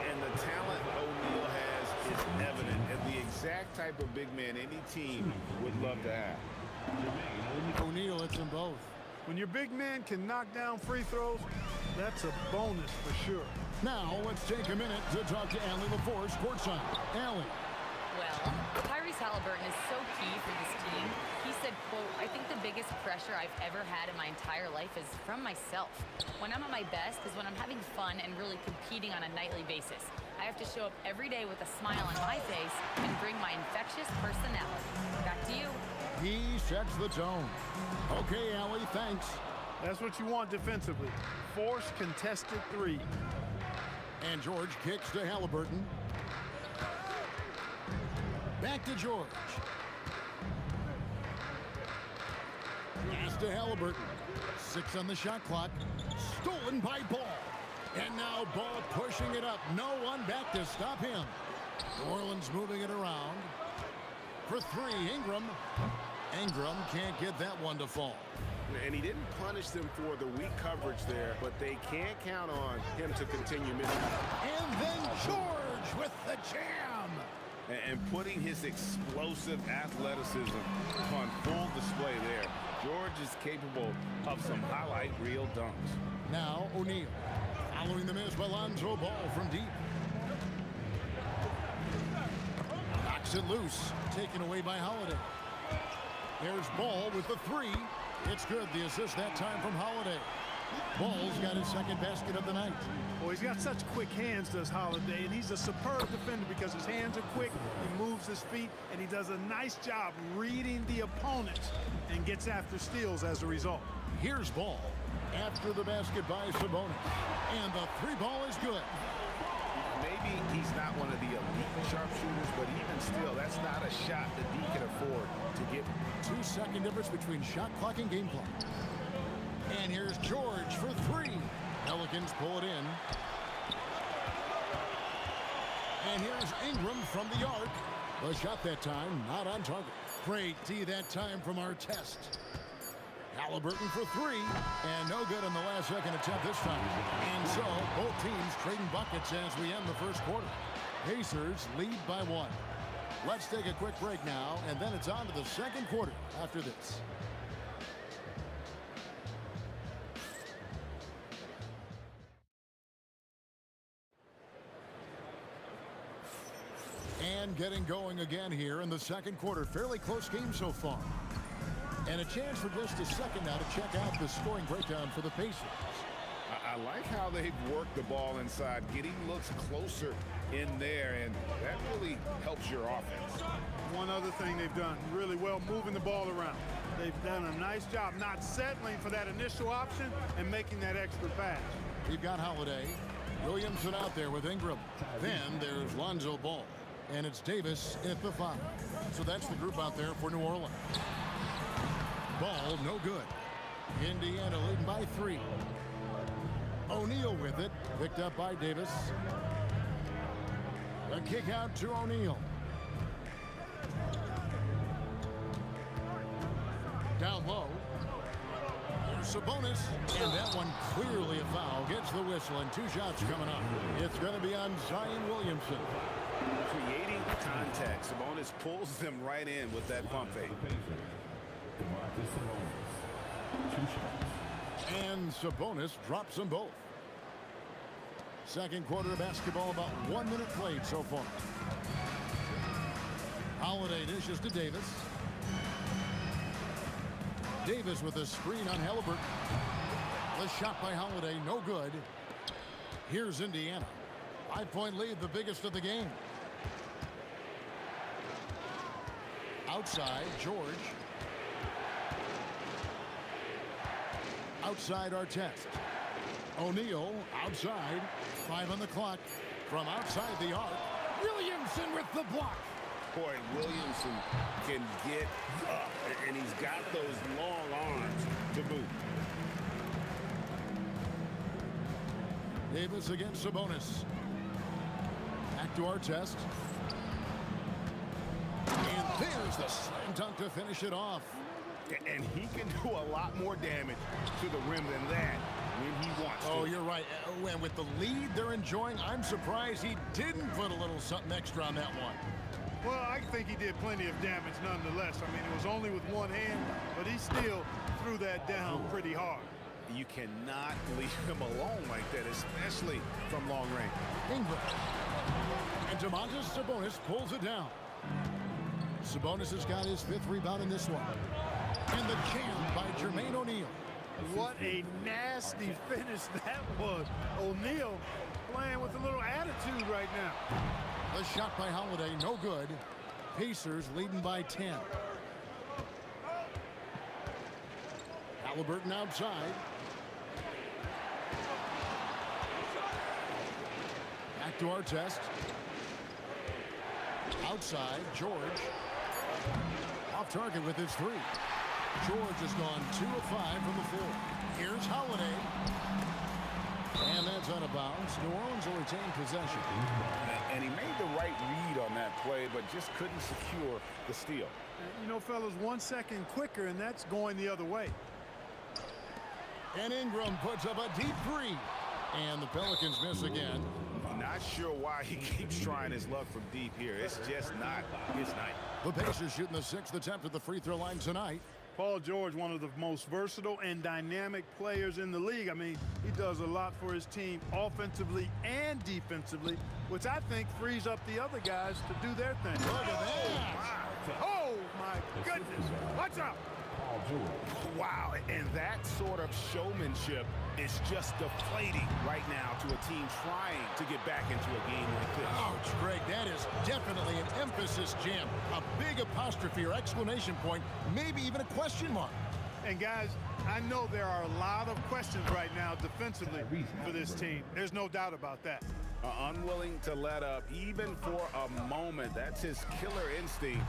And the talent O'Neal has is evident, and the exact type of big man any team would love to have. O'Neal hits them both. When your big man can knock down free throws, that's a bonus for sure. Now let's take a minute to talk to Allie LaForce courtside. Allie. Well, Tyrese Halliburton is so key for this team. He said, quote, "I think the biggest pressure I've ever had in my entire life is from myself. When I'm at my best is when I'm having fun and really competing on a nightly basis. I have to show up every day with a smile on my face and bring my infectious personality." Back to you. He sets the tone. Okay, Allie, thanks. That's what you want defensively. Force contested 3. And George kicks to Halliburton. Back to George. Pass to Halliburton. 6 on the shot clock. Stolen by Ball. And now Ball pushing it up. No one back to stop him. New Orleans moving it around. For 3, Ingram. Ingram can't get that one to fall. And he didn't punish them for the weak coverage there, but they can't count on him to continue missing. And then George with the jam. And putting his explosive athleticism on full display there. George is capable of some highlight reel dunks. Now O'Neal following the miss by Lonzo Ball from deep. Knocks it loose, taken away by Holiday. There's Ball with the 3. It's good. The assist that time from Holiday. Ball's got his second basket of the night. Well, he's got such quick hands, does Holiday, and he's a superb defender because his hands are quick, he moves his feet, and he does a nice job reading the opponent and gets after steals as a result. Here's Ball after the basket by Sabonis. And the 3 ball is good. Maybe he's not one of the elite sharpshooters, but even still, that's not a shot that he can afford to get. 2-second difference between shot clock and game clock. And here's George for 3. Pelicans pull it in. And here's Ingram from the arc. The shot that time, not on target. Great D that time from Artest. Halliburton for 3, and no good on the last second attempt this time. And so, both teams trading buckets as we end the first quarter. Pacers lead by 1. Let's take a quick break now, and then it's on to the second quarter after this. And getting going again here in the second quarter. Fairly close game so far. And a chance for just a second now to check out the scoring breakdown for the Pacers. I like how they've worked the ball inside, getting looks closer in there, and that really helps your offense. One other thing they've done really well, moving the ball around. They've done a nice job not settling for that initial option and making that extra pass. We've got Holiday, Williamson out there with Ingram. Then there's Lonzo Ball, and it's Davis at the 5. So that's the group out there for New Orleans. Ball, no good. Indiana leading by 3. O'Neal with it, picked up by Davis. A kick out to O'Neal. Down low. There's Sabonis, and that one clearly a foul. Gets the whistle, and 2 shots coming up. It's going to be on Zion Williamson. Creating contact. Sabonis pulls them right in with that pump fake. And Sabonis drops them both. Second quarter of basketball, about 1 minute played so far. Holiday dishes to Davis. Davis with a screen on Halliburton. The shot by Holiday, no good. Here's Indiana. 5-point lead, the biggest of the game. Outside, George. Outside Artest. O'Neal outside. 5 on the clock. From outside the arc. Williamson with the block. Boy, Williamson can get up, and he's got those long arms to boot. Davis against Sabonis. Back to our test. And there's the slam dunk to finish it off. And he can do a lot more damage to the rim than that when he wants to. Oh, you're right. And with the lead they're enjoying, I'm surprised he didn't put a little something extra on that one. Well, I think he did plenty of damage nonetheless. I mean, it was only with one hand, but he still threw that down pretty hard. You cannot leave him alone like that, especially from long range. Ingram. And Domantas Sabonis pulls it down. Sabonis has got his 5th rebound in this one. And the jam by Jermaine O'Neal. What a nasty finish that was. O'Neal playing with a little attitude right now. The shot by Holiday, no good. Pacers leading by 10. Halliburton outside. Back to our test. Outside, George. Off target with his 3. George has gone 2 of 5 from the floor. Here's Holiday. And that's out of bounds. New Orleans will retain possession. And he made the right read on that play, but just couldn't secure the steal. You know, fellas, 1 second quicker, and that's going the other way. And Ingram puts up a deep 3. And the Pelicans miss again. Not sure why he keeps trying his luck from deep here. It's just not his night. The Pacers shooting the 6th attempt at the free throw line tonight. Paul George, one of the most versatile and dynamic players in the league. I mean, he does a lot for his team offensively and defensively, which I think frees up the other guys to do their thing. Look at that. Oh, my goodness. Watch out. Wow, and that sort of showmanship is just deflating right now to a team trying to get back into a game like this. Ouch, Greg, that is definitely an emphasis jam. A big apostrophe or exclamation point, maybe even a question mark. And guys, I know there are a lot of questions right now defensively for this team. There's no doubt about that. Unwilling to let up even for a moment. That's his killer instinct,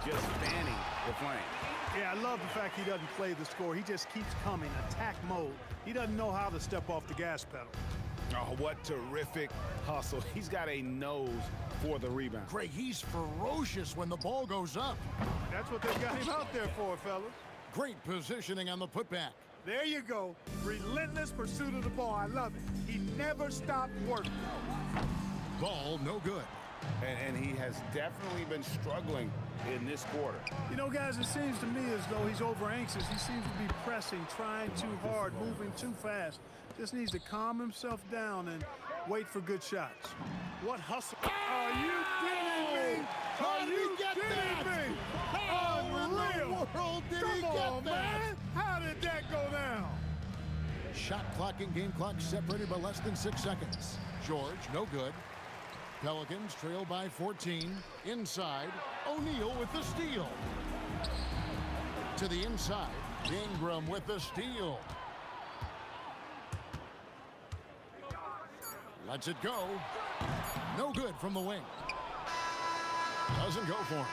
just fanning the flame. Yeah, I love the fact he doesn't play the score. He just keeps coming, attack mode. He doesn't know how to step off the gas pedal. Oh, what terrific hustle. He's got a nose for the rebound. Greg, he's ferocious when the ball goes up. That's what they've got him out there for, fellas. Great positioning on the putback. There you go. Relentless pursuit of the ball. I love it. He never stopped working. Ball no good. And he has definitely been struggling in this quarter. You know, guys, it seems to me as though he's over anxious. He seems to be pressing, trying too hard, moving too fast. Just needs to calm himself down and wait for good shots. What hustle? Are you kidding me? Are you kidding me? How in the world did he get that? Man. How did that go down? Shot clock and game clock separated by less than 6 seconds. George, no good. Pelicans trail by 14. Inside, O'Neal with the steal. To the inside, Ingram with the steal. Lets it go. No good from the wing. Doesn't go for him.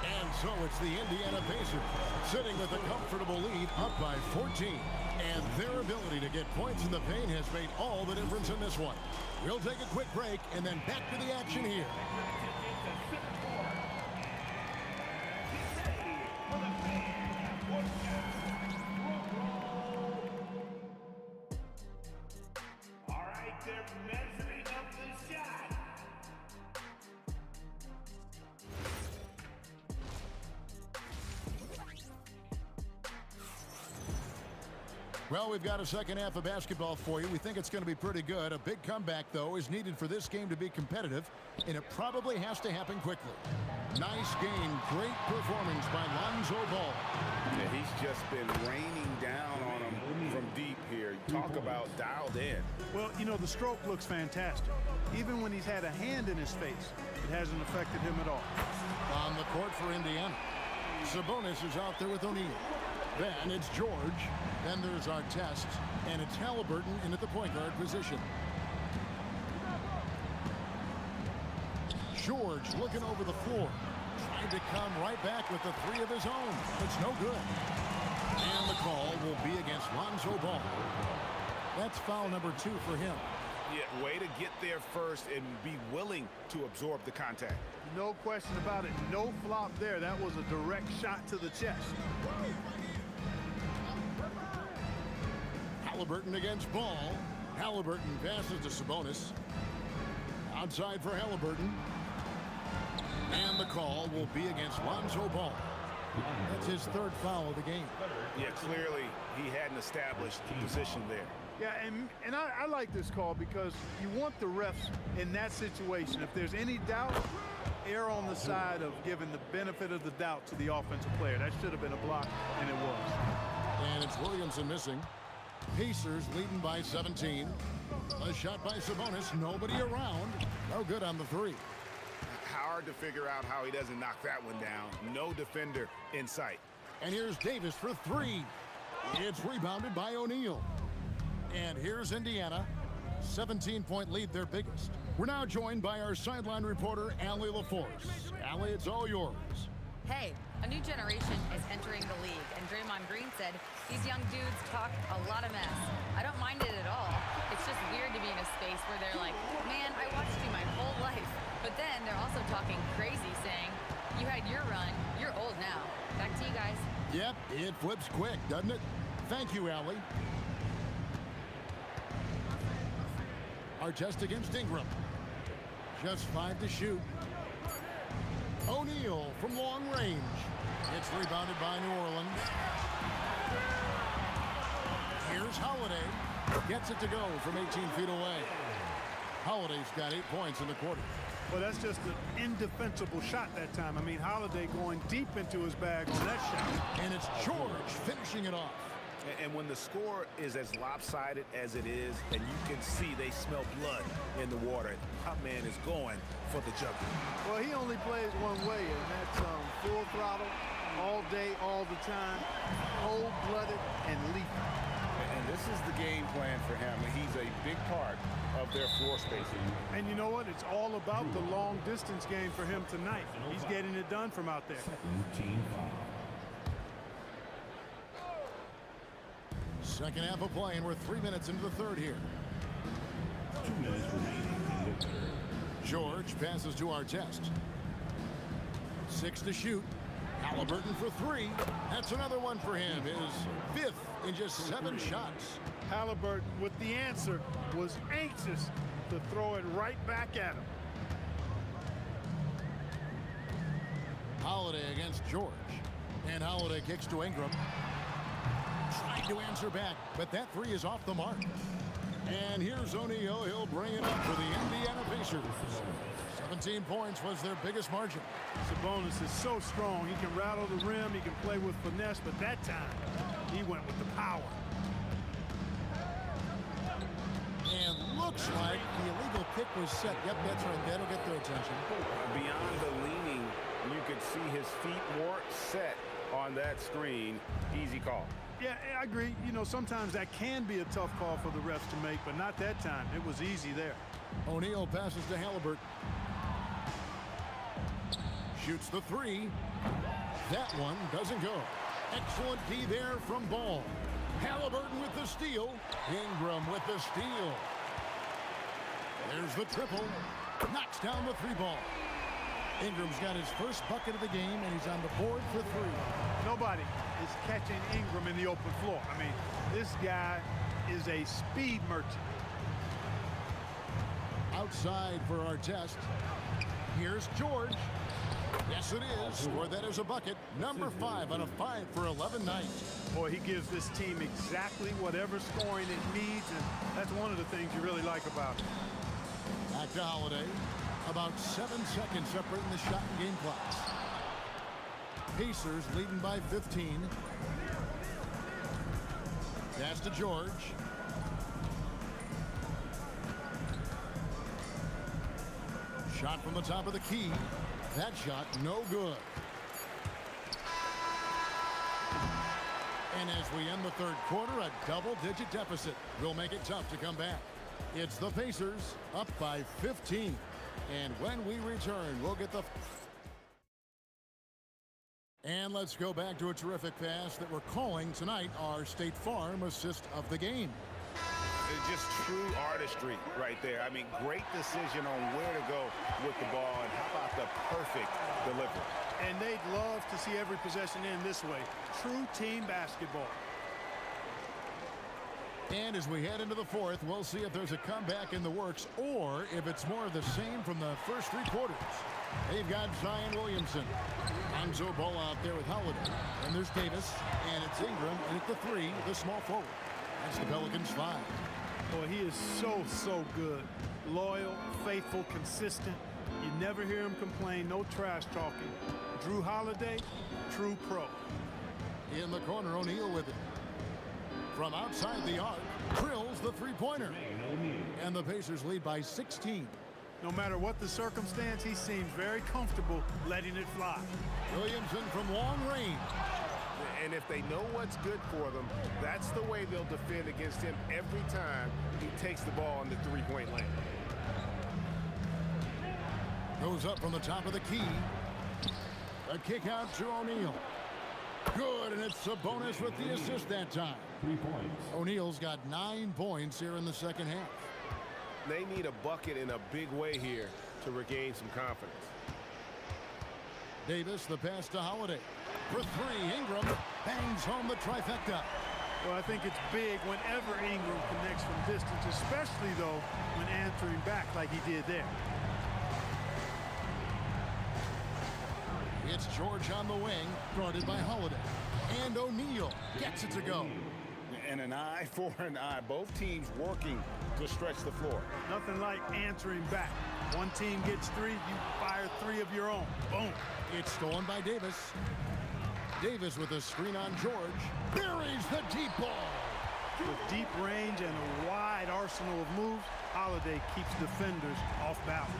And so it's the Indiana Pacers sitting with a comfortable lead up by 14. And their ability to get points in the paint has made all the difference in this one. We'll take a quick break and then back to the action here. All right, they're measuring up the shot. Well, we've got a second half of basketball for you. We think it's going to be pretty good. A big comeback, though, is needed for this game to be competitive, and it probably has to happen quickly. Nice game. Great performance by Lonzo Ball. Yeah, he's just been raining down on him from deep here. Talk about dialed in. Well, you know, the stroke looks fantastic. Even when he's had a hand in his face, it hasn't affected him at all. On the court for Indiana, Sabonis is out there with O'Neal. Then it's George. Then there's our test, and it's Halliburton in at the point guard position. George looking over the floor, tried to come right back with the three of his own. It's no good. And the call will be against Lonzo Ball. That's foul number 2 for him. Yeah, way to get there first and be willing to absorb the contact. No question about it. No flop there. That was a direct shot to the chest. Halliburton against Ball. Halliburton passes to Sabonis. Outside for Halliburton. And the call will be against Lonzo Ball. That's his 3rd foul of the game. Yeah, clearly he hadn't established position there. Yeah, and I like this call because you want the refs in that situation. If there's any doubt, err on the side of giving the benefit of the doubt to the offensive player. That should have been a block, and it was. And it's Williamson missing. Pacers leading by 17. A shot by Sabonis. Nobody around. No good on the 3. Hard to figure out how he doesn't knock that one down. No defender in sight. And here's Davis for 3. It's rebounded by O'Neal. And here's Indiana. 17-point lead, their biggest. We're now joined by our sideline reporter, Allie LaForce. Allie, it's all yours. Hey, a new generation is entering the league, and Draymond Green said these young dudes talk a lot of mess. I don't mind it at all. It's just weird to be in a space where they're like, man, I watched you my whole life. But then they're also talking crazy, saying, you had your run, you're old now. Back to you guys. Yep, it flips quick, doesn't it? Thank you, Allie. Artest against Ingram. Just 5 to shoot. O'Neal from long range. It's rebounded by New Orleans. Here's Holiday. Gets it to go from 18 feet away. Holiday's got 8 points in the quarter. Well, that's just an indefensible shot that time. I mean, Holiday going deep into his bag on that shot. And it's George finishing it off. And when the score is as lopsided as it is, and you can see they smell blood in the water, top man is going for the jugular. Well, he only plays one way, and that's full throttle, all day, all the time, cold-blooded and lethal. And this is the game plan for him. He's a big part of their floor spacing. And you know what? It's all about the long-distance game for him tonight. He's getting it done from out there. Second half of play, and we're 3 minutes into the 3rd here. 2 minutes remaining in the 3rd. George passes to Artest. 6 to shoot. Halliburton for 3. That's another one for him. His 5th in just 7 shots. Halliburton, with the answer, was anxious to throw it right back at him. Holiday against George. And Holiday kicks to Ingram. Tried to answer back, but that 3 is off the mark. And here's O'Neal. He'll bring it up for the Indiana Pacers. 17 points was their biggest margin. Sabonis is so strong. He can rattle the rim. He can play with finesse, but that time he went with the power. And looks like the illegal kick was set. Yep, that's right. That'll get their attention. Beyond the leaning, you could see his feet more set on that screen. Easy call. Yeah, I agree. You know, sometimes that can be a tough call for the refs to make, but not that time. It was easy there. O'Neal passes to Halliburton. Shoots the 3. That one doesn't go. Excellent D there from Ball. Halliburton with the steal. Ingram with the steal. There's the triple. Knocks down the 3-ball. Ingram's got his first bucket of the game, and he's on the board for 3. Nobody is catching Ingram in the open floor. I mean, this guy is a speed merchant. Outside for Artest. Here's George. Yes, it is. Or that is a bucket. Number 5 on a 5 for 11 night. Boy, he gives this team exactly whatever scoring it needs, and that's one of the things you really like about it. Back to Holiday. About 7 seconds separating the shot and game clocks. Pacers leading by 15. Pass to George. Shot from the top of the key. That shot no good. And as we end the 3rd quarter, a double-digit deficit will make it tough to come back. It's the Pacers up by 15. And when we return, we'll get the And let's go back to a terrific pass that we're calling tonight our State Farm assist of the game. It's just true artistry right there. I mean, great decision on where to go with the ball, and how about the perfect delivery. And they'd love to see every possession end this way. True team basketball. And as we head into the fourth, we'll see if there's a comeback in the works or if it's more of the same from the first three quarters. They've got Zion Williamson. Lonzo Ball out there with Holiday. And there's Davis. And it's Ingram. And at the three, the small forward. That's the Pelicans 5. Boy, he is so good. Loyal, faithful, consistent. You never hear him complain. No trash talking. Drew Holiday, true pro. In the corner, O'Neal with it. From outside the arc, drills the three-pointer. And the Pacers lead by 16. No matter what the circumstance, he seems very comfortable letting it fly. Williamson from long range. And if they know what's good for them, that's the way they'll defend against him every time he takes the ball in the three-point lane. Goes up from the top of the key. A kick out to O'Neal. Good, and it's Sabonis with the assist that time. 3 points. O'Neal's got 9 points here in the second half. They need a bucket in a big way here to regain some confidence. Davis, the pass to Holiday. For three, Ingram bangs home the trifecta. Well, I think it's big whenever Ingram connects from distance, especially, though, when answering back like he did there. It's George on the wing, guarded by Holiday. And O'Neal gets it to go. And an eye for an eye. Both teams working to stretch the floor. Nothing like answering back. One team gets three, you fire three of your own. Boom. It's stolen by Davis. Davis with a screen on George. Buries the deep ball. With deep range and a wide arsenal of moves, Holiday keeps defenders off balance.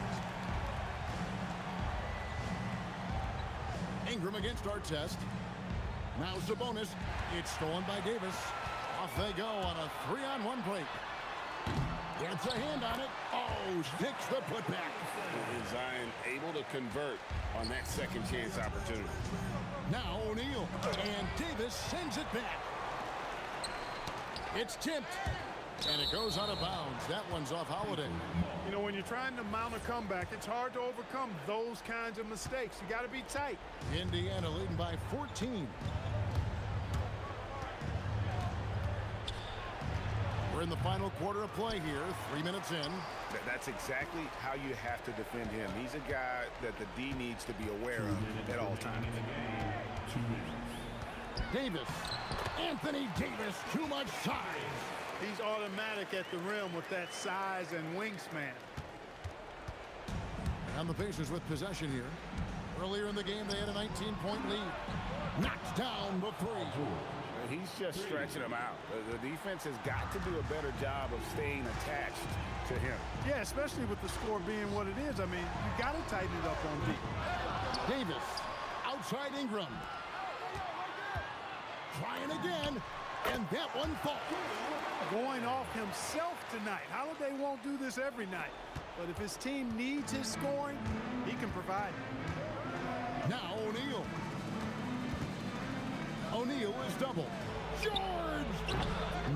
Ingram against Artest. Now Sabonis. It's stolen by Davis. Off they go on a 3-on-1 break. Gets a hand on it. Oh, sticks the putback. Is Zion able to convert on that second chance opportunity? Now O'Neal. And Davis sends it back. It's tipped. And it goes out of bounds. That one's off Holiday. You know, when you're trying to mount a comeback, it's hard to overcome those kinds of mistakes. You got to be tight. Indiana leading by 14. We're in the final quarter of play here, 3 minutes in. That's exactly how you have to defend him. He's a guy that the D needs to be aware of at all times. Davis. Anthony Davis, too much size. He's automatic at the rim with that size and wingspan. And the Pacers with possession here. Earlier in the game, they had a 19-point lead. Knocks down the three. He's just stretching them out. The defense has got to do a better job of staying attached to him. Yeah, especially with the score being what it is. I mean, you got to tighten it up on D. Davis, outside Ingram. Trying again, and that one falls. Going off himself tonight. Holiday won't do this every night, but if his team needs his scoring, he can provide it. Now O'Neal. O'Neal is double. George!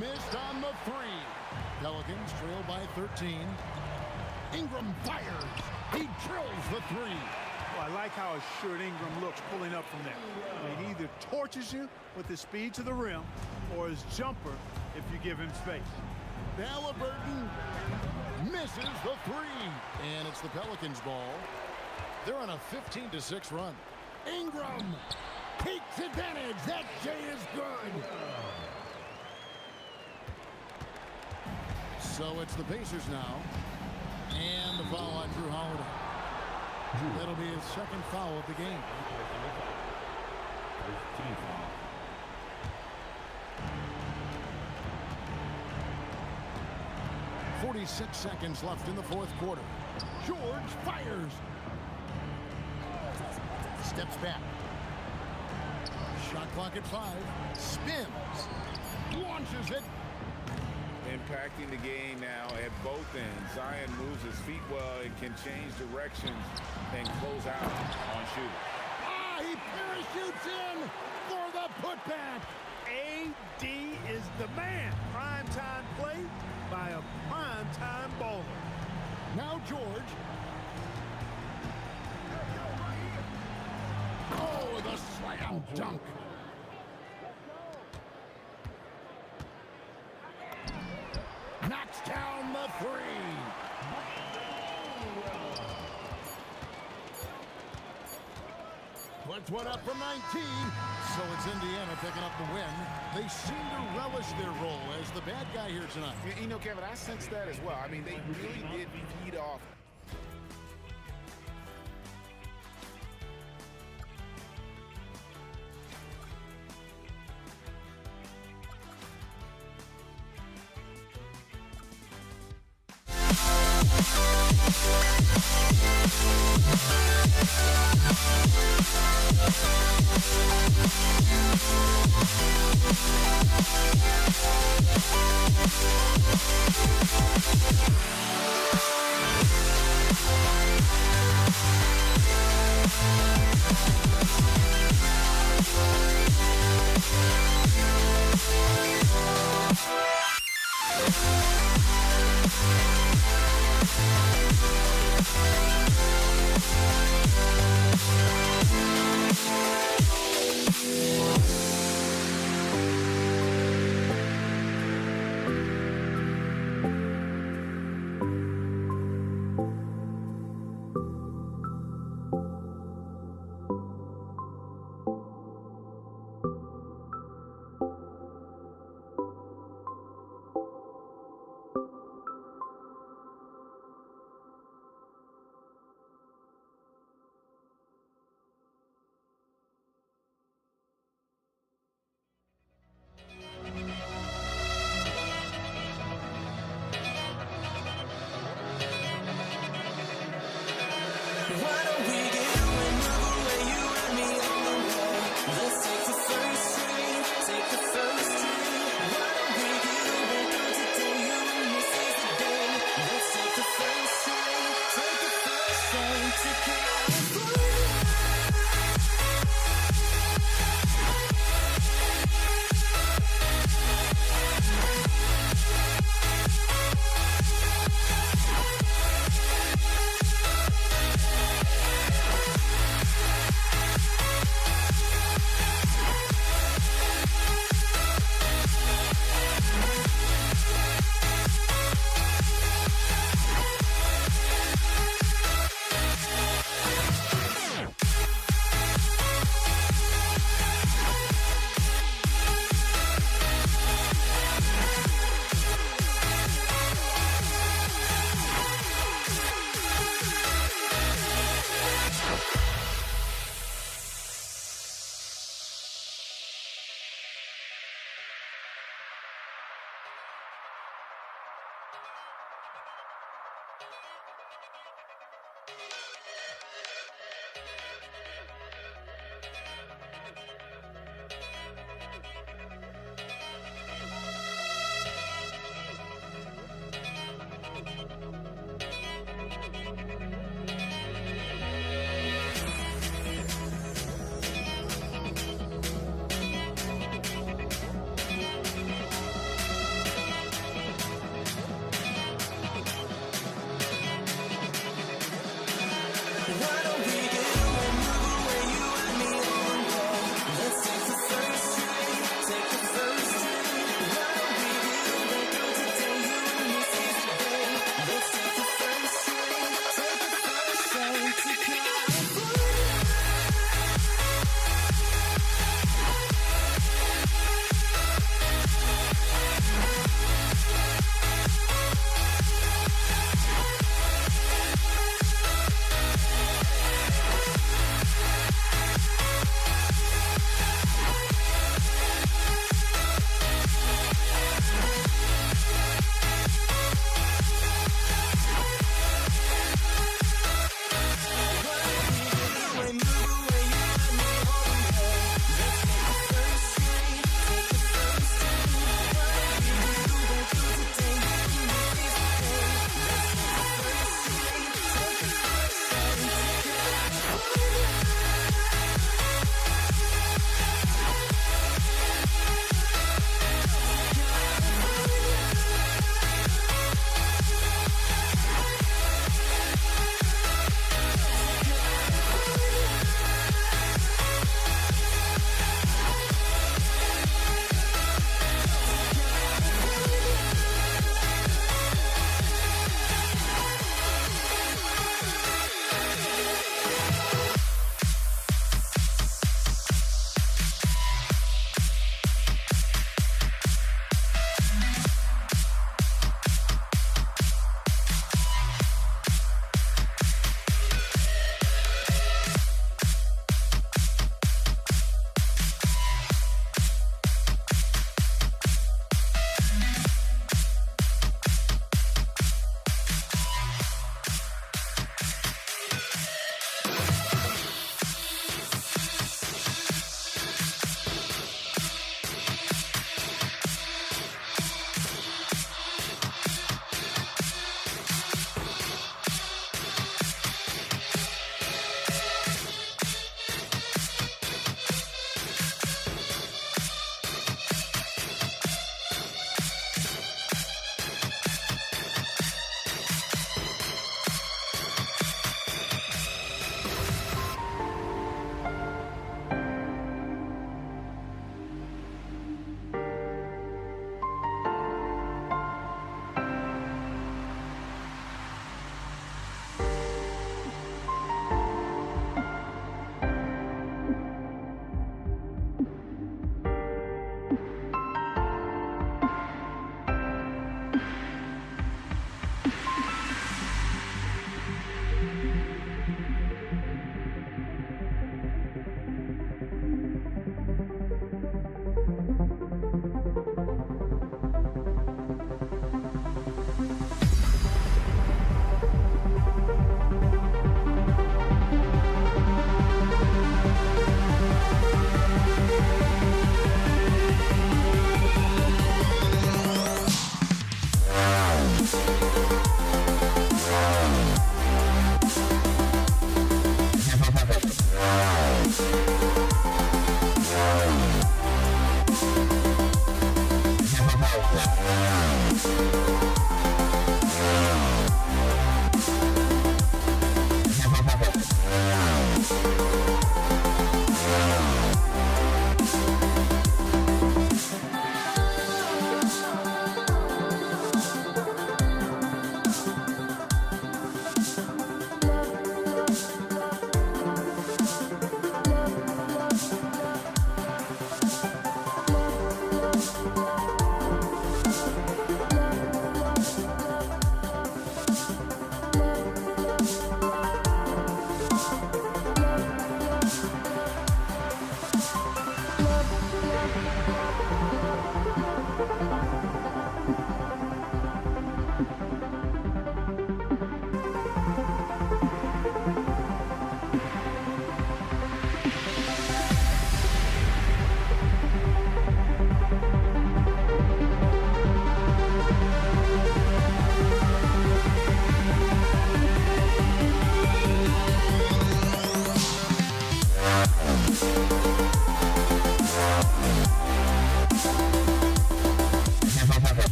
Missed on the three. Pelicans trail by 13. Ingram fires. He drills the three. Well, I like how assured Ingram looks pulling up from there. I mean, he either torches you with his speed to the rim or his jumper if you give him space. Halliburton misses the three. And it's the Pelicans' ball. They're on a 15-6 run. Ingram takes advantage. That J is good. So it's the Pacers now. And the foul on Drew Holiday. That'll be his second foul of the game. 46 seconds left in the fourth quarter. George fires. Steps back. Shot clock at 5. Spins. Launches it. Impacting the game now at both ends. Zion moves his feet well and can change directions and close out on shooting. Ah, he parachutes in for the putback. AD is the man. Primetime play by a primetime baller. Now George. Oh, the slam dunk. Knocks down the three. Puts one up from 19. So it's Indiana picking up the win. They seem to relish their role as the bad guy here tonight. You know, Kevin, I sense that as well. I mean, they really did feed off.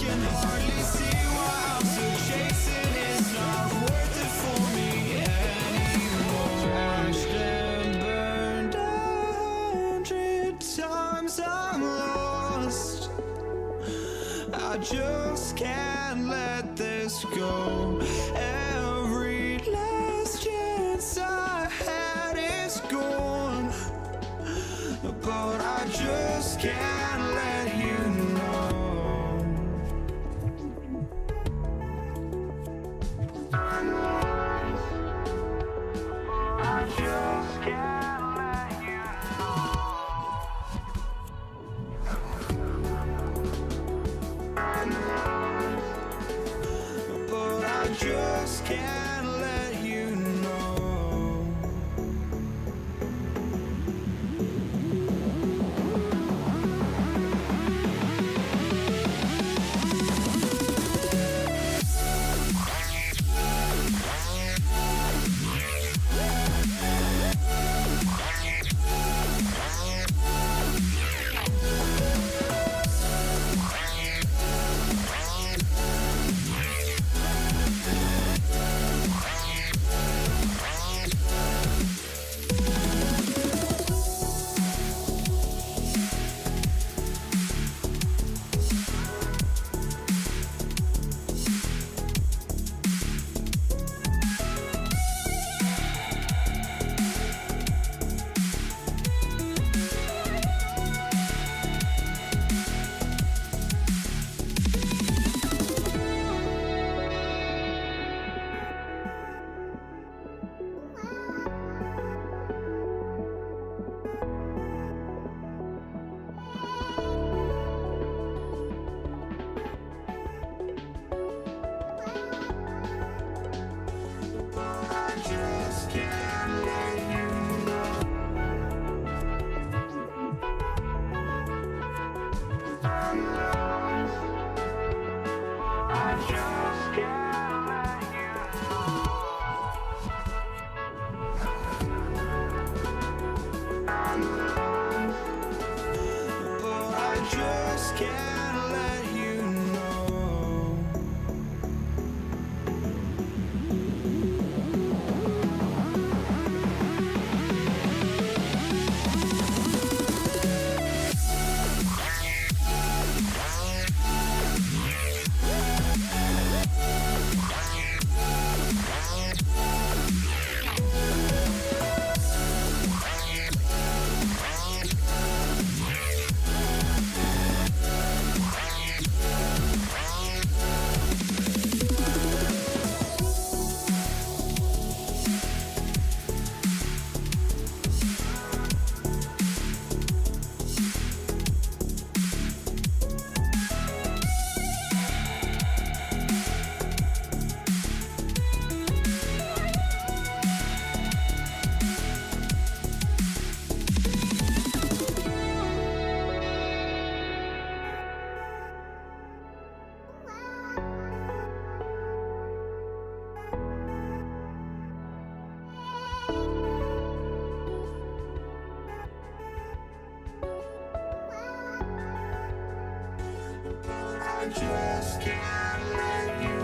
can hardly see why I'm still chasing. It's not worth it for me anymore. Crashed and burned 100 times, I'm lost. I just can't let this go. Every last chance I had is gone, but I just can't let you know. I just can't let you know. But I just can't let you know. I just can't let you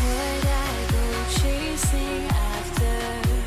Would I go chasing after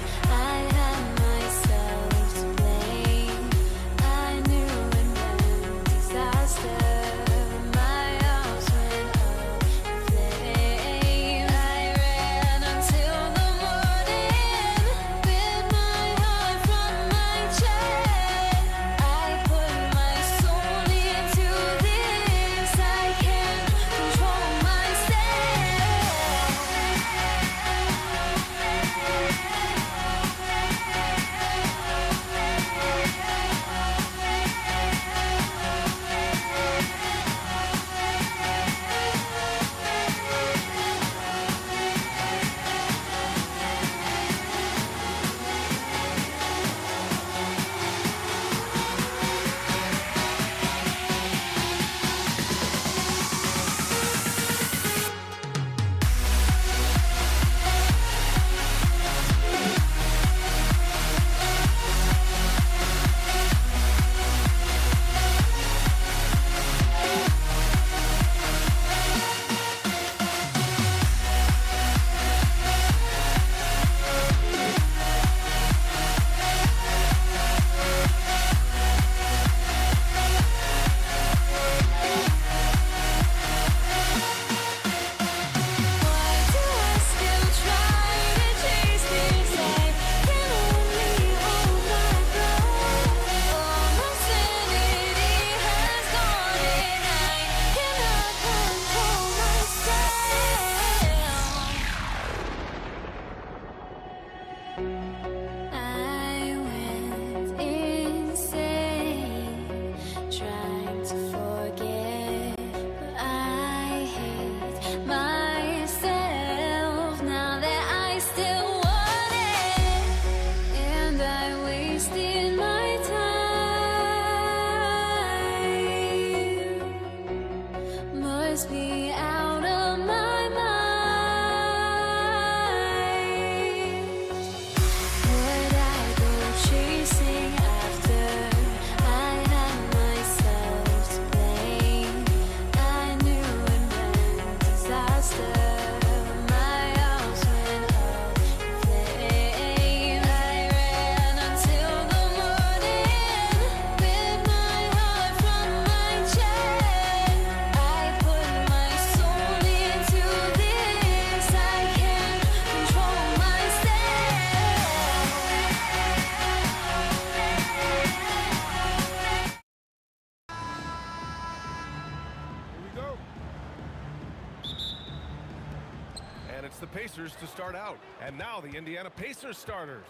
it's the Pacers to start out. And now the Indiana Pacers starters.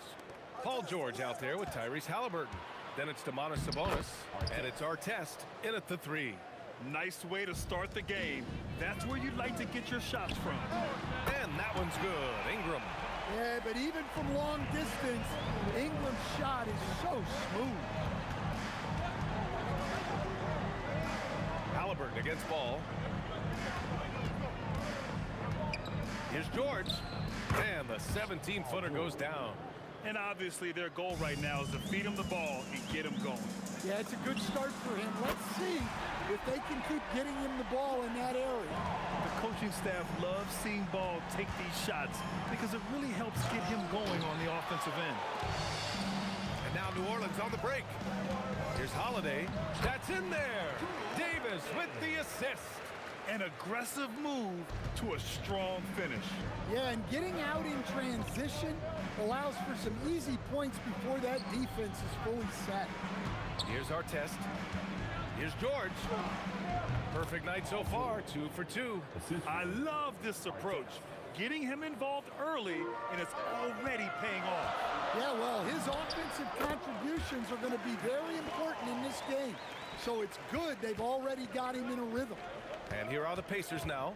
Paul George out there with Tyrese Halliburton. Then it's Domantas Sabonis, and it's Artest in at the 3. Nice way to start the game. That's where you'd like to get your shots from. And that one's good. Ingram. Yeah, but even from long distance, Ingram's shot is so smooth. Halliburton against Ball. Here's George. And the 17-footer goes down. And obviously their goal right now is to feed him the ball and get him going. Yeah, it's a good start for him. Let's see if they can keep getting him the ball in that area. The coaching staff loves seeing Ball take these shots because it really helps get him going on the offensive end. And now New Orleans on the break. Here's Holiday. That's in there. Davis with the assist. An aggressive move to a strong finish. Yeah, and getting out in transition allows for some easy points before that defense is fully set. Here's Artest. Here's George. Perfect night so far, 2 for 2. I love this approach. Getting him involved early, and it's already paying off. Yeah, well, his offensive contributions are going to be very important in this game. So it's good they've already got him in a rhythm. And here are the Pacers now.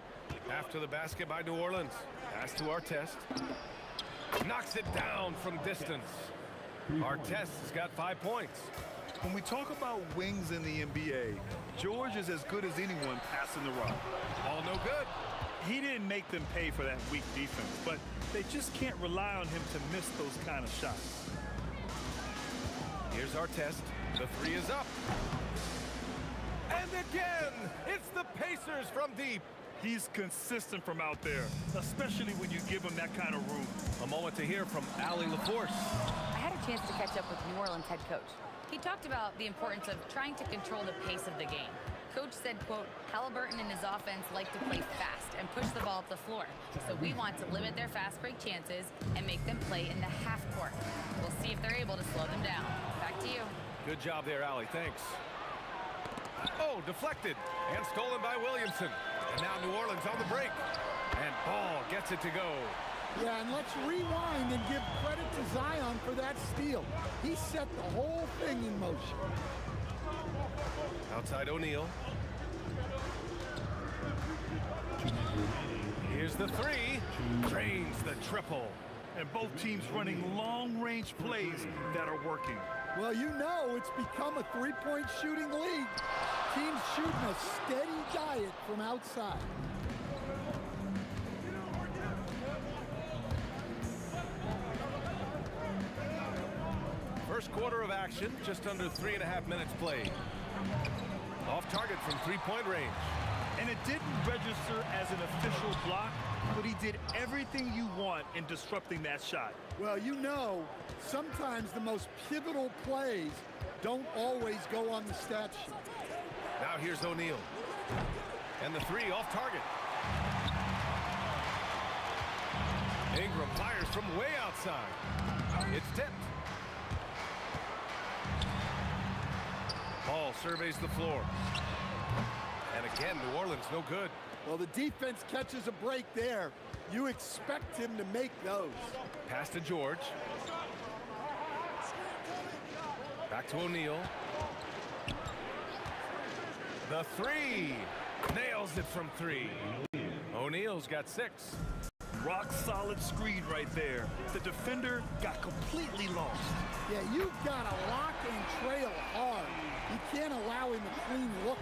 After the basket by New Orleans. Pass to Artest. Knocks it down from distance. Artest has got 5 points. When we talk about wings in the NBA, George is as good as anyone passing the rock. All no good. He didn't make them pay for that weak defense, but they just can't rely on him to miss those kind of shots. Here's Artest. The 3 is up. And again, it's the Pacers from deep. He's consistent from out there, especially when you give him that kind of room. A moment to hear from Allie LaForce. I had a chance to catch up with New Orleans head coach. He talked about the importance of trying to control the pace of the game. Coach said, quote, Halliburton and his offense like to play fast and push the ball up the floor. So we want to limit their fast break chances and make them play in the half court. We'll see if they're able to slow them down. Back to you. Good job there, Allie. Thanks. Oh, deflected and stolen by Williamson. And now New Orleans on the break. And Ball gets it to go. Yeah, and let's rewind and give credit to Zion for that steal. He set the whole thing in motion. Outside O'Neal. Here's the 3. Drains the triple. And both teams running long-range plays that are working. Well, you know it's become a three-point shooting league. Teams shooting a steady diet from outside. First quarter of action, just under 3.5 minutes played. Off target from three-point range. And it didn't register as an official block, but he did everything you want in disrupting that shot. Well, you know, sometimes the most pivotal plays don't always go on the stat sheet. Now here's O'Neal. And the 3 off target. Ingram fires from way outside. It's tipped. Ball surveys the floor. And again, New Orleans no good. Well, the defense catches a break there. You expect him to make those. Pass to George. Back to O'Neal. The 3. Nails it from 3. O'Neal's got 6. Rock solid screen right there. The defender got completely lost. Yeah, you've got to lock and trail hard. You can't allow him a clean look.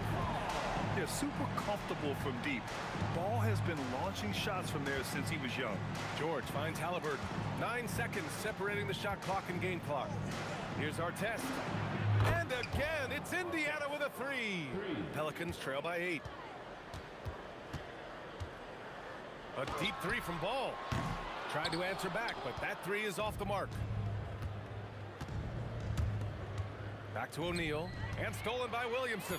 They're super comfortable from deep. Ball has been launching shots from there since he was young. George finds Halliburton. 9 seconds separating the shot clock and game clock. Here's Artest. And again, it's Indiana with a 3. Pelicans trail by 8. A deep 3 from Ball. Tried to answer back, but that 3 is off the mark. Back to O'Neal, and stolen by Williamson.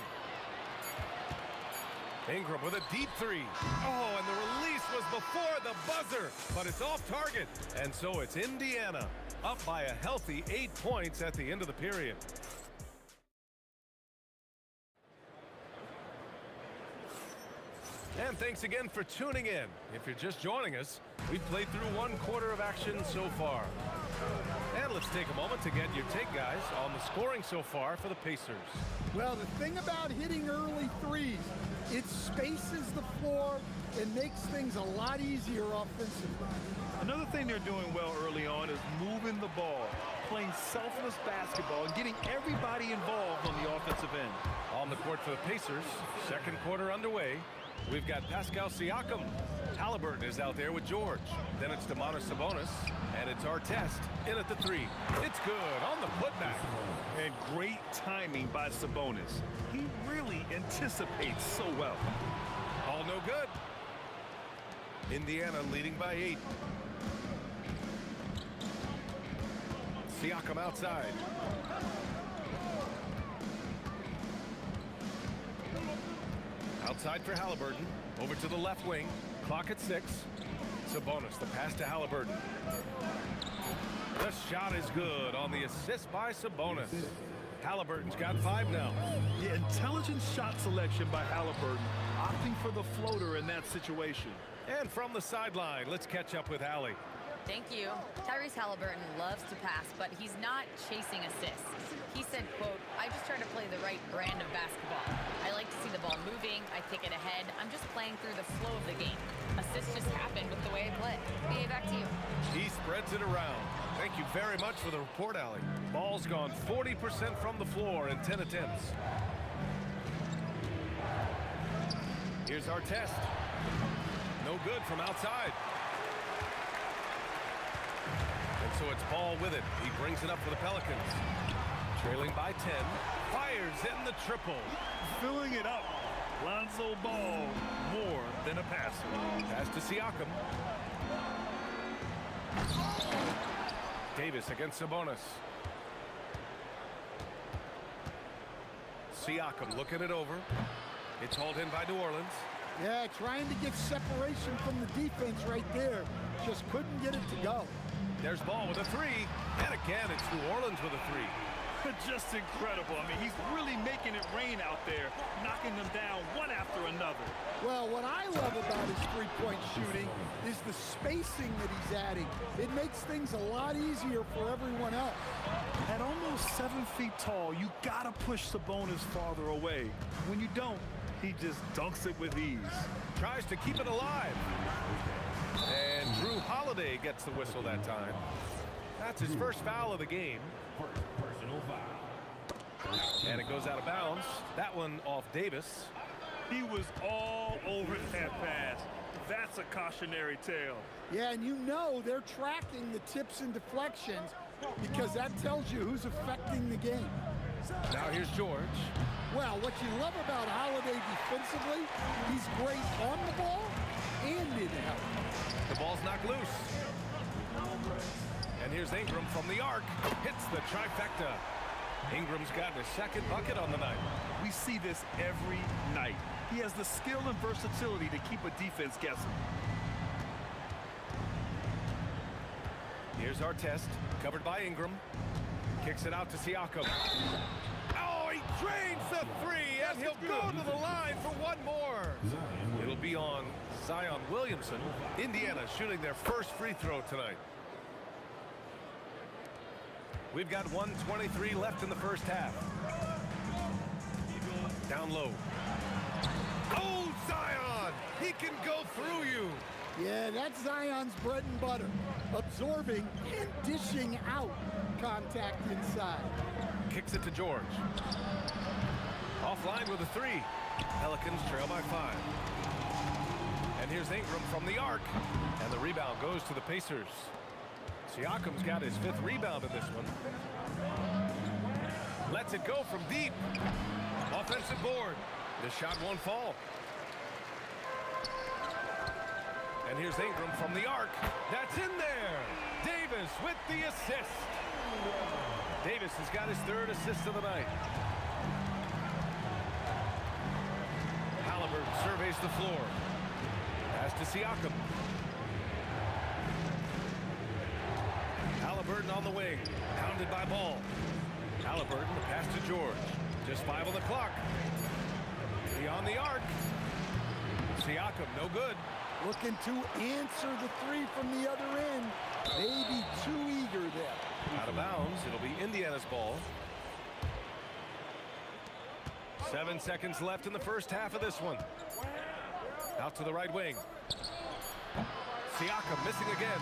Ingram with a deep 3. Oh, and the release was before the buzzer, but it's off target. And so it's Indiana up by a healthy 8 points at the end of the period. And thanks again for tuning in. If you're just joining us, we've played through 1 quarter of action so far. And let's take a moment to get your take, guys, on the scoring so far for the Pacers. Well, the thing about hitting early threes, it spaces the floor and makes things a lot easier offensively. Another thing they're doing well early on is moving the ball, playing selfless basketball, and getting everybody involved on the offensive end. On the court for the Pacers, second quarter underway. We've got Pascal Siakam. Halliburton is out there with George. Then it's Domantas Sabonis, and it's Artest in at the 3. It's good on the putback. And great timing by Sabonis. He really anticipates so well. All no good. Indiana leading by 8. Siakam outside. Outside for Halliburton. Over to the left wing. Clock at 6. Sabonis, the pass to Halliburton. The shot is good on the assist by Sabonis. Halliburton's got 5 now. The intelligent shot selection by Halliburton, opting for the floater in that situation. And from the sideline, let's catch up with Allie. Thank you. Tyrese Halliburton loves to pass, but he's not chasing assists. He said, quote, "I just try to play the right brand of basketball. I like to see the ball moving. I kick it ahead. I'm just playing through the flow of the game. Assists just happen with the way I play." BA, back to you. He spreads it around. Thank you very much for the report, Allie. Ball's gone 40% from the floor in 10 attempts. Here's Artest. No good from outside. And so it's Paul with it. He brings it up for the Pelicans. Trailing by 10. Fires in the triple. Filling it up. Lonzo Ball, more than a passer. Pass to Siakam. Davis against Sabonis. Siakam looking it over. It's hauled in by New Orleans. Yeah, trying to get separation from the defense right there. Just couldn't get it to go. There's Ball with a 3. And again, it's New Orleans with a 3. Just incredible. I mean, he's really making it rain out there, knocking them down one after another. Well, what I love about his three-point shooting is the spacing that he's adding. It makes things a lot easier for everyone else. At almost 7 feet tall, you gotta push Sabonis farther away. When you don't, he just dunks it with ease. Tries to keep it alive. And Drew Holiday gets the whistle that time. That's his first foul of the game. Personal foul. And it goes out of bounds. That one off Davis. He was all over that pass. That's a cautionary tale. Yeah, and you know they're tracking the tips and deflections because that tells you who's affecting the game. Now here's George. Well, what you love about Holiday defensively, he's great on the ball and in help. The ball's knocked loose. And here's Ingram from the arc. Hits the trifecta. Ingram's gotten his second bucket on the night. We see this every night. He has the skill and versatility to keep a defense guessing. Here's Artest, covered by Ingram. Kicks it out to Siakam. Oh, he drains the 3, and he'll go to the line for one more. It'll be on Zion Williamson. Indiana shooting their first free throw tonight. We've got 1:23 left in the first half. Down low. Oh, Zion! He can go through you. Yeah, that's Zion's bread and butter. Absorbing and dishing out contact inside. Kicks it to George. Offline with a 3. Pelicans trail by 5. And here's Ingram from the arc. And the rebound goes to the Pacers. Siakam's got his 5th rebound in this one. Lets it go from deep. Offensive board. This shot won't fall. And here's Ingram from the arc. That's in there. Davis with the assist. Davis has got his 3rd assist of the night. Halliburton surveys the floor. Pass to Siakam. Halliburton on the wing. Pounded by Ball. Halliburton, the pass to George. Just 5 on the clock. Beyond the arc. Siakam, no good. Looking to answer the three from the other end. Maybe too eager there. Out of bounds. It'll be Indiana's ball. 7 seconds left in the first half of this one. Out to the right wing. Siakam missing again.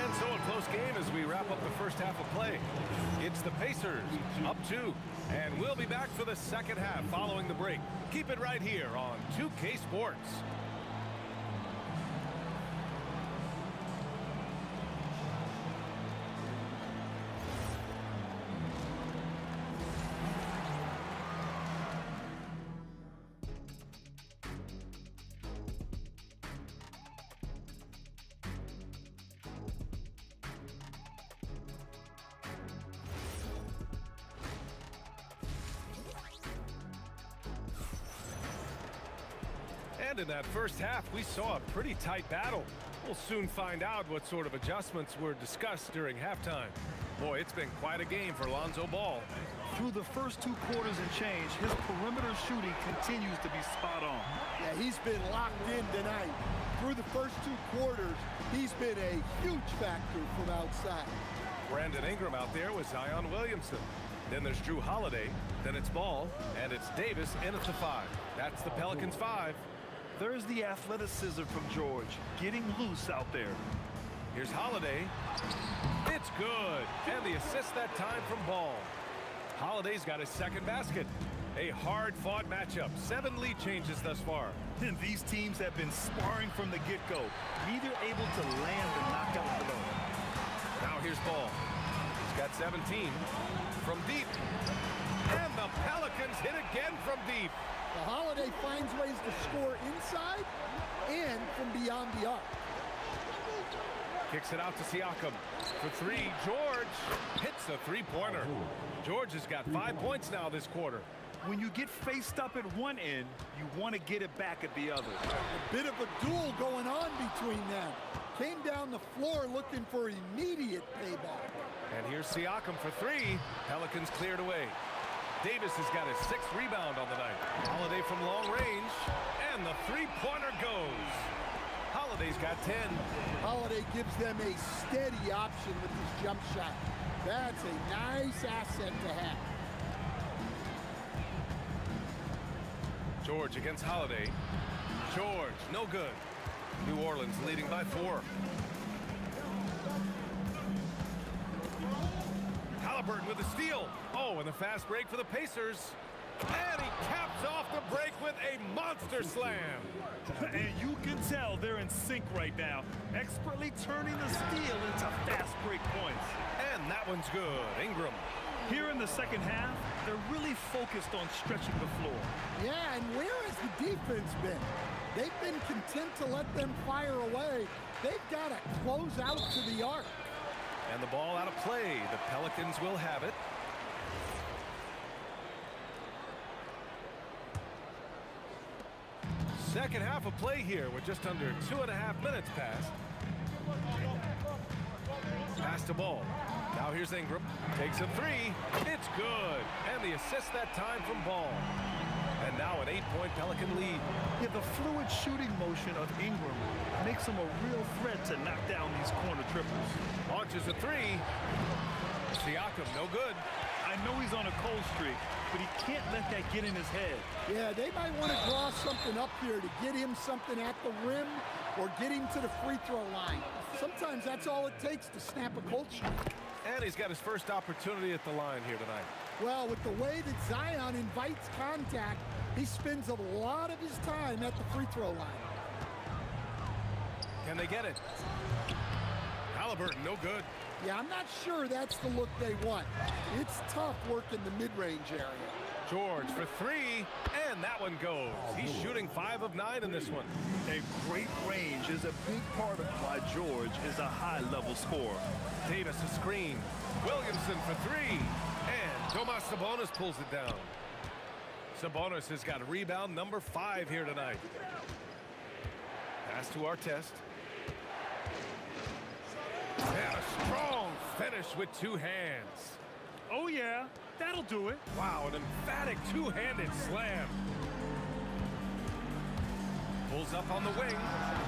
And so a close game as we wrap up the first half of play. It's the Pacers up 2. And we'll be back for the second half following the break. Keep it right here on 2K Sports. And in that first half, we saw a pretty tight battle. We'll soon find out what sort of adjustments were discussed during halftime. Boy, it's been quite a game for Lonzo Ball. Through the first 2 quarters and change, his perimeter shooting continues to be spot on. Yeah, he's been locked in tonight. Through the first 2 quarters, he's been a huge factor from outside. Brandon Ingram out there with Zion Williamson. Then there's Drew Holiday. Then it's Ball. And it's Davis in at the 5. That's the Pelicans' 5. There's the athleticism from George, getting loose out there. Here's Holiday. It's good. And the assist that time from Ball. Holiday's got his second basket. A hard-fought matchup. 7 lead changes thus far. And these teams have been sparring from the get-go, neither able to land the knockout blow. Now here's Ball. He's got 17 from deep. And the Pelicans hit again from deep. The Holiday finds ways to score inside and from beyond the arc. Kicks it out to Siakam. For 3, George hits a 3-pointer. George has got 5 points now this quarter. When you get faced up at one end, you want to get it back at the other. A bit of a duel going on between them. Came down the floor looking for immediate payback. And here's Siakam for 3. Pelicans cleared away. Davis has got his 6th rebound on the night. Holiday from long range, and the 3-pointer goes. Holiday's got 10. Holiday gives them a steady option with his jump shot. That's a nice asset to have. George against Holiday. George, no good. New Orleans leading by 4. Halliburton with a steal. Oh, and the fast break for the Pacers. And he caps off the break with a monster slam. And you can tell they're in sync right now, expertly turning the steal into fast break points. And that one's good. Ingram. Here in the second half, they're really focused on stretching the floor. Yeah, and where has the defense been? They've been content to let them fire away. They've got to close out to the arc. And the ball out of play. The Pelicans will have it. Second half of play here with just under 2.5 minutes passed. Pass to Ball. Now here's Ingram. Takes a 3. It's good. And the assist that time from Ball. And now an 8-point Pelican lead. Yeah, the fluid shooting motion of Ingram makes him a real threat to knock down these corner triples. Launches a 3. Siakam, no good. I know he's on a cold streak, but he can't let that get in his head. Yeah, they might want to draw something up here to get him something at the rim or get him to the free throw line. Sometimes that's all it takes to snap a cold streak. And he's got his first opportunity at the line here tonight. Well, with the way that Zion invites contact, he spends a lot of his time at the free throw line. Can they get it? Halliburton, no good. Yeah, I'm not sure that's the look they want. It's tough working the mid-range area. George for 3, and that one goes. He's shooting 5 of 9 in this one. A great range is a big part of why George is a high-level scorer. Davis a screen. Williamson for 3, and Domas Sabonis pulls it down. Sabonis has got rebound number 5 here tonight. Pass to Artest. And a strong finish with 2 hands. Oh, yeah, that'll do it. Wow, an emphatic 2-handed slam. Pulls up on the wing.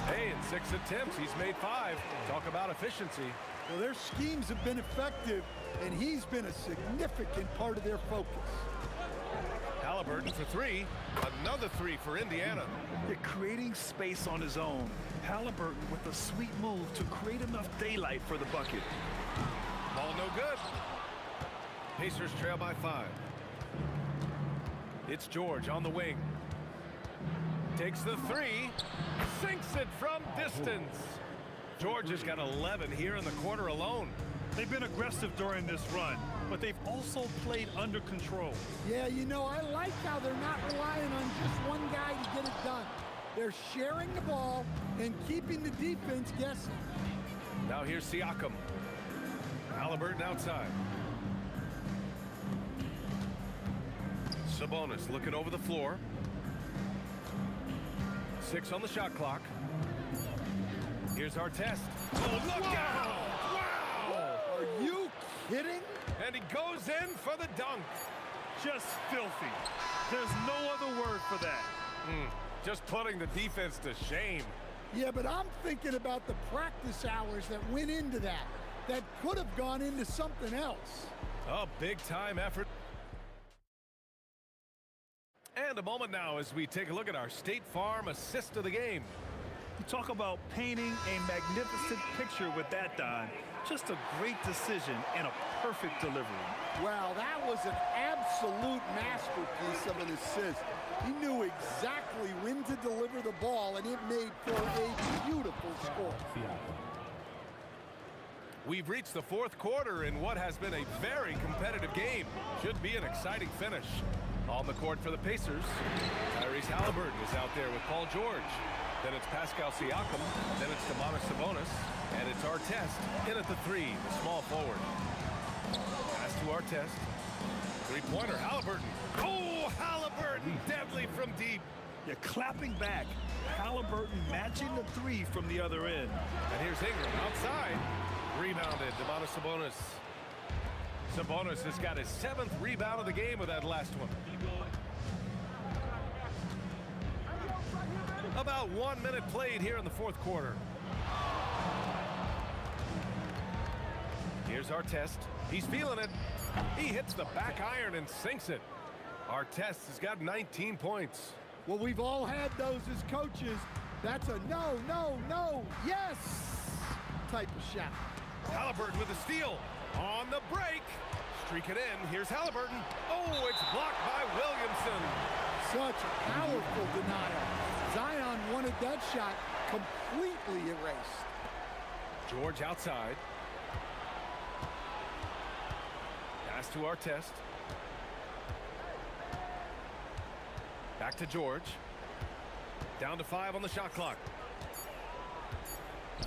Hey, in 6 attempts, he's made 5. Talk about efficiency. Well, their schemes have been effective, and he's been a significant part of their focus. Halliburton for 3. Another 3 for Indiana. They're creating space on his own. Halliburton with a sweet move to create enough daylight for the bucket. Ball no good. Pacers trail by 5. It's George on the wing. Takes the 3. Sinks it from distance. George has got 11 here in the quarter alone. They've been aggressive during this run, but they've also played under control. Yeah, you know, I like how they're not relying on just one guy to get it done. They're sharing the ball and keeping the defense guessing. Now here's Siakam. Halliburton outside. Sabonis looking over the floor. 6 on the shot clock. Here's our test. Oh, look out! Wow! Are you kidding? And he goes in for the dunk. Just filthy. There's no other word for that. Just putting the defense to shame. Yeah, but I'm thinking about the practice hours that went into that. That could have gone into something else. A big-time effort. And a moment now as we take a look at our State Farm assist of the game. You talk about painting a magnificent picture with that, Don. Just a great decision and a perfect delivery. Wow, that was an absolute masterpiece of an assist. He knew exactly when to deliver the ball, and it made for a beautiful score. We've reached the 4th quarter in what has been a very competitive game. Should be an exciting finish. On the court for the Pacers, Tyrese Halliburton is out there with Paul George. Then it's Pascal Siakam. Then it's Domantas Sabonis. And it's Artest in at the 3, the small forward. Pass to Artest. 3-pointer, Halliburton. Oh, Halliburton, deadly from deep. You're clapping back. Halliburton matching the 3 from the other end. And here's Ingram outside. Rebounded, Domantas Sabonis. Sabonis has got his 7th rebound of the game with that last one. About 1 minute played here in the 4th quarter. Here's Artest. He's feeling it. He hits the back iron and sinks it. Artest has got 19 points. Well, we've all had those as coaches. That's a no, no, no, yes type of shot. Halliburton with a steal. On the break. Streak it in. Here's Halliburton. Oh, it's blocked by Williamson. Such a powerful denial. Zion wanted that shot completely erased. George outside. Pass to Artest. Back to George. Down to 5 on the shot clock.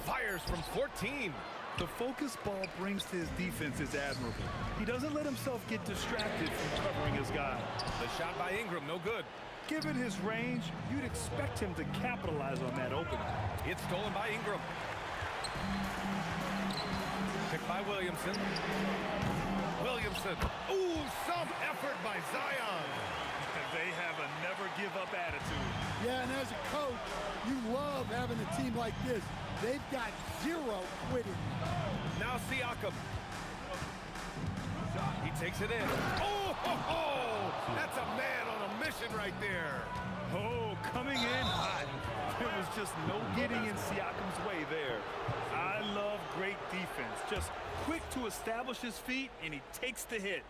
Fires from 14. The focus ball brings to his defense is admirable. He doesn't let himself get distracted from covering his guy. The shot by Ingram, no good. Given his range, you'd expect him to capitalize on that opening. It's stolen by Ingram. Picked by Williamson. Williamson. Ooh, some effort by Zion. They have a never-give-up attitude. Yeah, and as a coach, you love having a team like this. They've got 0 quitting. Now Siakam. He takes it in. Oh, ho, ho! That's a man on a mission right there. Oh, coming in hot. There was just no getting in Siakam's way there. I love great defense. Just quick to establish his feet, and he takes the hit.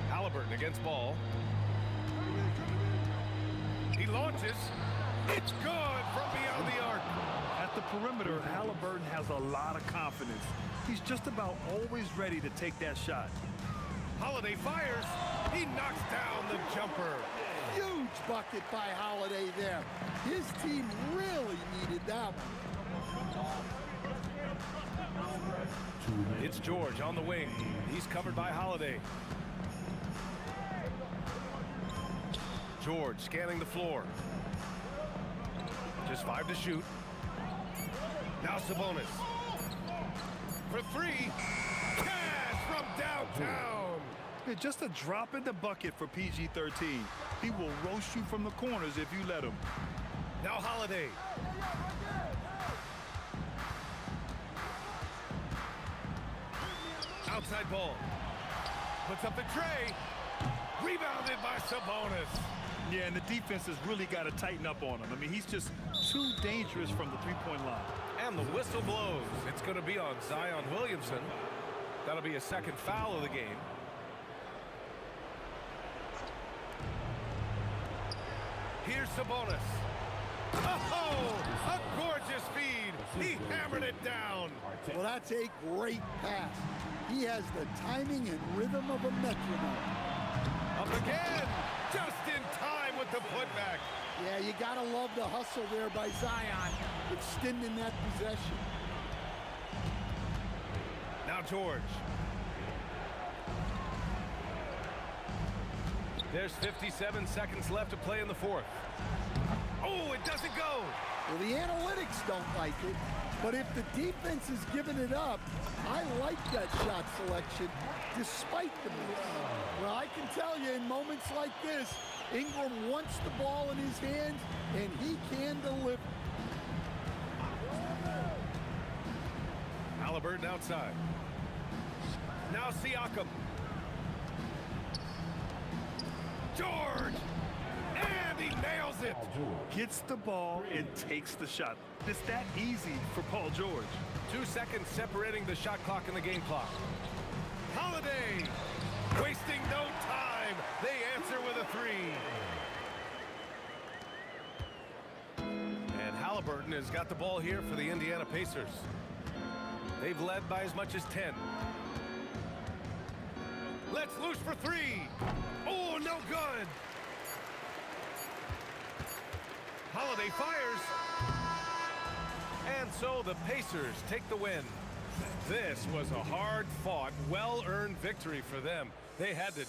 Halliburton against ball. He launches. It's good from beyond the arc. At the perimeter, Halliburton has a lot of confidence. He's just about always ready to take that shot. Holiday fires. He knocks down the jumper. Huge bucket by Holiday there. His team really needed that one. It's George on the wing. He's covered by Holiday. George scanning the floor. Just 5 to shoot. Now Sabonis. For 3. Cash from downtown. Yeah, just a drop in the bucket for PG-13. He will roast you from the corners if you let him. Now Holiday. Outside ball. Puts up the tray. Rebounded by Sabonis. Yeah, and the defense has really got to tighten up on him. I mean, he's just too dangerous from the three-point line. And the whistle blows. It's going to be on Zion Williamson. That'll be a second foul of the game. Here's Sabonis. Oh, a gorgeous feed. He hammered it down. Well, that's a great pass. He has the timing and rhythm of a metronome. Up again. Just in time with the putback. Yeah, you got to love the hustle there by Zion, extending that possession. Now George. There's 57 seconds left to play in the fourth. Oh, it doesn't go. Well, the analytics don't like it, but if the defense is giving it up, I like that shot selection despite the miss. Well, I can tell you in moments like this, Ingram wants the ball in his hands, and he can deliver. Halliburton outside. Now Siakam. George! And he nails it! Gets the ball and takes the shot. It's that easy for Paul George. 2 seconds separating the shot clock and the game clock. Holiday! Wasting no time. They answer with a three. And Halliburton has got the ball here for the Indiana Pacers. They've led by as much as 10. Let's loose for three. Oh, no good. Holiday fires. And so the Pacers take the win. This was a hard-fought, well-earned victory for them. They had to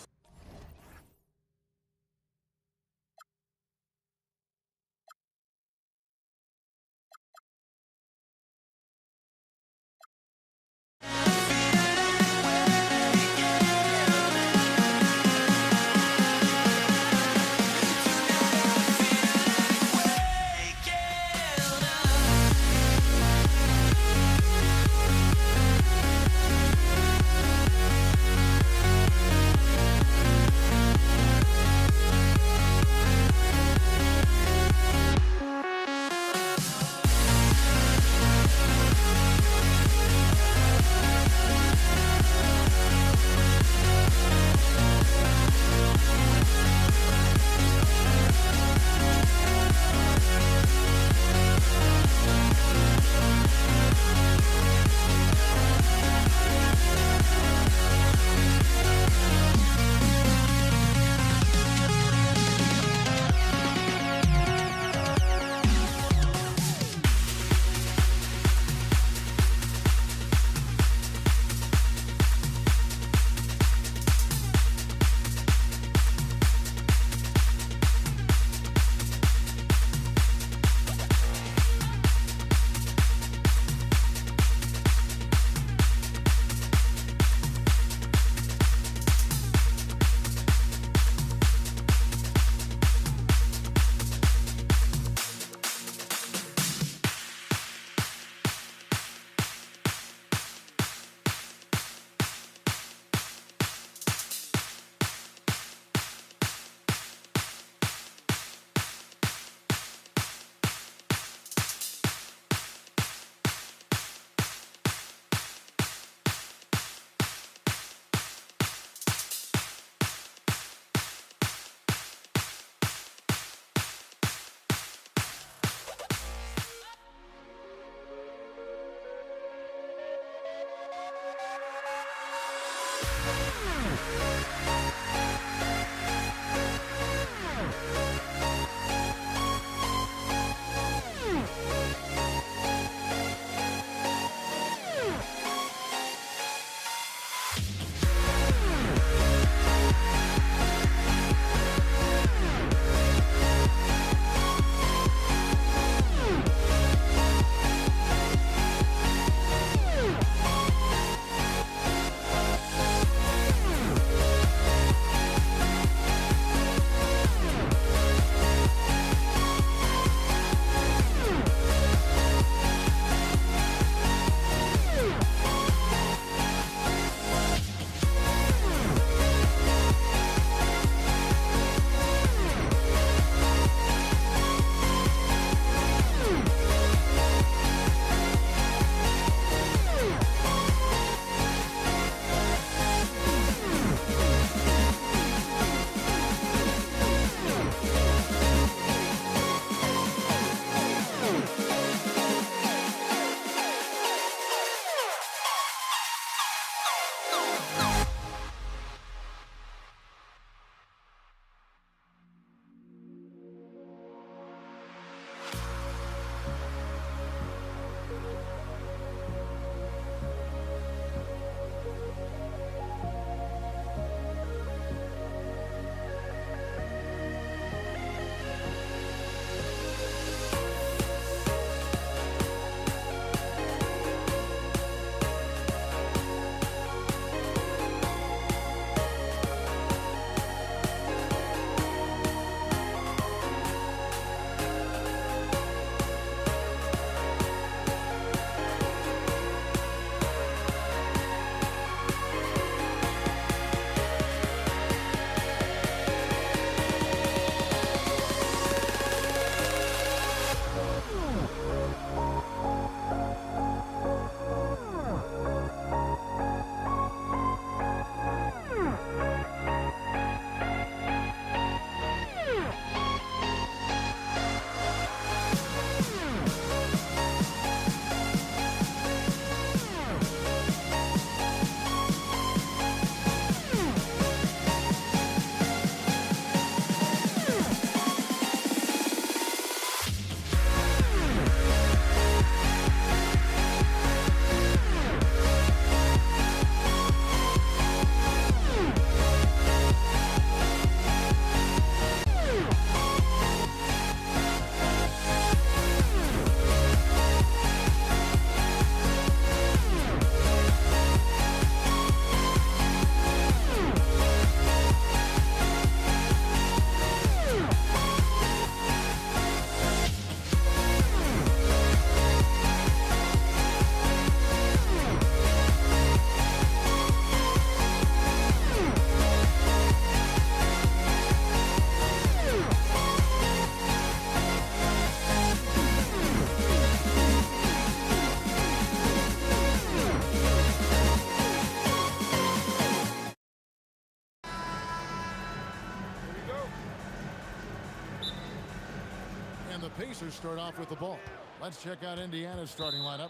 And the Pacers start off with the ball. Let's check out Indiana's starting lineup.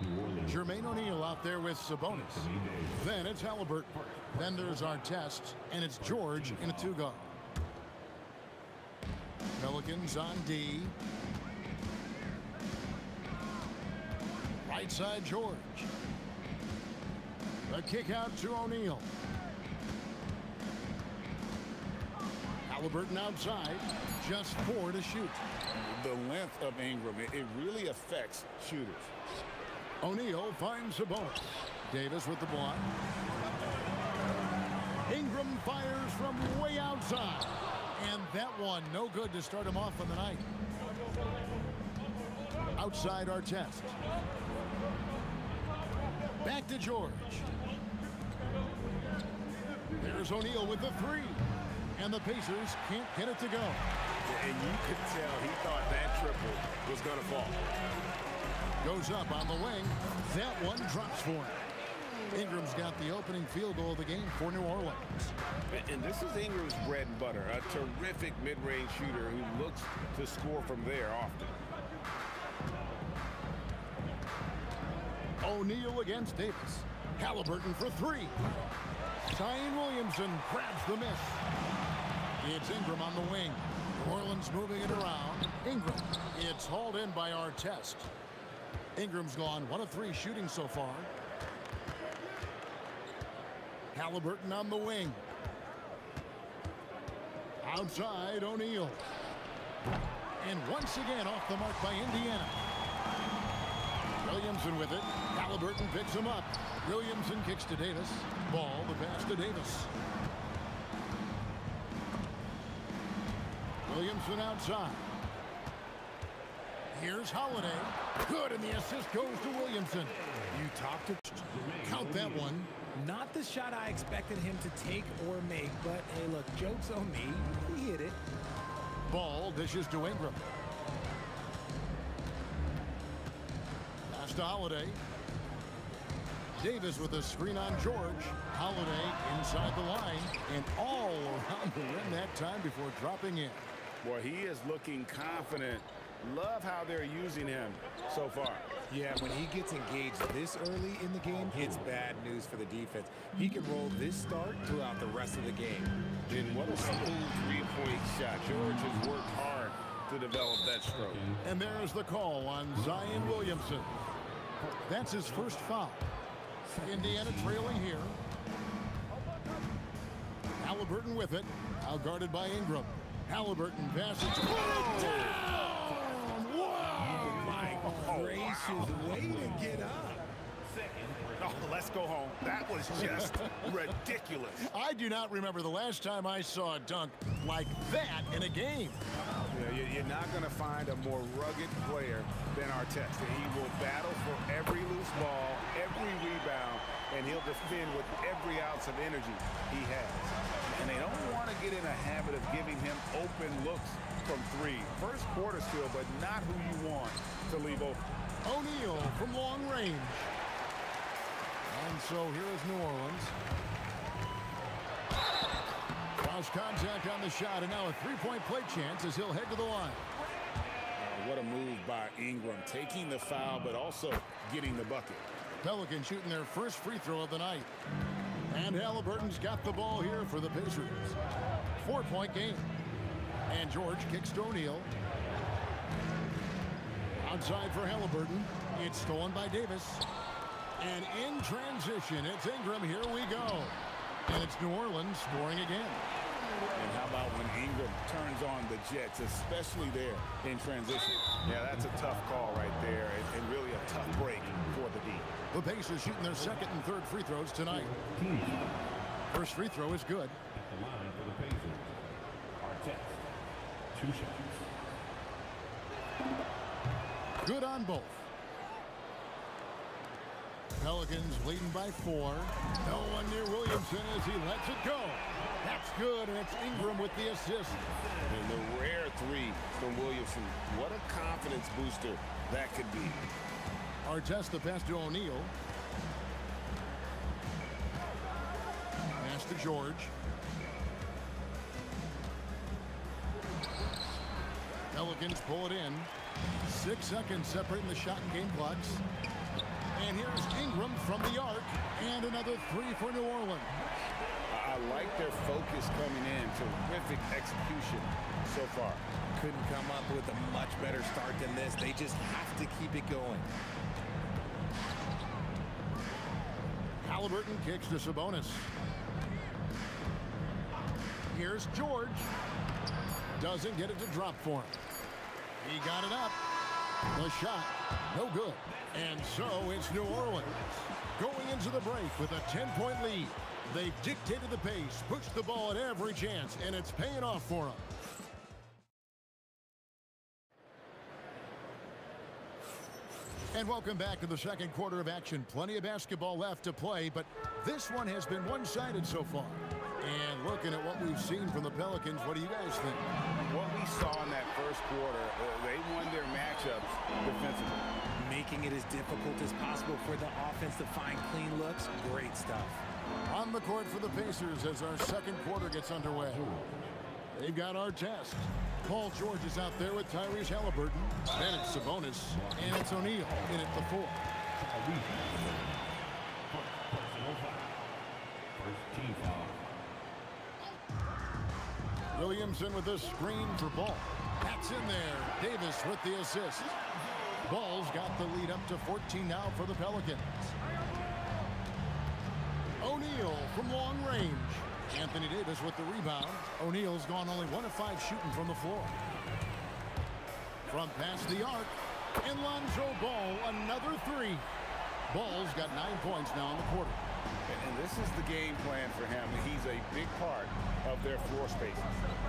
Jermaine O'Neal out there with Sabonis. Then it's Halliburton. Then there's Artest, and it's George in a 2-guard. Pelicans on D. Right side, George. The kick out to O'Neal. Halliburton outside, just 4 to shoot. The length of Ingram, it really affects shooters. O'Neal finds Sabonis. Davis with the block. Ingram fires from way outside. And that one, no good to start him off on the night. Outside Artest. Back to George. There's O'Neal with the 3. And the Pacers can't get it to go. And you could tell he thought that triple was going to fall. Goes up on the wing. That one drops for him. Ingram's got the opening field goal of the game for New Orleans. And this is Ingram's bread and butter, a terrific mid-range shooter who looks to score from there often. O'Neal against Davis. Halliburton for 3. Zion Williamson grabs the miss. It's Ingram on the wing. New Orleans moving it around. Ingram. It's hauled in by Artest. Ingram's gone 1 of 3 shooting so far. Halliburton on the wing. Outside, O'Neal. And once again off the mark by Indiana. Williamson with it. Halliburton picks him up. Williamson kicks to Davis. Ball, the pass to Davis. Williamson outside. Here's Holiday. Good, and the assist goes to Williamson. You talked to... Count that one. Not the shot I expected him to take or make, but hey, look, joke's on me. He hit it. Ball dishes to Ingram. Pass to Holiday. Davis with a screen on George. Holiday inside the line and all around the rim that time before dropping in. Boy, he is looking confident. Love how they're using him so far. Yeah, when he gets engaged this early in the game, it's bad news for the defense. He can roll this start throughout the rest of the game. And what a smooth three-point shot. George has worked hard to develop that stroke. And there's the call on Zion Williamson. That's his first foul. Indiana trailing here. Halliburton with it. Out guarded by Ingram. Halliburton passes. Put it down! Wow! My Gracious, way to get up. Oh, let's go home. That was just ridiculous. I do not remember the last time I saw a dunk like that in a game. Yeah, you're not going to find a more rugged player than Artest. He will battle for every loose ball, every rebound, and he'll defend with every ounce of energy he has. And they don't want to get in a habit of giving him open looks from 3. First quarter still, but not who you want to leave open. O'Neal from long range. And so here is New Orleans. Cross contact on the shot, and now a 3-point play chance as he'll head to the line. What a move by Ingram, taking the foul, but also getting the bucket. Pelicans shooting their first free throw of the night. And Halliburton's got the ball here for the Pacers. 4-point game. And George kicks to O'Neal. Outside for Halliburton. It's stolen by Davis. And in transition, it's Ingram. Here we go. And it's New Orleans scoring again. And how about when Ingram turns on the Jets, especially there in transition? Yeah, that's a tough call right there, and really a tough break for the D. The Pacers shooting their second and third free throws tonight. First free throw is good. At the line for the Pacers, Artest. 2 shots. Good on both. Pelicans leading by 4. No one near Williamson as he lets it go. That's good, and it's Ingram with the assist. And the rare 3 from Williamson. What a confidence booster that could be. Artest the pass to O'Neal. Pass to George. Pelicans pull it in. 6 seconds separating the shot and game clocks. And here's Ingram from the arc. And another three for New Orleans. I like their focus coming in. Terrific execution so far. Couldn't come up with a much better start than this. They just have to keep it going. Halliburton kicks to Sabonis. Here's George. Doesn't get it to drop for him. He got it up. The shot, no good. And so it's New Orleans going into the break with a 10-point lead. They've dictated the pace, pushed the ball at every chance, and it's paying off for them. And welcome back to the second quarter of action. Plenty of basketball left to play, but this one has been one-sided so far. And looking at what we've seen from the Pelicans, what do you guys think? What we saw in that first quarter, they won their matchups defensively. Making it as difficult as possible for the offense to find clean looks. Great stuff. On the court for the Pacers as our second quarter gets underway. They've got our test. Paul George is out there with Tyrese Halliburton. Then it's Sabonis, and it's O'Neal in at the 4. Williamson with a screen for Ball. That's in there. Davis with the assist. Ball's got the lead up to 14 now for the Pelicans. O'Neal from long range. Anthony Davis with the rebound. O'Neal's gone only 1 of 5 shooting from the floor. From past the arc. And Lonzo Ball, another 3. Ball's got 9 points now in the quarter. And this is the game plan for him. He's a big part of their floor spaces.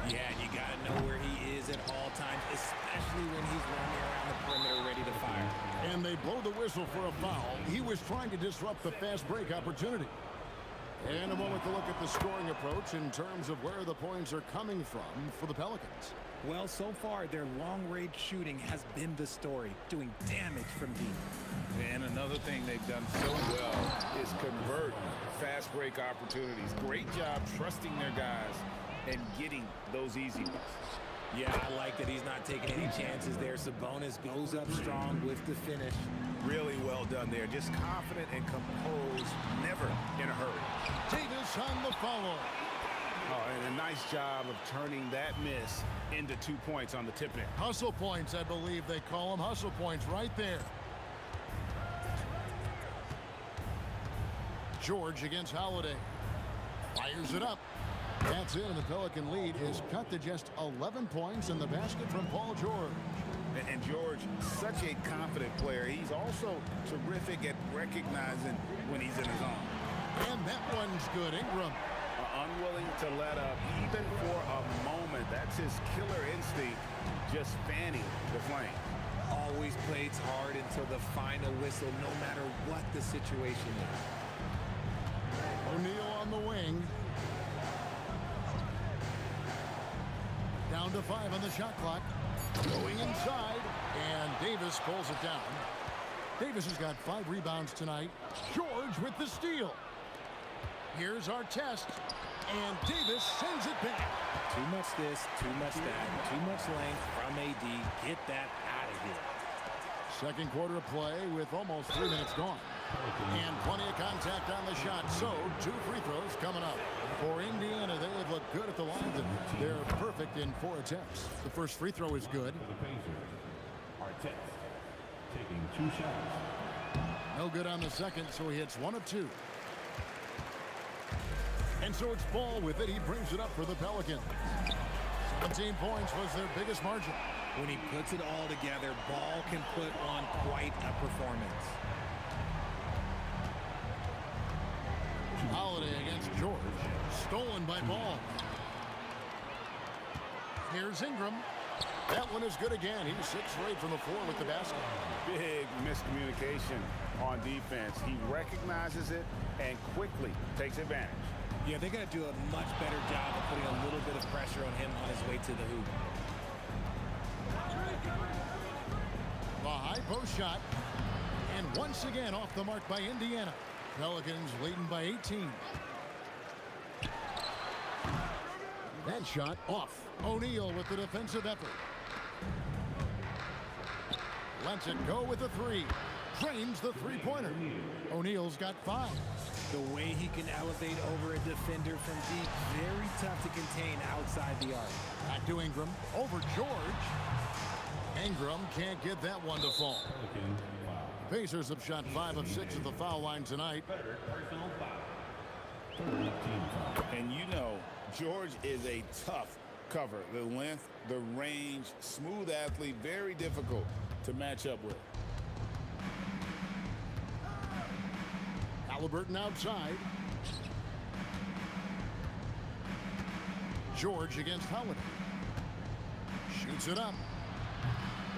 Yeah, you got to know where he is at all times, especially when he's running around the perimeter ready to fire. And they blow the whistle for a foul. He was trying to disrupt the fast break opportunity. And a moment to look at the scoring approach in terms of where the points are coming from for the Pelicans. Well, so far, their long-range shooting has been the story, doing damage from deep. And another thing they've done so well is convert fast break opportunities. Great job trusting their guys and getting those easy ones. Yeah, I like that he's not taking any chances there. Sabonis goes up strong with the finish. Really well done there. Just confident and composed, never in a hurry. Davis on the follow. Oh, and a nice job of turning that miss into 2 points on the tip in. Hustle points, I believe they call them. Hustle points right there. George against Holiday. Fires it up. That's it, and the Pelican lead is cut to just 11 points in the basket from Paul George. And George, such a confident player. He's also terrific at recognizing when he's in his zone. And that one's good. Ingram. Unwilling to let up even for a moment. That's his killer instinct, just fanning the flame. Always plays hard until the final whistle, no matter what the situation is. O'Neal on the wing. Down to 5 on the shot clock. Going inside, and Davis pulls it down. Davis has got 5 rebounds tonight. George with the steal. Here's our test, and Davis sends it back. Too much this, too much that, too much length from AD. Get that out of here. Second quarter of play with almost 3 minutes gone. And plenty of contact on the shot. So 2 free throws coming up. For Indiana, they have looked good at the line. They're perfect in 4 attempts. The first free throw is good. The Pacers are taking 2 shots. No good on the second, so he hits 1 of 2. And so it's Ball with it. He brings it up for the Pelicans. 17 points was their biggest margin. When he puts it all together, Ball can put on quite a performance. Holiday against George. Stolen by Ball. Here's Ingram. That one is good again. He's 6 for 8 from the floor with the basket. Big miscommunication on defense. He recognizes it and quickly takes advantage. Yeah, they got to do a much better job of putting a little bit of pressure on him on his way to the hoop. The high post shot. And once again off the mark by Indiana. Pelicans leading by 18. That shot off. O'Neal with the defensive effort. Lets it go with a three. Drains the three-pointer. O'Neal's got 5. The way he can elevate over a defender from deep, very tough to contain outside the arc. Back to Ingram, over George. Ingram can't get that one to fall. Pacers have shot 5 of 6 at the foul line tonight. And you know, George is a tough cover. The length, the range, smooth athlete, very difficult to match up with. Halliburton outside. George against Holiday. Shoots it up.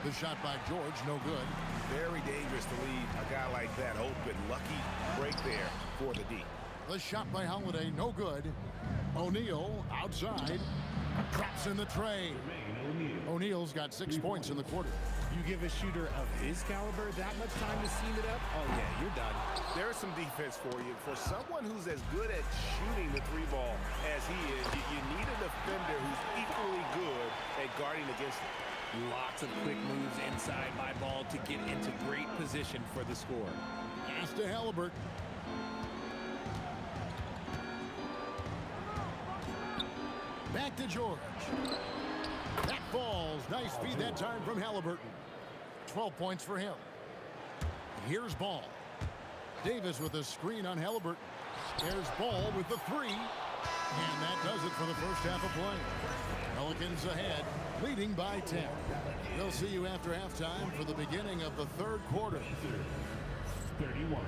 The shot by George, no good. Very dangerous to leave a guy like that open. Lucky break there for the D. The shot by Holiday, no good. O'Neal outside. Traps in the tray. O'Neal's got 6 points in the quarter. You give a shooter of his caliber that much time to seam it up, oh yeah, you're done. There's some defense for you. For someone who's as good at shooting the three ball as he is, you need a defender who's equally good at guarding against him. Lots of quick moves inside by Ball to get into great position for the score. Pass to Halliburton. Back to George. That falls. Nice feed that time from Halliburton. 12 points for him. Here's Ball. Davis with a screen on Halliburton. There's Ball with the 3. And that does it for the first half of play. Pelicans ahead, leading by 10. We'll see you after halftime for the beginning of the third quarter. 31.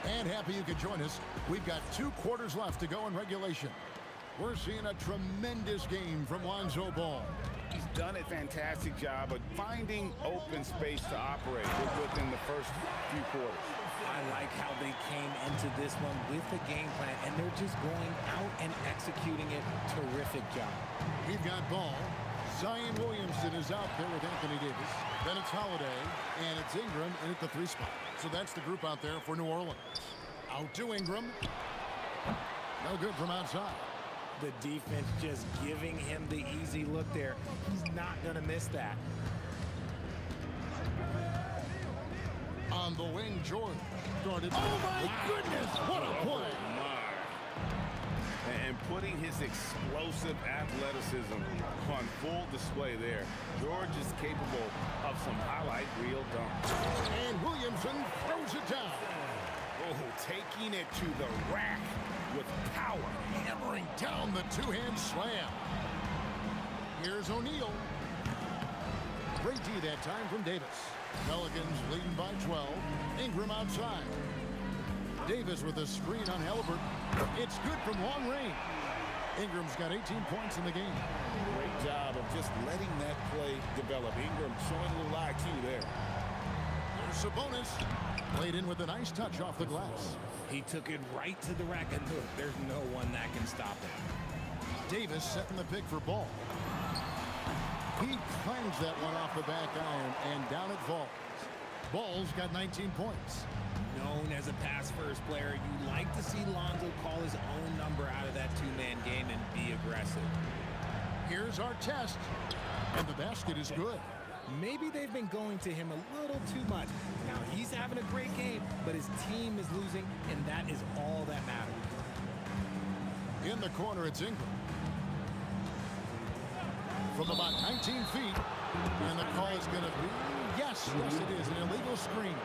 And happy you could join us. We've got 2 quarters left to go in regulation. We're seeing a tremendous game from Lonzo Ball. He's done a fantastic job of finding open space to operate within the first few quarters. I like how they came into this one with the game plan, and they're just going out and executing it. Terrific job. We've got Ball. Zion Williamson is out there with Anthony Davis. Then it's Holiday, and it's Ingram in at the 3 spot. So that's the group out there for New Orleans. Out to Ingram. No good from outside. The defense just giving him the easy look there. He's not going to miss that. On the wing, George. Started. Oh, my goodness. What a play. And putting his explosive athleticism on full display there. George is capable of some highlight reel dunks. And Williamson throws it down. Oh, taking it to the rack with power. Hammering down the 2-hand slam. Here's O'Neal. Great D that time from Davis. Pelicans leading by 12. Ingram outside. Davis with a screen on Halliburton. It's good from long range. Ingram's got 18 points in the game. Great job of just letting that play develop. Ingram showing a little IQ there. There's Sabonis. Played in with a nice touch off the glass. He took it right to the rack, and look, there's no one that can stop it. Davis setting the pick for Ball. He clangs that one off the back iron, and down it falls. Ball's got 19 points. Known as a pass-first player, you like to see Lonzo call his own number out of that 2-man game and be aggressive. Here's our test, and the basket is good. Maybe they've been going to him a little too much. Now, he's having a great game, but his team is losing, and that is all that matters. In the corner, it's Ingram. From about 19 feet, and the call is going to be, yes, it is, an illegal screen.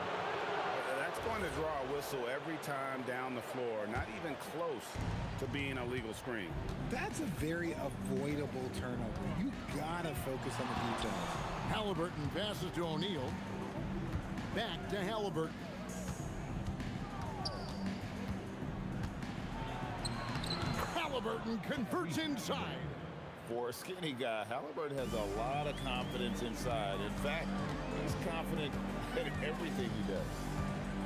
That's going to draw a whistle every time down the floor. Not even close to being a legal screen. That's a very avoidable turnover. You gotta focus on the details. Halliburton passes to O'Neal. Back to Halliburton. Halliburton converts inside. For a skinny guy, Halliburton has a lot of confidence inside. In fact, he's confident in everything he does.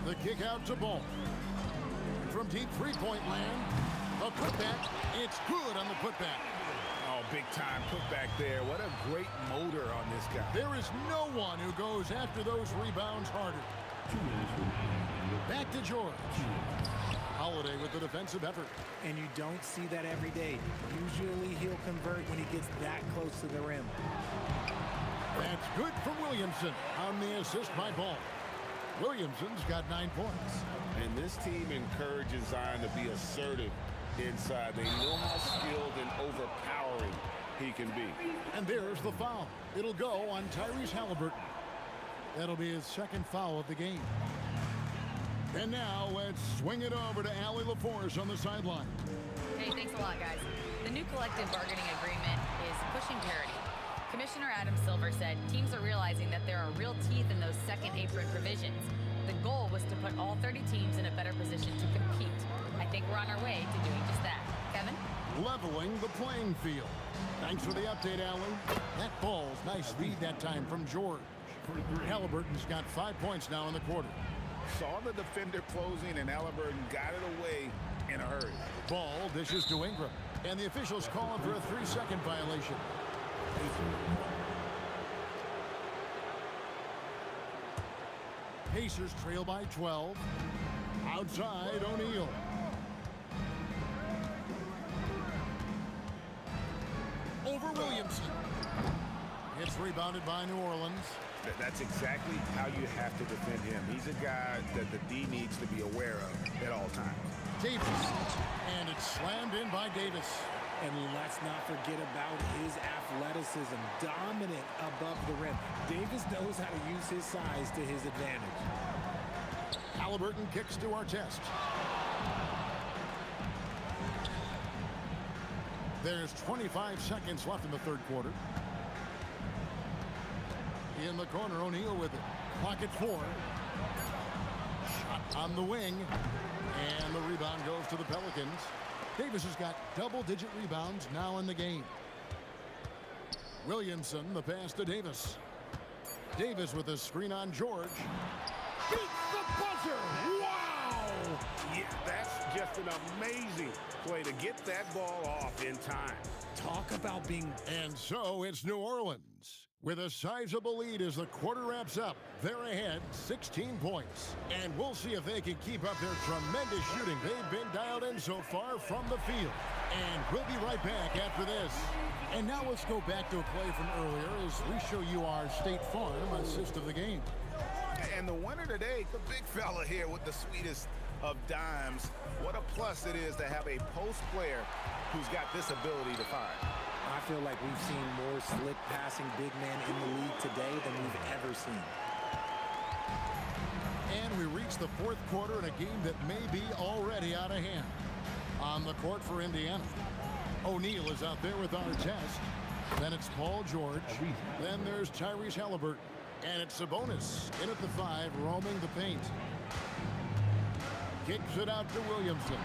The kick out to Ball. From deep three-point land, the putback. It's good on the putback. Oh, big time putback there. What a great motor on this guy. There is no one who goes after those rebounds harder. Back to George. Holiday with the defensive effort. And you don't see that every day. Usually he'll convert when he gets that close to the rim. That's good from Williamson on the assist by Ball. Williamson's got 9 points. And this team encourages Zion to be assertive inside. They know how skilled and overpowering he can be. And there's the foul. It'll go on Tyrese Halliburton. That'll be his second foul of the game. And now let's swing it over to Allie LaForce on the sideline. Hey, thanks a lot, guys. The new collective bargaining agreement is pushing parity. Commissioner Adam Silver said teams are realizing that there are real teeth in those second apron provisions. The goal was to put all 30 teams in a better position to compete. I think we're on our way to doing just that. Kevin? Leveling the playing field. Thanks for the update, Allen. That ball's nice lead that time from George. Halliburton's got 5 points now in the quarter. Saw the defender closing, and Halliburton got it away in a hurry. Ball dishes to Ingram, and the officials call him for a 3-second violation. Pacers trail by 12. Outside, O'Neal. Over Williamson. It's rebounded by New Orleans. That's exactly how you have to defend him. He's a guy that the D needs to be aware of at all times. Davis. And it's slammed in by Davis. And let's not forget about his athleticism. Dominant above the rim. Davis knows how to use his size to his advantage. Halliburton kicks to Artest. There's 25 seconds left in the third quarter. In the corner, O'Neal with it. Clock at 4. Shot on the wing. And the rebound goes to the Pelicans. Davis has got double-digit rebounds now in the game. Williamson, the pass to Davis. Davis with a screen on George. Beats the buzzer! Wow! Yeah, that's just an amazing play to get that ball off in time. Talk about being... And so it's New Orleans with a sizable lead as the quarter wraps up. They're ahead 16 points. And we'll see if they can keep up their tremendous shooting. They've been dialed in so far from the field. And we'll be right back after this. And now let's go back to a play from earlier as we show you our State Farm assist of the game. And the winner today, the big fella here with the sweetest of dimes. What a plus it is to have a post player who's got this ability to fire. I feel like we've seen more slick passing big men in the league today than we've ever seen. And we reach the fourth quarter in a game that may be already out of hand. On the court for Indiana, O'Neal is out there with Artest. Then it's Paul George. Then there's Tyrese Halliburton. And it's Sabonis in at the 5, roaming the paint. Kicks it out to Williamson.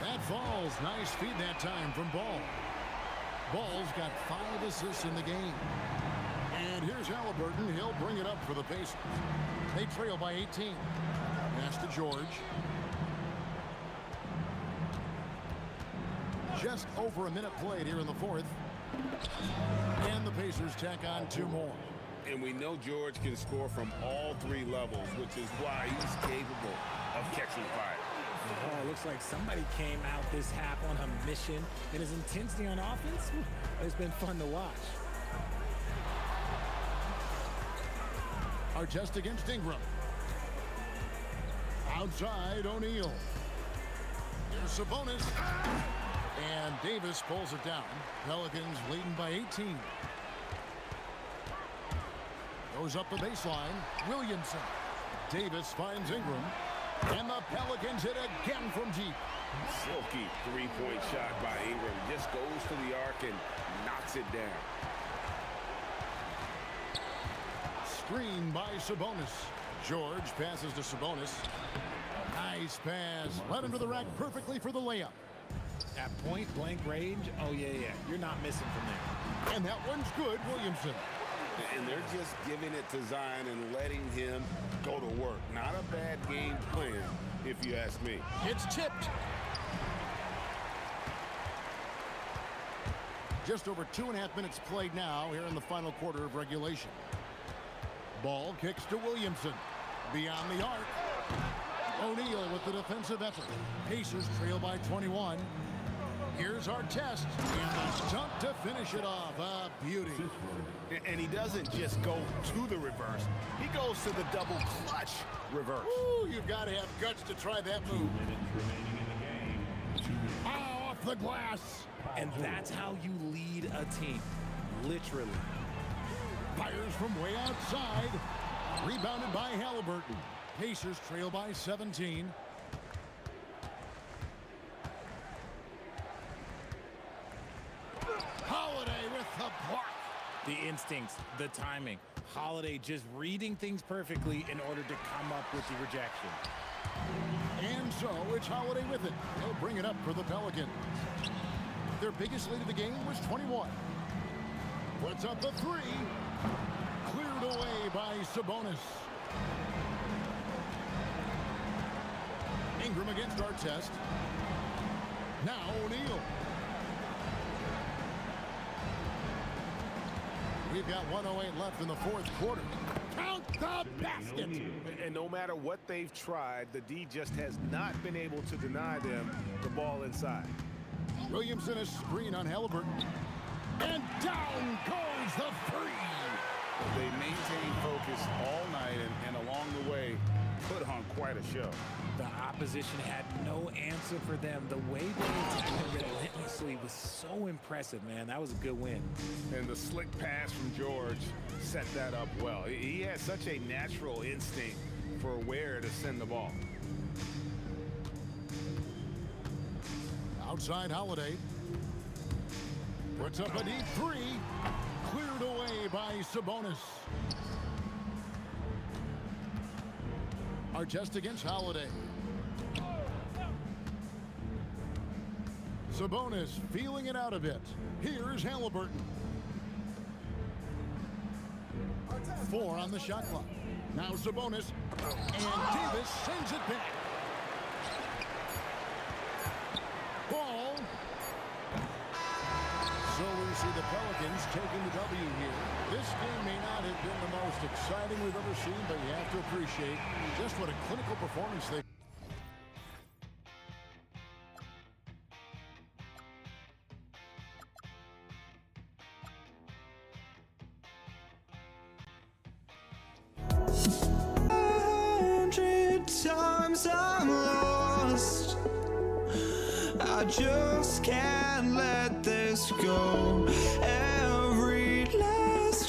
That falls. Nice feed that time from Ball. Ball's got 5 assists in the game. And here's Halliburton. He'll bring it up for the Pacers. They trail by 18. Pass to George. Just over a minute played here in the fourth. And the Pacers tack on 2 more. And we know George can score from all 3 levels, which is why he's capable of catching fire. Oh, looks like somebody came out this half on a mission. And his intensity on offense, it's been fun to watch. Artest against Ingram. Outside, O'Neal. Here's Sabonis. And Davis pulls it down. Pelicans leading by 18. Goes up the baseline. Williamson. Davis finds Ingram. And the Pelicans hit again from deep. Silky 3-point shot by Ingram. Just goes to the arc and knocks it down. Screen by Sabonis. George passes to Sabonis. Nice pass. Led him to the rack perfectly for the layup. At point-blank range, oh, yeah. You're not missing from there. And that one's good, Williamson. And they're just giving it to Zion and letting him go to work. Not a bad game plan, if you ask me. It's tipped. Just over 2.5 minutes played now here in the final quarter of regulation. Ball kicks to Williamson. Beyond the arc. O'Neal with the defensive effort. Pacers trail by 21. Here's our test. And the dunk to finish it off. A beauty. And he doesn't just go to the reverse. He goes to the double clutch reverse. Ooh, you've got to have guts to try that move. Off the glass. And that's how you lead a team. Literally. Fires from way outside. Rebounded by Halliburton. Pacers trail by 17. Holiday with the block. The instincts, the timing. Holiday just reading things perfectly in order to come up with the rejection. And so it's Holiday with it. He'll bring it up for the Pelicans. Their biggest lead of the game was 21. Puts up the three. Cleared away by Sabonis. Ingram against Artest. Now O'Neal. We've got 1:08 left in the fourth quarter. Count the basket. And no matter what they've tried, the D just has not been able to deny them the ball inside. Williamson a screen on Halliburton. And down goes the three. They maintained focus all night and along the way put on quite a show. The opposition had no answer for them. The way they attacked them relentlessly was so impressive, man. That was a good win. And the slick pass from George set that up well. He has such a natural instinct for where to send the ball. Outside Holiday. Puts up a deep three. Cleared away by Sabonis. Artest against Holiday. Sabonis feeling it out a bit. Here's Halliburton. 4 on the shot clock. Now Sabonis. And Davis sends it back. Ball. So we see the Pelicans taking the W here. This game may not have been the most exciting we've ever seen, but you have to appreciate just what a clinical performance they. Times I'm lost, I just can't let this go.